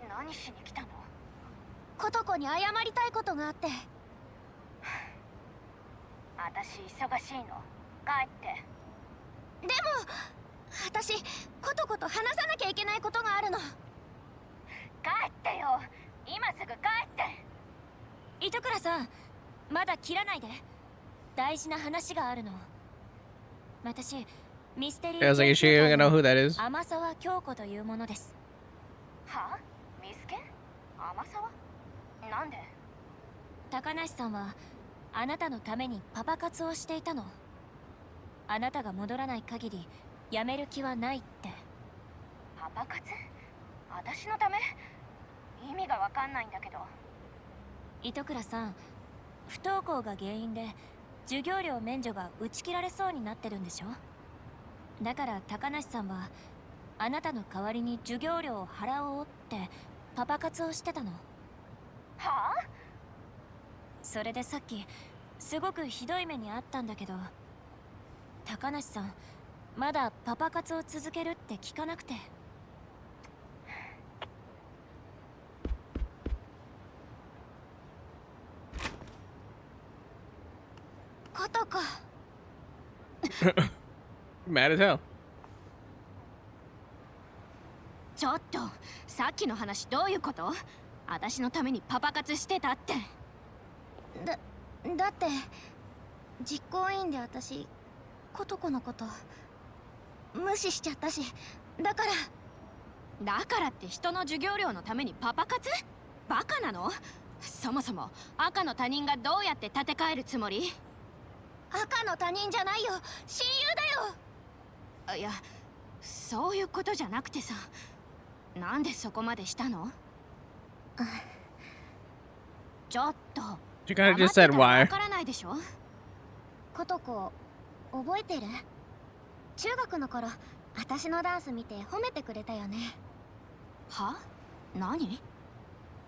何しに来たのことこに謝りたいことがあって私忙しいの帰ってでも私ことこと話さなきゃいけないことがあるの帰ってよ今すぐ帰って糸倉さんまだ切らないで大事な話があるの私ミステリ I was like, is she even gonna know who that is? 天沢京子というものです。は？ミスケ？天沢？なんで？高梨さんはあなたのためにパパ活をしていたの。あなたが戻らない限りやめる気はないって。パパ活？私のため？意味がわかんないんだけど。糸倉さん、不登校が原因で授業料免除が打ち切られそうになってるんでしょ。だから高梨さんはあなたの代わりに授業料を払おうってパパ活をしてたの。はあ？それでさっきすごくひどい目にあったんだけど、高梨さんまだパパ活を続けるって聞かなくて。ことか。Mad as hell. ちょっと、さっきの話どういうこと？私のためにパパ活してたって。だって実行委員で私ことこのこと無視しちゃったし、だからって人の授業料のためにパパ活？バカなの？そもそも赤の他人がどうやって立て替えるつもり？赤の他人じゃないよ、親友だよ。いや、そういうことじゃなくてさ、なんでそこまでしたの？ちょっと。She kind of just said why. わからないでしょ？ことこ、覚えてる？中学の頃、私のダンス見て褒めてくれたよね。は？何？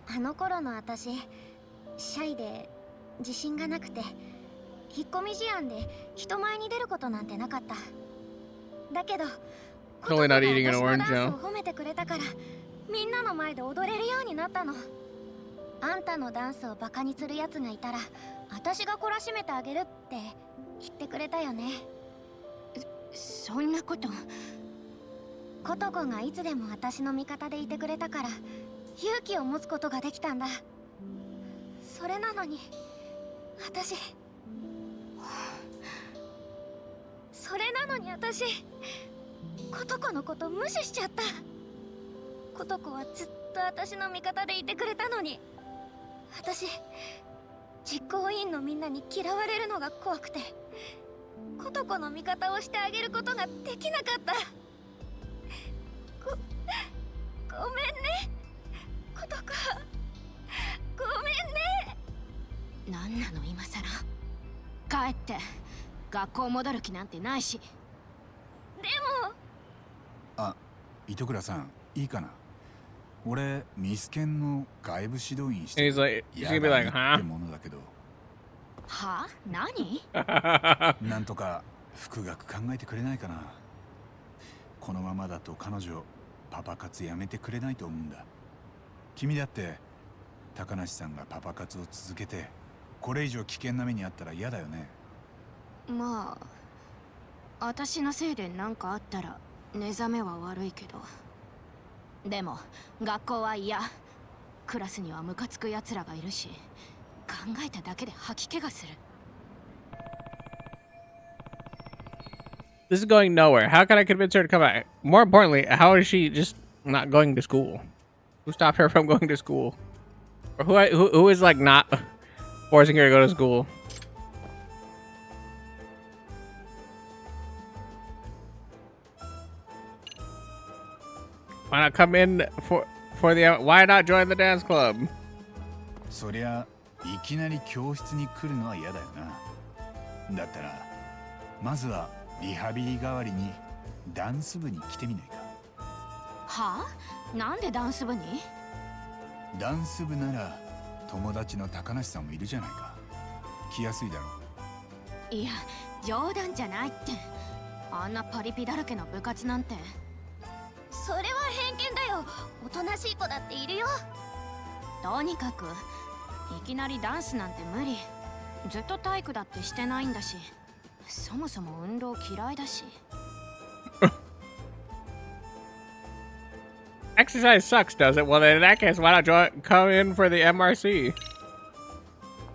あの頃の私、シャイで自信がなくて、引っ込み思案で人前に出ることなんてなかった。だけど、ことこが私のダンスを褒めてくれたから、みんなの前で踊れるようになったの。あんたのダンスをバカにするやつがいたら、私が懲らしめてあげるって言ってくれたよね。そんなこと。ことこがいつでも私の味方でいてくれたから、勇気を持つことができたんだ。それなのに、私ことこのこと無視しちゃった。ことこはずっと私の味方でいてくれたのに、私実行委員のみんなに嫌われるのが怖くて、ことこの味方をしてあげることができなかった。ごめんね、ことこ。ごめんね。なんなの今さら。帰って学校戻る気なんてないし。でも。あ、糸倉さん、いいかな。俺ミスケンの外部指導員してる。やだねってものだけど。は？何？なんとか復学考えてくれないかな。このままだと彼女パパ活やめてくれないと思うんだ。君だって高梨さんがパパ活を続けてこれ以上危険な目にあったら嫌だよね。まあ私のせいで何かあったら寝覚めは悪いけど、でも学校は嫌。クラスにはムカつく奴らがいるし、考えただけで吐き気がする。 This is going nowhere. How can I convince her to come back? More importantly, how is she just not going to school? Who stopped her from going to school? Or who is like not forcing her to go to school? Why not come in for the why not join the dance club? そりゃいきなり教室に来るのは嫌だよな。だったらまずはリハビリ代わりにダンス部に来てみないか。はあ？なんでダンス部に？ダンス部なら友達の高梨さんもいるじゃないか。来やすいだろう。いや、冗談じゃないって。あんなパリピだらけの部活なんて。それは偏見だよ。おとなしい子だっているよ。とにかくいきなりダンスなんて無理。ずっと体育だってしてないんだし、そもそも運動嫌いだし。Exercise sucks, does it? Well, in that case, why not come in for the MRC?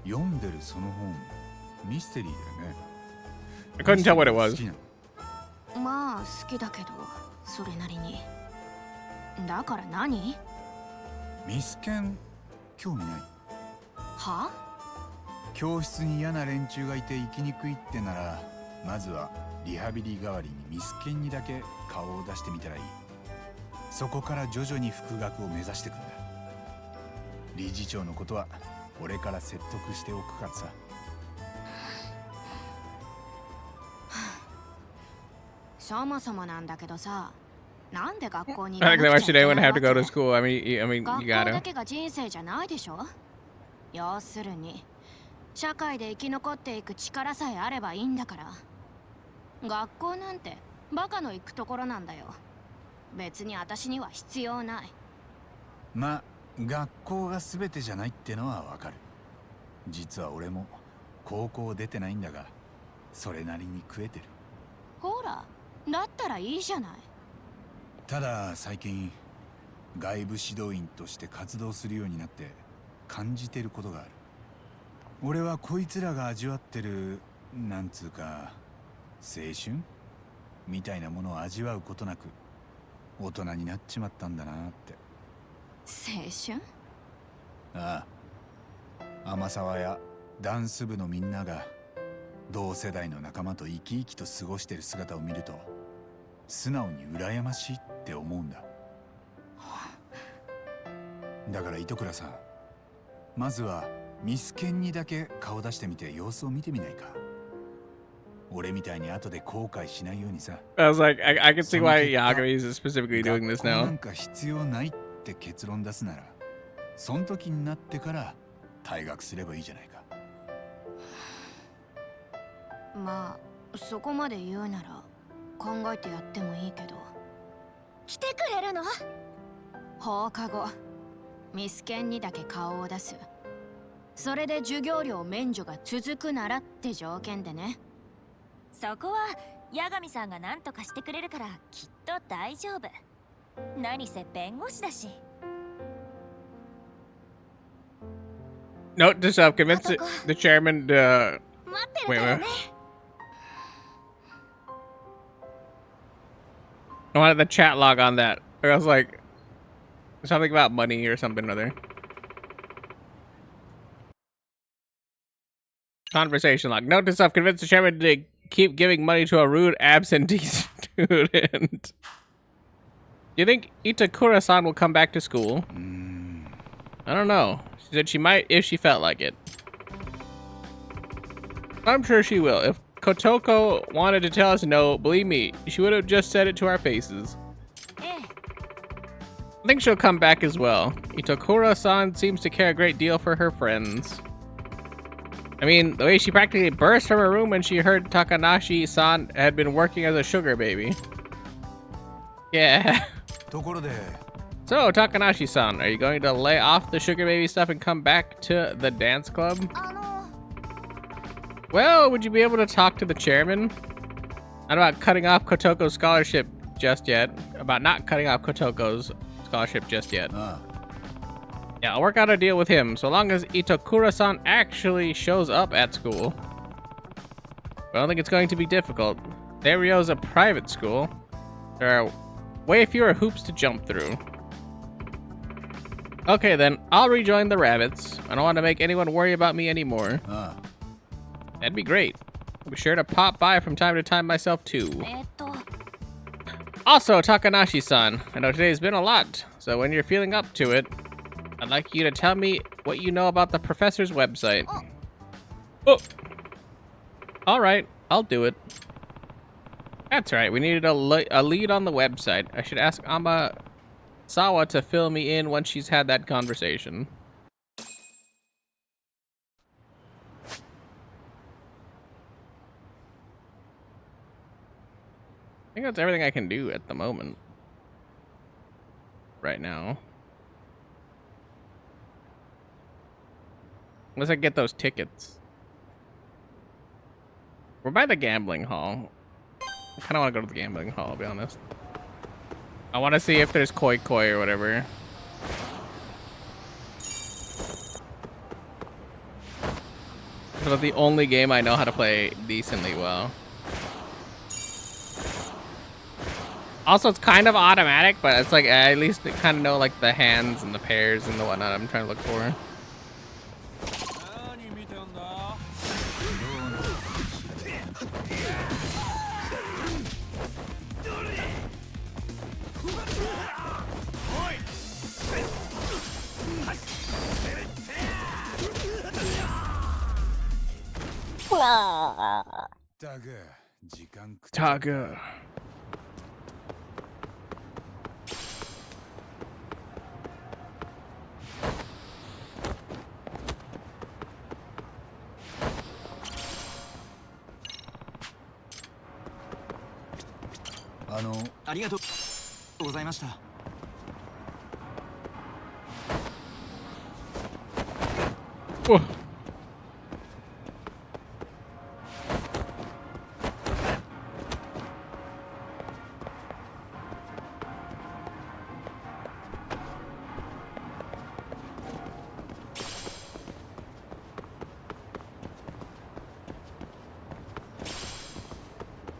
読んでるその本ミステリーだよね。 I couldn't tell what it was. まあ好きだけどそれなりに。だから何？ミスケン興味ない？は？教室に嫌な連中がいて生きにくいってなら、まずはリハビリ代わりにミスケンにだけ顔を出してみたらいい。そこから徐々に復学を目指していくんだ。理事長のことは俺から説得しておくからさ。そもそもなんだけどさ、なんで学校に I 行 think かな why くち should ゃいけ anyone ない have to わ go to け？ school? I mean, you 学校 gotta. だけが人生じゃないでしょ。要するに社会で生き残っていく力さえあればいいんだから。学校なんてバカの行くところなんだよ。別に私には必要ない。まあ学校が全てじゃないってのはわかる。実は俺も高校出てないんだが、それなりに食えてる。ほら、だったらいいじゃない。ただ最近外部指導員として活動するようになって感じてることがある。俺はこいつらが味わってるなんつうか青春みたいなものを味わうことなく大人になっちまったんだなって。青春？ああ、天沢やダンス部のみんなが同世代の仲間と生き生きと過ごしてる姿を見ると素直に羨ましいって思うんだ。だから糸倉さん、まずはミスケンにだけ顔出してみて様子を見てみないか。俺みたいに後で後悔しないようにさ。I was like, I can see why Yagami is specifically doing this な now. んか必要ないって結論出すなら、その時になってから退学すればいいじゃないか。まあそこまで言うなら考えてやってもいいけど。来てくれるの？放課後ミスケンにだけ顔を出す。それで授業料免除が続くならって条件でね。そこは八神さんが何とかしてくれるからきっと大丈夫。何せ弁護士だし。 Note to self: convince the chairman to. Wait. I wanted the chat log on that. I was like, something about money or something or other. Conversation log. Note to self: convince the chairman to keep giving money to a rude absentee student. Do you think Itakura-san will come back to school? I don't know. She said she might if she felt like it. I'm sure she will. If Kotoko wanted to tell us no, believe me, she would have just said it to our faces. I think she'll come back as well. Itakura-san seems to care a great deal for her friends. I mean, the way she practically burst from her room when she heard Takanashi-san had been working as a sugar baby. Yeah. So, Takanashi-san, are you going to lay off the sugar baby stuff and come back to the dance club? Well, would you be able to talk to the chairman? Not about cutting off Kotoko's scholarship just yet. About not cutting off Kotoko's scholarship just yet. Yeah, I'll work out a deal with him, so long as Itakura-san actually shows up at school. I don't think it's going to be difficult. Dario's a private school. There are way fewer hoops to jump through. Okay then, I'll rejoin the rabbits. I don't want to make anyone worry about me anymore. That'd be great. I'll be sure to pop by from time to time myself too. Also, Takanashi-san, I know today's been a lot, so when you're feeling up to it, I'd like you to tell me what you know about the professor's website. Oh! Alright, I'll do it. That's right, we needed a lead on the website. I should ask Amasawa to fill me in once she's had that conversation. I think that's everything I can do at the moment. Right now. Unless I get those tickets. We're by the gambling hall. I kind of want to go to the gambling hall, I'll be honest. I want to see if there's koi koi or whatever. It's about the only game I know how to play decently well. Also, it's kind of automatic, but it's like I at least kind of know like the hands and the pairs and the whatnot I'm trying to look for. Taga. Whoa.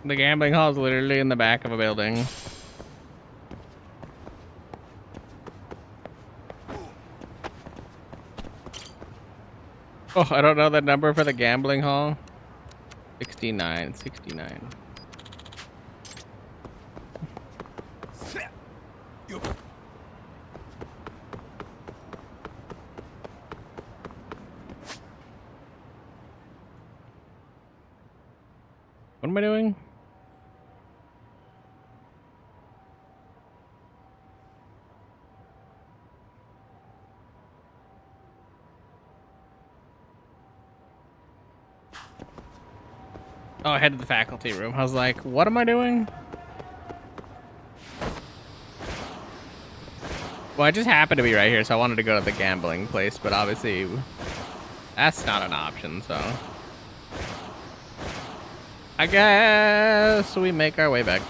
The gambling hall is literally in the back of a building. Oh, I don't know the number for the gambling hall. 69. What am I doing? Oh, I headed to the faculty room. I was like, what am I doing? Well, I just happened to be right here, so I wanted to go to the gambling place, but obviously that's not an option, so I guess we make our way back.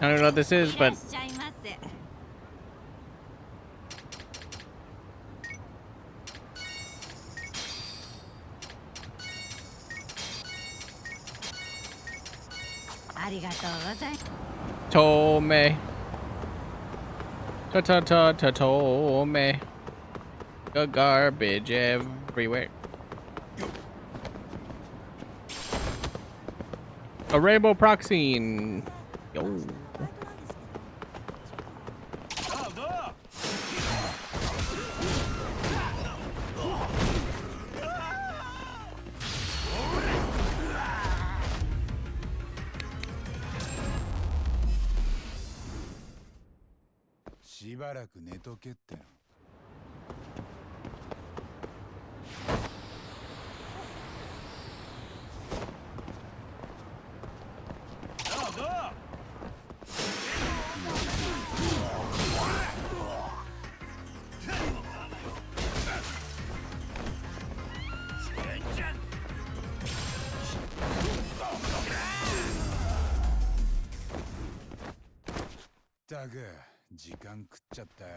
I don't know what this is, but Tome. Tome. The garbage everywhere. A rainbow proxine. Yo.しばらく寝とけっての。ったく時間食っちゃったよ。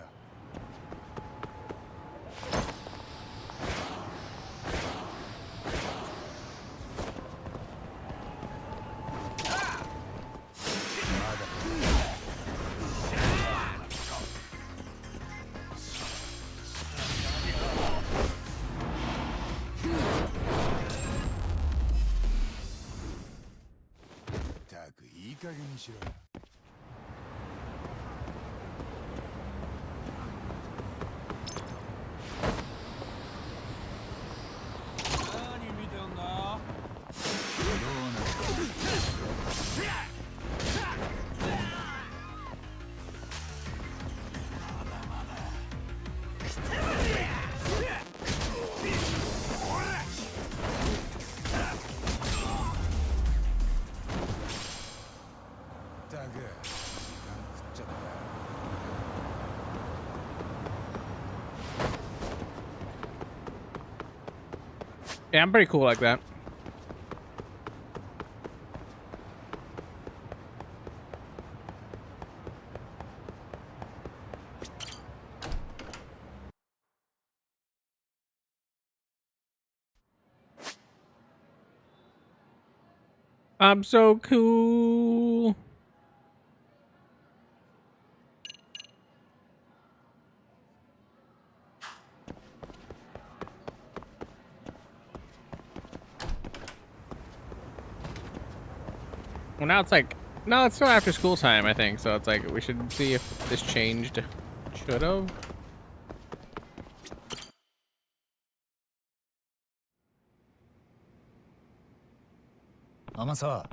ったくいい加減にしろよ。Yeah, I'm pretty cool like that. I'm so cool. Well, now it's like, no, it's still after school time, I think. So it's like, we should see if this changed. Should have. Amasawa.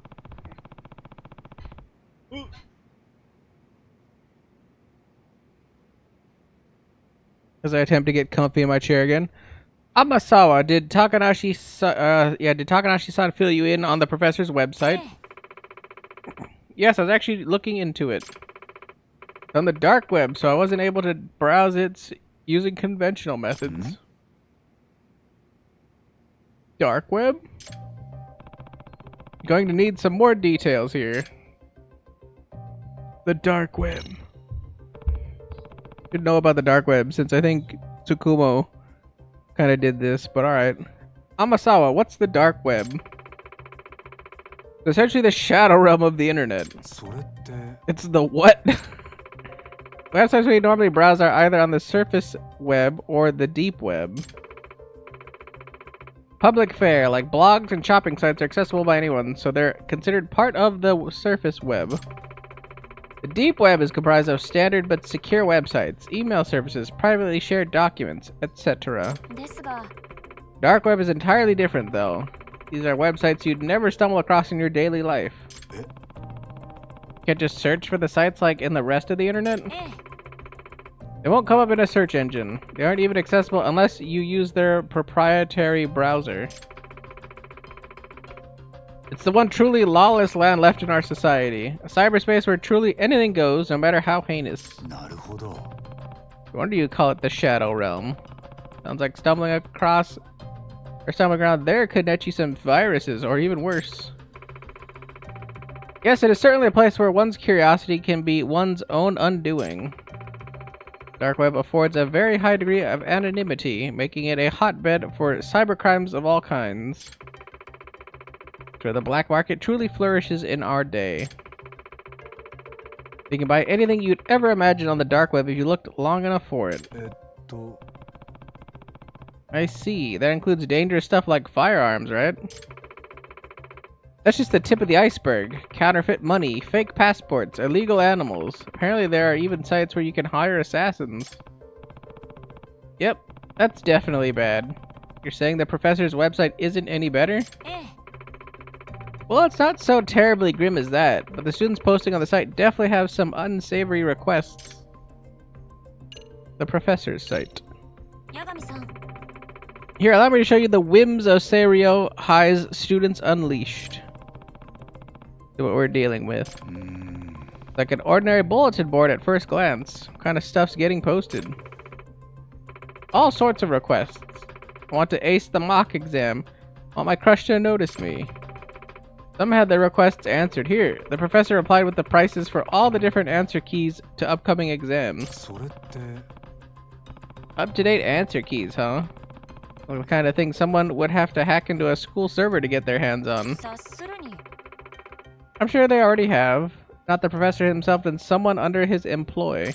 As I attempt to get comfy in my chair again. Amasawa, did Takanashi-san fill you in on the professor's website? Yes, I was actually looking into it. It's on the dark web, so I wasn't able to browse it using conventional methods. Dark web? Going to need some more details here. The dark web. Should know about the dark web since I think Tsukumo kind of did this, but alright. Amasawa, what's the dark web? It's essentially the shadow realm of the internet. It's the what? Websites we normally browse are either on the surface web or the deep web. Public fare, like blogs and shopping sites, are accessible by anyone, so they're considered part of the surface web. The deep web is comprised of standard but secure websites, email services, privately shared documents, etc. Dark web is entirely different, though. These are websites you'd never stumble across in your daily life. You can't just search for the sites like in the rest of the internet? They won't come up in a search engine. They aren't even accessible unless you use their proprietary browser. It's the one truly lawless land left in our society. A cyberspace where truly anything goes, no matter how heinous. No wonder you call it the Shadow Realm. Sounds like stumbling around there could net you some viruses, or even worse. Yes, it is certainly a place where one's curiosity can be one's own undoing. Dark web affords a very high degree of anonymity, making it a hotbed for cybercrimes of all kinds. Where the black market truly flourishes in our day. You can buy anything you'd ever imagine on the dark web if you looked long enough for it. I see. That includes dangerous stuff like firearms, right? That's just the tip of the iceberg. Counterfeit money, fake passports, illegal animals. Apparently there are even sites where you can hire assassins. Yep, that's definitely bad. You're saying the professor's website isn't any better? Well, it's not so terribly grim as that, but the students posting on the site definitely have some unsavory requests. The professor's site. Here, allow me to show you the whims of Seiryo High's Students Unleashed. See what we're dealing with. Like an ordinary bulletin board at first glance. What kind of stuff's getting posted? All sorts of requests. I want to ace the mock exam. I want my crush to notice me. Some had their requests answered. Here, the professor replied with the prices for all the different answer keys to upcoming exams. Up-to-date answer keys, huh? Well, the kind of thing someone would have to hack into a school server to get their hands on. I'm sure they already have. Not the professor himself, then someone under his employ.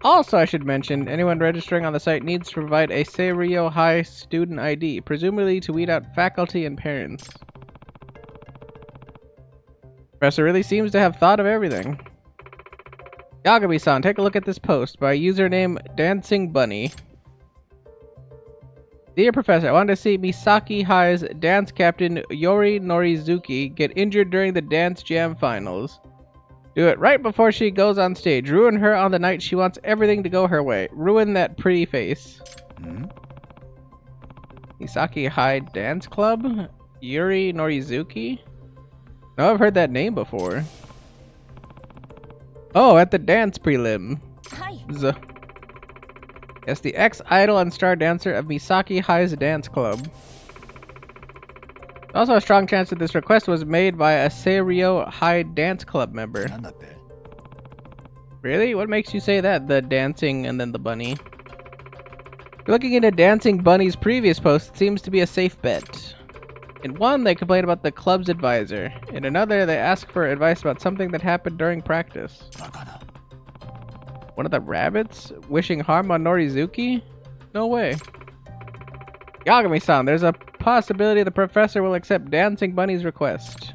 Also, I should mention, anyone registering on the site needs to provide a Seiryo High student ID, presumably to weed out faculty and parents. Professor really seems to have thought of everything. Yagami-san, take a look at this post by username Dancing Bunny. Dear Professor, I wanted to see Misaki High's dance captain Yori Norizuki get injured during the Dance Jam finals. Do it right before she goes on stage. Ruin her on the night she wants everything to go her way. Ruin that pretty face. Misaki High Dance Club? Yuri Norizuki? No, I've heard that name before. Oh, at the dance prelim. Yes, the ex-idol and star dancer of Misaki High's dance club. Also a strong chance that this request was made by a Seiryo High dance club member. Really? What makes you say that? The dancing and then the bunny. Looking into Dancing Bunny's previous post, it seems to be a safe bet. In one, they complain about the club's advisor. In another, they ask for advice about something that happened during practice. One of the rabbits? Wishing harm on Norizuki? No way. Yagami-san, there's a possibility the professor will accept Dancing Bunny's request.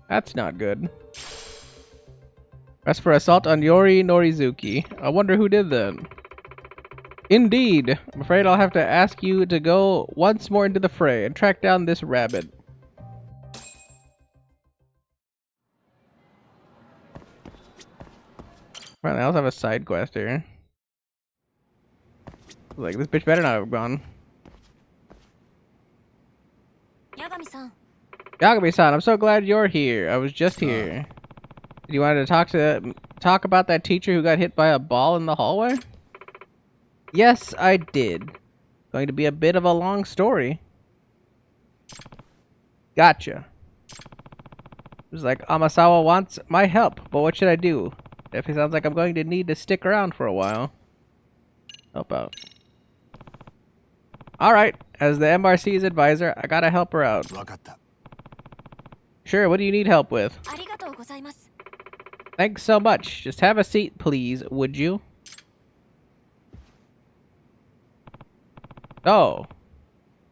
That's not good. As for assault on Yori Norizuki, I wonder who did that. Indeed. I'm afraid I'll have to ask you to go once more into the fray and track down this rabbit. Well, I also have a side quest here. Like, this bitch better not have gone. Yagami-san. Yagami-san, I'm so glad you're here. I was just here. Did you want to talk about that teacher who got hit by a ball in the hallway? Yes, I did. Going to be a bit of a long story. Gotcha. It was like, Amasawa wants my help, but what should I do? Definitely sounds like I'm going to need to stick around for a while. Help out. Alright, as the MRC's advisor, I gotta help her out. Sure, what do you need help with? Thanks so much. Just have a seat, please, would you? Oh.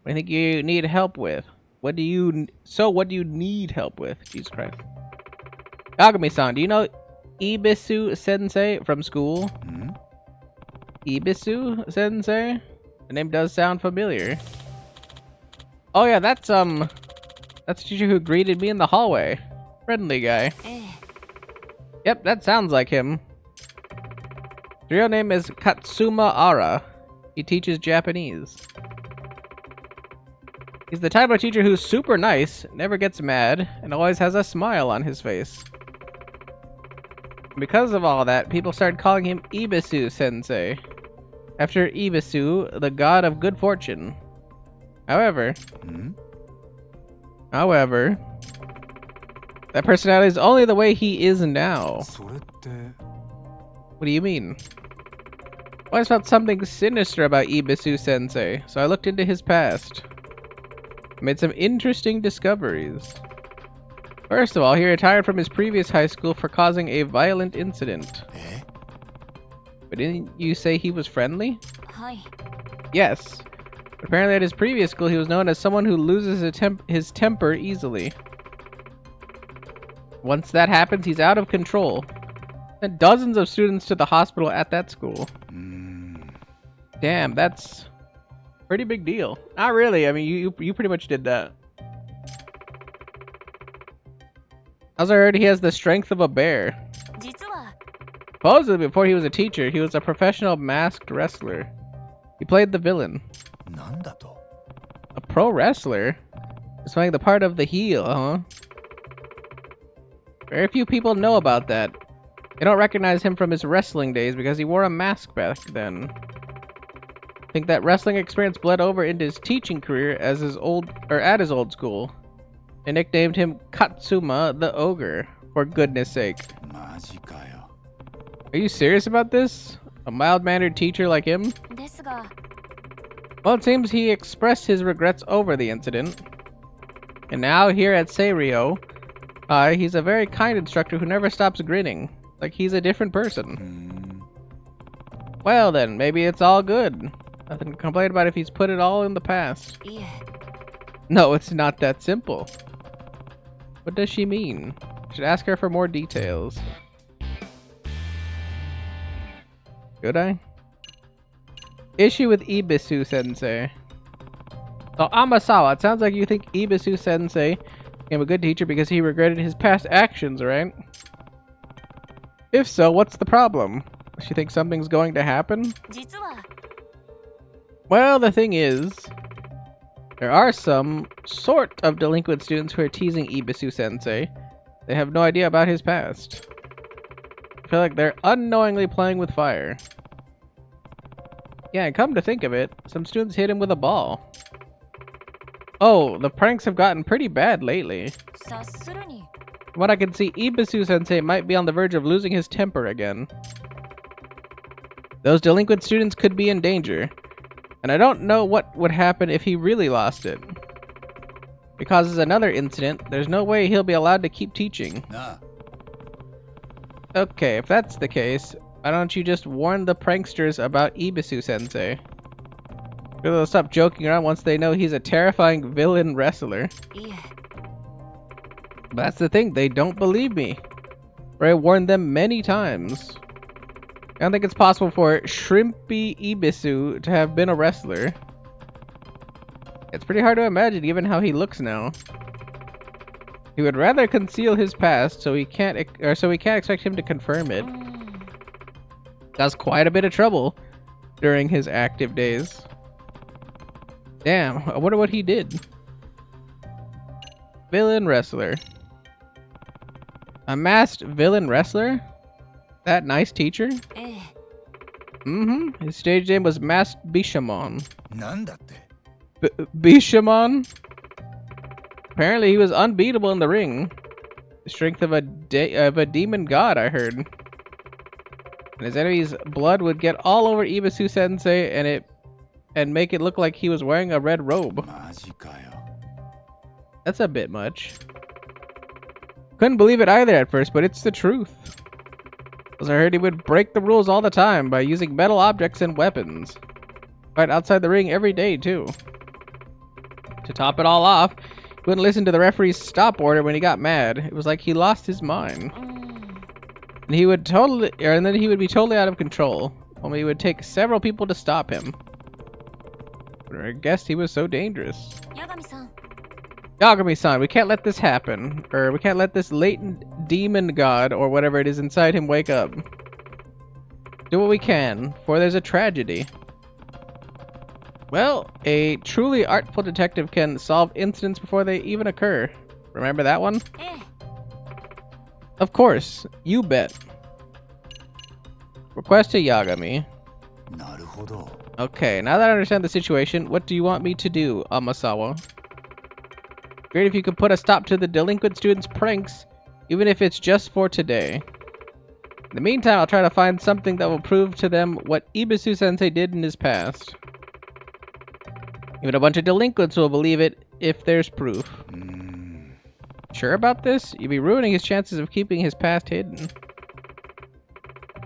What do you think you need help with? What do you need help with? Jesus Christ. Yagami-san, do you know Ibisu Sensei from school? Ibisu Sensei? The name does sound familiar. Oh yeah, that's the teacher who greeted me in the hallway. Friendly guy. Yep, that sounds like him. The real name is Katsuma Ara. He teaches Japanese. He's the type of teacher who's super nice, never gets mad, and always has a smile on his face. Because of all that, people started calling him Ibisu Sensei, after Ibisu, the god of good fortune. However, that personality is only the way he is now. What do you mean? I always felt something sinister about Ibisu Sensei, so I looked into his past. I made some interesting discoveries. First of all, he retired from his previous high school for causing a violent incident. But didn't you say he was friendly? Hi. Yes. Apparently at his previous school he was known as someone who loses his temper easily. Once that happens, he's out of control. Sent dozens of students to the hospital at that school. Damn, that's a pretty big deal. Not really, I mean, you pretty much did that. As I heard, he has the strength of a bear. Supposedly, before he was a teacher, he was a professional masked wrestler. He played the villain. A pro wrestler? He's playing the part of the heel, huh? Very few people know about that. They don't recognize him from his wrestling days because he wore a mask back then. I think that wrestling experience bled over into his teaching career at his old school. They nicknamed him Katsuma the Ogre, for goodness sake. Are you serious about this? A mild-mannered teacher like him? Well, it seems he expressed his regrets over the incident. And now, here at Seiryo, he's a very kind instructor who never stops grinning. Like he's a different person. Well then, maybe it's all good. Nothing to complain about if he's put it all in the past. No, it's not that simple. What does she mean? Should ask her for more details. Should I? Issue with Ibisu Sensei. So Amasawa, it sounds like you think Ibisu Sensei became a good teacher because he regretted his past actions, right? If so, what's the problem? Does she think something's going to happen? Well, the thing is, there are some sort of delinquent students who are teasing Ibisu Sensei. They have no idea about his past. I feel like they're unknowingly playing with fire. Yeah, and come to think of it, some students hit him with a ball. Oh, the pranks have gotten pretty bad lately. 察するに From what I can see, Ibisu-sensei might be on the verge of losing his temper again. Those delinquent students could be in danger, and I don't know what would happen if he really lost it. If he causes another incident, there's no way he'll be allowed to keep teaching. Nah. Okay, if that's the case, why don't you just warn the pranksters about Ibisu-sensei? Maybe they'll stop joking around once they know he's a terrifying villain wrestler. いえ But that's the thing, they don't believe me. Or I warned them many times. I don't think it's possible for Shrimpy Ibisu to have been a wrestler. It's pretty hard to imagine given how he looks now. He would rather conceal his past so we can't expect him to confirm it. Caused quite a bit of trouble during his active days. Damn, I wonder what he did. Villain wrestler. A masked villain wrestler? That nice teacher? ええ Mm-hmm. His stage name was Masked Bishamon. なんだって Bishamon? Apparently he was unbeatable in the ring. The strength of a demon god, I heard. And his enemy's blood would get all over Ibisu-sensei and make it look like he was wearing a red robe. マジかよ That's a bit much. Couldn't believe it either at first, but it's the truth. Because I heard he would break the rules all the time by using metal objects and weapons. Right outside the ring every day, too. To top it all off, he wouldn't listen to the referee's stop order when he got mad. It was like he lost his mind. And then he would be totally out of control. Only it would take several people to stop him. But I guessed he was so dangerous. 八神さん Yagami-san, we can't let this happen. Or we can't let this latent demon god, or whatever it is inside him, wake up. Do what we can, for there's a tragedy. Well, a truly artful detective can solve incidents before they even occur. Remember that one? ええ Of course, you bet. Request to Yagami. なるほど Okay, now that I understand the situation, what do you want me to do, Amasawa? Great if you could put a stop to the delinquent students' pranks, even if it's just for today. In the meantime, I'll try to find something that will prove to them what Ibisu-sensei did in his past. Even a bunch of delinquents will believe it if there's proof. Sure about this? You'd be ruining his chances of keeping his past hidden.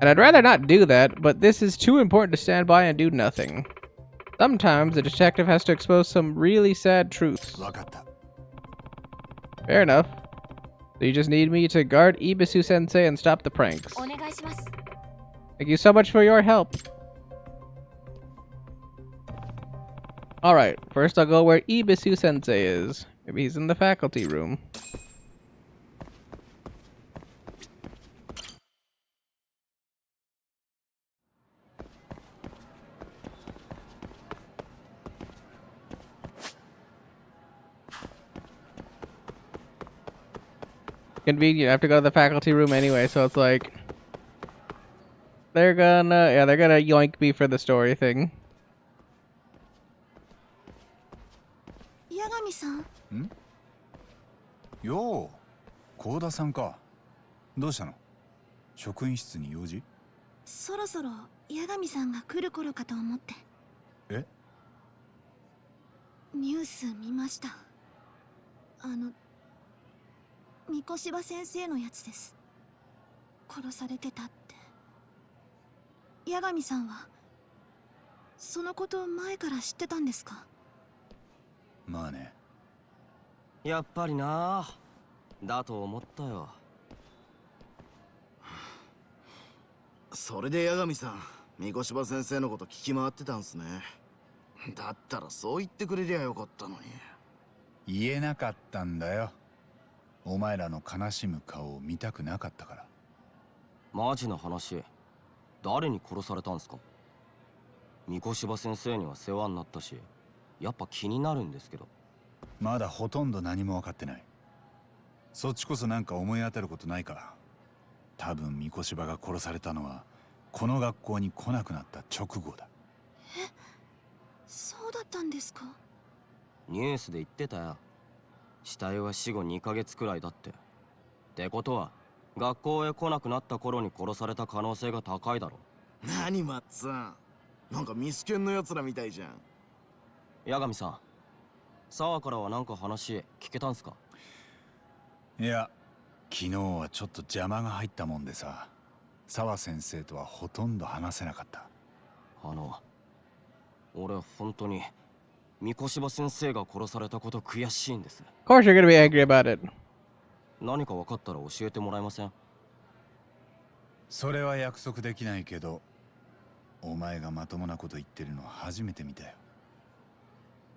And I'd rather not do that, but this is too important to stand by and do nothing. Sometimes the detective has to expose some really sad truths. わかった Fair enough. So you just need me to guard Ibisu-sensei and stop the pranks. お願いします Thank you so much for your help. Alright, first I'll go where Ibisu-sensei is. Maybe he's in the faculty room. Convenient. I have to go to the faculty room anyway, so it's like they're gonna yoink me for the story thing. 八神さんんよう幸田さんかどうしたの職員室に用事そろそろ八神さんが来る頃かと思って。えニュース見ました。三越柴先生のやつです。殺されてたって。八神さんはそのこと前から知ってたんですか？まあねやっぱりなだと思ったよ。それで八神さん三越柴先生のこと聞き回ってたんすね。だったらそう言ってくれりゃよかったのに。言えなかったんだよお前らの悲しむ顔を見たくなかったから。マジな話誰に殺されたんすか？三越柴先生には世話になったしやっぱ気になるんですけど。まだほとんど何も分かってない。そっちこそなんか思い当たることないか。多分三越柴が殺されたのはこの学校に来なくなった直後だ。そうだったんですか。ニュースで言ってたよ。死体は死後2ヶ月くらいだって。ってことは学校へ来なくなった頃に殺された可能性が高いだろ。何マッツン、なんかミスケンのやつらみたいじゃん。八神さん、沢からは何か話聞けたんすか？いや、昨日はちょっと邪魔が入ったもんでさ、沢先生とはほとんど話せなかった。俺本当に三越柴先生が殺されたこと悔しいんです。 Of course you're gonna be angry about it. 何か分かったら教えてもらえません？それは約束できないけど、お前がまともなこと言ってるのは初めて見たよ。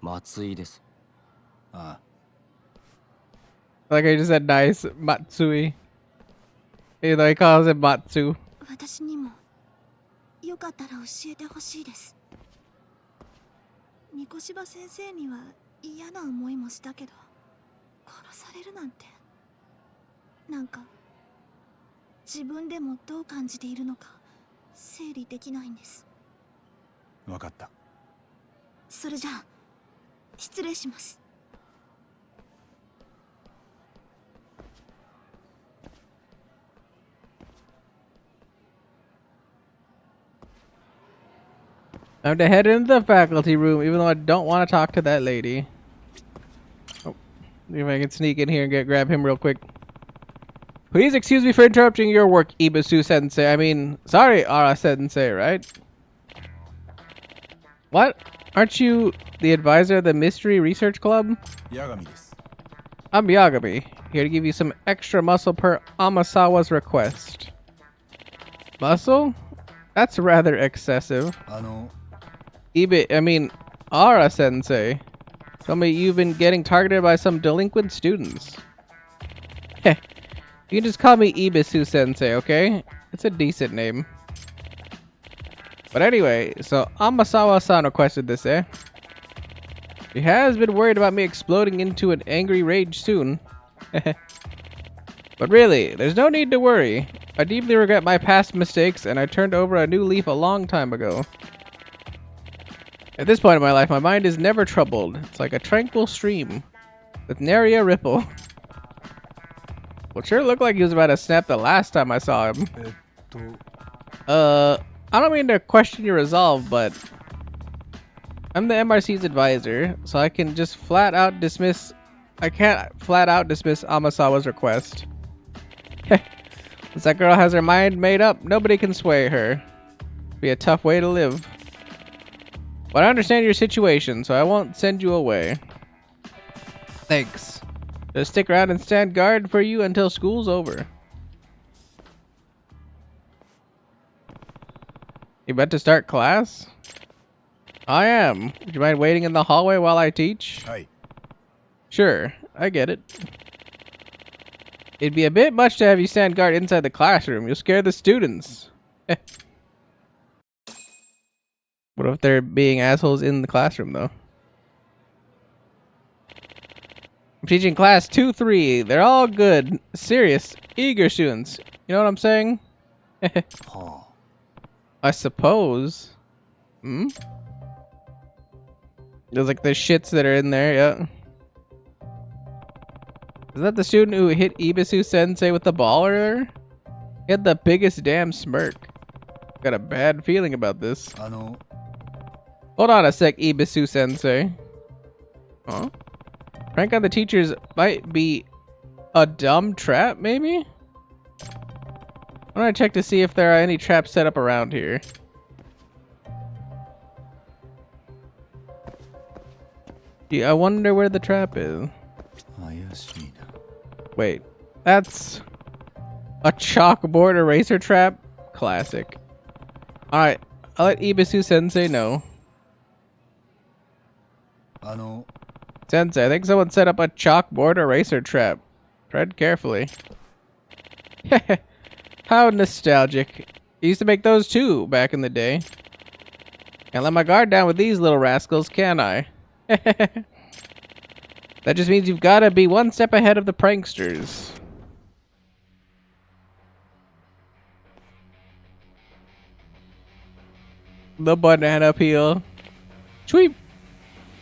松井です。ああ。Like I just said nice, Matsui. Even though he calls it Matsu. 私にもよかったら教えてほしいです。三越柴先生には嫌な思いもしたけど、殺されるなんて、なんか自分でもどう感じているのか整理できないんです。わかった。それじゃあ失礼します。Time to head into the faculty room, even though I don't want to talk to that lady. Oh, see if I can sneak in here and grab him real quick. Please excuse me for interrupting your work, Ibasu-sensei. I mean, sorry, Ara-sensei, right? What? Aren't you the advisor of the Mystery Research Club? Yagami desu. I'm Yagami, here to give you some extra muscle per Amasawa's request. Muscle? That's rather excessive. Ara-sensei. Tell me you've been getting targeted by some delinquent students. Heh. You can just call me Ibisu-sensei, okay? It's a decent name. But anyway, so Amasawa-san requested this, eh? He has been worried about me exploding into an angry rage soon. But really, there's no need to worry. I deeply regret my past mistakes, and I turned over a new leaf a long time ago. At this point in my life, my mind is never troubled. It's like a tranquil stream, with nary a ripple. Well, sure looked like he was about to snap the last time I saw him. I don't mean to question your resolve, but I'm the MRC's advisor, so I can just flat out dismiss... I can't flat out dismiss Amasawa's request. Once that girl has her mind made up, nobody can sway her. Be a tough way to live. But I understand your situation, so I won't send you away. Thanks. Just stick around and stand guard for you until school's over. You about to start class? I am. Would you mind waiting in the hallway while I teach? Hi. Sure, I get it. It'd be a bit much to have you stand guard inside the classroom. You'll scare the students. What if they're being assholes in the classroom, though? I'm teaching class 2-3. They're all good, serious, eager students. You know what I'm saying? I suppose. Hmm? There's like the shits that are in there, yeah. Is that the student who hit Ibisu-sensei with the ball earlier? He had the biggest damn smirk. Got a bad feeling about this. Hold on a sec, Ibisu-sensei. Huh? Prank on the teachers might be a dumb trap, maybe? I'm gonna check to see if there are any traps set up around here. Yeah, I wonder where the trap is. Wait, that's a chalkboard eraser trap? Classic. Alright, I'll let Ibisu-sensei know. Sensei, I think someone set up a chalkboard eraser trap. Tread carefully. How nostalgic. I used to make those too back in the day. Can't let my guard down with these little rascals, can I? That just means you've got to be one step ahead of the pranksters. The banana peel. Sweep.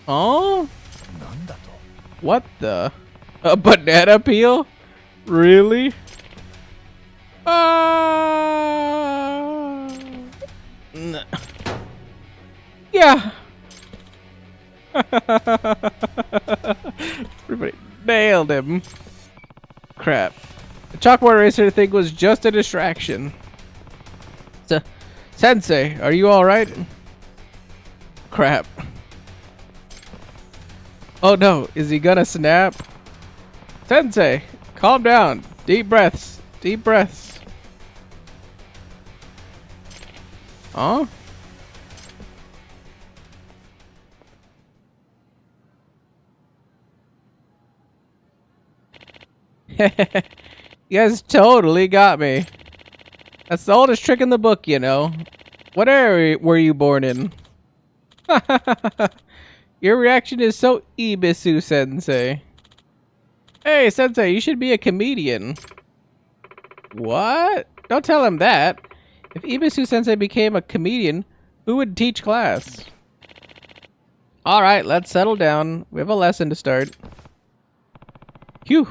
Oh. What the? A banana peel? Really? Yeah. Everybody nailed him. Crap. The chalkboard eraser thing was just a distraction. Sensei, are you alright? Crap. Oh no, is he gonna snap? Sensei, calm down. Deep breaths. Deep breaths. Huh? You guys totally got me. That's the oldest trick in the book, you know. What area were you born in? Your reaction is so Ibisu Sensei. Hey Sensei, you should be a comedian. What? Don't tell him that. If Ibisu Sensei became a comedian, who would teach class? Alright, let's settle down. We have a lesson to start. Phew.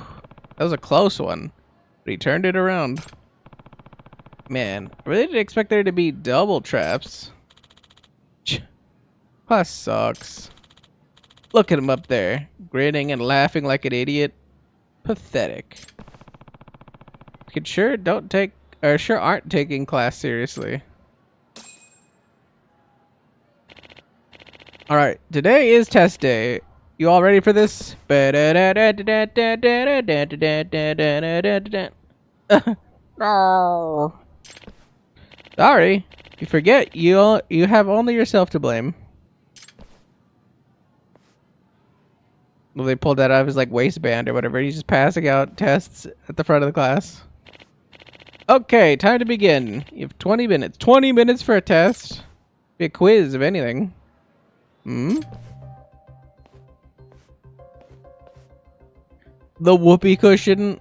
That was a close one. But he turned it around. Man, I really didn't expect there to be double traps. Class sucks. Look at him up there, grinning and laughing like an idiot. Pathetic. Kids sure aren't taking class seriously. Alright, today is test day. You all ready for this? Sorry. If you forget, you have only yourself to blame. Well, they pulled that out of his like waistband or whatever. He's just passing out tests at the front of the class. Okay, time to begin. You have 20 minutes. 20 minutes for a test? Be a quiz, if anything. Hmm? The whoopee cushion.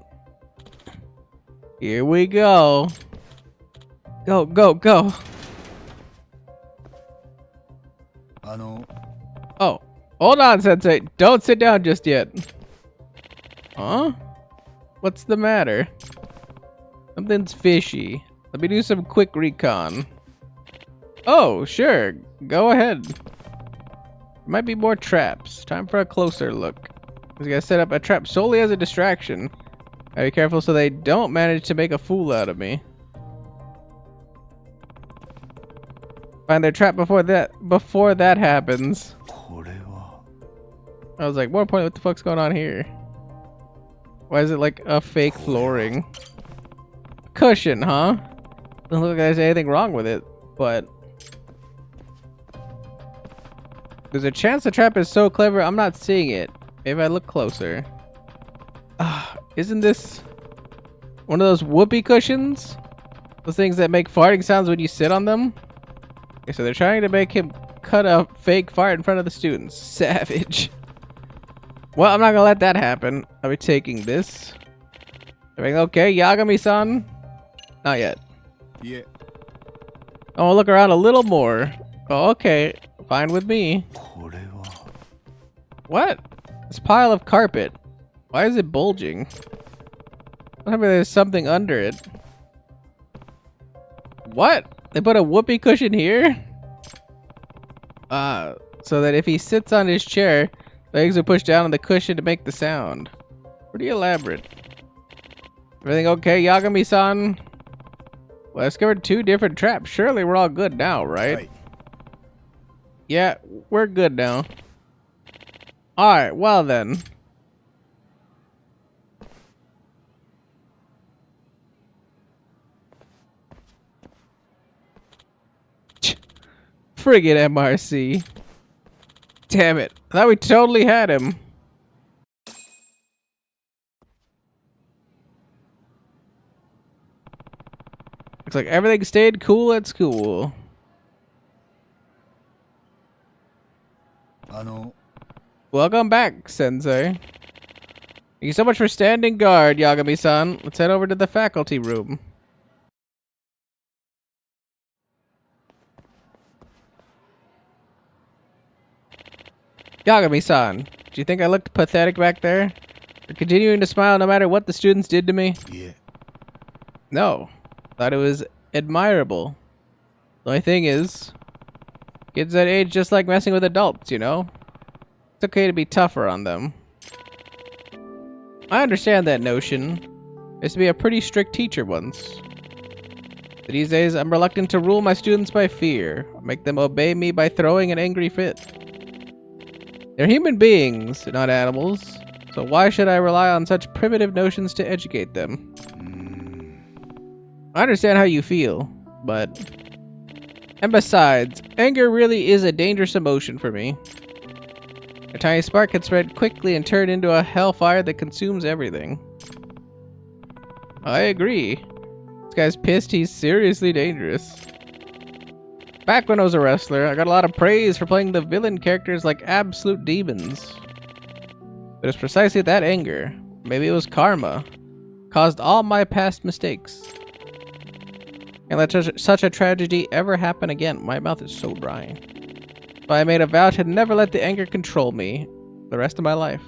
Here we go. Go, go, go. Oh, hold on, Sensei. Don't sit down just yet. Huh? What's the matter? Something's fishy. Let me do some quick recon. Oh, sure. Go ahead. There might be more traps. Time for a closer look. We gotta set up a trap solely as a distraction. Gotta be careful so they don't manage to make a fool out of me. Find their trap before that happens. I was like, more important, what the fuck's going on here? Why is it like a fake flooring? Cushion, huh? Doesn't look like there's anything wrong with it, but there's a chance the trap is so clever I'm not seeing it. Maybe I look closer. Isn't this one of those whoopee cushions? Those things that make farting sounds when you sit on them? Okay, so they're trying to make him cut a fake fart in front of the students. Savage. Well, I'm not gonna let that happen. I'll be taking this. Everything okay, Yagami-san? Not yet. Yeah. Oh, look around a little more. Oh, okay. Fine with me. What? This pile of carpet. Why is it bulging? Maybe there's something under it. What? They put a whoopee cushion here? So that if he sits on his chair, legs are pushed down on the cushion to make the sound. Pretty elaborate. Everything okay, Yagami-san? Well, I discovered 2 different traps. Surely we're all good now, right? Yeah, we're good now. Alright, well then. Friggin' MRC. Damn it. I thought we totally had him. Looks like everything stayed cool at school. Welcome back, Sensei. Thank you so much for standing guard, Yagami-san. Let's head over to the faculty room. Yagami-san, do you think I looked pathetic back there? For continuing to smile no matter what the students did to me? Yeah. No. Thought it was admirable. The only thing is, kids that age just like messing with adults, you know? It's okay to be tougher on them. I understand that notion. I used to be a pretty strict teacher once. But these days, I'm reluctant to rule my students by fear, or make them obey me by throwing an angry fit. They're human beings, not animals, so why should I rely on such primitive notions to educate them? I understand how you feel, but... And besides, anger really is a dangerous emotion for me. A tiny spark can spread quickly and turn into a hellfire that consumes everything. I agree. This guy's pissed, he's seriously dangerous. Back when I was a wrestler, I got a lot of praise for playing the villain characters like absolute demons. But it's precisely that anger, maybe it was karma, caused all my past mistakes. Can't let such a tragedy ever happen again. My mouth is so dry. So I made a vow to never let the anger control me the rest of my life.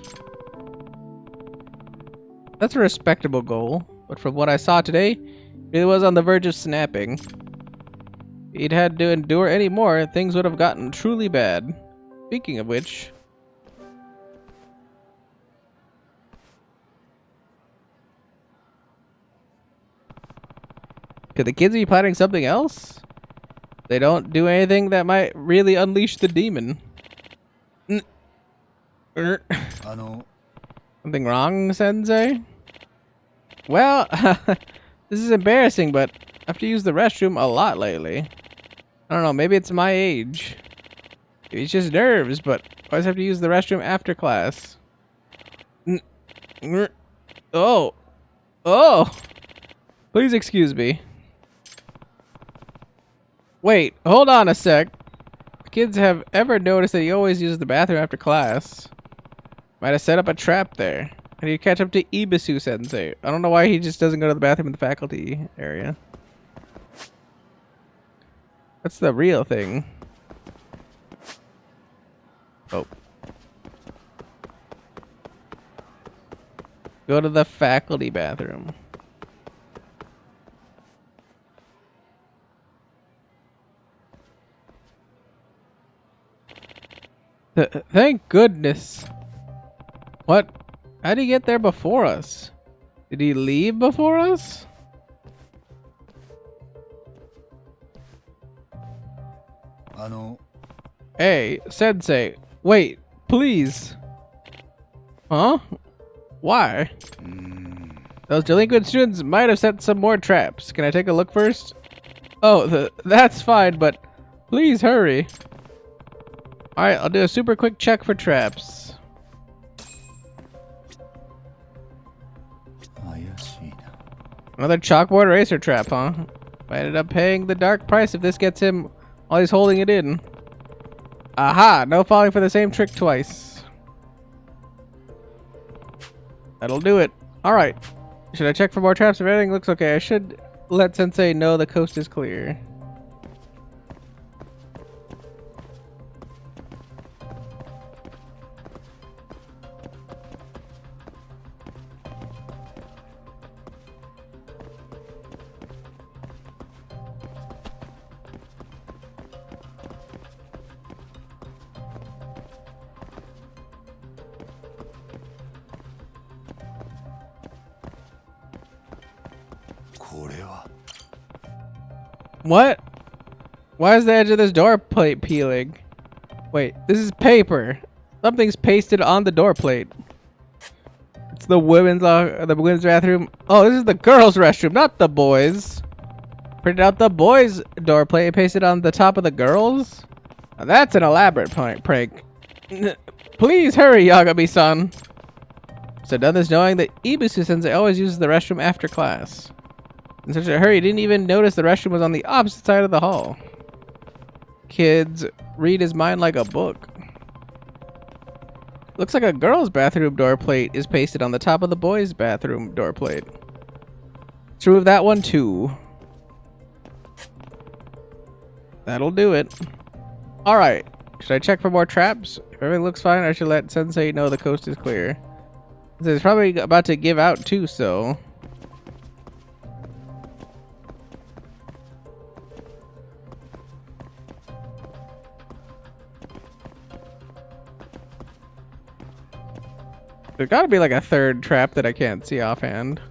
That's a respectable goal, but from what I saw today, it really was on the verge of snapping. If he'd had to endure any more, things would have gotten truly bad. Speaking of which... Could the kids be planning something else? They don't do anything that might really unleash the demon. Something wrong, Sensei? Well, this is embarrassing, but I have to use the restroom a lot lately. I don't know, maybe it's my age. Maybe it's just nerves, but I always have to use the restroom after class. Oh! Please excuse me. Wait, hold on a sec. Kids have ever noticed that he always uses the bathroom after class. Might have set up a trap there. I need to catch up to Ibisu Sensei. I don't know why he just doesn't go to the bathroom in the faculty area. That's the real thing. Oh. Go to the faculty bathroom. Thank goodness. What? How did he get there before us? Did he leave before us? Hey, Sensei. Wait, please. Huh? Why? Those delinquent students might have set some more traps. Can I take a look first? Oh, that's fine, but please hurry. Alright, I'll do a super quick check for traps. Another chalkboard eraser trap, huh? I ended up paying the dark price if this gets him while he's holding it in. Aha! No falling for the same trick twice. That'll do it. Alright. Should I check for more traps? If everything looks okay, I should let Sensei know the coast is clear. What? Why is the edge of this door plate peeling? Wait, this is paper. Something's pasted on the door plate. It's the women's bathroom. Oh, this is the girls' restroom, not the boys. Printed out the boys' door plate and pasted on the top of the girls'? Now that's an elaborate prank. Please hurry, Yagami-san. So done this knowing that Ibisu Sensei always uses the restroom after class. In such a hurry, he didn't even notice the restroom was on the opposite side of the hall. Kids, read his mind like a book. Looks like a girl's bathroom door plate is pasted on the top of the boys' bathroom door plate. Let's remove that one too. That'll do it. Alright, Should I check for more traps? If everything looks fine, I should let Sensei know the coast is clear. It's probably about to give out too, so... There's gotta be like a third trap that I can't see offhand.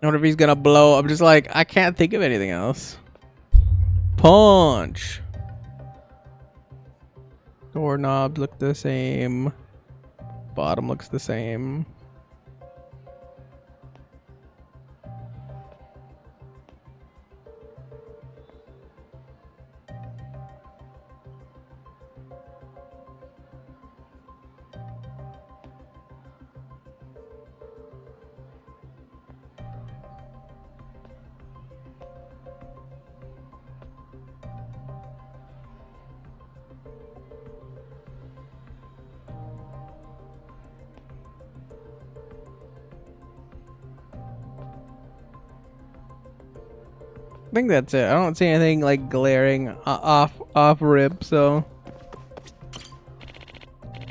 I wonder if he's gonna blow. I'm just like, I can't think of anything else. Punch. Doorknobs look the same. Bottom looks the same. I think that's it. I don't see anything like glaring off rip, so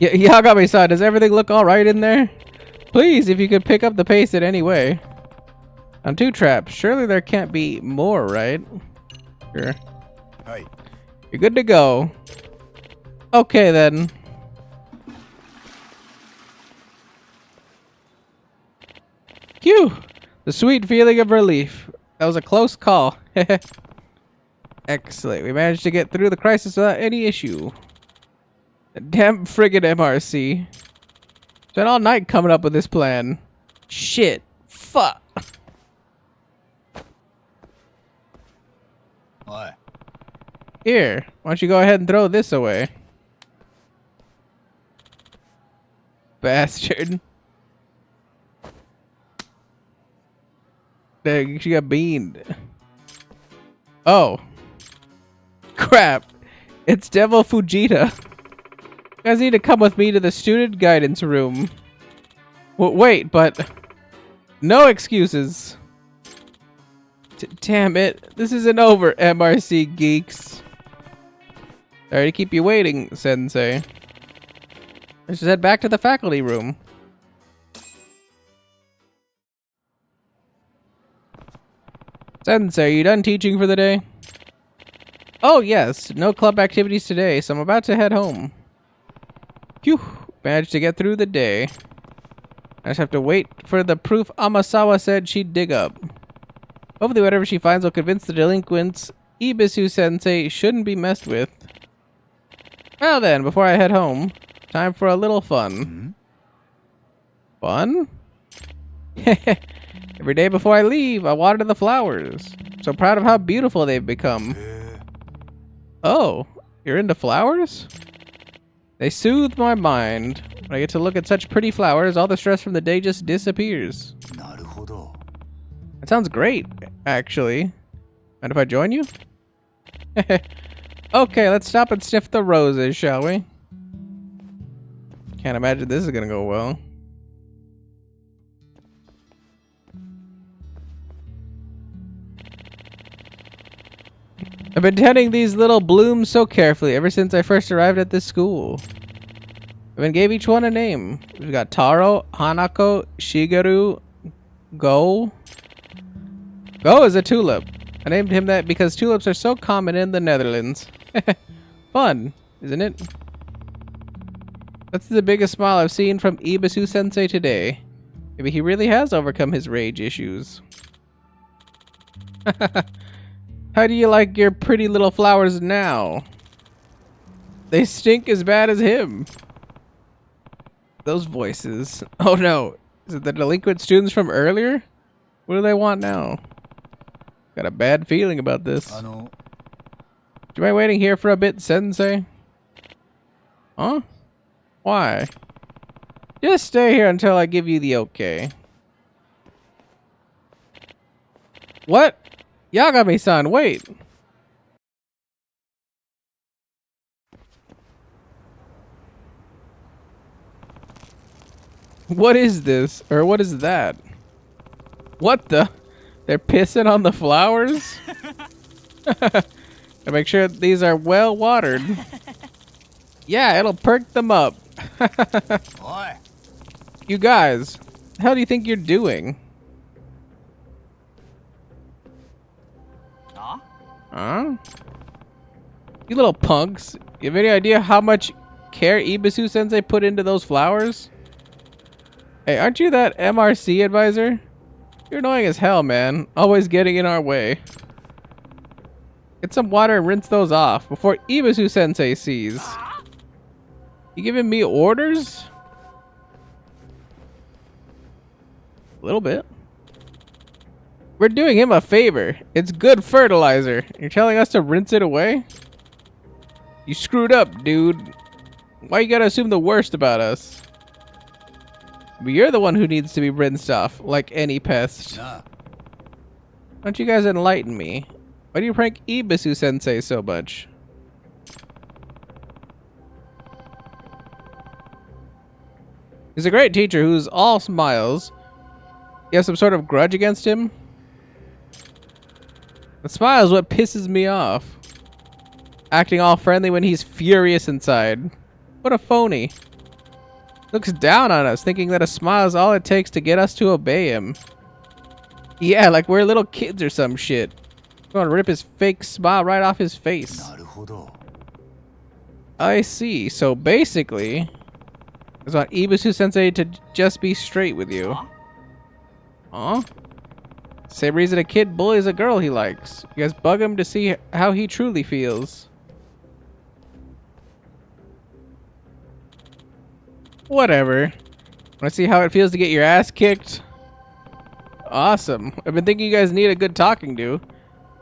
yeah, Yagami-san, does everything look all right in there? Please, if you could pick up the pace in any way. On 2 traps, surely there can't be more, right? Sure. Hi. You're good to go. Okay then. Phew! The sweet feeling of relief. That was a close call. Excellent. We managed to get through the crisis without any issue. The damn friggin' MRC. Spent all night coming up with this plan. Shit. Fuck. What? Here. Why don't you go ahead and throw this away? Bastard. Dang, she got beamed. Oh. Crap. It's Devil Fujita. You guys need to come with me to the student guidance room. Wait, but... No excuses. Damn it. This isn't over, MRC geeks. Sorry to keep you waiting, Sensei. Let's just head back to the faculty room. Sensei, are you done teaching for the day? Oh yes, no club activities today, so I'm about to head home. Phew, managed to get through the day. I just have to wait for the proof Amasawa said she'd dig up. Hopefully whatever she finds will convince the delinquents Ibisu-sensei shouldn't be messed with. Well then, before I head home, time for a little fun. Fun? Every day before I leave, I water the flowers. So proud of how beautiful they've become. Oh, you're into flowers? They soothe my mind. When I get to look at such pretty flowers, all the stress from the day just disappears. That sounds great, actually. Mind if I join you? Okay, let's stop and sniff the roses, shall we? Can't imagine this is gonna go well. I've been tending these little blooms so carefully ever since I first arrived at this school. I even gave each one a name. We've got Taro, Hanako, Shigeru, Go. Go is a tulip. I named him that because tulips are so common in the Netherlands. Fun, isn't it? That's the biggest smile I've seen from Ibisu-sensei today. Maybe he really has overcome his rage issues. How do you like your pretty little flowers now? They stink as bad as him. Those voices. Oh no. Is it the delinquent students from earlier? What do they want now? Got a bad feeling about this. Do you mind waiting here for a bit, Sensei? Huh? Why? Just stay here until I give you the okay. What? Yagami-san, wait. What is this? Or what is that? What the? They're pissing on the flowers? To make sure these are well watered. Yeah, it'll perk them up. You guys, the hell do you think you're doing? Huh? You little punks. You have any idea how much care Ibisu Sensei put into those flowers? Hey, aren't you that MRC advisor? You're annoying as hell, man. Always getting in our way. Get some water and rinse those off before Ibisu Sensei sees. You giving me orders? A little bit. We're doing him a favor. It's good fertilizer. You're telling us to rinse it away? You screwed up, dude. Why you gotta assume the worst about us? But you're the one who needs to be rinsed off, like any pest. Why don't you guys enlighten me? Why do you prank Ibisu Sensei so much? He's a great teacher who's all smiles. You have some sort of grudge against him? The smile is what pisses me off. Acting all friendly when he's furious inside. What a phony. Looks down on us, thinking that a smile is all it takes to get us to obey him. Yeah, like we're little kids or some shit. Gonna rip his fake smile right off his face. I see. So basically, I want Ibisu Sensei to just be straight with you. Huh? Same reason a kid bullies a girl he likes. You guys bug him to see how he truly feels. Whatever. Wanna see how it feels to get your ass kicked? Awesome. I've been thinking you guys need a good talking to.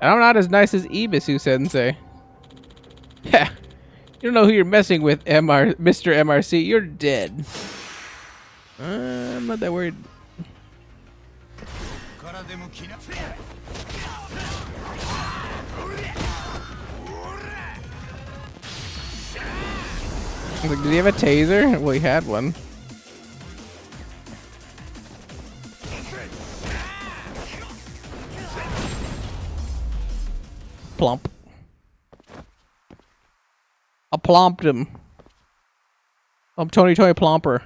And I'm not as nice as Ibisu Sensei. Heh. You don't know who you're messing with, Mr. MRC. You're dead. I'm not that worried. Like, did he have a taser? Well, he had one. Plump. I plomped him. I'm Tony Plomper.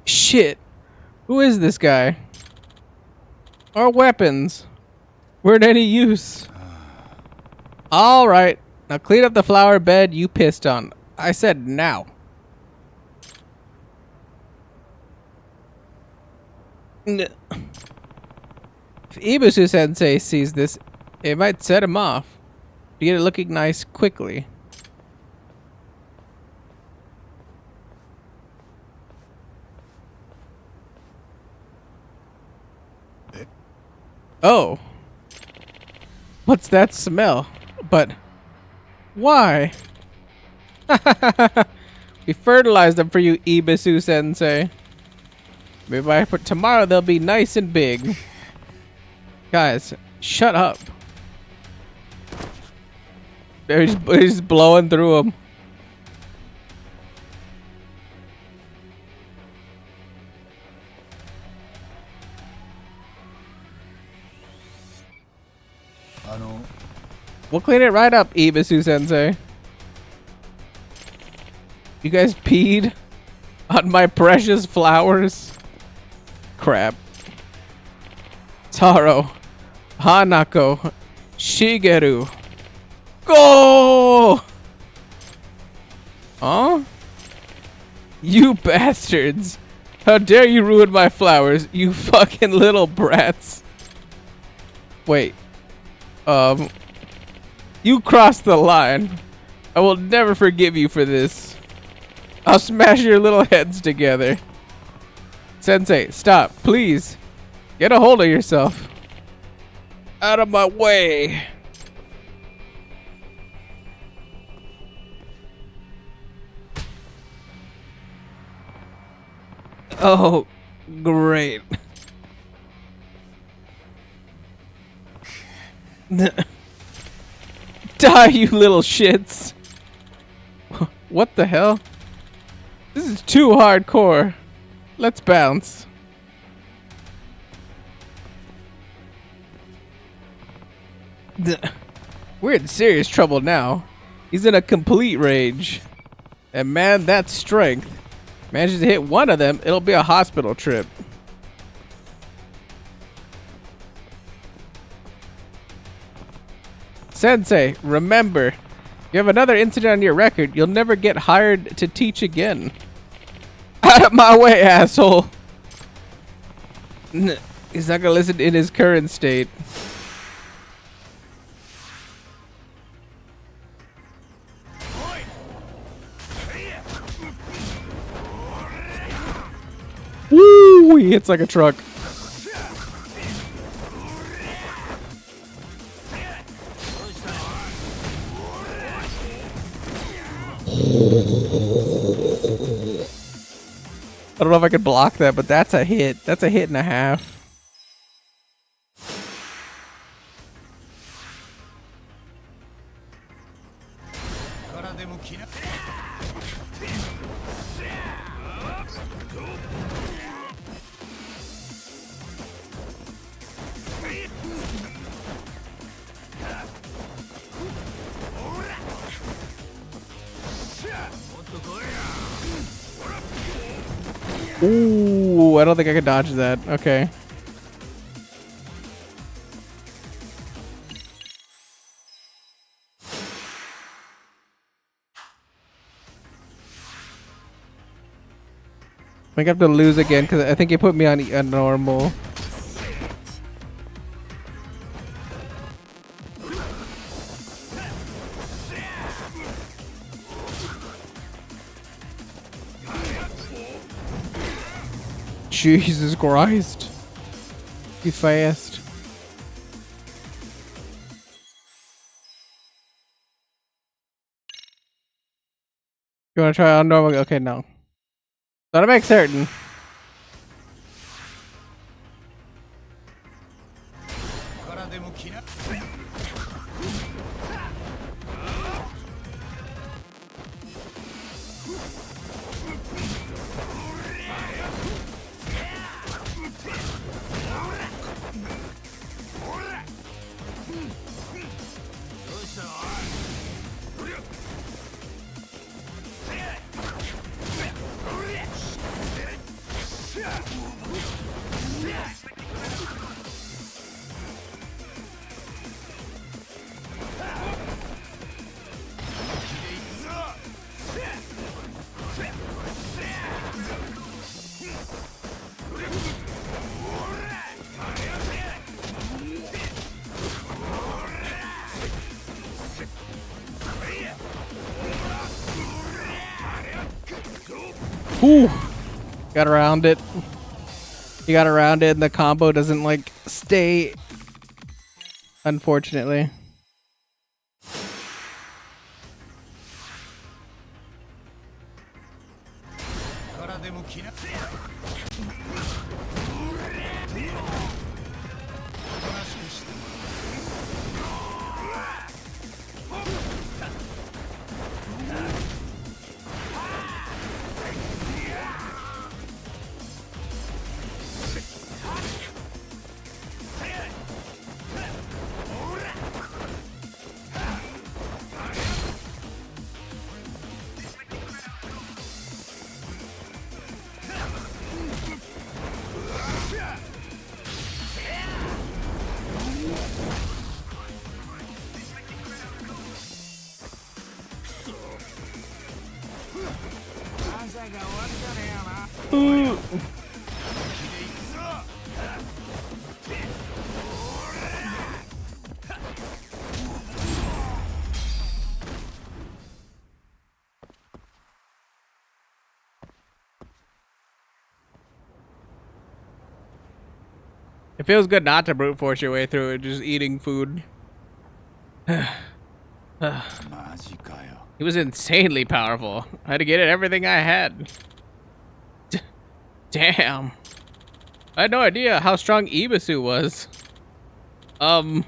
Shit. Who is this guy? Our weapons weren't any use. Alright. Now clean up the flower bed you pissed on. I said now. If Ibisu Sensei sees this, it might set him off. To get it looking nice quickly. Oh. What's that smell? But why? We fertilized them for you, Ibisu Sensei. Maybe by tomorrow they'll be nice and big. Guys, shut up. He's blowing through them. We'll clean it right up, Ibisu Sensei. You guys peed on my precious flowers? Crap. Taro, Hanako, Shigeru. Go! Huh? You bastards. How dare you ruin my flowers, you fucking little brats. Wait. You crossed the line. I will never forgive you for this. I'll smash your little heads together. Sensei, stop, please. Get a hold of yourself. Out of my way. Oh, Great. Die, you little shits. What the hell? This is too hardcore. Let's bounce. We're in serious trouble now. He's in a complete rage. And man, that strength. Manages to hit one of them, it'll be a hospital trip. Sensei, remember, you have another incident on your record, you'll never get hired to teach again. Out of my way, asshole. He's not gonna listen in his current state. Woo! He hits like a truck. I don't know if I could block that, but that's a hit. That's a hit and a half. Ooh, I don't think I could dodge that. Okay. I think I have to lose again because I think he put me on a normal. Jesus Christ. Be fast. You wanna try on normal? Okay, no. Gotta make certain. Ooh, got around it. You got around it and the combo doesn't like stay, unfortunately. Ooh. It feels good not to brute force your way through it, just eating food. He was insanely powerful. I had to get it everything I had. Damn. I had no idea how strong Ibisu was. So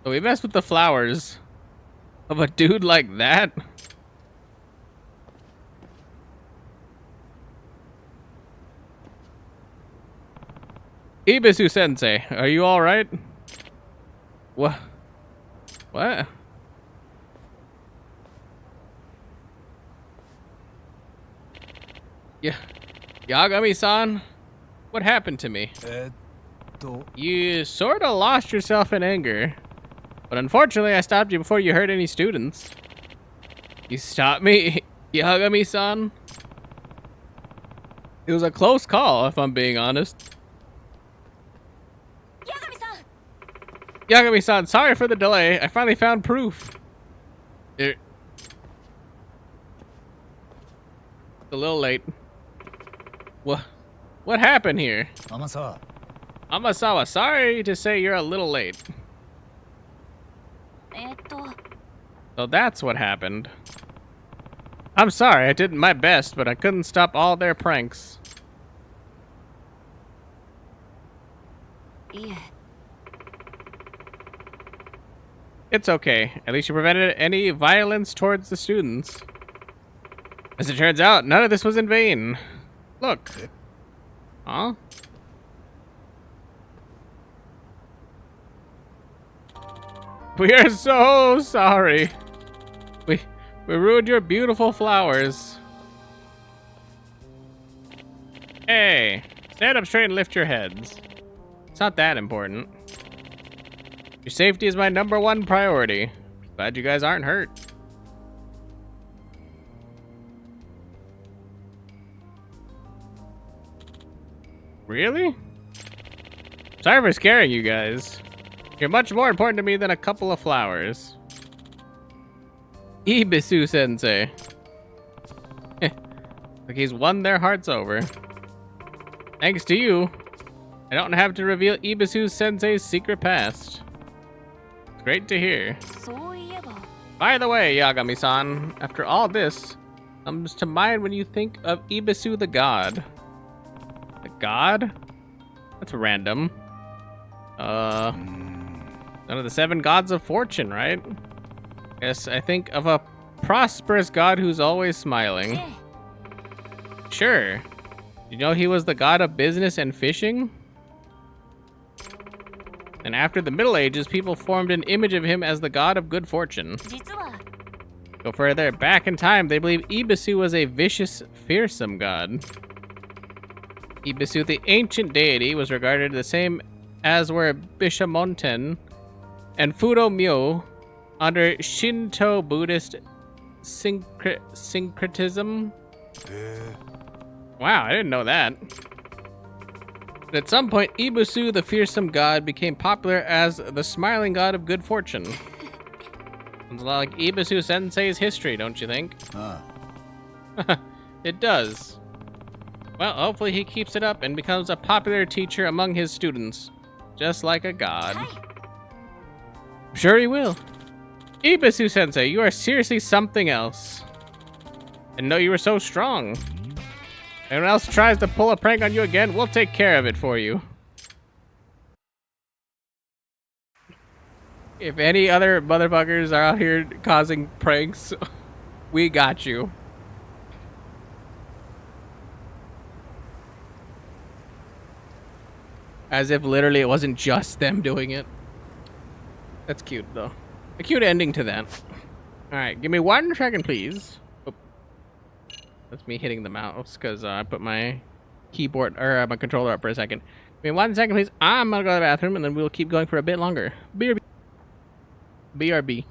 we messed with the flowers of a dude like that. Ibisu Sensei, are you all right? What? What? Yeah, Yagami-san, what happened to me? You sort of lost yourself in anger, but unfortunately I stopped you before you hurt any students. You stopped me, Yagami-san? It was a close call, if I'm being honest. Yagami-san! Yagami-san, sorry for the delay. I finally found proof. It's a little late. What happened here? Amasawa, sorry to say you're a little late. So that's what happened. I'm sorry, I did my best, but I couldn't stop all their pranks. Yeah. It's okay. At least you prevented any violence towards the students. As it turns out, none of this was in vain. Look. Huh? We are so sorry. We ruined your beautiful flowers. Hey, stand up straight and lift your heads. It's not that important. Your safety is my #1 priority. Glad you guys aren't hurt. Really? Sorry for scaring you guys. You're much more important to me than a couple of flowers. Ibisu Sensei. Like he's won their hearts over. Thanks to you, I don't have to reveal Ibisu Sensei's secret past. It's great to hear. By the way, Yagami-san, after all this, comes to mind when you think of Ibisu the god. The god? That's random. One of the 7 gods of fortune, right? Yes, I think of a prosperous god who's always smiling. Sure. You know he was the god of business and fishing? And after the Middle Ages, people formed an image of him as the god of good fortune. Go further back in time, they believe Ibisu was a vicious, fearsome god. Ibisu, the ancient deity, was regarded the same as were Bishamonten and Fudo-myo under Shinto Buddhist syncretism. Wow, I didn't know that. But at some point, Ibisu, the fearsome god, became popular as the smiling god of good fortune. Sounds a lot like Ibisu Sensei's history, don't you think? It does. Well, hopefully he keeps it up and becomes a popular teacher among his students. Just like a god. I'm sure he will. Ibisu Sensei, you are seriously something else. And know you were so strong. If anyone else tries to pull a prank on you again, we'll take care of it for you. If any other motherfuckers are out here causing pranks, we got you. As if literally it wasn't just them doing it. That's cute, though. A cute ending to that. Alright, give me 1 second, please. Oh. That's me hitting the mouse, because I put my keyboard, or my controller up for a second. Give me 1 second, please. I'm gonna go to the bathroom, and then we'll keep going for a bit longer. BRB. BRB.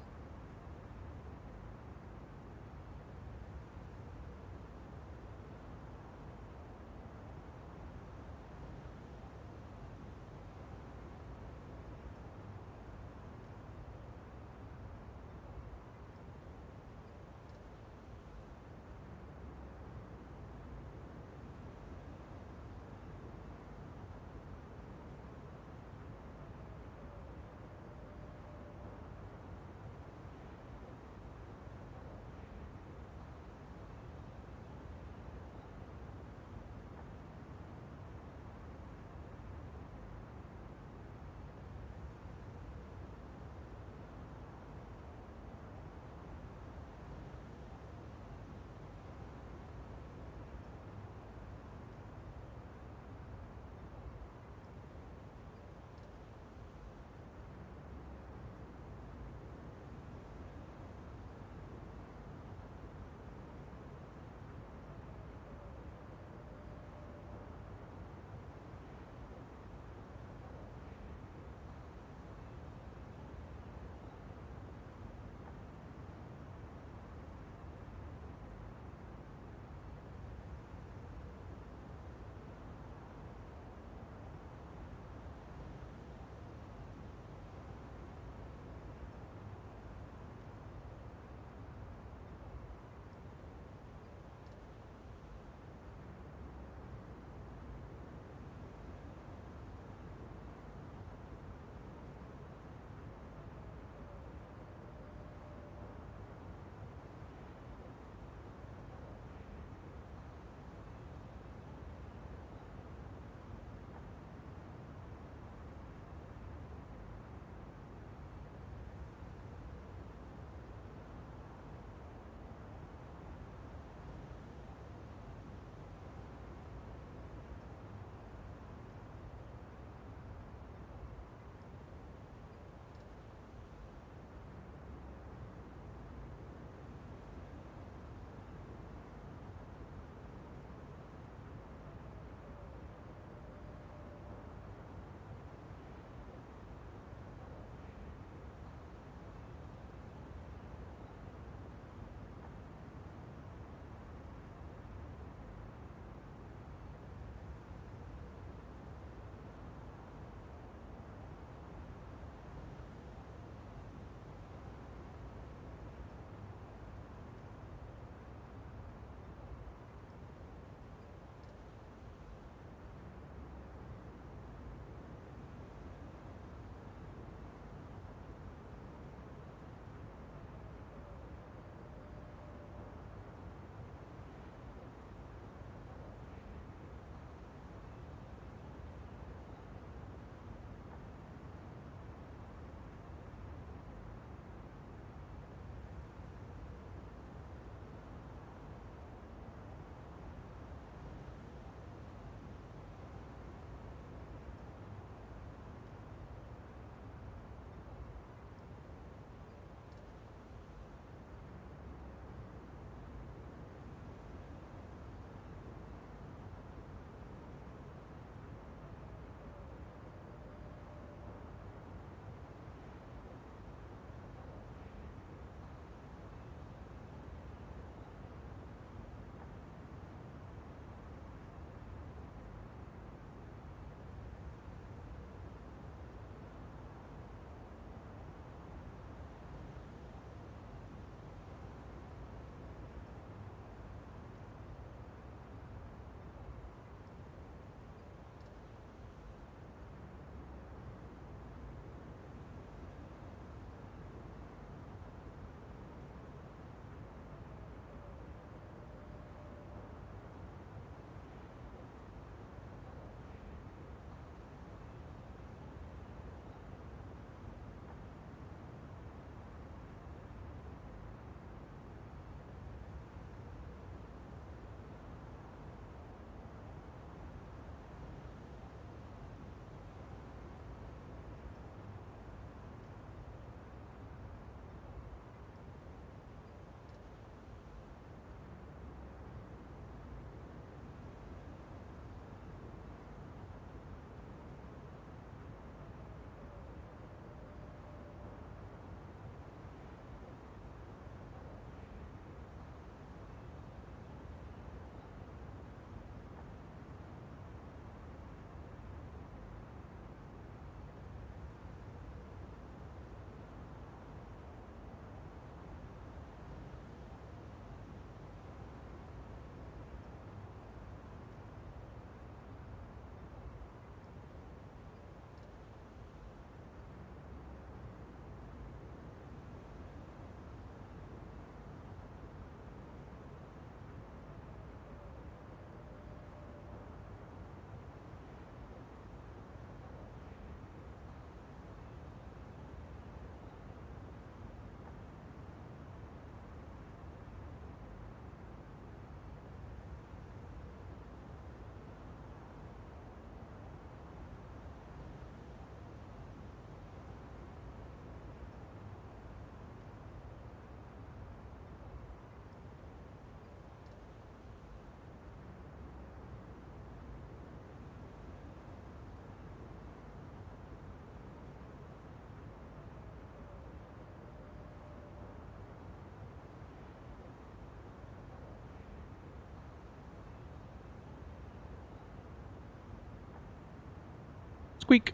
Squeak.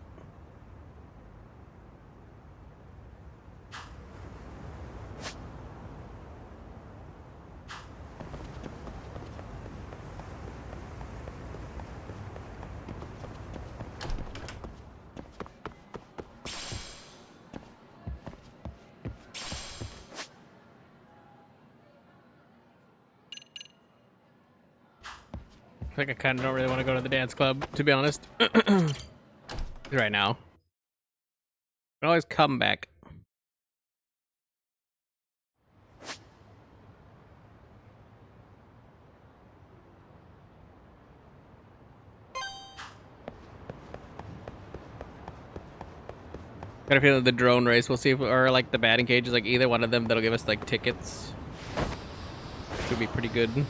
I think I kind of don't really want to go to the dance club, to be honest. Right now. I can always come back. Got a feeling the drone race, we'll see if, or like the batting cages, like either one of them that'll give us like tickets. Could be pretty good.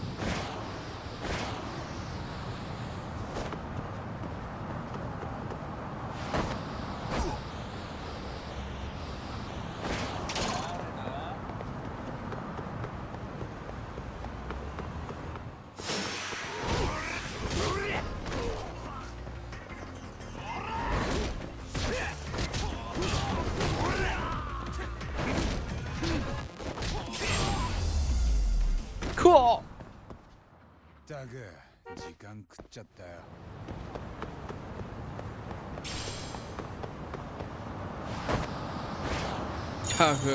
Cool. ったく時間食っちゃったよ。タフ。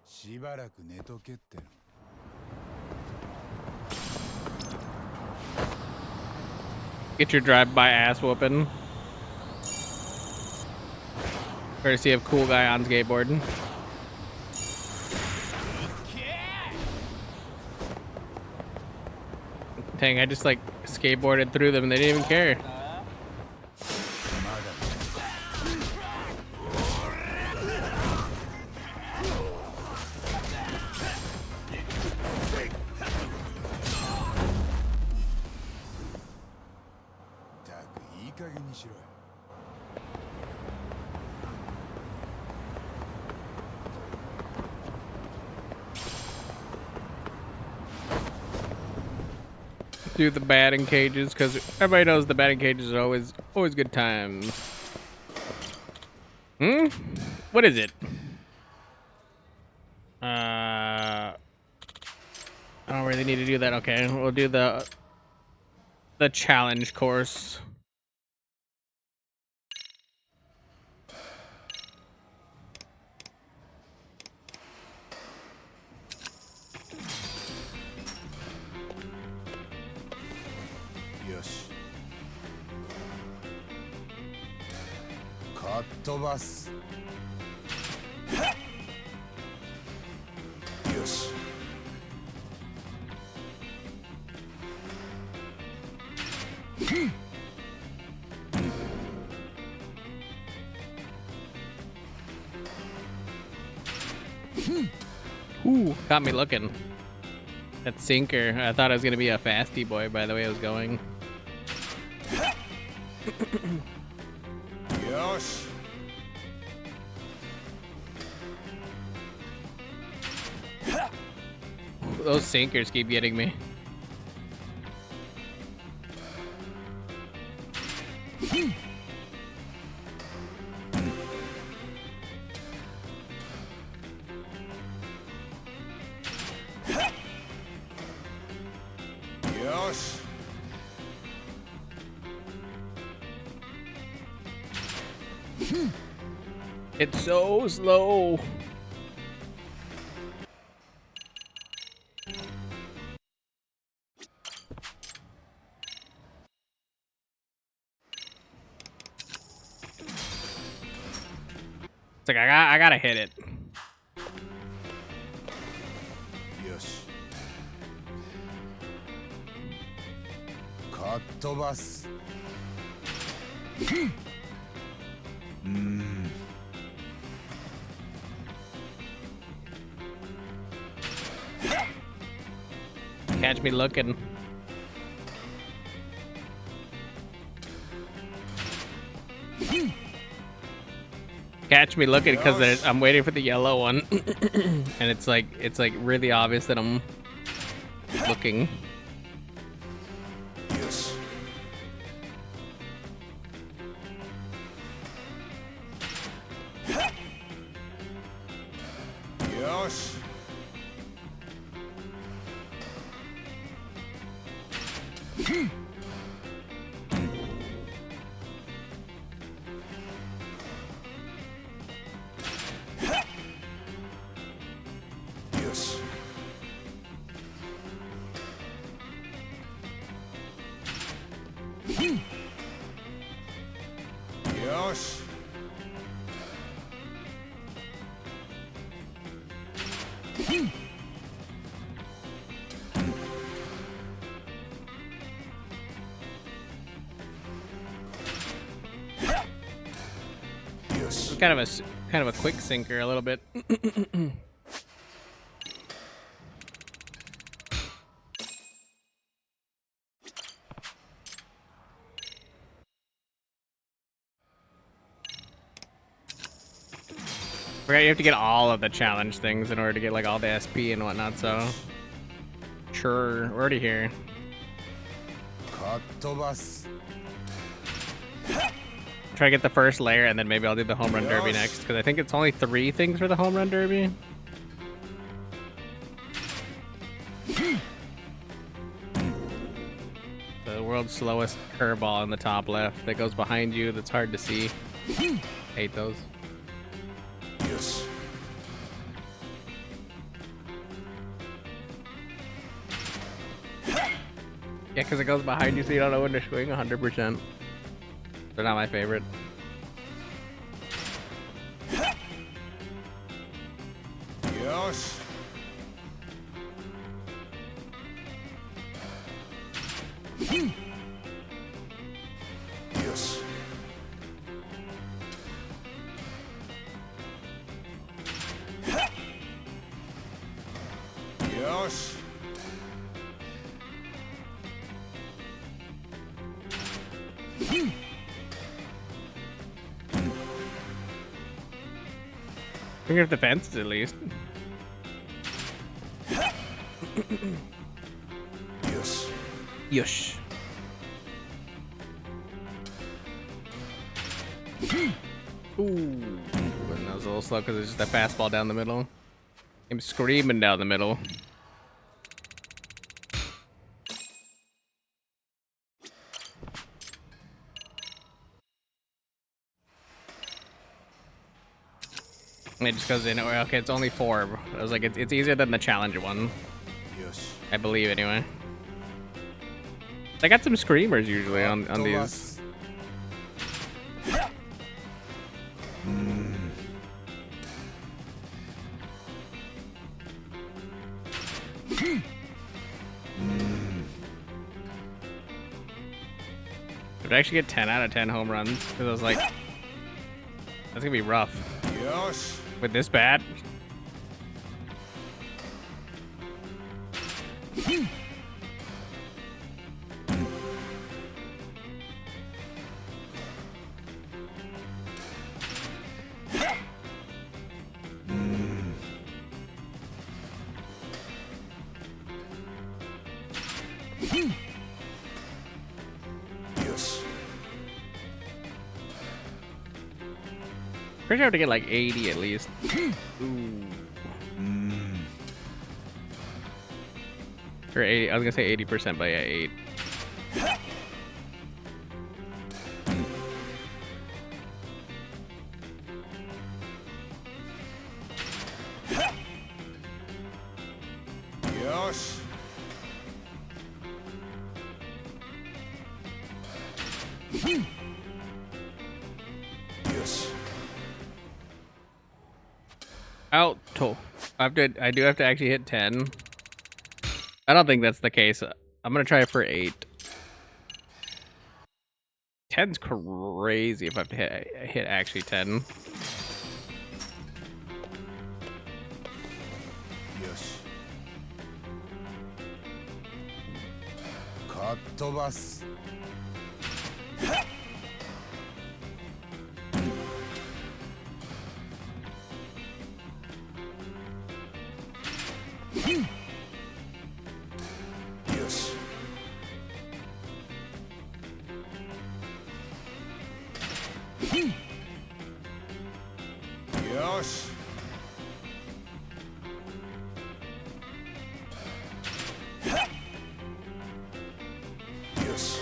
しばらく寝とけっての。Get your drive-by ass whooping. Courtesy of Cool Guy on skateboard. Dang, I just like skateboarded through them and they didn't even care. Do the batting cages because everybody knows the batting cages are always good times. What is it? I don't really need to do that. Okay, we'll do the challenge course. Yosh. かっ飛ばす。よし。Ooh, got me looking. That sinker. I thought I was gonna be a fasty boy by the way I was going. Yosh. Those sinkers keep getting me. Yosh. It's so slow. It's like I gotta hit it. Yosh. かっ飛ばす。Catch me looking. Catch me looking because I'm waiting for the yellow one, and it's like really obvious that I'm looking. Yes. Yosh. Yes. Yosh. Yes. Kind of a quick sinker, a little bit. Forgot you have to get all of the challenge things in order to get like all the SP and whatnot. So sure, we're already here. Try to get the first layer, and then maybe I'll do the home run derby next, because I think it's only 3 things for the home run derby. The world's slowest curveball in the top left that goes behind you. That's hard to see. Hate those. Yes. Yeah, because it goes behind you, so you don't know when to swing 100%. They're not my favorite. Yosh. Yes. Yosh. Bring up the fences at least. Yes. Yush. Ooh. That was a little slow because it's just a fastball down the middle. I'm screaming down the middle. And it just goes in. Okay, it's only 4. I was like, it's easier than the challenger one. Yes. I believe anyway. I got some screamers usually on these. Did I actually get 10 out of 10 home runs? Because I was like, that's gonna be rough. Yosh. With this bat. Yes. Pretty sure I have to get like 80 at least. Ooh. Or 80, I was gonna say 80%, but yeah, 8. Yosh. Yes. Auto. I do have to actually hit 10. I don't think that's the case. I'm gonna try for 8. 10's crazy if I have to hit actually 10. Yes. っ飛ばす。よし。よし。よし。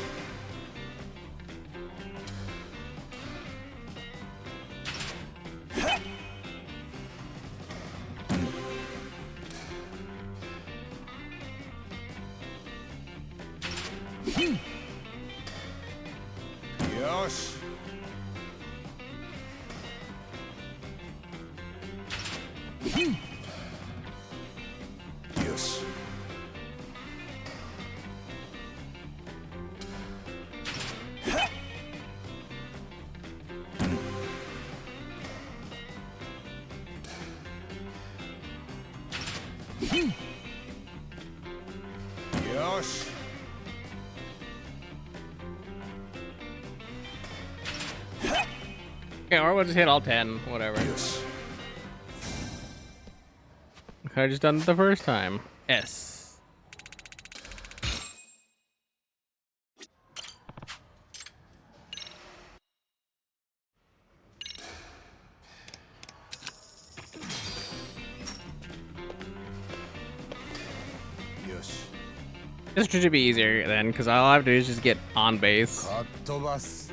よし。よし。よし。Okay, or we'll just hit all 10, whatever. Could have just done it the first time. S. Yosh. This should be easier then, because all I have to do is just get on base. かっ飛ばす。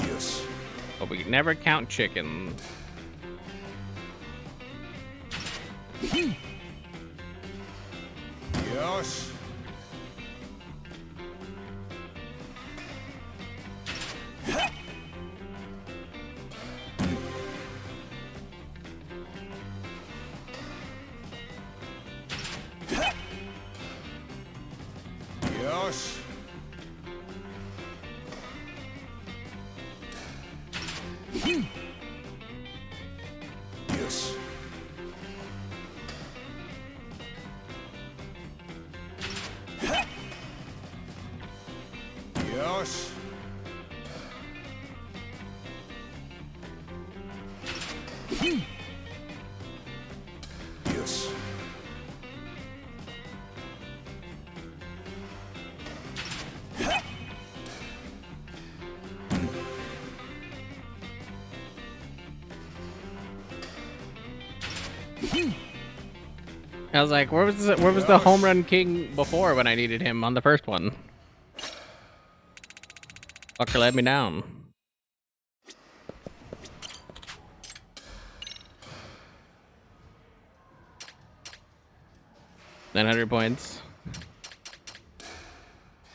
Yosh. But we never count chickens. Yosh. Yosh. Yosh. Yosh. Yosh. I was like, where was the home run king before when I needed him on the first one? Fucker let me down. $900 points.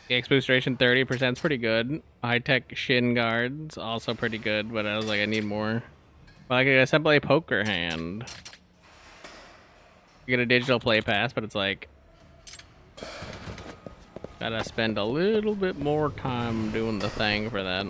EX boost duration 30% is pretty good. High tech shin guards also pretty good, but I was like, I need more. Well, I could assemble a poker hand. You get a digital play pass, but it's like gotta spend a little bit more time doing the thing for that.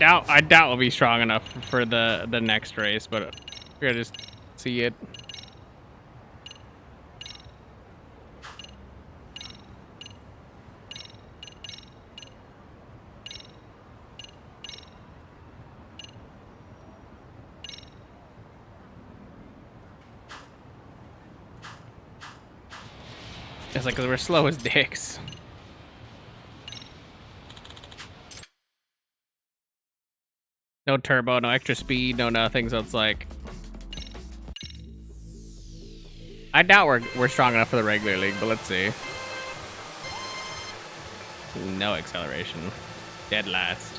I doubt we'll be strong enough for the next race, but we're gonna just see it. It's like, 'cause we're slow as dicks. No turbo, no extra speed, no nothing, so it's like... I doubt we're strong enough for the regular league, but let's see. No acceleration. Dead last.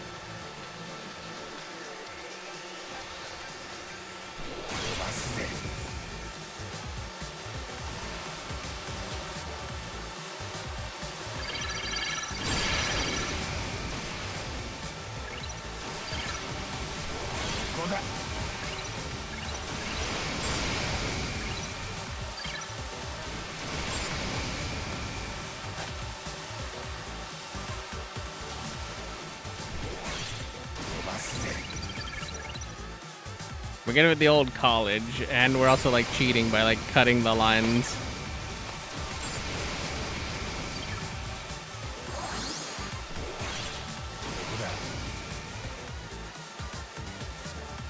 We're getting with the old college, and we're also like cheating by like cutting the lines.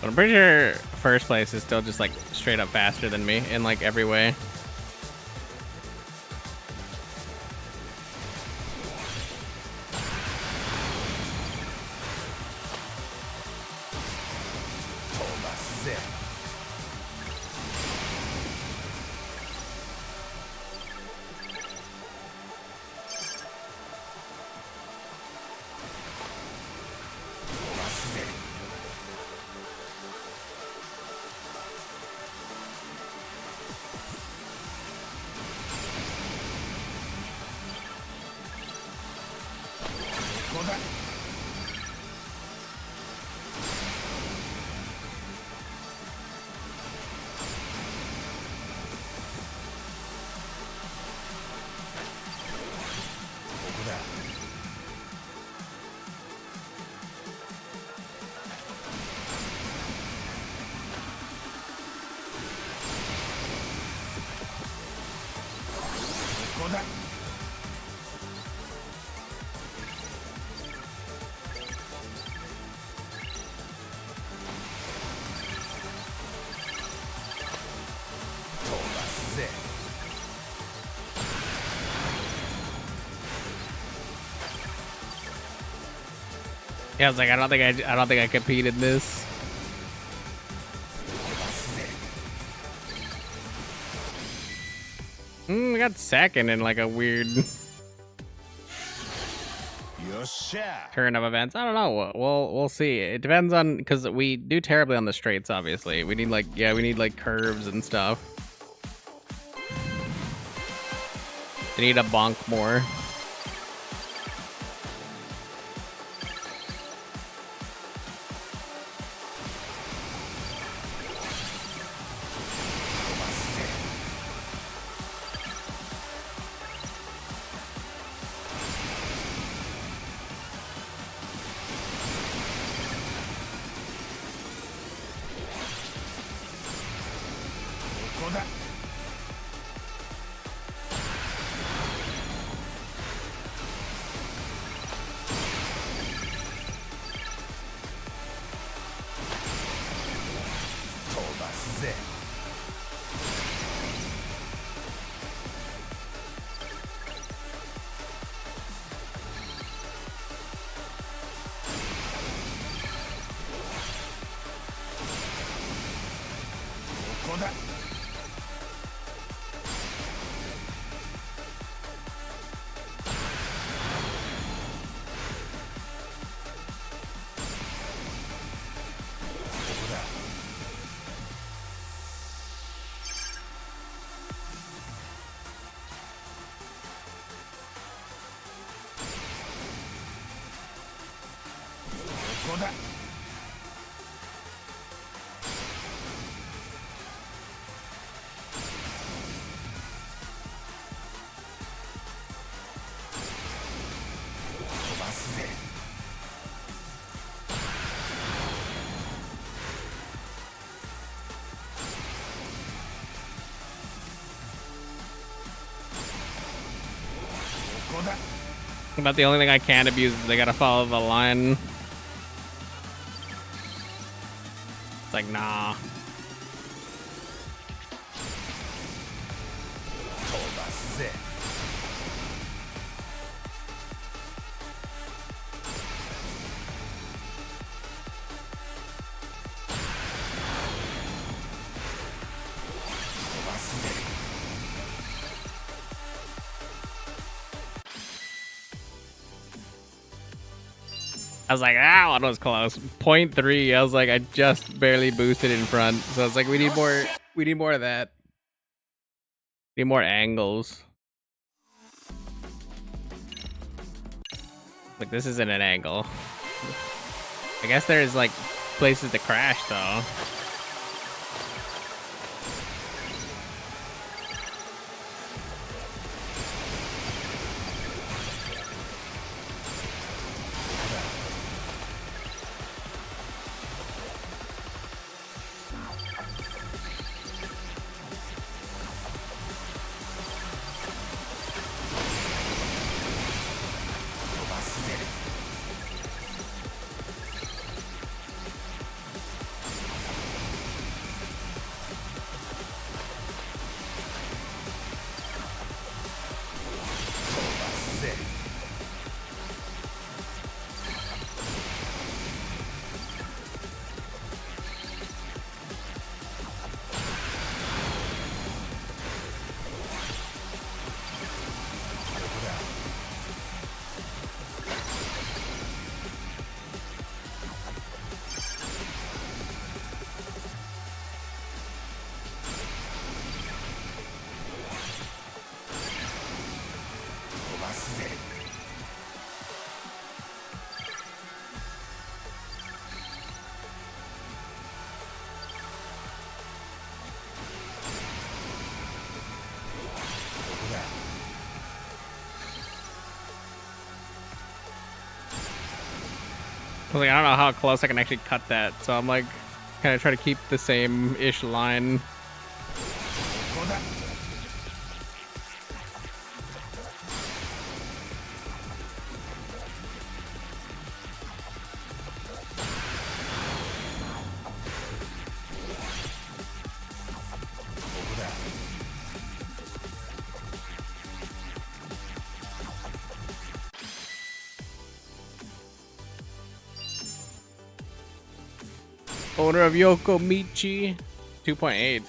But I'm pretty sure first place is still just like straight up faster than me in like every way. Yeah, I was like, I don't think I competed this. I got second in like a weird turn of events. I don't know. We'll see. It depends on, because we do terribly on the straights. Obviously, we need like curves and stuff. We need to bonk more. About the only thing I can't abuse is they gotta follow the line. It's like, nah. I was like, ah, one was close. 0.3. I was like, I just barely boosted in front. So it's like we need more of that. Need more angles. Like this isn't an angle. I guess there's like places to crash though. I was like, I don't know how close I can actually cut that, so I'm like, kind of try to keep the same-ish line. Owner of Yokomichi, 2.8.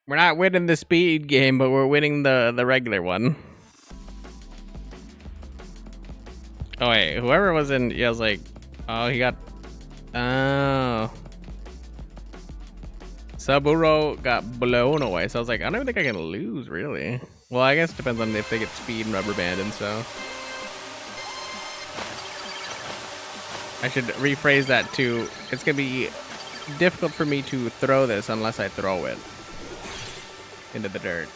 We're not winning the speed game, but we're winning the regular one. Oh wait, whoever was in, yeah, I was like, oh, he got, oh. Saburo got blown away, so I was like, I don't even think I can lose, really. Well, I guess it depends on if they get speed and rubber band and stuff. I should rephrase that too. It's gonna be difficult for me to throw this unless I throw it into the dirt.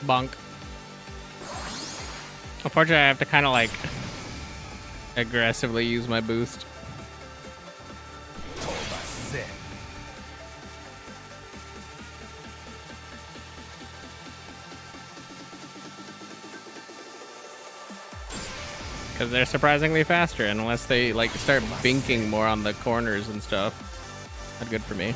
Bonk. Unfortunately, I have to kind of like aggressively use my boost. Because they're surprisingly faster, and unless they like start binking more on the corners and stuff, not good for me.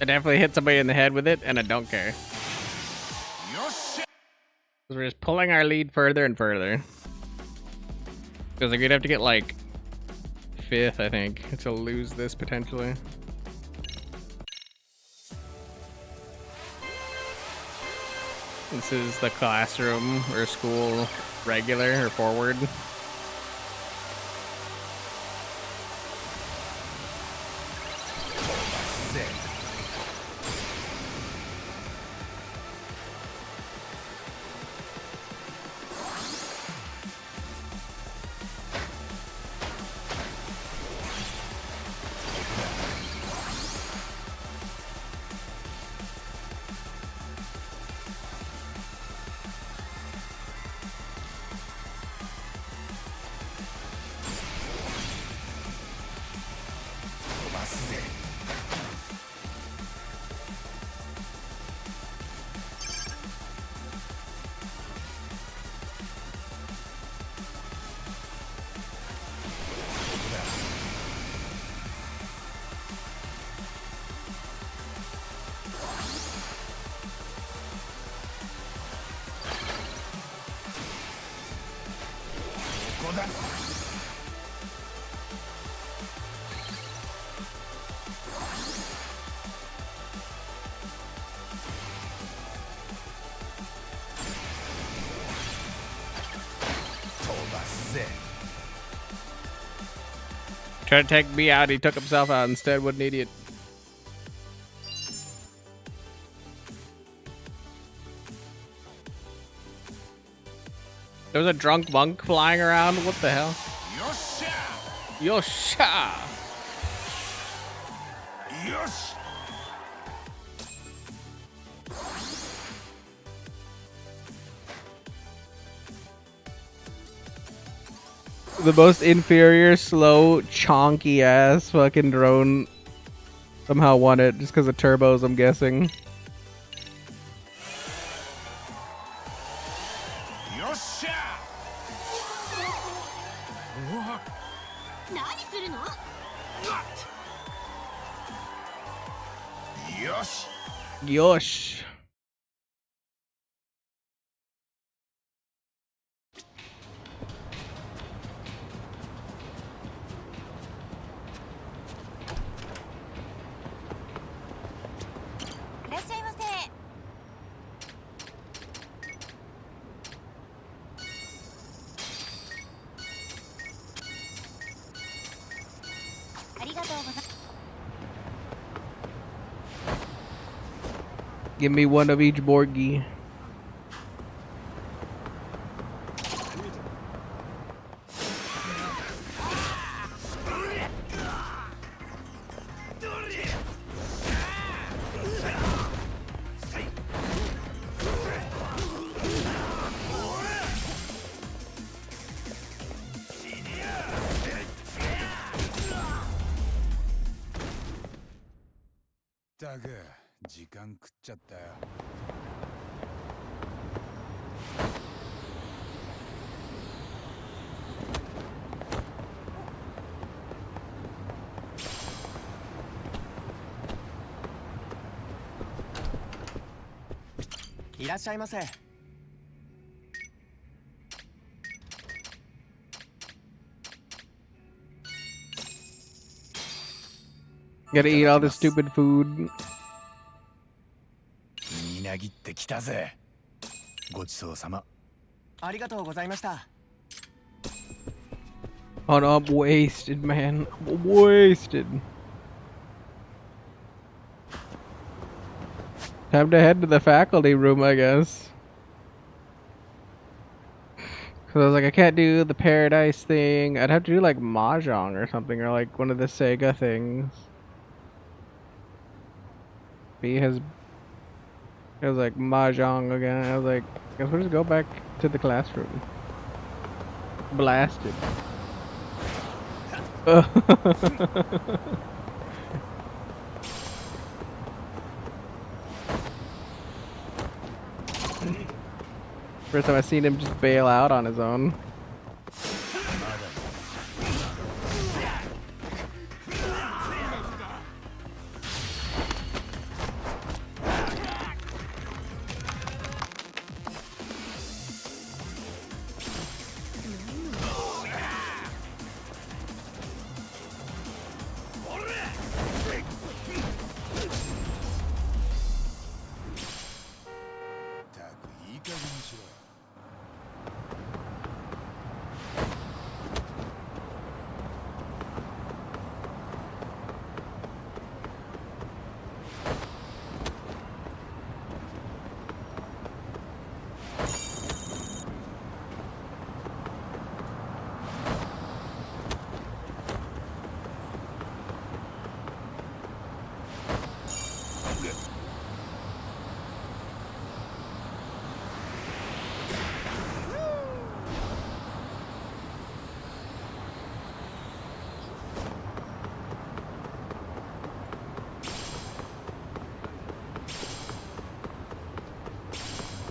I definitely hit somebody in the head with it, and I don't care. We're just pulling our lead further and further. Because like, we'd have to get like 5th, I think, to lose this potentially. This is the classroom or school regular or forward. Tried to take me out, he took himself out instead. What an idiot. There's a drunk monk flying around. What the hell? Yosha! Yosh! The most inferior, slow, chonky ass fucking drone somehow won it just because of turbos, I'm guessing. Yosh. いらっしゃいませ。ありがとうございます。 Give me one of each Borgie. Dog, 時間食っちゃったよ。いらっしゃいませ。 Gotta eat all this stupid food. みなぎってきたぜ。ごちそうさま。ありがとうございました。 Oh no, I'm wasted, man. I'm wasted. Time to head to the faculty room, I guess. Cause I was like, I can't do the paradise thing. I'd have to do like Mahjong or something, or like one of the Sega things. B has. It was like Mahjong again. I was like, guess we'll just go back to the classroom. Blasted. First time I seen him just bail out on his own.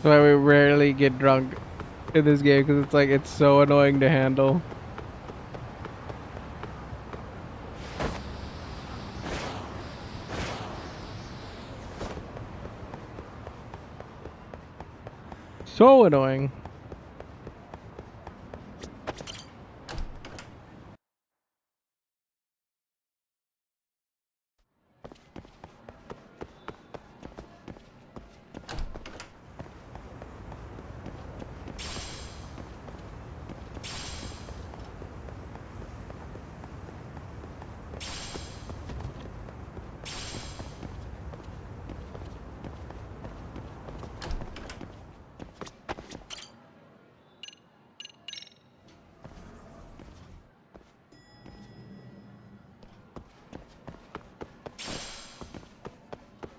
That's why we rarely get drunk in this game, because it's like, it's so annoying to handle. So annoying.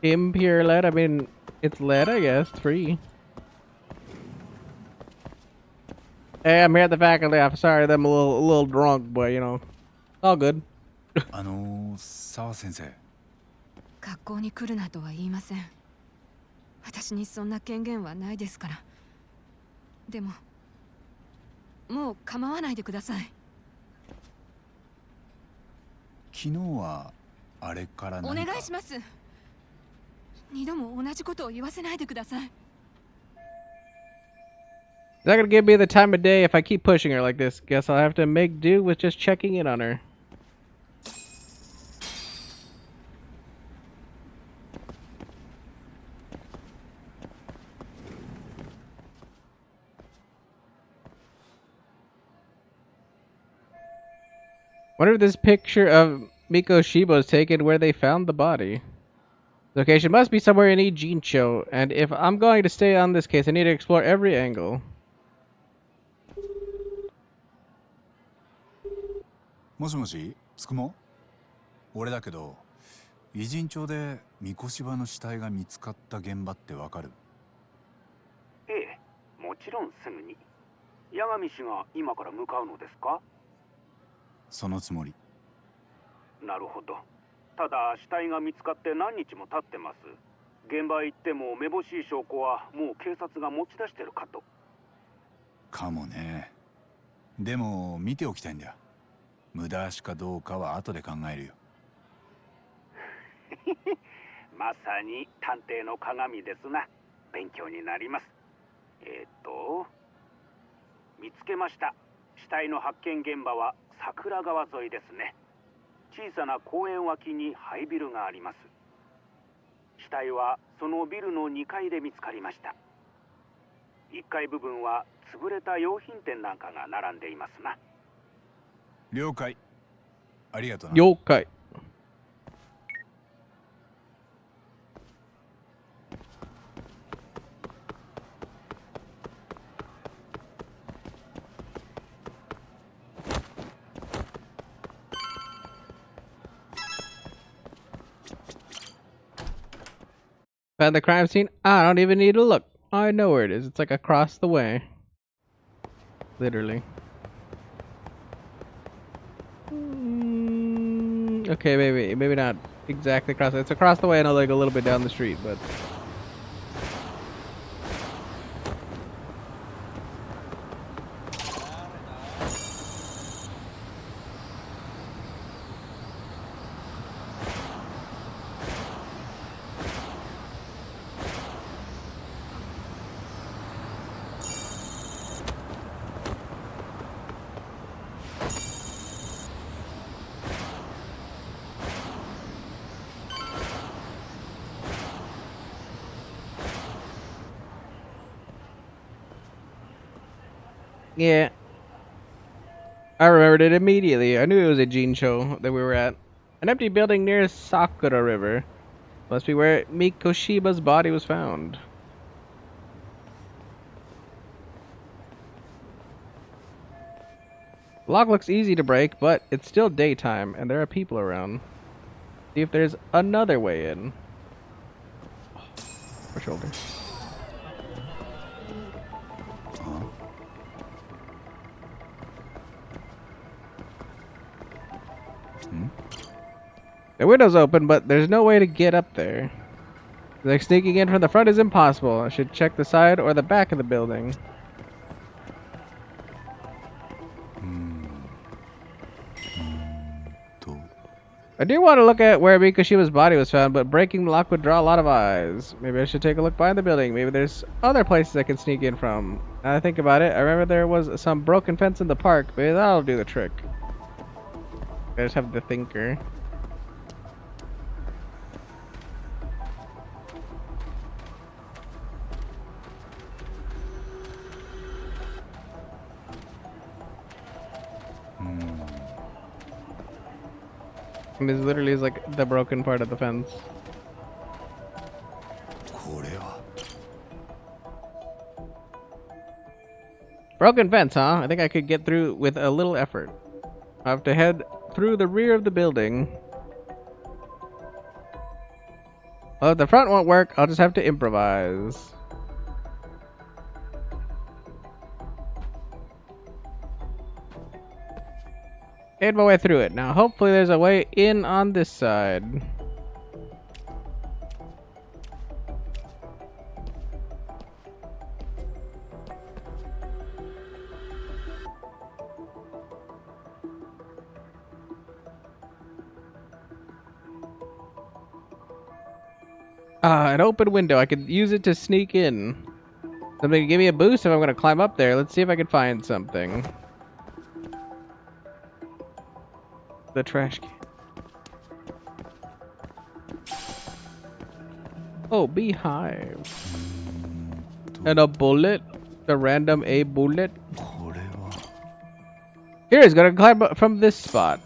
Impure lead, I mean, it's lead, I guess, free. Hey, I'm here at the faculty. I'm sorry that I'm a little drunk, but you know, all good. 澤先生。学校に来るなとは言いません。私にそんな権限はないですから。でも、もう構わないでください。昨日はあれから何か。お願いします。二度も同じことを言わせないでください。Is that gonna give me the time of day if I keep pushing her like this? Guess I'll have to make do with just checking in on her. Wonder if this picture of Miko Shibo is taken where they found the body. The location must be somewhere in Ijincho, and if I'm going to stay on this case, I need to explore every angle. もしもし、つくも？俺だけど、偉人町で三越柴の死体が見つかった現場ってわかる？ええ、もちろんすぐに。八神氏が今から向かうのですか？そのつもり。なるほど。ただ死体が見つかって何日も経ってます。現場へ行ってもめぼしい証拠はもう警察が持ち出してるかと。かもね。でも見ておきたいんだよ。無駄足かどうかは後で考えるよ。まさに探偵の鏡ですな。勉強になります。見つけました。死体の発見現場は桜川沿いですね。小さな公園脇に廃ビルがあります。死体はそのビルの2階で見つかりました。1階部分は潰れた用品店なんかが並んでいますな。了解。ありがとうな。了解。Found the crime scene? I don't even need to look. I know where it is. It's like across the way. Literally. Okay, maybe not exactly across. It's across the way and like a little bit down the street, but. Yeah. I remembered it immediately. I knew it was a Jinsho that we were at. An empty building near Sakura River. Must be where Mikoshiba's body was found. The lock looks easy to break, but it's still daytime and there are people around. See if there's another way in. My shoulder. The window's open, but there's no way to get up there. Like sneaking in from the front is impossible. I should check the side or the back of the building. I do want to look at where Mikoshiba's body was found, but breaking the lock would draw a lot of eyes. Maybe I should take a look behind the building. Maybe there's other places I can sneak in from. Now I think about it, I remember there was some broken fence in the park. Maybe that'll do the trick. I just have the thinker. And this literally is like the broken part of the fence. Broken fence, huh? I think I could get through with a little effort. I have to head through the rear of the building. Well, if the front won't work, I'll just have to improvise. Made my way through it. Now, hopefully there's a way in on this side. An open window. I could use it to sneak in. Something to give me a boost if I'm going to climb up there. Let's see if I can find something. The trash can. Oh, beehive. And a bullet. A random A bullet. Here, he's gonna climb up from this spot.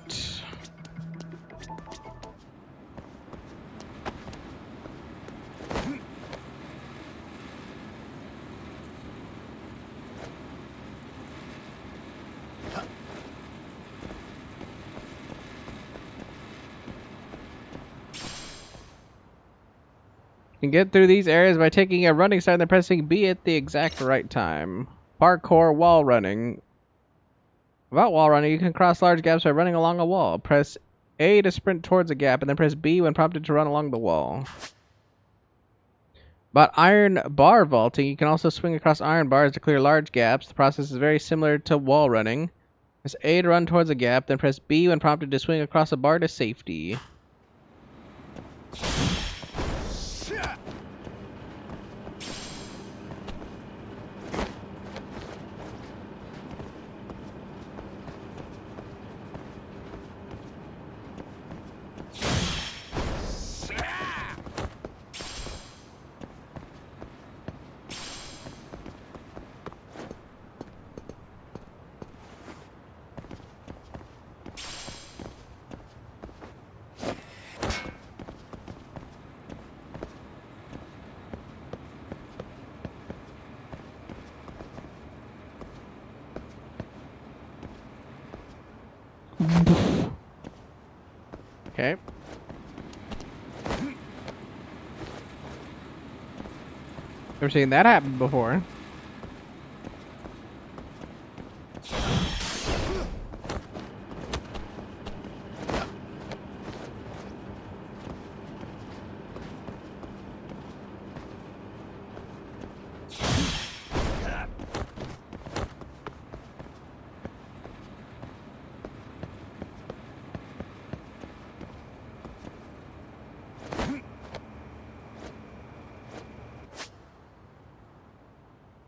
You can get through these areas by taking a running start and then pressing B at the exact right time. Parkour wall running. About wall running, you can cross large gaps by running along a wall. Press A to sprint towards a gap and then press B when prompted to run along the wall. About iron bar vaulting, you can also swing across iron bars to clear large gaps. The process is very similar to wall running. Press A to run towards a gap, then press B when prompted to swing across a bar to safety. Okay. Never seen that happen before.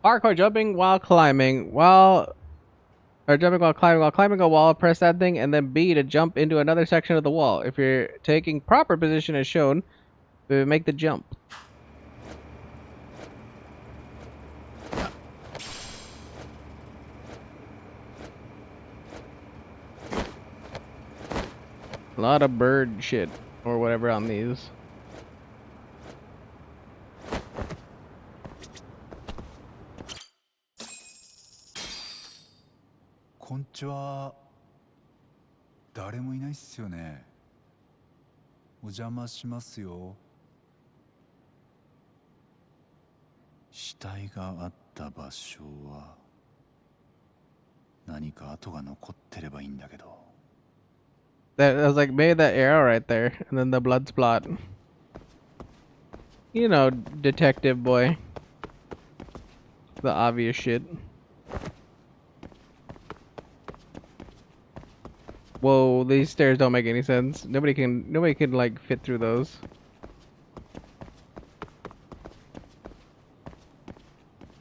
Parkour jumping while climbing. Or jumping while climbing a wall, press that thing, and then B to jump into another section of the wall. If you're taking proper position as shown, make the jump. A lot of bird shit or whatever on these. Konnichiwa. 誰もいないっすよね。お邪魔しますよ。死体があった場所は何か跡が残ってればいいんだけど。That I was like, maybe that arrow right there, and then the blood spot. You know, detective boy. The obvious shit. Whoa, these stairs don't make any sense. Nobody can like fit through those.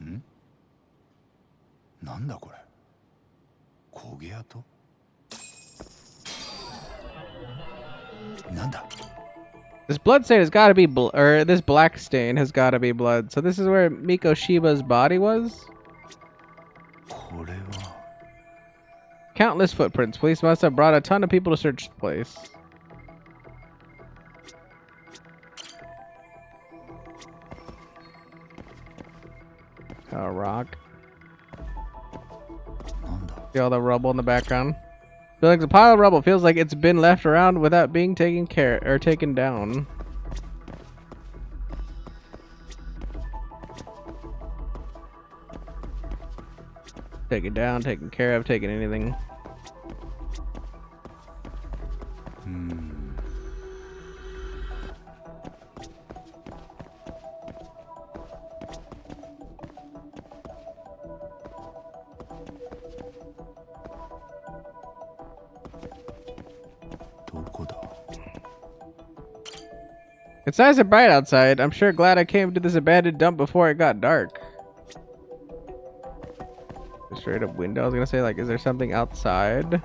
Hmm? なんだこれ? 焦げ跡? なんだ? This blood stain has got to be or this black stain has got to be blood. So this is where Mikoshiba's body was? これは Countless footprints. Police must have brought a ton of people to search the place. A rock. See all the rubble in the background? Feels like a pile of rubble. Feels like it's been left around without being taken down. Taken down, taken care of, taken anything. It's nice and bright outside. I'm sure glad I came to this abandoned dump before it got dark. Straight up window. I was gonna say, like, is there something outside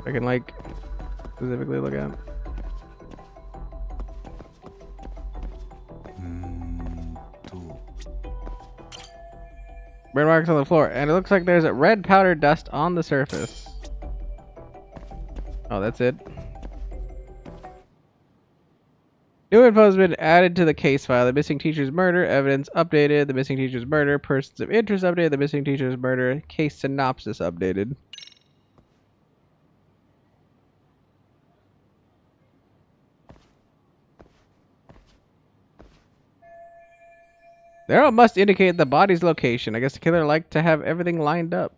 I can, like, specifically look at? Red marks on the floor, and it looks like there's a red powder dust on the surface. Oh, that's it. New info has been added to the case file. The missing teacher's murder evidence updated. The missing teacher's murder persons of interest updated. The missing teacher's murder case synopsis updated. The arrow must indicate the body's location. I guess the killer liked to have everything lined up.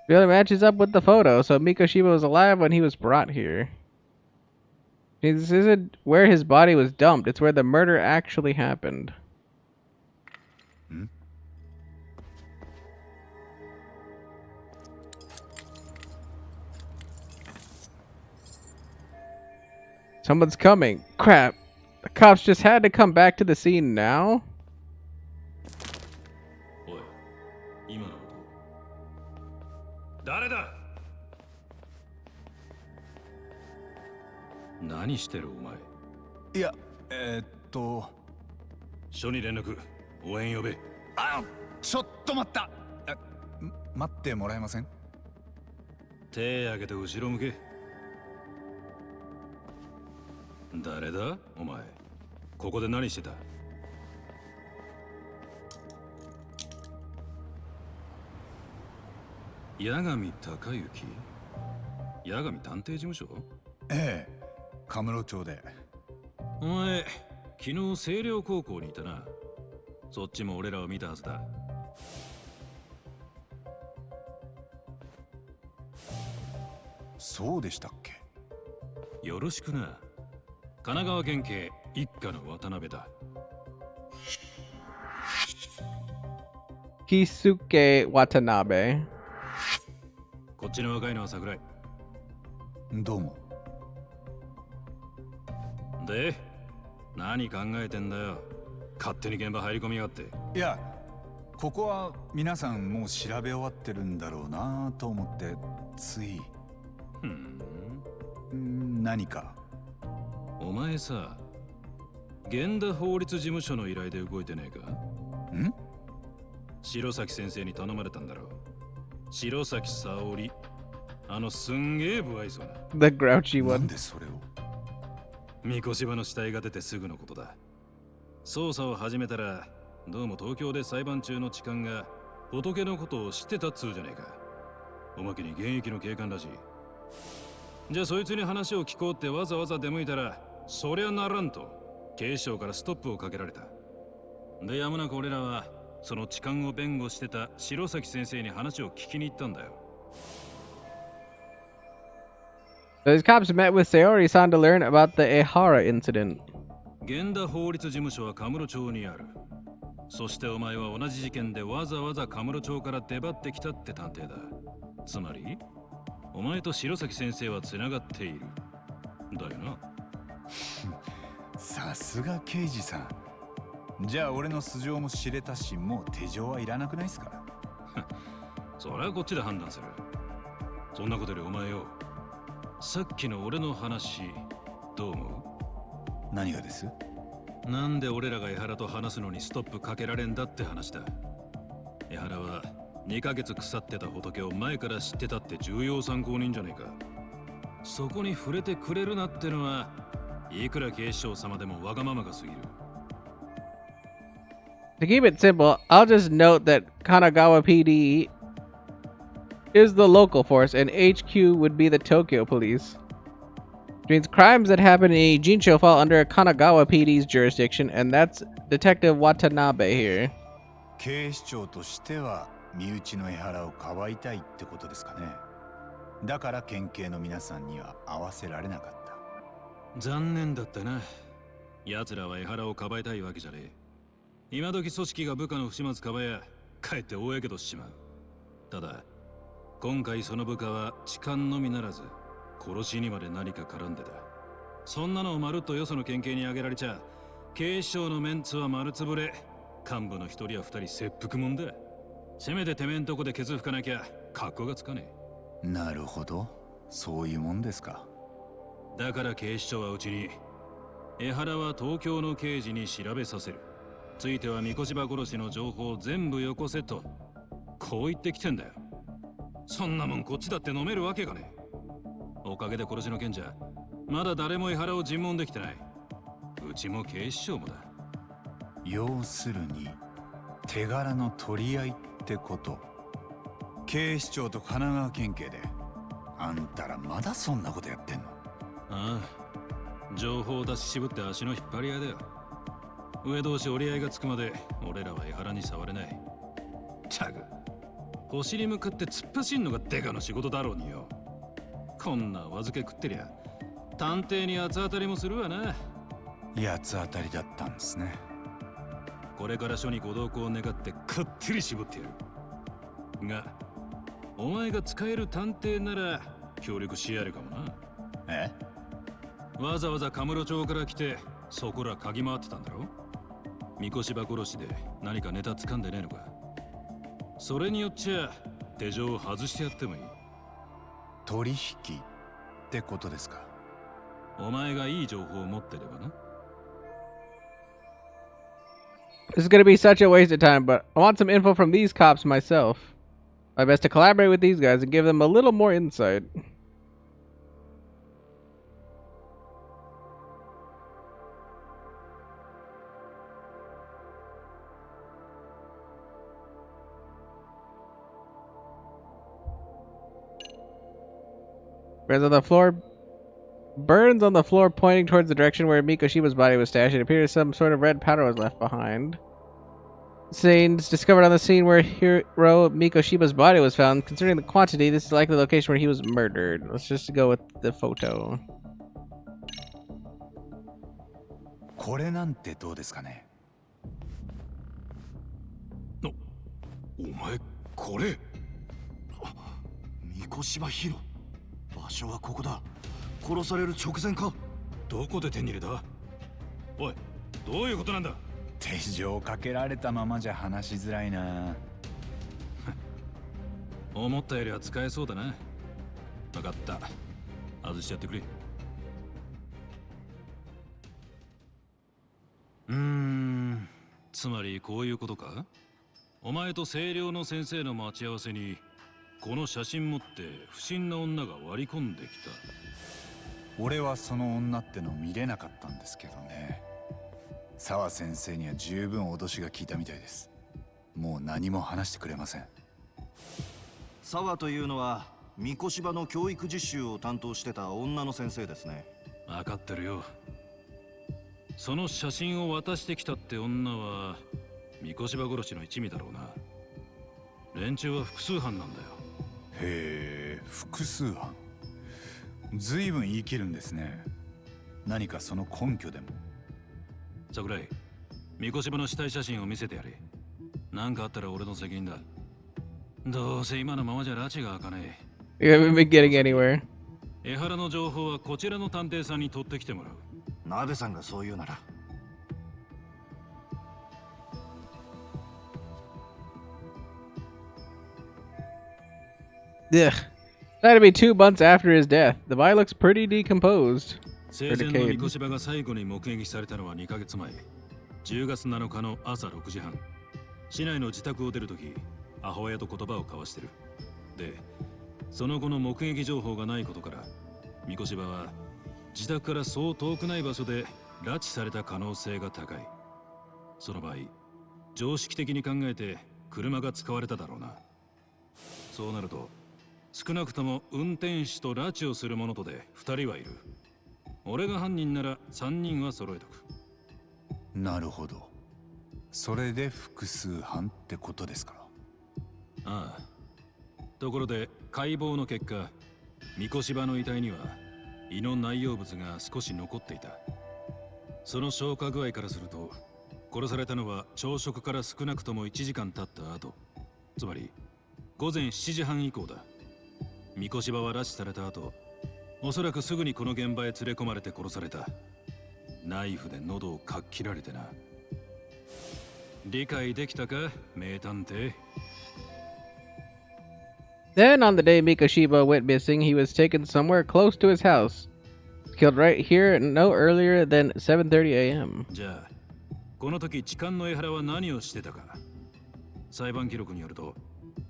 The other matches up with the photo, so Mikoshiba was alive when he was brought here. This isn't where his body was dumped, it's where the murder actually happened. Someone's coming. Crap. The cops just had to come back to the scene now? Yeah, 署に連絡、応援呼べ。ちょっと待った。待ってもらえません？手上げて後ろ向け。誰だお前。ここで何してた？八神隆之？八神探偵事務所？ええ、カムロ町で。お前、昨日星稜高校にいたな。そっちも俺らを見たはずだ。そうでしたっけ？よろしくな。神奈川県警一課の渡辺だ。Kisuke Watanabe。こっちの若いのは桜井。どうも。で、何考えてんだよ。勝手に現場入り込みやがって。いや、ここは皆さんもう調べ終わってるんだろうなと思ってつい。何か？お前さ、源田法律事務所の依頼で動いてねえか？ん？白崎先生に頼まれたんだろう。白崎沙織、すんげえ不愛想な。The grouchy one. なんでそれを？三越柴の死体が出てすぐのことだ。捜査を始めたら、どうも東京で裁判中の痴漢が仏のことを知ってたっつうじゃねえか。おまけに現役の警官らしい。じゃあそいつに話を聞こうってわざわざ出向いたら、そりゃならんと警視庁からストップをかけられた。で、やむなく俺らはその痴漢を弁護してた白崎先生に話を聞きに行ったんだよ。Those cops met with Sayori-san to learn about the Ehara incident. 源田法律事務所はカムロ町にある。そしてお前は同じ事件でわざわざカムロ町から出張ってきたって探偵だ。つまりお前と白崎先生はつながっているだよな。さすが刑事さん。じゃあ俺の素性も知れたし、もう手錠はいらなくないっすか？それはこっちで判断する。そんなことよりお前よ、さっきの俺の話どう思う？何がです？なんで俺らが江原と話すのにストップかけられんだって話だ。江原は2ヶ月腐ってた仏を前から知ってたって重要参考人じゃねえか。そこに触れてくれるなってのは、いくら警視庁様でもわがままが過ぎる。To keep it simple, I'll just note that Kanagawa PD is the local force and HQ would be the Tokyo police. Which means crimes that happen in Ijincho fall under Kanagawa PD's jurisdiction, and that's Detective Watanabe here. 警視庁としては身内の江原をかばいたいってことですかね。だから県警の皆さんには合わせられなかった。残念だったな。奴らは江原をかばいたいわけじゃねえ。今時組織が部下の不始末かばや、かえって大やけどしちまう。ただ今回その部下は痴漢のみならず殺しにまで何か絡んでた。そんなのをまるっとよその県警に挙げられちゃ、警視庁のメンツは丸つぶれ、幹部の一人や二人切腹もんだ。せめててめえんとこでケツ吹かなきゃ格好がつかねえ。なるほど、そういうもんですか。だから警視庁はうちに、江原は東京の刑事に調べさせる。ついては三越柴殺しの情報を全部よこせと、こう言ってきてんだよ。そんなもんこっちだって飲めるわけがねえ。おかげで殺しの件じゃまだ誰も江原を尋問できてない。うちも警視庁もだ。要するに手柄の取り合いってこと。警視庁と神奈川県警で。あんたらまだそんなことやってんの？ああ、情報を出し渋って足の引っ張り合いだよ。上同士折り合いがつくまで俺らは江原に触れない。たく星に向かって突っ走んのがデカの仕事だろうによ。こんなお預け食ってりゃ探偵に八つ当たりもするわな。八つ当たりだったんですね。これから署にご同行を願ってかってり絞ってやる。がお前が使える探偵なら協力しやるかもな。え？わざわざカムロ町から来てそこら嗅ぎ回ってたんだろ。三越柴殺しで何かネタ掴んでねえのか。それによっちゃ手錠を外してやってもいい。取引ってことですか？お前がいい情報を持ってればな。This is gonna be such a waste of time, but I want some info from these cops myself. My best to collaborate with these guys and give them a little more insight. Burns on the floor pointing towards the direction where Mikoshiba's body was stashed. It appears some sort of red powder was left behind. Stains discovered on the scene where Hiro Mikoshiba's body was found. Considering the quantity, this is likely the location where he was murdered. Let's just go with the photo. これなんてどうですかね？お前これ三越柴ヒロ。場所はここだ。殺される直前か。どこで手に入れた？おい、どういうことなんだ。手錠かけられたままじゃ話しづらいな。思ったよりは使えそうだな。分かった。外しちゃってくれ。つまりこういうことか。お前と清涼の先生の待ち合わせにこの写真持って不審な女が割り込んできた。俺はその女っての見れなかったんですけどね。沢先生には十分脅しが効いたみたいです。もう何も話してくれません。沢というのは三越場の教育実習を担当してた女の先生ですね。分かってるよ。その写真を渡してきたって女は三越場殺しの一味だろうな。連中は複数犯なんだよ。へえ、複数犯。ずいぶん言い切るんですね。何かその根拠でも。桜井、三越場の死体写真を見せてやれ。何かあったら俺の責任だ。どうせ今のままじゃ拉致が開かねえ。You haven't been getting anywhere. 江原の情報はこちらの探偵さんに取ってきてもらう。鍋さんがそう言うなら。Ugh. That'd be 2 months after his death. The body looks pretty decomposed. 生前の三越場が最後に目撃されたのは2ヶ月前。10月7日の朝6時半。市内の自宅を出るとき、母親と言葉を交わしてる。で、その後の目撃情報がないことから、三越場は自宅からそう遠くない場所で拉致された可能性が高い。その場合、常識的に考えて車が使われただろうな。そうなると、少なくとも運転手と拉致をする者とで2人はいる。俺が犯人なら3人は揃えとく。なるほど。それで複数犯ってことですか。ああ。ところで解剖の結果、三越場の遺体には胃の内容物が少し残っていた。その消化具合からすると、殺されたのは朝食から少なくとも1時間経った後、つまり午前7時半以降だ。三越場は拉致された後、おそらくすぐにこの現場へ連れ込まれて殺された。ナイフで喉をかっ切られてな。理解できたか、名探偵。Then, on the day Mikoshiba went missing, he was taken somewhere close to his house. Killed right here no earlier than 7:30 a.m. じゃあ、この時痴漢の江原は何をしてたか。裁判記録によると、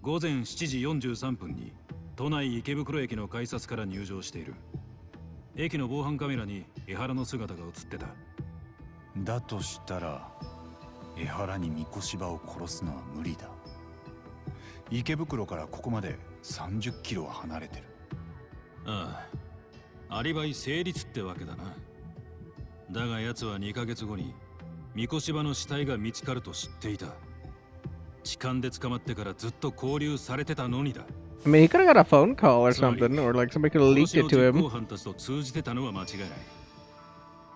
午前7時43分に都内池袋駅の改札から入場している。駅の防犯カメラに江原の姿が映ってた。だとしたら、江原に三越場を殺すのは無理だ。池袋からここまで30キロは離れてる。ああ、アリバイ成立ってわけだな。だが奴は2ヶ月後に三越場の死体が見つかると知っていた。痴漢で捕まってからずっと勾留されてたのにだ。I mean, he could have got a phone call or something, or like somebody could have leaked it to 実 him. 行犯たちと通じてたのは間違いない。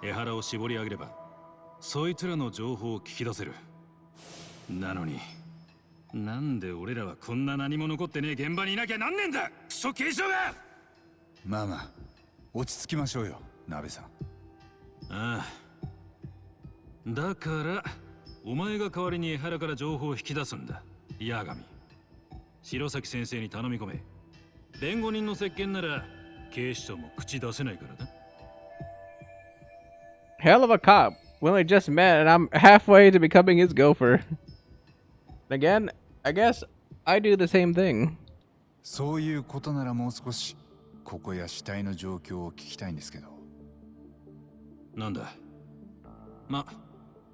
江原を絞り上げれば、そいつらの情報を聞き出せる。なのに、なんで俺らはこんな何も残ってねえ現場にいなきゃなんねえんだ、クソ警視庁が。まあまあ、落ち着きましょうよ、鍋さん。ああ。だから、お前が代わりに江原から情報を引き出すんだ、八神。白崎先生に頼み込め。弁護人の接見なら警視庁も口出せないからな。Hell of a cop. We only just met, and I'm halfway to becoming his gopher. Again, I guess I do the same thing. そういうことならもう少しここや死体の状況を聞きたいんですけど。なんだ。ま、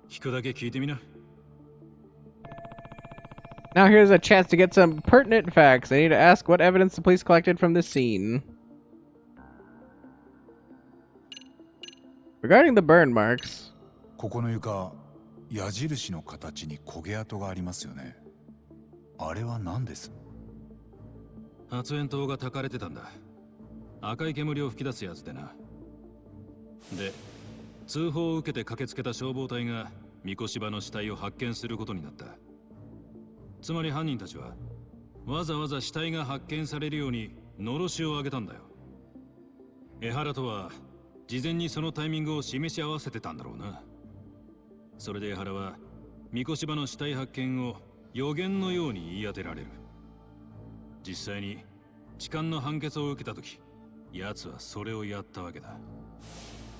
聞くだけ聞いてみな。Now here's a chance to get some pertinent facts. I need to ask what evidence the police collected from this scene. Regarding the burn marks. ここの床、矢印の形に焦げ跡がありますよね。あれは何です？発煙筒が焚かれてたんだ。赤い煙を吹き出すやつでな。で、通報を受けて駆けつけた消防隊が三越場の死体を発見することになった。つまり犯人たちはわざわざ死体が発見されるようにのろしを上げたんだよ。江原とは事前にそのタイミングを示し合わせてたんだろうな。それで江原は三越場の死体発見を予言のように言い当てられる。実際に痴漢の判決を受けた時、奴はそれをやったわけだ。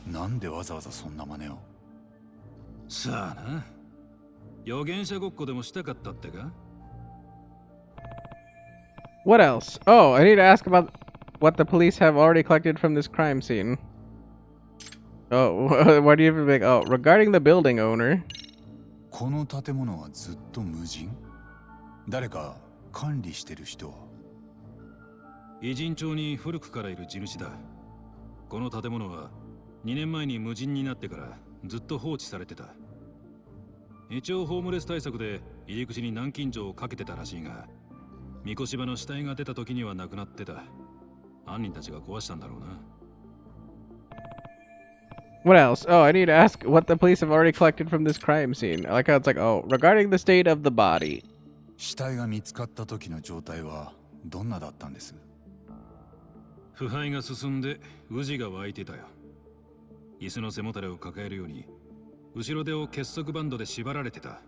なんでわざわざそんな真似を？さあな。予言者ごっこでもしたかったってか？ What else? Oh, I need to ask about what the police have already collected from this crime scene. Oh, why do you even think? Oh, regarding the building owner. この建物はずっと無人？誰か管理してる人は？偉人町に古くからいる地主だ。この建物は2年前に無人になってからずっと放置されてた。一応ホームレス対策で入り口に南京錠をかけてたらしいが、三越場の死体が出た時にはなくなってた。犯人たちが壊したんだろうな。What else? Oh, I need to ask what the police have already collected from this crime scene. I like how it's like, oh, regarding the state of the body. 死体が見つかった時の状態はどんなだったんです？腐敗が進んで渦が湧いてたよ。椅子の背もたれを抱えるように後ろ手を結束バンドで縛られてた。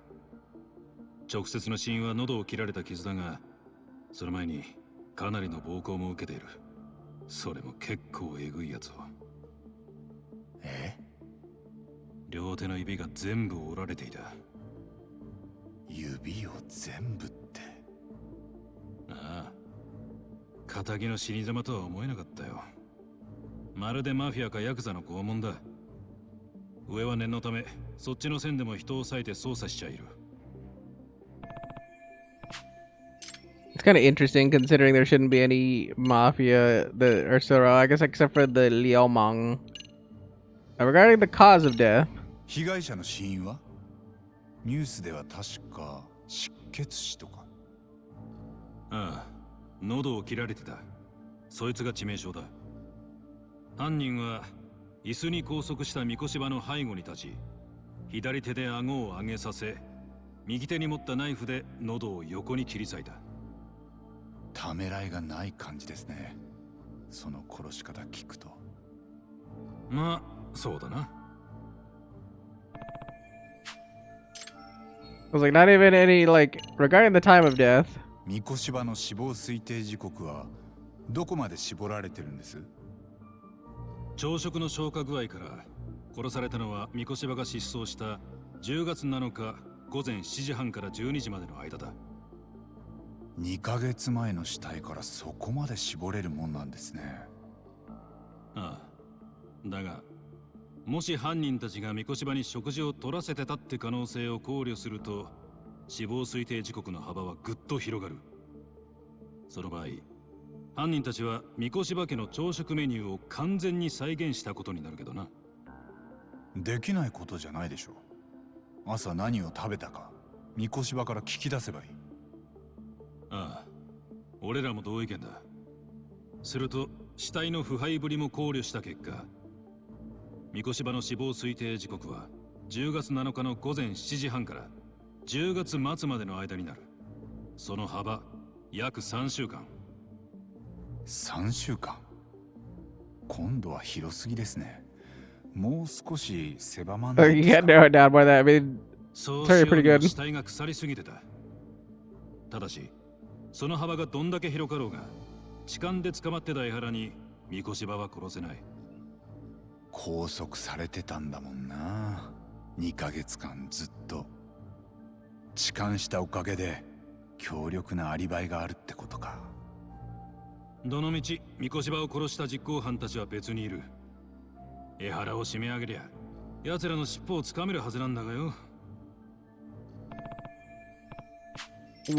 直接の死因は喉を切られた傷だが、その前にかなりの暴行も受けている。それも結構えぐいやつを。両手の指が全部折られていた。指を全部って？ああ、仇の死に様とは思えなかったよ。まるでマフィアかヤクザの拷問だ。上は念のためそっちの線でも人を割いて捜査しちゃいる。It's kind of interesting considering there shouldn't be any mafia that are still around, I guess, except for the Liaomang. Regarding the cause of death. 被害者の死因は？ニュースでは確か失血死とか。ああ、喉を切られてた。そいつが致命傷だ。犯人は椅子に拘束した三越場の背後に立ち、左手で顎を上げさせ、右手に持ったナイフで喉を横に切り裂いた。ためらいがない感じですね。その殺し方聞くと。まあ、そうだな。I was like, not even any, like, regarding the time of death. 三越場の死亡推定時刻はどこまで絞られてるんです？朝食の消化具合から殺されたのは三越場が失踪した10月7日午前7時半から12時までの間だ。2ヶ月前の死体からそこまで絞れるもんなんですね。ああ、だがもし犯人たちが三越場に食事を取らせてたって可能性を考慮すると、死亡推定時刻の幅はぐっと広がる。その場合、犯人たちは三越場家の朝食メニューを完全に再現したことになるけどな。できないことじゃないでしょう。朝何を食べたか三越場から聞き出せばいい。ああ、俺らも同意見だ。すると死体の腐敗ぶりも考慮した結果、三越場の死亡推定時刻は10月7日の午前7時半から10月末までの間になる。その幅約3週間。3週間？今度は広すぎですね。もう少し狭まんないですか？ You can't narrow it down more than that. I mean, そう it's already pretty good. 死体が腐りすぎてた。ただし、その幅がどんだけ広かろうが、痴漢で捕まってた江原に三越場は殺せない。拘束されてたんだもんな。2ヶ月間ずっと。痴漢したおかげで強力なアリバイがあるってことか。どのみち三越場を殺した実行犯たちは別にいる。江原を締め上げりゃ奴らの尻尾をつかめるはずなんだがよ。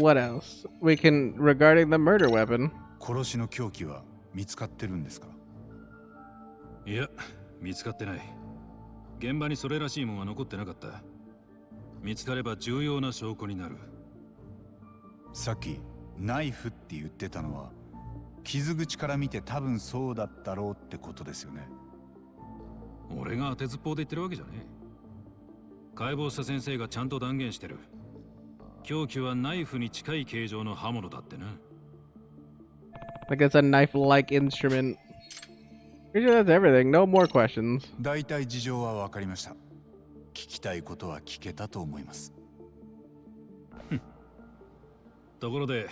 What else? We can, regarding the murder weapon. 殺しの凶器は見つかってるんですか？いや、見つかってない。現場にそれらしいもんは残ってなかった。見つかれば重要な証拠になる。さっきナイフって言ってたのは傷口から見て多分そうだったろうってことですよね。俺が当てずっぽうで言ってるわけじゃねえ。解剖した先生がちゃんと断言してる。凶器はナイフに近い形状の刃物だってな。Like it's a knife-like instrument. Pretty sure that's everything. No more questions. 大体事情は分かりました。聞きたいことは聞けたと思います。ところで、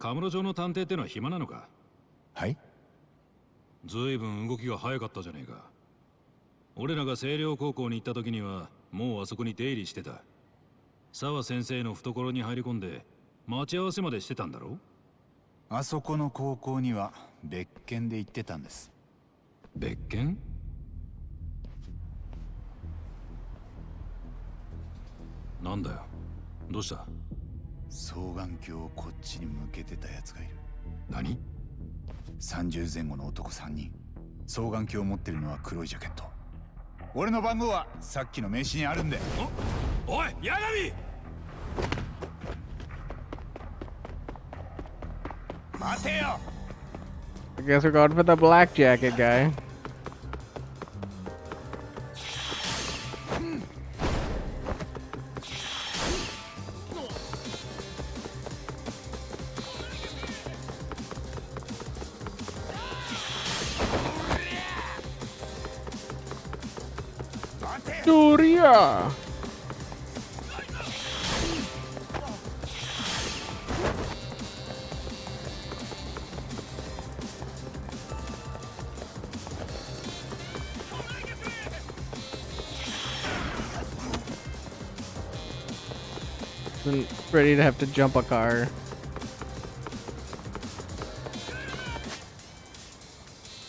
カムロ町の探偵ってのは暇なのか？はい。ずいぶん動きが早かったじゃねえか。俺らが星稜高校に行った時にはもうあそこに出入りしてた。沢先生の懐に入り込んで待ち合わせまでしてたんだろ？あそこの高校には別件で行ってたんです。別件？なんだよ、どうした？双眼鏡をこっちに向けてたやつがいる。何？30前後の男3人。双眼鏡を持ってるのは黒いジャケット。俺の番号はさっきの名刺にあるんで。おい、八神！待てよ！ I guess we're going for the black jacket guy. Surya! Ready to have to jump a car.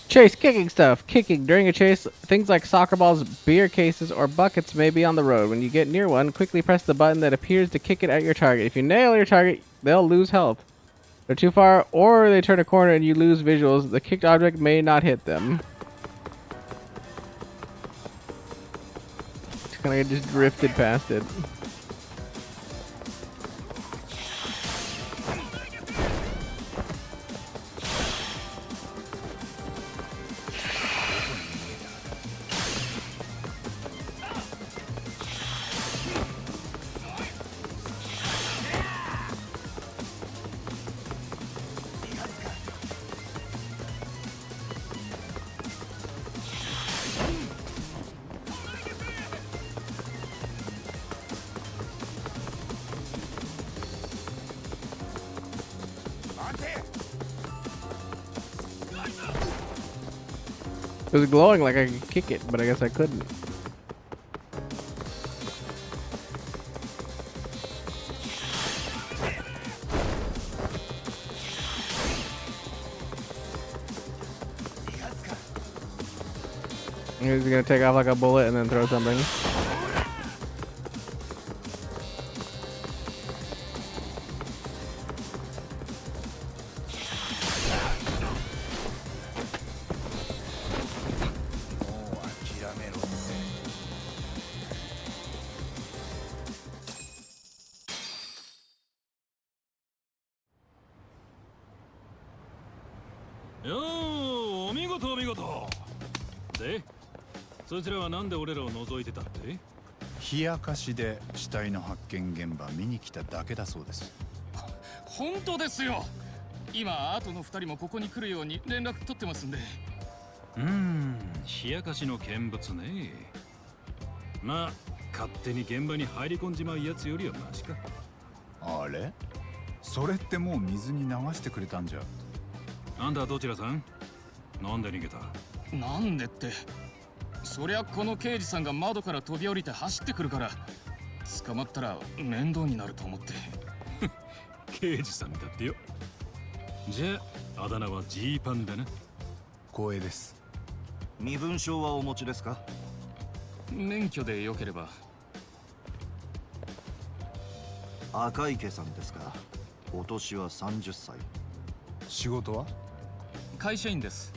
Chase kicking stuff. Kicking. During a chase, things like soccer balls, beer cases, or buckets may be on the road. When you get near one, quickly press the button that appears to kick it at your target. If you nail your target, they'll lose health. If they're too far, or they turn a corner and you lose visuals, the kicked object may not hit them. Kind of just drifted past it. It was glowing like I could kick it, but I guess I couldn't. He's gonna take off like a bullet and then throw something. Yo, お見事お見事。で、そちらはなんで俺らを覗いてたって？冷やかしで死体の発見現場見に来ただけだそうです。本当ですよ。今後の2人もここに来るように連絡取ってますんで。冷やかしの見物ね。まあ勝手に現場に入り込んじまうやつよりはマシか。あれ？それってもう水に流してくれたんじゃ。あんたはどちらさん？なんで逃げた？なんでって、そりゃこの刑事さんが窓から飛び降りて走ってくるから、捕まったら面倒になると思って。刑事さんだってよ。じゃああだ名はジーパンだな。光栄です。身分証はお持ちですか？免許でよければ。赤池さんですか？お年は30歳。仕事は？会社員です。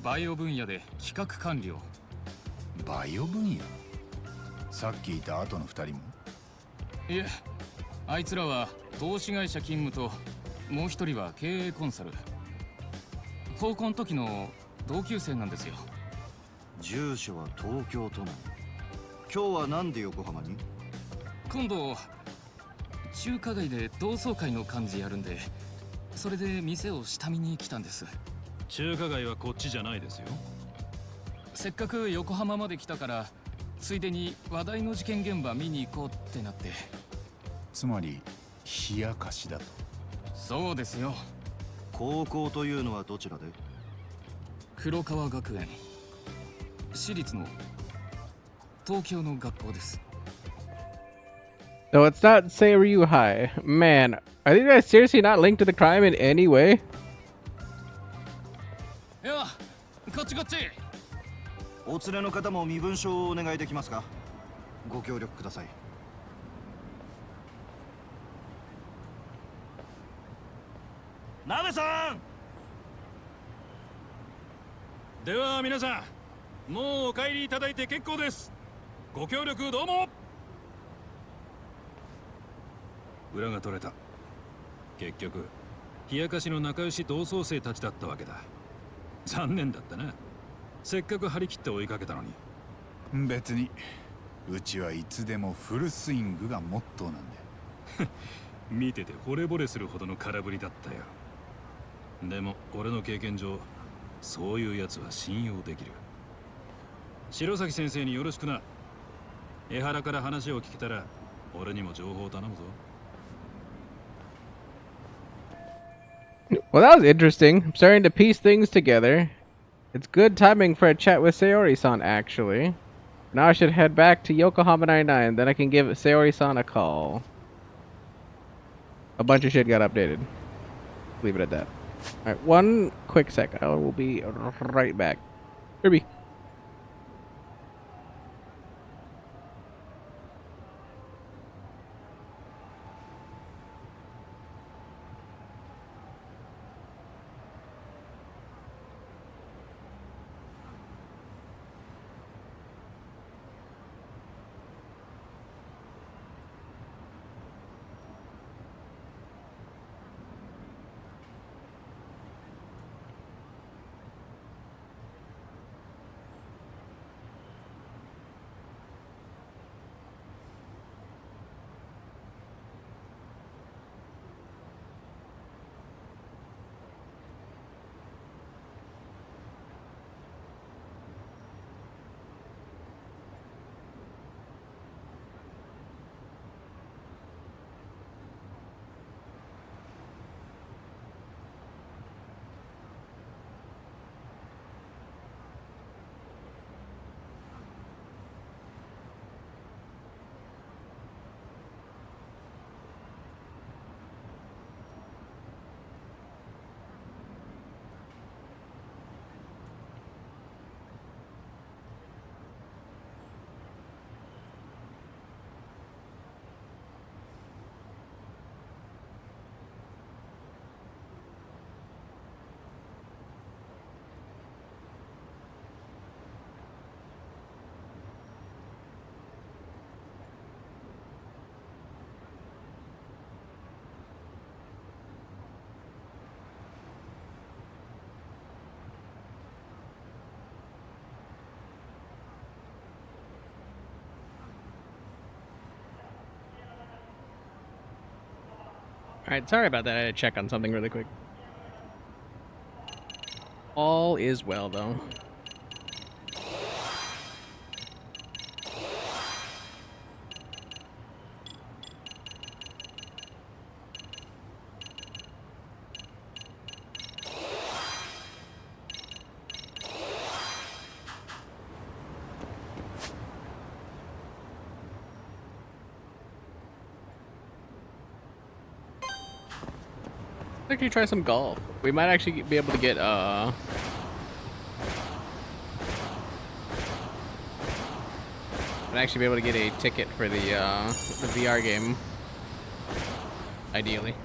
バイオ分野で企画管理を。バイオ分野？さっきいた後の2人も？いえ、あいつらは投資会社勤務と、もう一人は経営コンサル。高校の時の同級生なんですよ。住所は東京都内。今日はなんで横浜に？今度中華街で同窓会の幹事やるんで、それで店を下見に来たんです。中華街はこっちじゃないですよ。せっかく横浜まで来たからついでに話題の事件現場見に行こうってなって。つまり冷やかしだと。そうですよ。高校というのはどちらで？黒川学園。私立の東京の学校です。 No, it's not Seiryu High. Man, are these guys seriously not linked to the crime in any way? いや、こっちこっち。お連れの方も身分証をお願いできますか？ご協力ください。鍋さん。では皆さん、もうお帰りいただいて結構です。ご協力どうも。裏が取れた。結局冷やかしの仲良し同窓生たちだったわけだ。残念だったな。せっかく張り切って追いかけたのに。別にうちはいつでもフルスイングがモットーなんで。見てて惚れ惚れするほどの空振りだったよ。でも俺の経験上、そういうやつは信用できる。白崎先生によろしくな。江原から話を聞けたら俺にも情報を頼むぞ。 Well, that was interesting. I'm starting to piece things together. It's good timing for a chat with Sayori-san, actually. Now I should head back to Yokohama 99, then I can give Sayori-san a call. A bunch of shit got updated. Leave it at that. Alright, one quick sec. I will be right back. Kirby. Alright, sorry about that. I had to check on something really quick. All is well, though. Actually try some golf. We might actually be able to get might actually be able to get a ticket for the VR game. Ideally.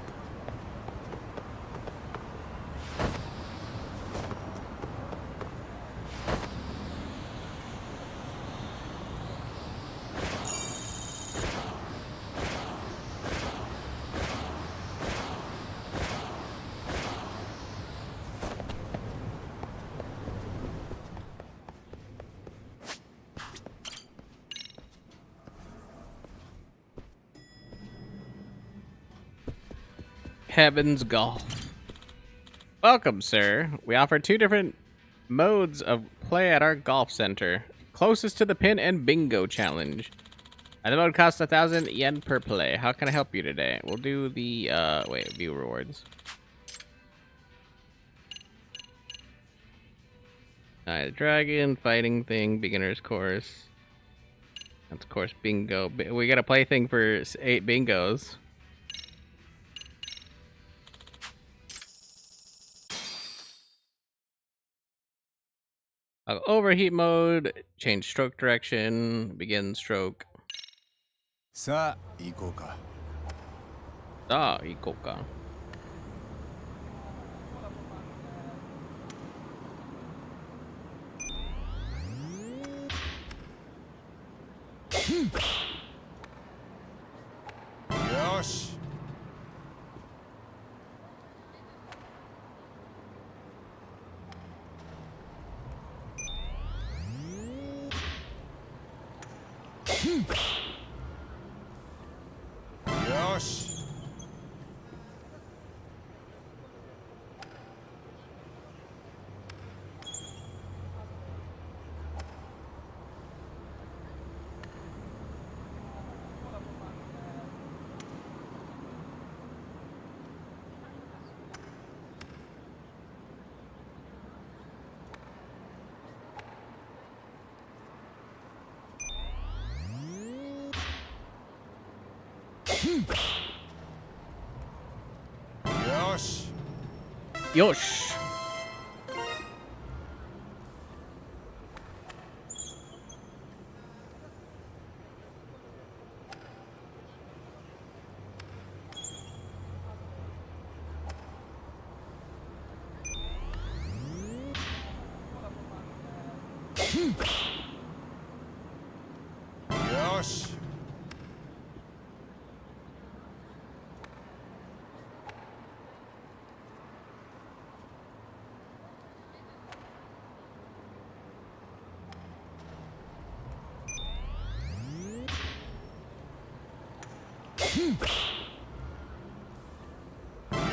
Heaven's Golf. Welcome, sir. We offer two different modes of play at our golf center. closest to the pin and bingo challenge. The mode costs 1,000 yen per play. How can I help you today? We'll do the view rewards. Dragon, fighting thing, beginner's course. That's of course bingo. We got a plaything for 8 bingos. Overheat mode, change stroke direction, begin stroke. さあ行こうか。さあ行こうか。よし。よし。よし。よし。よし。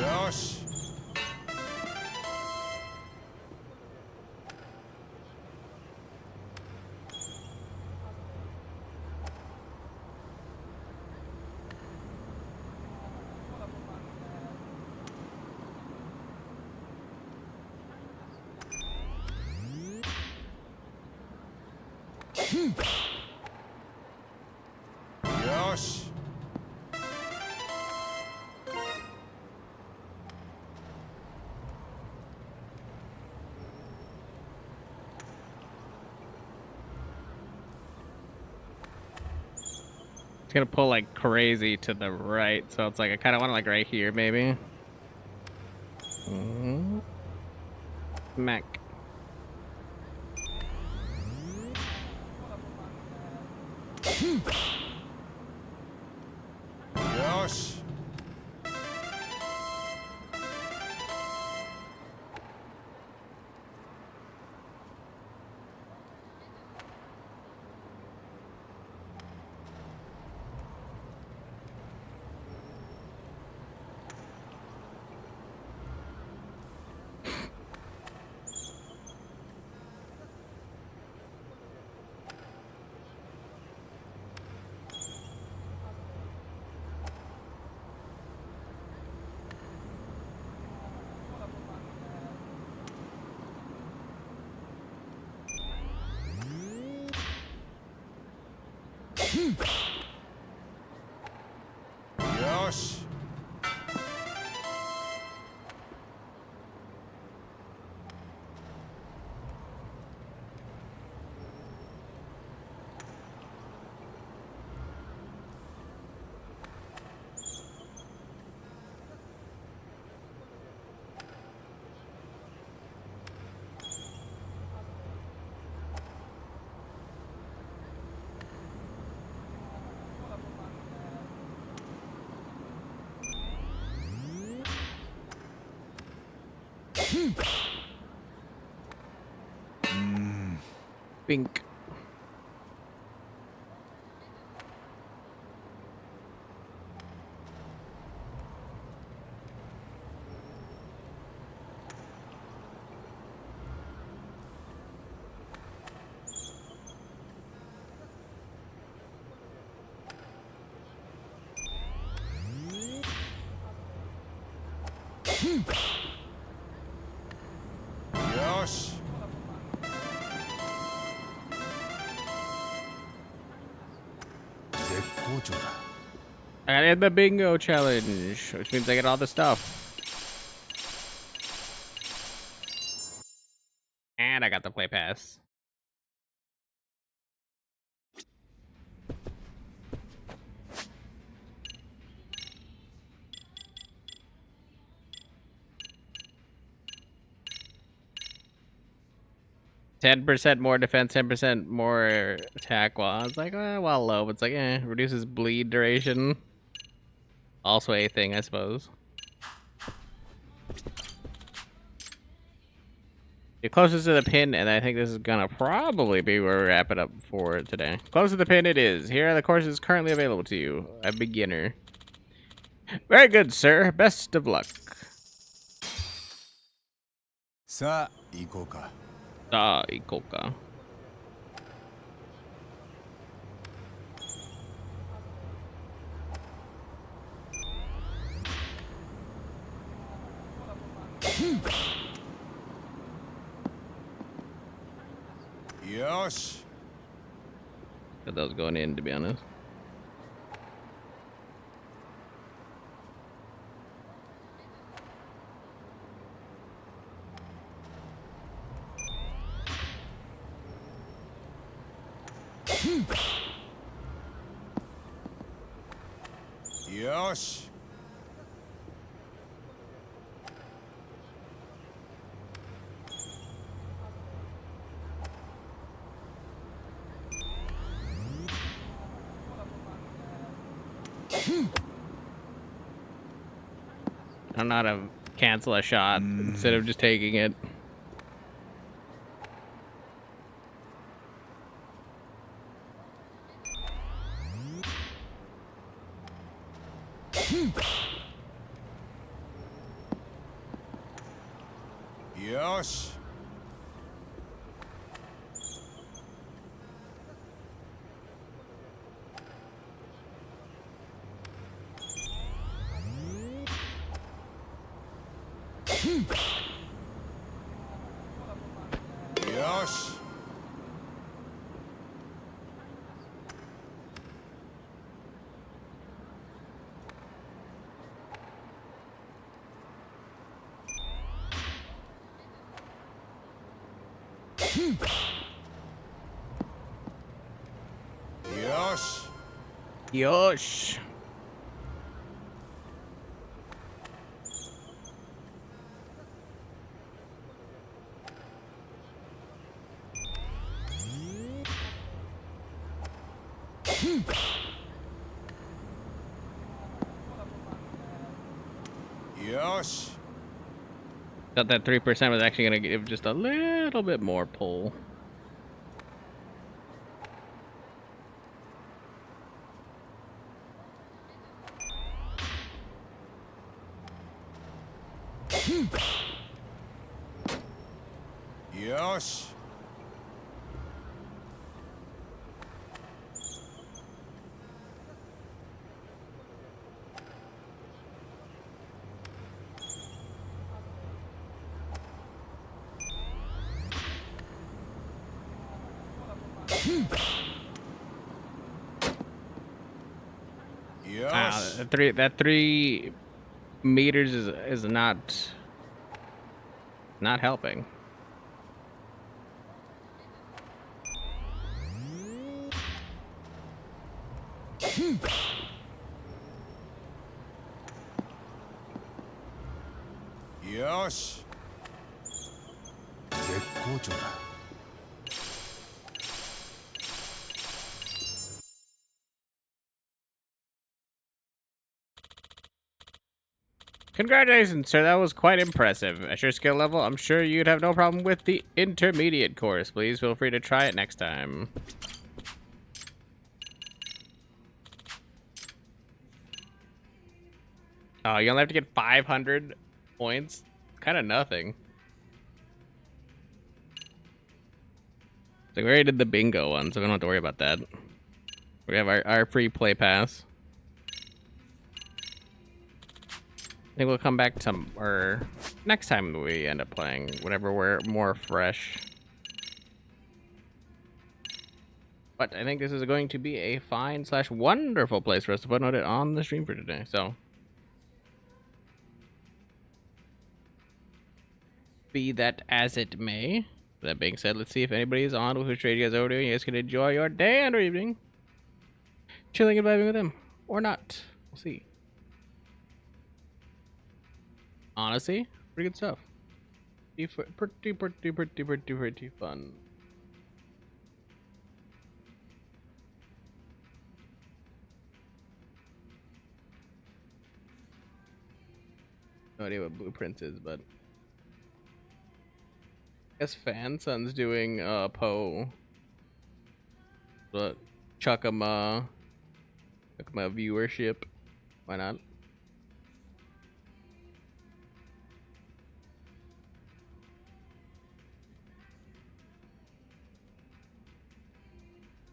よし。よし。It's gonna pull like crazy to the right, so it's like I kind of want to like right here, maybe. Smack.よし。よし。Bink. よし。絶好調だ。I did the bingo challenge, which means I get all the stuff. And I got the play pass. %10 more defense, 10% more attack. Well, I was like, well, low. But it's like, reduces bleed duration. Also a thing, I suppose. You're closest to the pin, and I think this is gonna probably be where we wrap it up for today. Close to the pin it is. Here are the courses currently available to you. A beginner. Very good, sir. Best of luck. さあ、行こうか。さあ、行こうか。よし。 Thought that was going in, to be honest. Yosh. I don't know how to cancel a shot instead of just taking it. Yosh. Yosh. Yosh. Yosh. Yosh. Thought that 3% was actually gonna give just a little bit more pull. Yosh. That 3 meters is not helping. Yosh. 絶好調だ。Congratulations, sir. That was quite impressive. At your skill level, I'm sure you'd have no problem with the intermediate course. Please feel free to try it next time. Oh, you only have to get 500 points? Kind of nothing. So we already did the bingo one, so we don't have to worry about that. We have our free play pass. I think we'll come back or next time we end up playing, whenever we're more fresh. But I think this is going to be a fine / wonderful place for us to footnote it on the stream for today. So, be that as it may. That being said, let's see if anybody's on with whose trade you guys are doing. You guys can enjoy your day and or evening chilling and vibing with them, or not. We'll see. Honestly, pretty good stuff. Pretty fun. No idea what Blueprints is, but I guess Fanson's doing Poe. But chuck him viewership. Why not?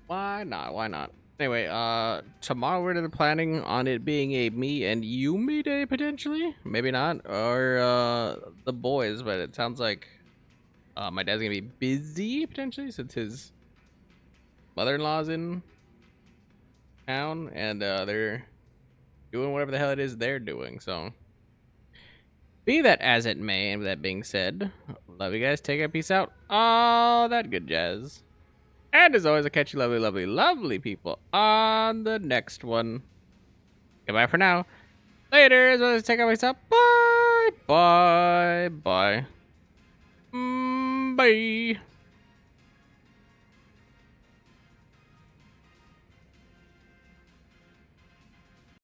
Why not? Why not? Anyway, tomorrow we're planning on it being a me and Yumi day potentially. Maybe not, or the boys. But it sounds like my dad's gonna be busy potentially since his mother-in-law's in town and they're doing whatever the hell it is they're doing. So, be that as it may. And with that being said, love you guys. Take care. Peace out. All that good jazz. And as always, I'll catch you lovely, lovely, lovely people on the next one. Goodbye for now. Later. As always, take care. Peace out. Bye. Bye. Bye. Bye.